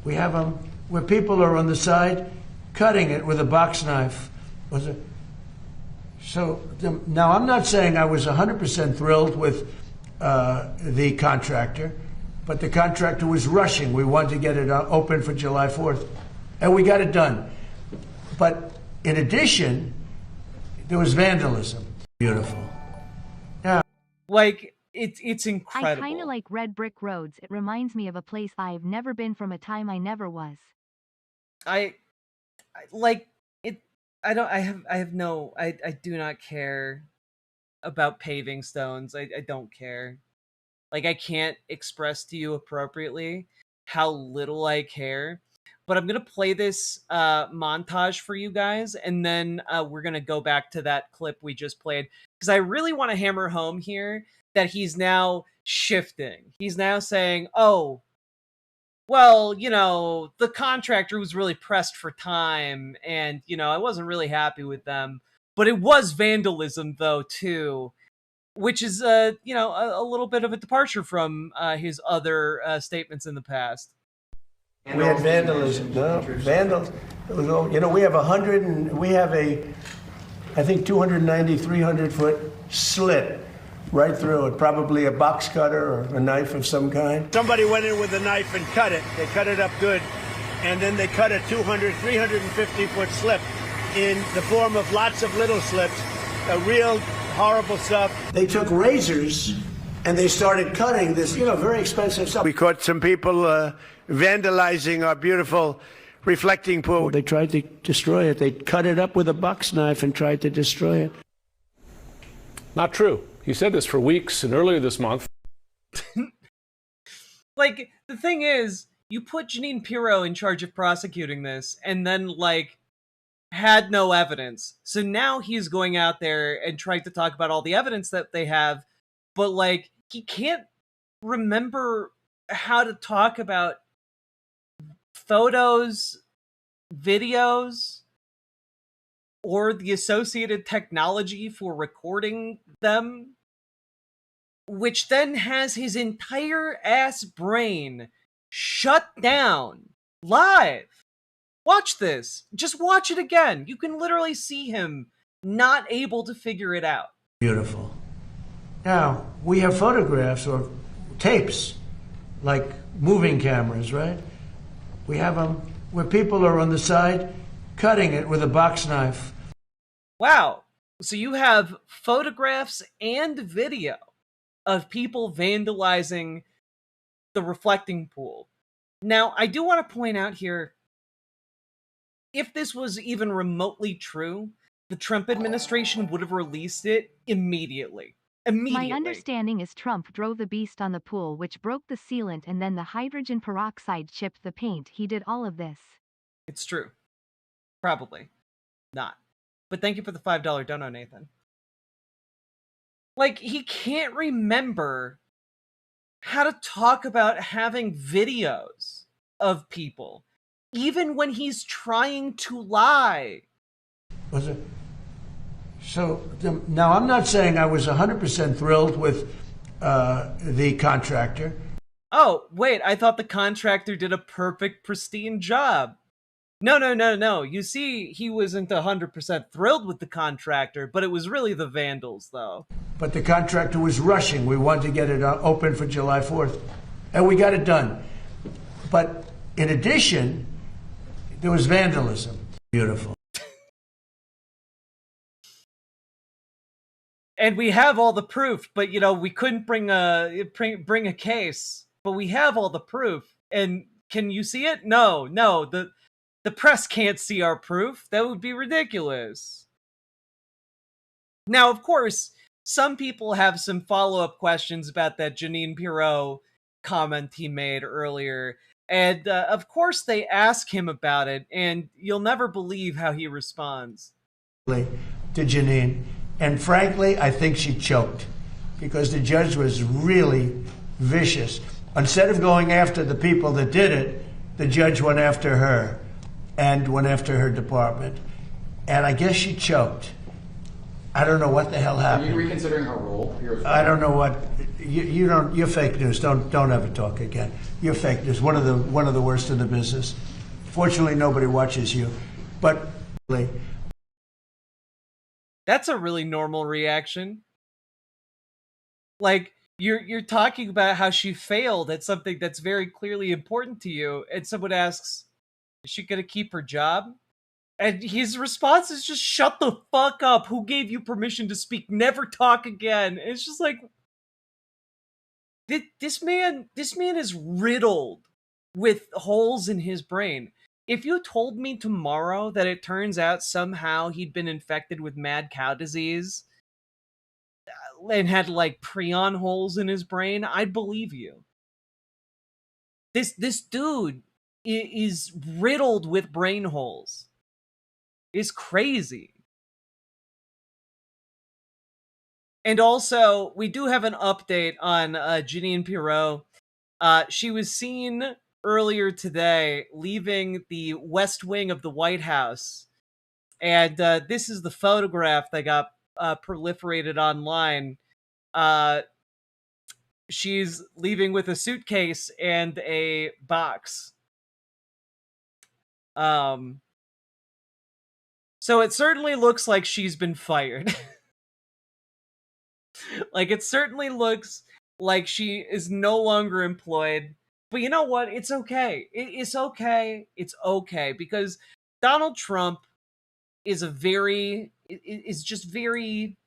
B: We have them where people are on the side cutting it with a box knife. Was it? So now I'm not saying I was 100% thrilled with the contractor, but the contractor was rushing. We wanted to get it open for July 4th, and we got it done. But in addition, there was vandalism. Beautiful. Yeah.
S: Like, it's incredible.
H: I kind of like red brick roads. It reminds me of a place I've never been from a time I never was.
S: I do not care about paving stones. I don't care. Like, I can't express to you appropriately how little I care. But I'm going to play this montage for you guys, and then we're going to go back to that clip we just played, because I really want to hammer home here that he's now shifting. He's now saying, oh, well, you know, the contractor was really pressed for time, and, you know, I wasn't really happy with them. But it was vandalism, though, too, which is, you know, a little bit of a departure from his other statements in the past.
B: We had vandalism. No, vandals. You know, we have I think 290, 300-foot slit right through it. Probably a box cutter or a knife of some kind.
F: Somebody went in with a knife and cut it. They cut it up good. And then they cut a 200, 350-foot slip in the form of lots of little slips. A real horrible stuff.
B: They took razors and they started cutting this, you know, very expensive stuff.
F: We caught some people vandalizing our beautiful reflecting pool.
B: They tried to destroy it. They cut it up with a box knife and tried to destroy it.
I: Not true. He said this for weeks, and earlier this month.
S: Like, the thing is, you put Jeanine Pirro in charge of prosecuting this, and then, like, had no evidence. So now he's going out there and trying to talk about all the evidence that they have, but, like, he can't remember how to talk about photos, videos, or the associated technology for recording them, which then has his entire ass brain shut down live. Watch this. Just watch it again. You can literally see him not able to figure it out.
B: Beautiful. Now, we have photographs or tapes, like moving cameras, right? We have them where people are on the side cutting it with a box knife.
S: Wow. So you have photographs and video of people vandalizing the reflecting pool. Now, I do want to point out here, if this was even remotely true, the Trump administration would have released it immediately. Immediately.
H: My understanding is Trump drove the beast on the pool, which broke the sealant, and then the hydrogen peroxide chipped the paint. He did all of this.
S: It's true. Probably not. But thank you for the $5 dono, Nathan. Like, he can't remember how to talk about having videos of people, even when he's trying to lie.
B: Was it? So now I'm not saying I was 100% thrilled with the contractor.
S: Oh, wait, I thought the contractor did a perfect, pristine job. No. You see, he wasn't 100% thrilled with the contractor, but it was really the vandals, though.
B: But the contractor was rushing. We wanted to get it open for July 4th, and we got it done. But in addition, there was vandalism. Beautiful.
S: And we have all the proof, but, you know, we couldn't bring a case, but we have all the proof. And can you see it? No, the press can't see our proof. That would be ridiculous. Now, of course, some people have some follow-up questions about that Jeanine Pirro comment he made earlier. And, of course, they ask him about it, and you'll never believe how he responds.
B: To Jeanine. And frankly, I think she choked because the judge was really vicious. Instead of going after the people that did it, the judge went after her and went after her department. And I guess she choked. I don't know what the hell
J: Are
B: happened.
J: you reconsidering her role here?
B: I don't know what you don't. You're fake news. Don't ever talk again. You're fake news. One of the worst in the business. Fortunately, nobody watches you, but
S: That's a really normal reaction. Like you're talking about how she failed at something that's very clearly important to you, and someone asks, "Is she gonna keep her job?" And his response is just, "Shut the fuck up. Who gave you permission to speak? Never talk again." And it's just like, this man is riddled with holes in his brain. If you told me tomorrow that it turns out somehow he'd been infected with mad cow disease and had like prion holes in his brain, I'd believe you. This dude is riddled with brain holes. It's crazy. And also, we do have an update on Jeanine Pirro. She was seen earlier today leaving the West Wing of the White House. And this is the photograph that got proliferated online. She's leaving with a suitcase and a box. So it certainly looks like she's been fired. Like, it certainly looks like she is no longer employed. But you know what? It's okay. It's okay. It's okay. Because Donald Trump is just very,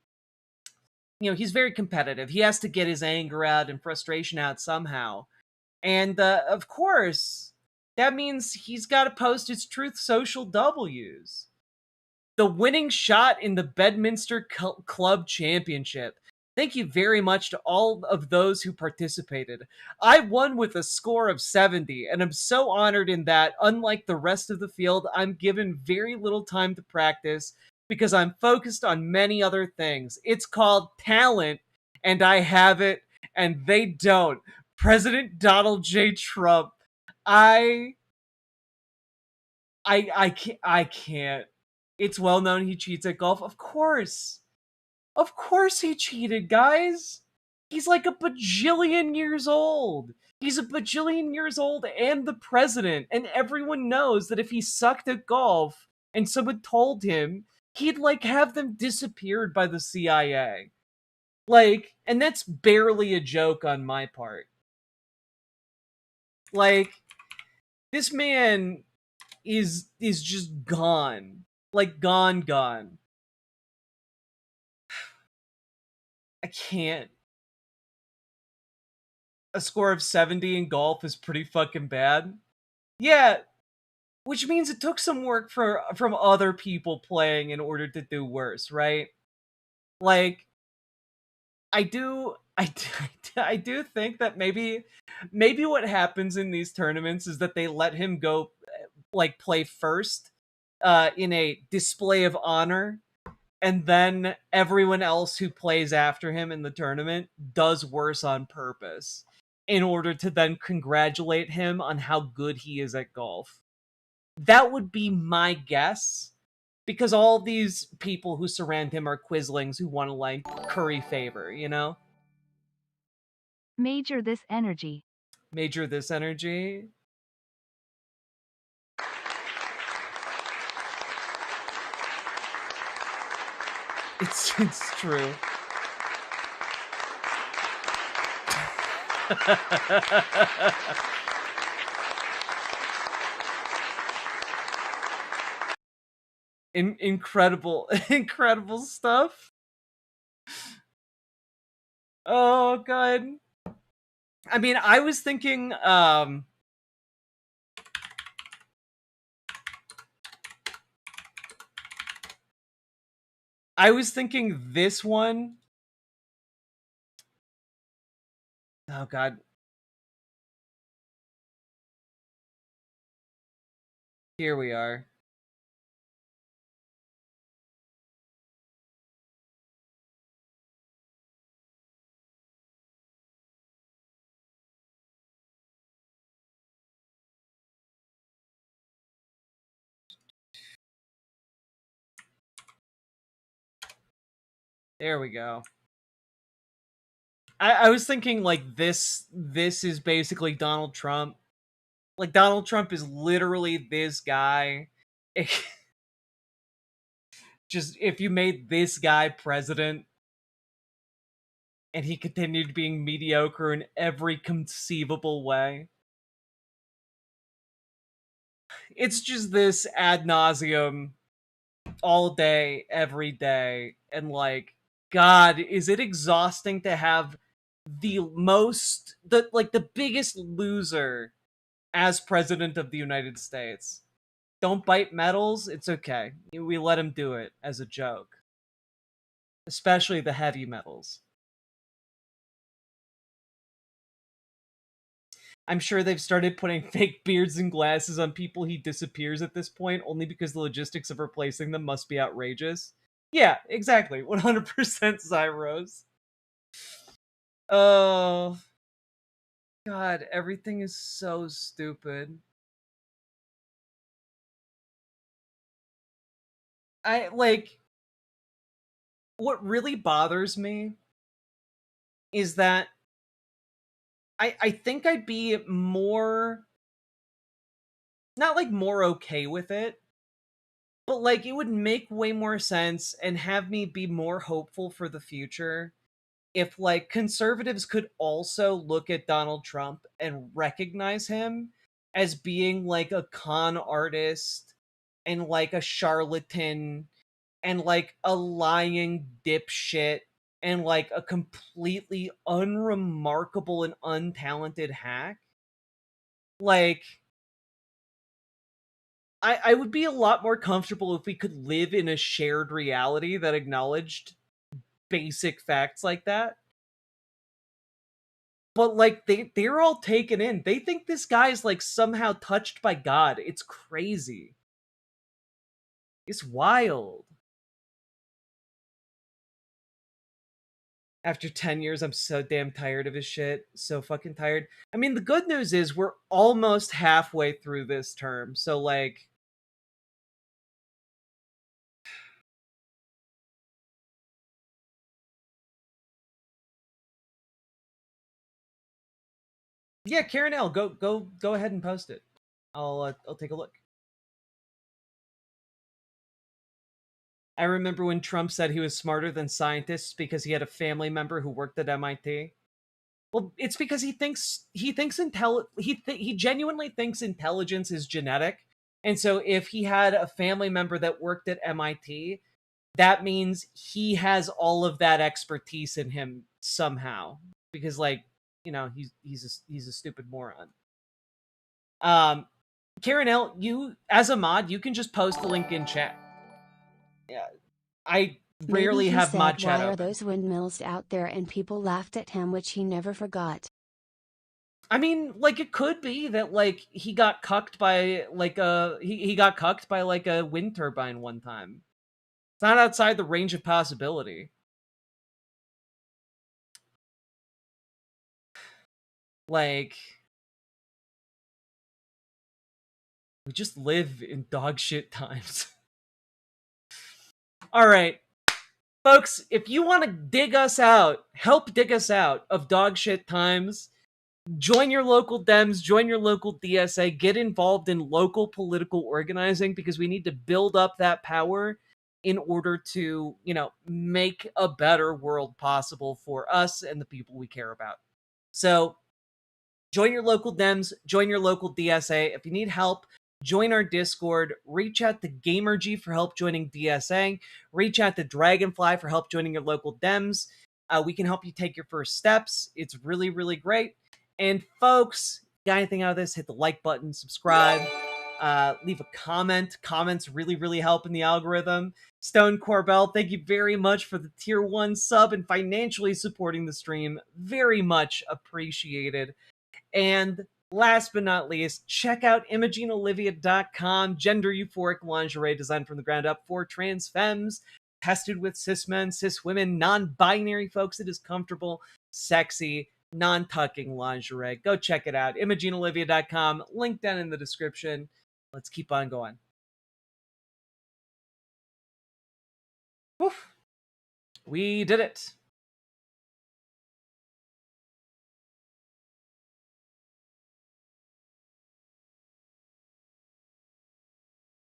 S: he's very competitive. He has to get his anger out and frustration out somehow. And of course, that means he's got to post his Truth Social W's. The winning shot in the Bedminster Club Championship. Thank you very much to all of those who participated. I won with a score of 70, and I'm so honored in that, unlike the rest of the field, I'm given very little time to practice because I'm focused on many other things. It's called talent, and I have it, and they don't. President Donald J. Trump. I can't. It's well known he cheats at golf. Of course. Of course he cheated, guys. He's like a bajillion years old. He's a bajillion years old and the president. And everyone knows that if he sucked at golf and someone told him, he'd like have them disappeared by the CIA. Like, and that's barely a joke on my part. Like, this man is just gone. Like, gone. I can't. A score of 70 in golf is pretty fucking bad. Yeah, which means it took some work from other people playing in order to do worse, right? Like, I do think that maybe what happens in these tournaments is that they let him go like play first in a display of honor, and then everyone else who plays after him in the tournament does worse on purpose in order to then congratulate him on how good he is at golf. That would be my guess, because all these people who surround him are quislings who want to like curry favor, you know?
H: Major this energy.
S: Major this energy. It's true. Incredible stuff. Oh god. I mean, I was thinking this one. Oh god. Here we are. There we go. I was thinking like this is basically Donald Trump. Like Donald Trump is literally this guy. Just if you made this guy president and he continued being mediocre in every conceivable way. It's just this ad nauseum all day, every day. And like, God, is it exhausting to have the biggest loser as president of the United States. Don't bite metals, it's okay. We let him do it as a joke. Especially the heavy metals. I'm sure they've started putting fake beards and glasses on people he disappears at this point, only because the logistics of replacing them must be outrageous. Yeah, exactly. 100% Zyros. Oh. God, everything is so stupid. What really bothers me is that I think I'd be more, not like more okay with it, but like it would make way more sense and have me be more hopeful for the future if like conservatives could also look at Donald Trump and recognize him as being like a con artist and like a charlatan and like a lying dipshit and like a completely unremarkable and untalented hack. Like, I would be a lot more comfortable if we could live in a shared reality that acknowledged basic facts like that. But like they're all taken in. They think this guy's like somehow touched by God. It's crazy. It's wild. After 10 years, I'm so damn tired of his shit. So fucking tired. I mean, the good news is we're almost halfway through this term. So, like... Yeah, Karen L, go ahead and post it. I'll take a look. I remember when Trump said he was smarter than scientists because he had a family member who worked at MIT. Well, it's because he genuinely thinks intelligence is genetic. And so if he had a family member that worked at MIT, that means he has all of that expertise in him somehow. Because like, you know, he's a stupid moron. Karen L, you as a mod, you can just post the link in chat. Yeah. I rarely have mod chat
G: Why are
S: open.
G: those windmills out there? And people laughed at him, which he never forgot.
S: I mean, like it could be that like he got cucked by like he got cucked by like a wind turbine one time. It's not outside the range of possibility. Like we just live in dog shit times. All right. Folks, if you want to dig us out, help dig us out of dog shit times, join your local Dems, join your local DSA, get involved in local political organizing because we need to build up that power in order to, you know, make a better world possible for us and the people we care about. So join your local Dems, join your local DSA. If you need help, join our Discord. Reach out to GamerG for help joining DSA. Reach out to Dragonfly for help joining your local Dems. We can help you take your first steps. It's really, really great. And folks, got anything out of this, hit the like button, subscribe, leave a comment. Comments really, really help in the algorithm. Stone Corbell, thank you very much for the tier 1 sub and financially supporting the stream. Very much appreciated. And last but not least, check out ImogeneOlivia.com, gender euphoric lingerie designed from the ground up for trans femmes, tested with cis men, cis women, non-binary folks. It is comfortable, sexy, non-tucking lingerie. Go check it out. ImogeneOlivia.com, link down in the description. Let's keep on going. Whew. We did it.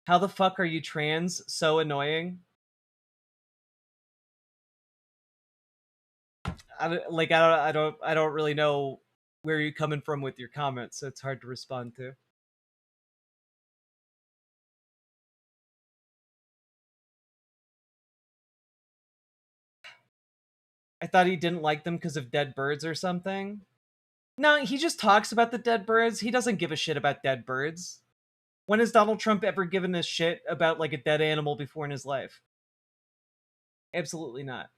S: How the fuck are you trans? So annoying. I don't really know where you're coming from with your comments, so it's hard to respond to. I thought he didn't like them because of dead birds or something. No, he just talks about the dead birds. He doesn't give a shit about dead birds. When has Donald Trump ever given a shit about like a dead animal before in his life? Absolutely not.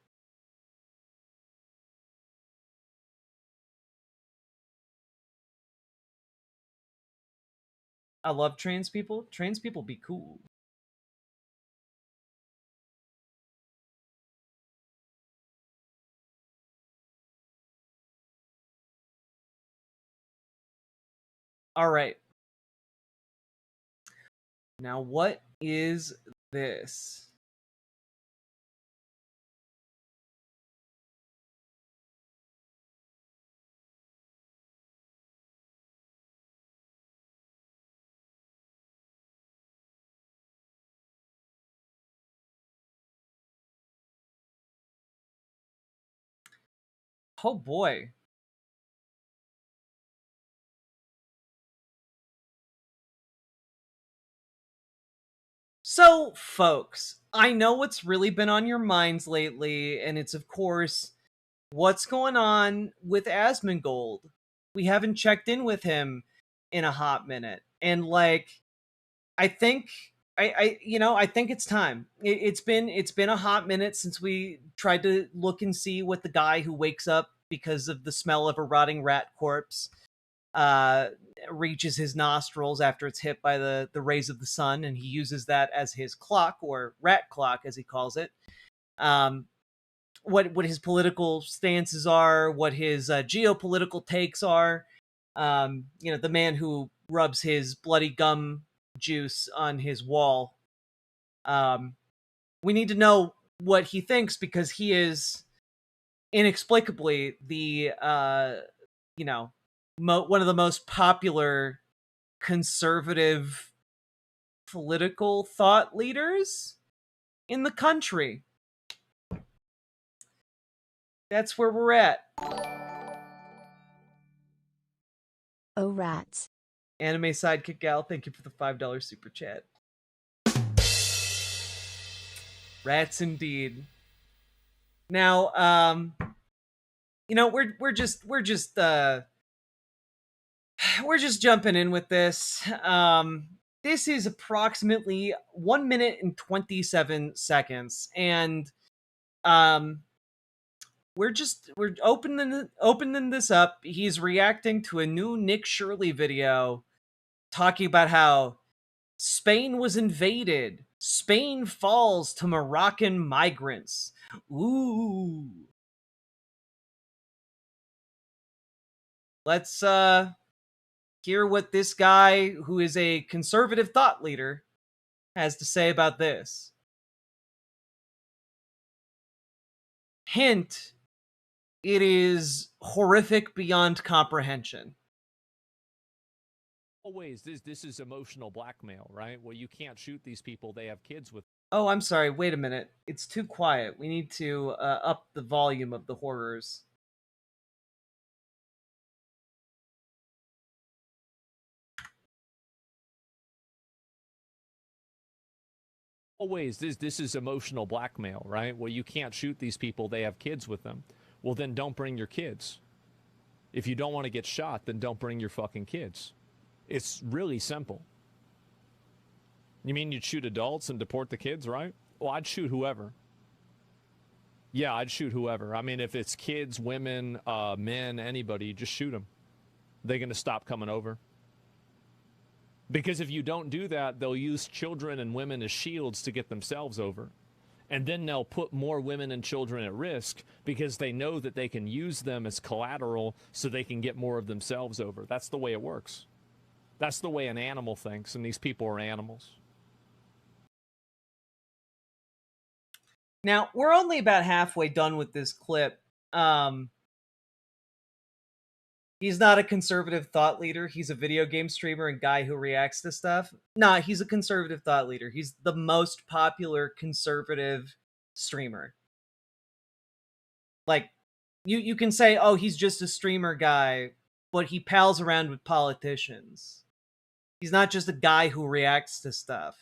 S: I love trans people. Trans people be cool. All right. Now, what is this? Oh boy. So, folks, I know what's really been on your minds lately, and it's, of course, what's going on with Asmongold. We haven't checked in with him in a hot minute. And, like, I think... I think it's time. It's been a hot minute since we tried to look and see what the guy who wakes up because of the smell of a rotting rat corpse reaches his nostrils after it's hit by the rays of the sun, and he uses that as his clock, or rat clock as he calls it. What his political stances are, what his geopolitical takes are. The man who rubs his bloody gum juice on his wall. We need to know what he thinks, because he is inexplicably the one of the most popular conservative political thought leaders in the country. That's where we're at.
G: Oh, rats.
S: Anime Sidekick Gal, thank you for the $5 super chat. Rats indeed. Now, we're just jumping in with this. This is approximately 1 minute and 27 seconds, and we're opening this up. He's reacting to a new Nick Shirley video talking about how Spain was invaded. Spain falls to Moroccan migrants. Ooh. Let's hear what this guy, who is a conservative thought leader, has to say about this. Hint, it is horrific beyond comprehension.
J: Always, this is emotional blackmail, right? Well, you can't shoot these people. They have kids with.
S: Oh, I'm sorry. Wait a minute. It's too quiet. We need to up the volume of the horrors.
J: Always, this is emotional blackmail, right? Well, you can't shoot these people. They have kids with them. Well, then don't bring your kids. If you don't want to get shot, then don't bring your fucking kids. It's really simple. You mean you'd shoot adults and deport the kids, right? Well, I'd shoot whoever. Yeah, I'd shoot whoever. I mean, if it's kids, women, men, anybody, just shoot them. They're going to stop coming over. Because if you don't do that, they'll use children and women as shields to get themselves over. And then they'll put more women and children at risk because they know that they can use them as collateral so they can get more of themselves over. That's the way it works. That's the way an animal thinks, and these people are animals.
S: Now, we're only about halfway done with this clip. He's not a conservative thought leader. He's a video game streamer and guy who reacts to stuff. Nah, he's a conservative thought leader. He's the most popular conservative streamer. Like, you can say, oh, he's just a streamer guy, but he pals around with politicians. He's not just a guy who reacts to stuff.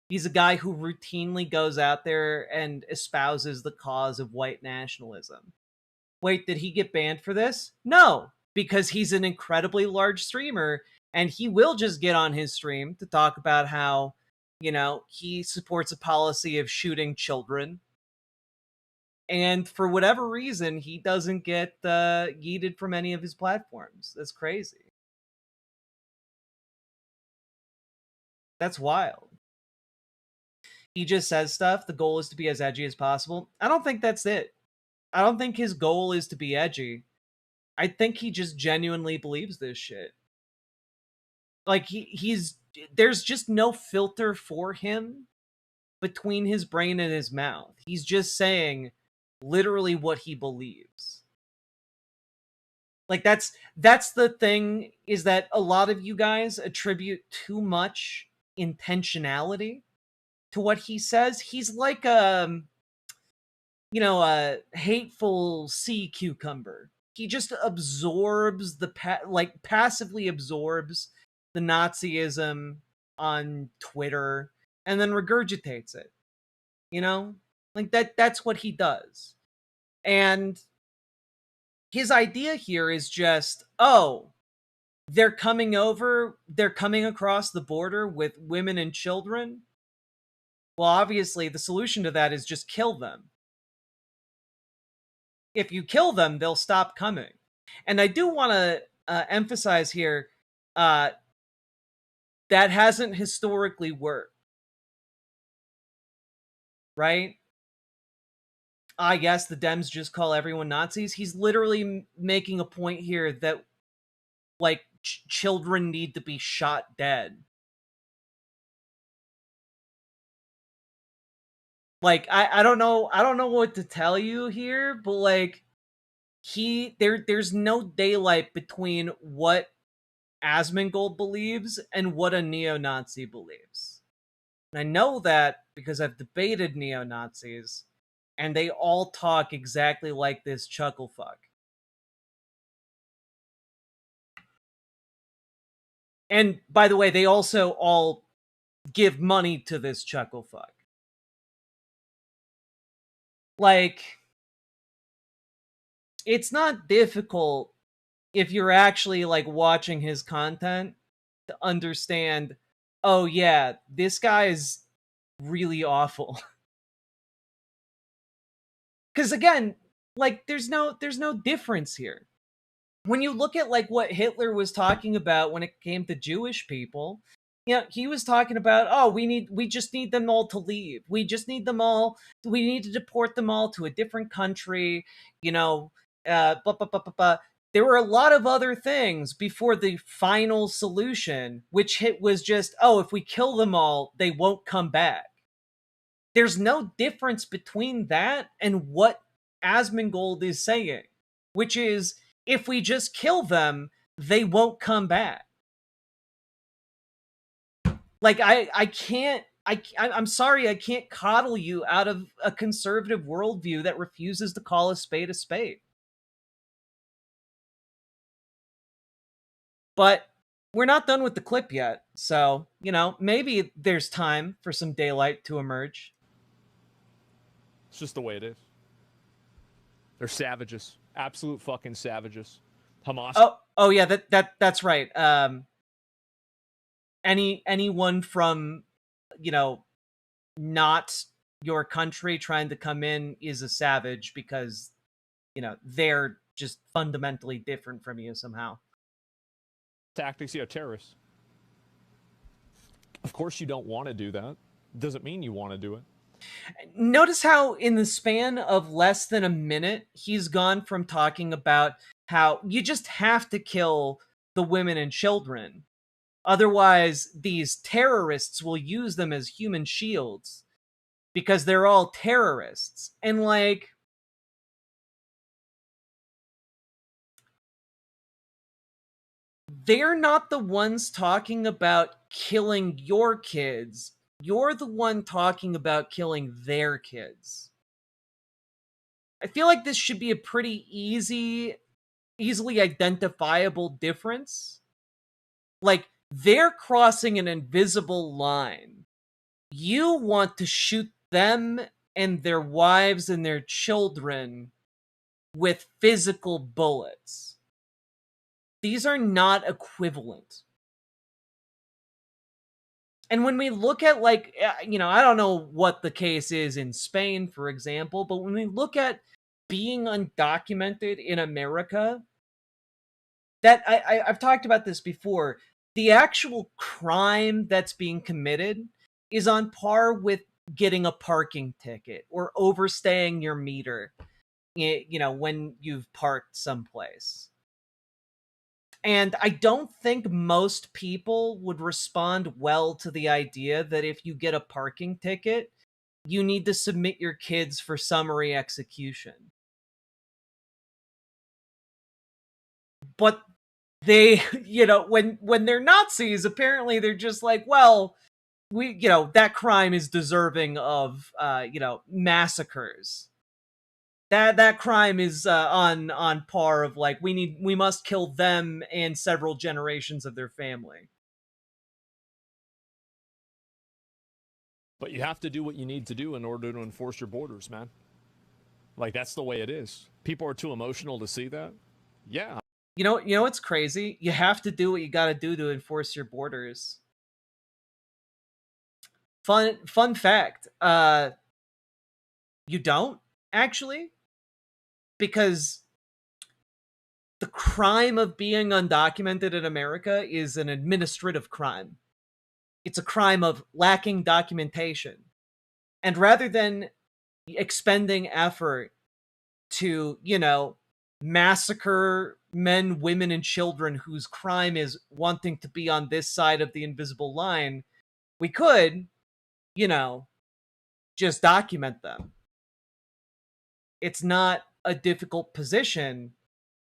S: He's a guy who routinely goes out there and espouses the cause of white nationalism. Wait, did he get banned for this? No, because he's an incredibly large streamer, and he will just get on his stream to talk about how, he supports a policy of shooting children. And for whatever reason, he doesn't get yeeted from any of his platforms. That's crazy. That's wild. He just says stuff. The goal is to be as edgy as possible. I don't think that's it. I don't think his goal is to be edgy. I think he just genuinely believes this shit. Like, there's just no filter for him between his brain and his mouth. He's just saying literally what he believes. Like, that's the thing, is that a lot of you guys attribute too much intentionality to what he says. He's like a hateful sea cucumber. He just absorbs passively absorbs the Nazism on Twitter and then regurgitates it. Like that's what he does. And his idea here is just, oh, they're coming across the border with women and children. Well, obviously, the solution to that is just kill them. If you kill them, they'll stop coming. And I do want to emphasize here, that hasn't historically worked. Right? Yes, the Dems just call everyone Nazis. He's literally making a point here that, like, children need to be shot dead. Like, I don't know what to tell you here, but like, there's no daylight between what Asmongold believes and what a neo-Nazi believes. And I know that because I've debated neo-Nazis, and they all talk exactly like this chucklefuck. And by the way, they also all give money to this chucklefuck. Like, it's not difficult if you're actually like watching his content to understand, oh yeah, this guy is really awful. Because again, like, there's no difference here. When you look at like what Hitler was talking about when it came to Jewish people, he was talking about, oh, we just need them all to leave. We need to deport them all to a different country, blah, blah, blah, blah, blah. There were a lot of other things before the final solution, which was just, oh, if we kill them all, they won't come back. There's no difference between that and what Asmongold is saying, which is, if we just kill them, they won't come back. Like, I'm sorry, I can't coddle you out of a conservative worldview that refuses to call a spade a spade. But we're not done with the clip yet, so, maybe there's time for some daylight to emerge.
J: It's just the way it is. They're savages. Absolute fucking savages. Hamas.
S: Oh yeah, that's right. Anyone from, not your country trying to come in is a savage because, they're just fundamentally different from you somehow.
J: Tactics, terrorists. Of course you don't want to do that. Doesn't mean you want to do it.
S: Notice how in the span of less than a minute, he's gone from talking about how you just have to kill the women and children. Otherwise, these terrorists will use them as human shields. because they're all terrorists. And like, they're not the ones talking about killing your kids. You're the one talking about killing their kids. I feel like this should be a pretty easily identifiable difference. Like, they're crossing an invisible line. You want to shoot them and their wives and their children with physical bullets. These are not equivalent. And when we look at, like, I don't know what the case is in Spain, for example, but when we look at being undocumented in America, that I've talked about this before, the actual crime that's being committed is on par with getting a parking ticket or overstaying your meter, when you've parked someplace. And I don't think most people would respond well to the idea that if you get a parking ticket, you need to submit your kids for summary execution. But they, when they're Nazis, apparently they're just like, well, that crime is deserving of, massacres. That crime is on par of, like, we must kill them and several generations of their family.
J: But you have to do what you need to do in order to enforce your borders, man. Like, that's the way it is. People are too emotional to see that. Yeah.
S: You know what's crazy? You have to do what you got to do to enforce your borders. Fun fact. You don't, actually, because the crime of being undocumented in America is an administrative crime. It's a crime of lacking documentation. And rather than expending effort to, massacre men, women, and children whose crime is wanting to be on this side of the invisible line, we could, just document them. It's not a difficult position.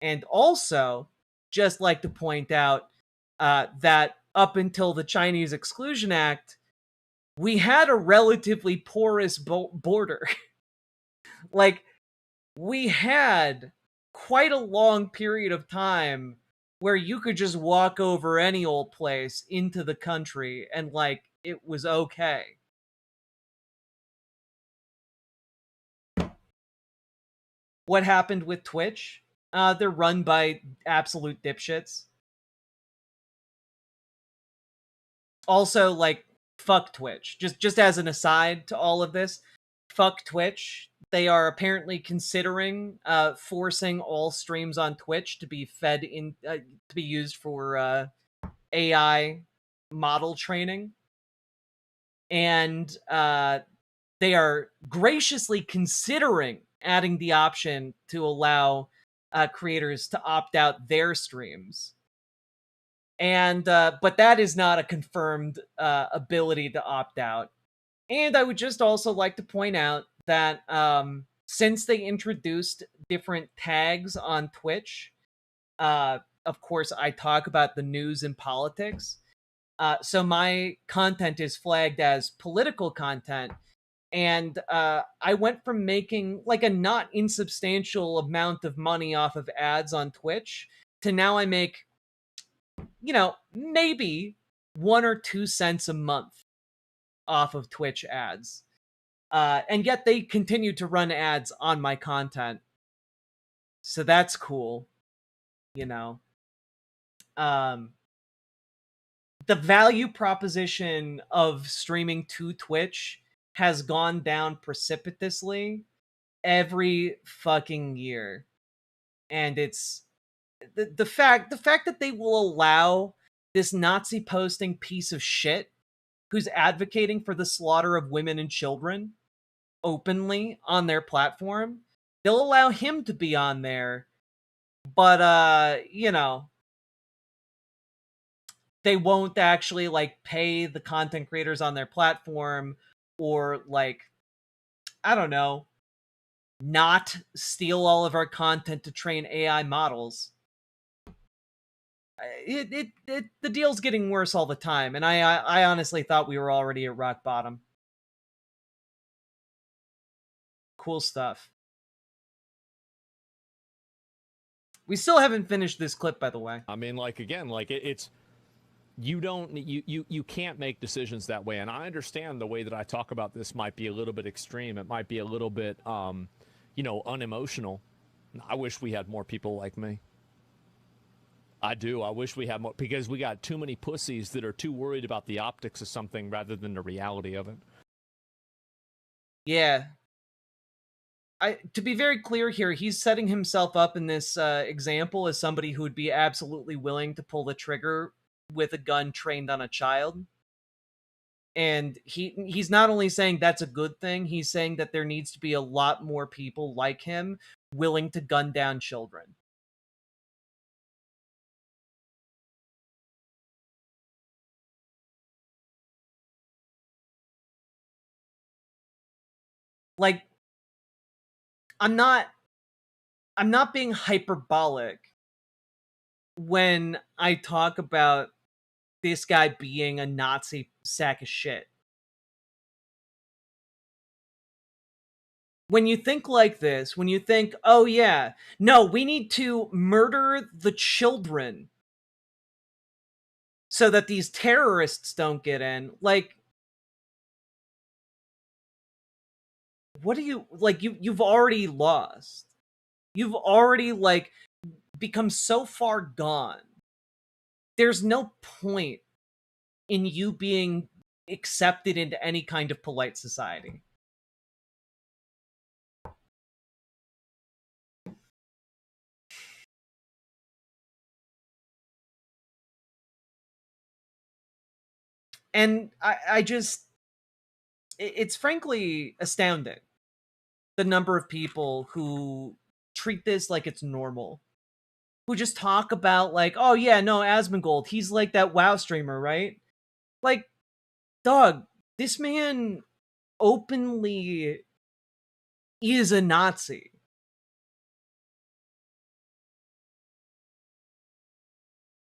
S: And also, just like to point out that up until the Chinese Exclusion Act, we had a relatively porous border. Like, we had quite a long period of time where you could just walk over any old place into the country and, like, it was okay. What happened with Twitch? They're run by absolute dipshits. Also, like, fuck Twitch. Just as an aside to all of this, fuck Twitch. They are apparently considering forcing all streams on Twitch to be fed in to be used for AI model training, and they are graciously considering adding the option to allow creators to opt out their streams. And but that is not a confirmed ability to opt out. And I would just also like to point out that since they introduced different tags on Twitch, of course, I talk about the news and politics. So my content is flagged as political content. And I went from making, like, a not insubstantial amount of money off of ads on Twitch to now I make, maybe 1 or 2 cents a month off of Twitch ads. And yet they continue to run ads on my content. So that's cool. The value proposition of streaming to Twitch has gone down precipitously every fucking year. And it's the fact that they will allow this Nazi posting piece of shit who's advocating for the slaughter of women and children openly on their platform, they'll allow him to be on there, but they won't actually, like, pay the content creators on their platform or, like, I don't know, not steal all of our content to train AI models. The deal's getting worse all the time, and I honestly thought we were already at rock bottom. Cool stuff. We still haven't finished this clip, by the way.
J: I mean, like, again, like it's you can't make decisions that way. And I understand the way that I talk about this might be a little bit extreme. It might be a little bit, unemotional. I wish we had more people like me. I do. I wish we had more, because we got too many pussies that are too worried about the optics of something rather than the reality of it.
S: Yeah. To be very clear here, he's setting himself up in this example as somebody who would be absolutely willing to pull the trigger with a gun trained on a child. And he's not only saying that's a good thing, he's saying that there needs to be a lot more people like him willing to gun down children. Like, I'm not being hyperbolic when I talk about this guy being a Nazi sack of shit. When you think like this, when you think, oh yeah, no, we need to murder the children so that these terrorists don't get in, like, what do you, like, you've already lost. You've already, like, become so far gone. There's no point in you being accepted into any kind of polite society. And I just, it's frankly astounding, the number of people who treat this like it's normal. Who just talk about, like, oh yeah, no, Asmongold, he's like that WoW streamer, right? Like, dog, this man openly is a Nazi.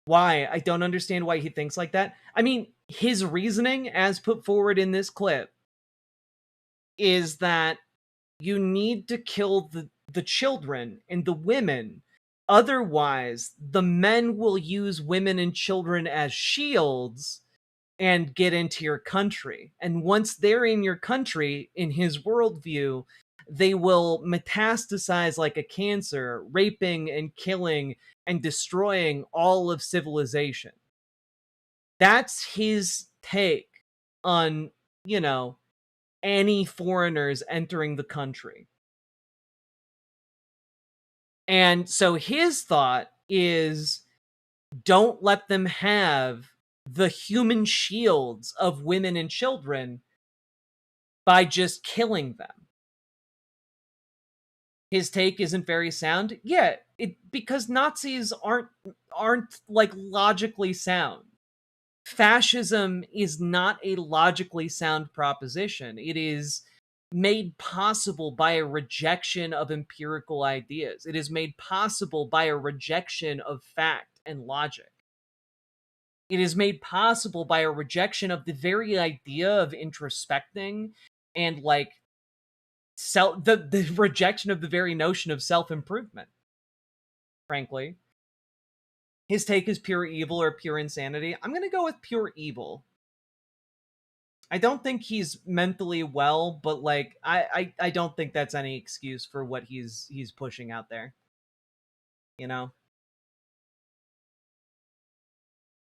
S: Why? I don't understand why he thinks like that. I mean, his reasoning, as put forward in this clip, is that you need to kill the children and the women. Otherwise, the men will use women and children as shields and get into your country. And once they're in your country, in his worldview, they will metastasize like a cancer, raping and killing and destroying all of civilization. That's his take on, any foreigners entering the country. And so his thought is, don't let them have the human shields of women and children by just killing them. His take isn't very sound. Yeah, because Nazis aren't like logically sound. Fascism is not a logically sound proposition. It is made possible by a rejection of empirical ideas. It is made possible by a rejection of fact and logic. It is made possible by a rejection of the very idea of introspecting and, like, the rejection of the very notion of self-improvement, frankly. His take is pure evil or pure insanity. I'm going to go with pure evil. I don't think he's mentally well, but, like, I don't think that's any excuse for what he's pushing out there.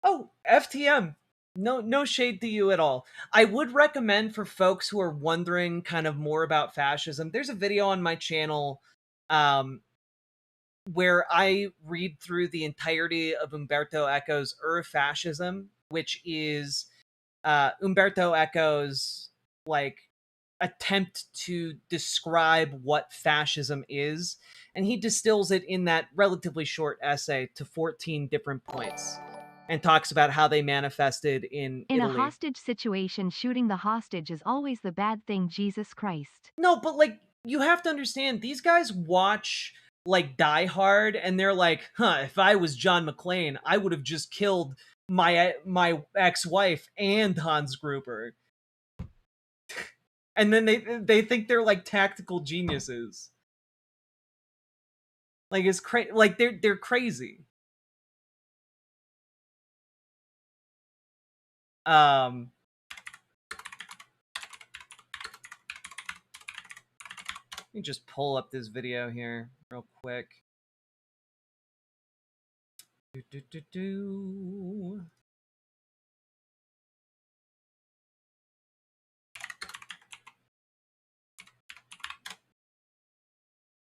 S: Oh, FTM. No shade to you at all. I would recommend, for folks who are wondering kind of more about fascism, there's a video on my channel where I read through the entirety of Umberto Eco's Fascism, which is Umberto Eco's, like, attempt to describe what fascism is, and he distills it in that relatively short essay to 14 different points. and talks about how they manifested in
H: In a
S: Italy.
H: hostage situation, shooting the hostage is always the bad thing, Jesus Christ.
S: No, but like, you have to understand, these guys watch like Die Hard and they're like, huh, if I was John McClane, I would have just killed my ex-wife and Hans Gruber. And then they think they're like tactical geniuses. Like it's crazy. Like they're crazy. Let me just pull up this video here real quick.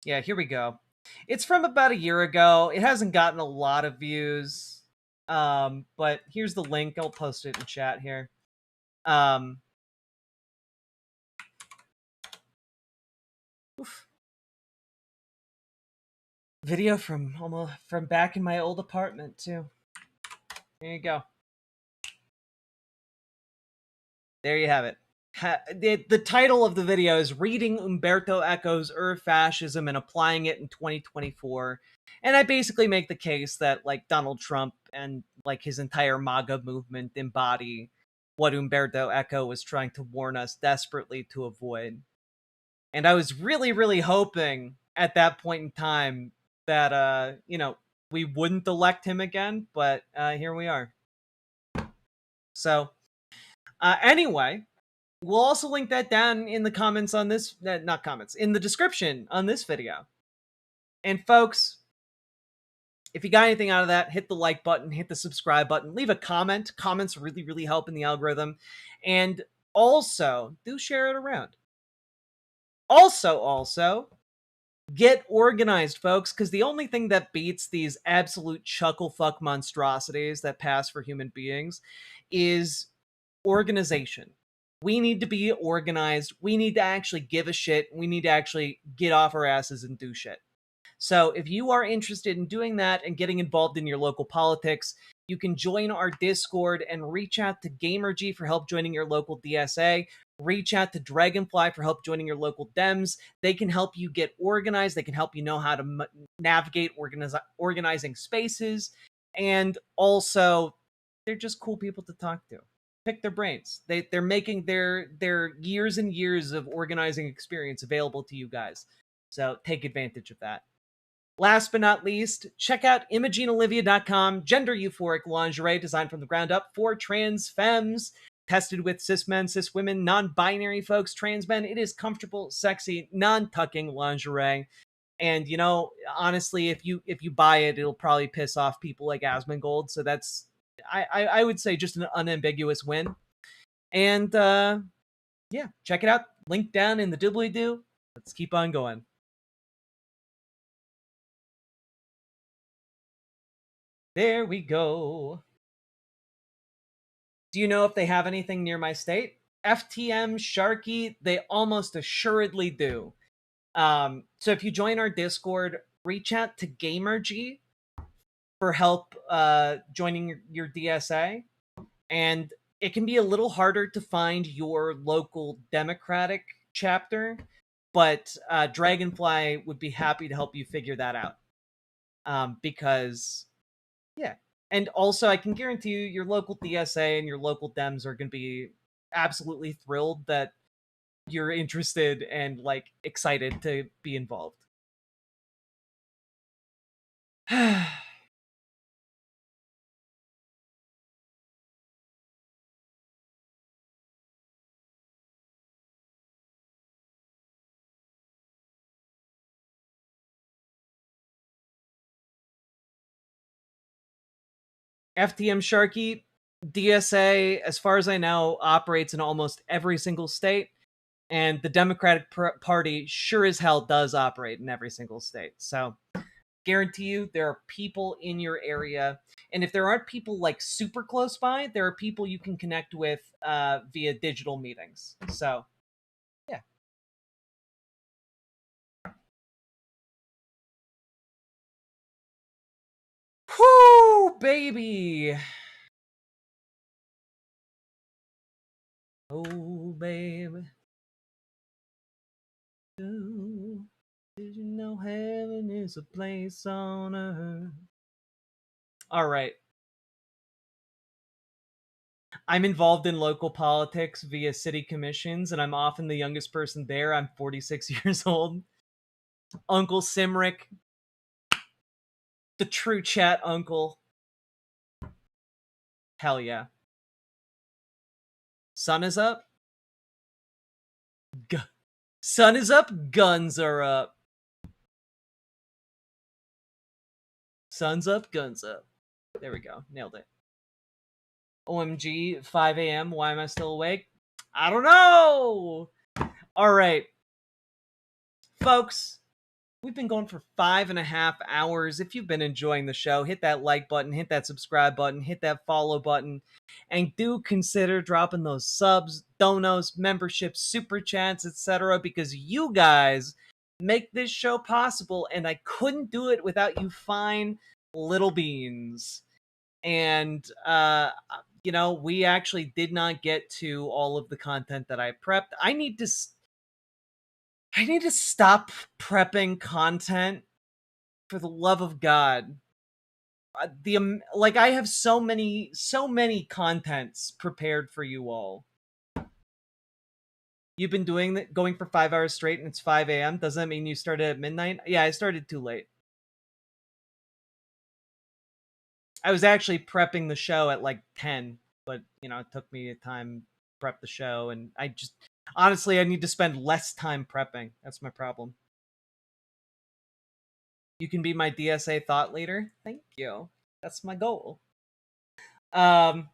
S: Yeah, here we go. It's from about a year ago. It hasn't gotten a lot of views. But here's the link. I'll post it in chat here. Oof. Video from back in my old apartment too. There you go. There you have it. The title of the video is Reading Umberto Eco's Fascism and Applying It in 2024. And I basically make the case that like Donald Trump and like his entire MAGA movement embody what Umberto Eco was trying to warn us desperately to avoid. And I was really, really hoping at that point in time that, we wouldn't elect him again, but here we are. So, anyway, we'll also link that down in the comments on this, not comments, in the description on this video. And folks, if you got anything out of that, hit the like button, hit the subscribe button, leave a comment. Comments really, really help in the algorithm. And also, do share it around. Also, get organized, folks, because the only thing that beats these absolute chuckle fuck monstrosities that pass for human beings is organization. We need to be organized. We need to actually give a shit. We need to actually get off our asses and do shit. So if you are interested in doing that and getting involved in your local politics, you can join our Discord and reach out to GamerG for help joining your local DSA. Reach out to Dragonfly for help joining your local Dems. They can help you get organized. They can help you know how to navigate organizing spaces. And also, they're just cool people to talk to. Pick their brains. They're making their years and years of organizing experience available to you guys. So take advantage of that. Last but not least, check out ImogeneOlivia.com, gender euphoric lingerie designed from the ground up for trans femmes. Tested with cis men, cis women, non-binary folks, trans men. It is comfortable, sexy, non-tucking lingerie. And honestly, if you buy it, it'll probably piss off people like Asmongold. So that's I would say just an unambiguous win. And yeah, check it out. Link down in the doobly-doo. Let's keep on going. There we go. Do you know if they have anything near my state? FTM, Sharky, they almost assuredly do. So if you join our Discord, reach out to GamerG for help joining your DSA. And it can be a little harder to find your local Democratic chapter, but Dragonfly would be happy to help you figure that out. Because, yeah. And also, I can guarantee you, your local DSA and your local Dems are going to be absolutely thrilled that you're interested and, like, excited to be involved. FTM Sharky, DSA, as far as I know, operates in almost every single state, and the Democratic Party sure as hell does operate in every single state. So, guarantee you, there are people in your area, and if there aren't people like super close by, there are people you can connect with via digital meetings. So, yeah. Whoo, baby! Oh, baby. Ooh, did you know heaven is a place on earth? All right. I'm involved in local politics via city commissions, and I'm often the youngest person there. I'm 46 years old. Uncle Simric, the true chat uncle. Hell yeah. Sun is up. Sun is up, guns are up. Sun's up, guns up. There we go. Nailed it. OMG, 5 a.m. Why am I still awake? I don't know. All right. Folks, we've been going for 5.5 hours. If you've been enjoying the show, hit that like button, hit that subscribe button, hit that follow button, and do consider dropping those subs, donos, memberships, super chats, etc. because you guys make this show possible, and I couldn't do it without you fine little beans. And we actually did not get to all of the content that I prepped. I need to stop prepping content, for the love of God. I have so many contents prepared for you all. You've been going for 5 hours straight, and it's 5 a.m. Does that mean you started at midnight? Yeah, I started too late. I was actually prepping the show at like 10, but it took me time to prep the show, and I need to spend less time prepping. That's my problem. You can be my DSA thought leader. Thank you. That's my goal. Well,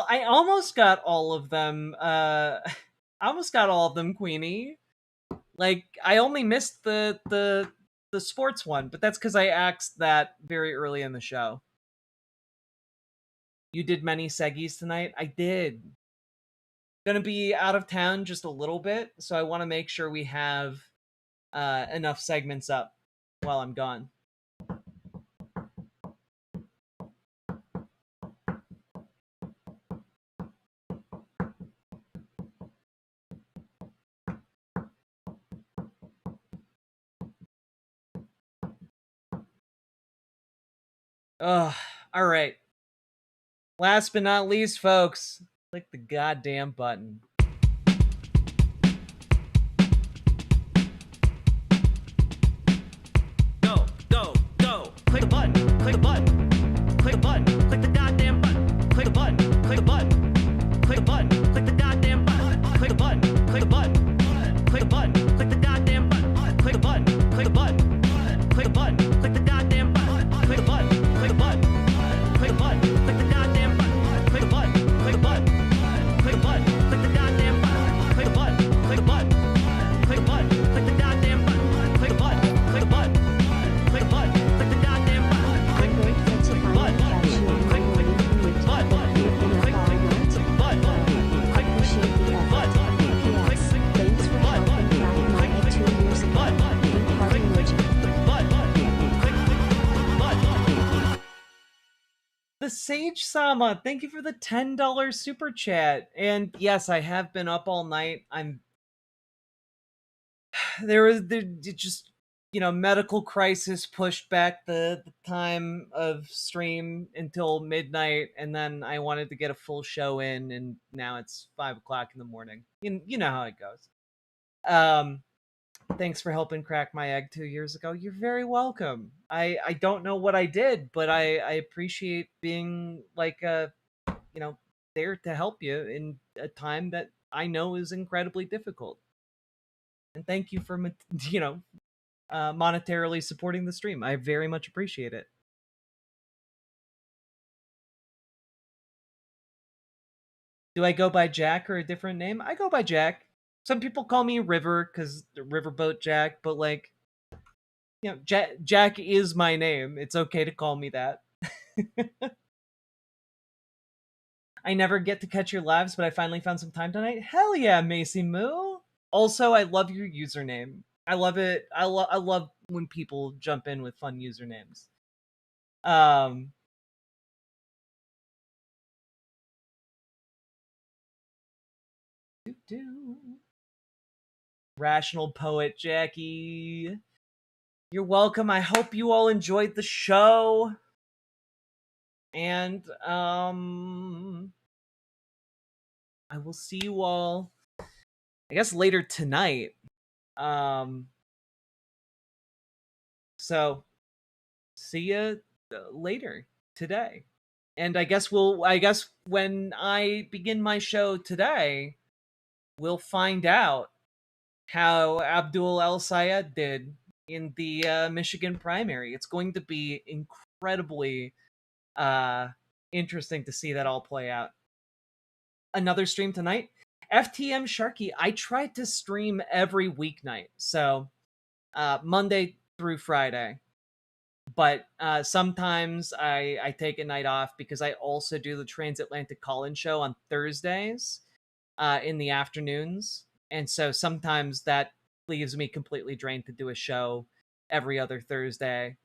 S: I almost got all of them. Queenie. Like, I only missed the sports one, but that's because I asked that very early in the show. You did many seggies tonight? I did. Gonna be out of town just a little bit, so I want to make sure we have enough segments up while I'm gone. Ugh. All right. Last but not least, folks, click the goddamn button.
K: Go, go, go. Click a button. Click a button. Click a button. Click the goddamn button. Click a button. Click a button. Click a button. Click the goddamn button. Click a button. Click a button. Click a button. Click the goddamn button. Click a button. Click a button. Click a button. Click the goddamn button. Click a button. Click a button. Click a button. Click the goddamn button. Click a button. Click a button. Click a button. Click the goddamn button. Click a button. Click a button. Click a button. Click the goddamn button. Click a button. Click a button. Click a button. Click the goddamn button. Click button. Click button. Click
S: The Sage Sama, thank you for the $10 super chat. And yes, I have been up all night. There just medical crisis pushed back the time of stream until midnight, and then I wanted to get a full show in, and now it's 5 o'clock in the morning. You know how it goes. Thanks for helping crack my egg 2 years ago. You're very welcome. I don't know what I did, but I appreciate being there to help you in a time that I know is incredibly difficult. And thank you for monetarily supporting the stream. I very much appreciate it. Do I go by Jack or a different name? I go by Jack. Some people call me River because the Riverboat Jack, but Jack is my name. It's okay to call me that. I never get to catch your lives, but I finally found some time tonight. Hell yeah, Macy Moo. Also, I love your username. I love it. I love when people jump in with fun usernames. Um, Rational Poet Jackie, you're welcome. I hope you all enjoyed the show. And I will see you all, I guess, later tonight. So see you later today. And I guess when I begin my show today, we'll find out how Abdul El Sayed did in the Michigan primary. It's going to be incredibly interesting to see that all play out. Another stream tonight, FTM Sharky. I tried to stream every weeknight, so Monday through Friday. But sometimes I take a night off because I also do the Transatlantic Call-In show on Thursdays in the afternoons. And so sometimes that leaves me completely drained to do a show every other Thursday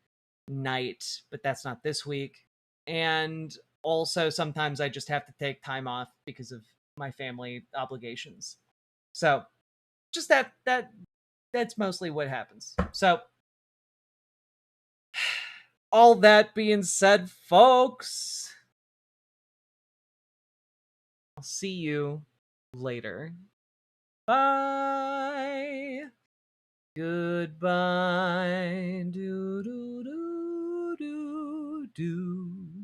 S: night, but that's not this week. And also sometimes I just have to take time off because of my family obligations. So just that's mostly what happens. So all that being said, folks, I'll see you later. Bye. Goodbye. Do do do do do.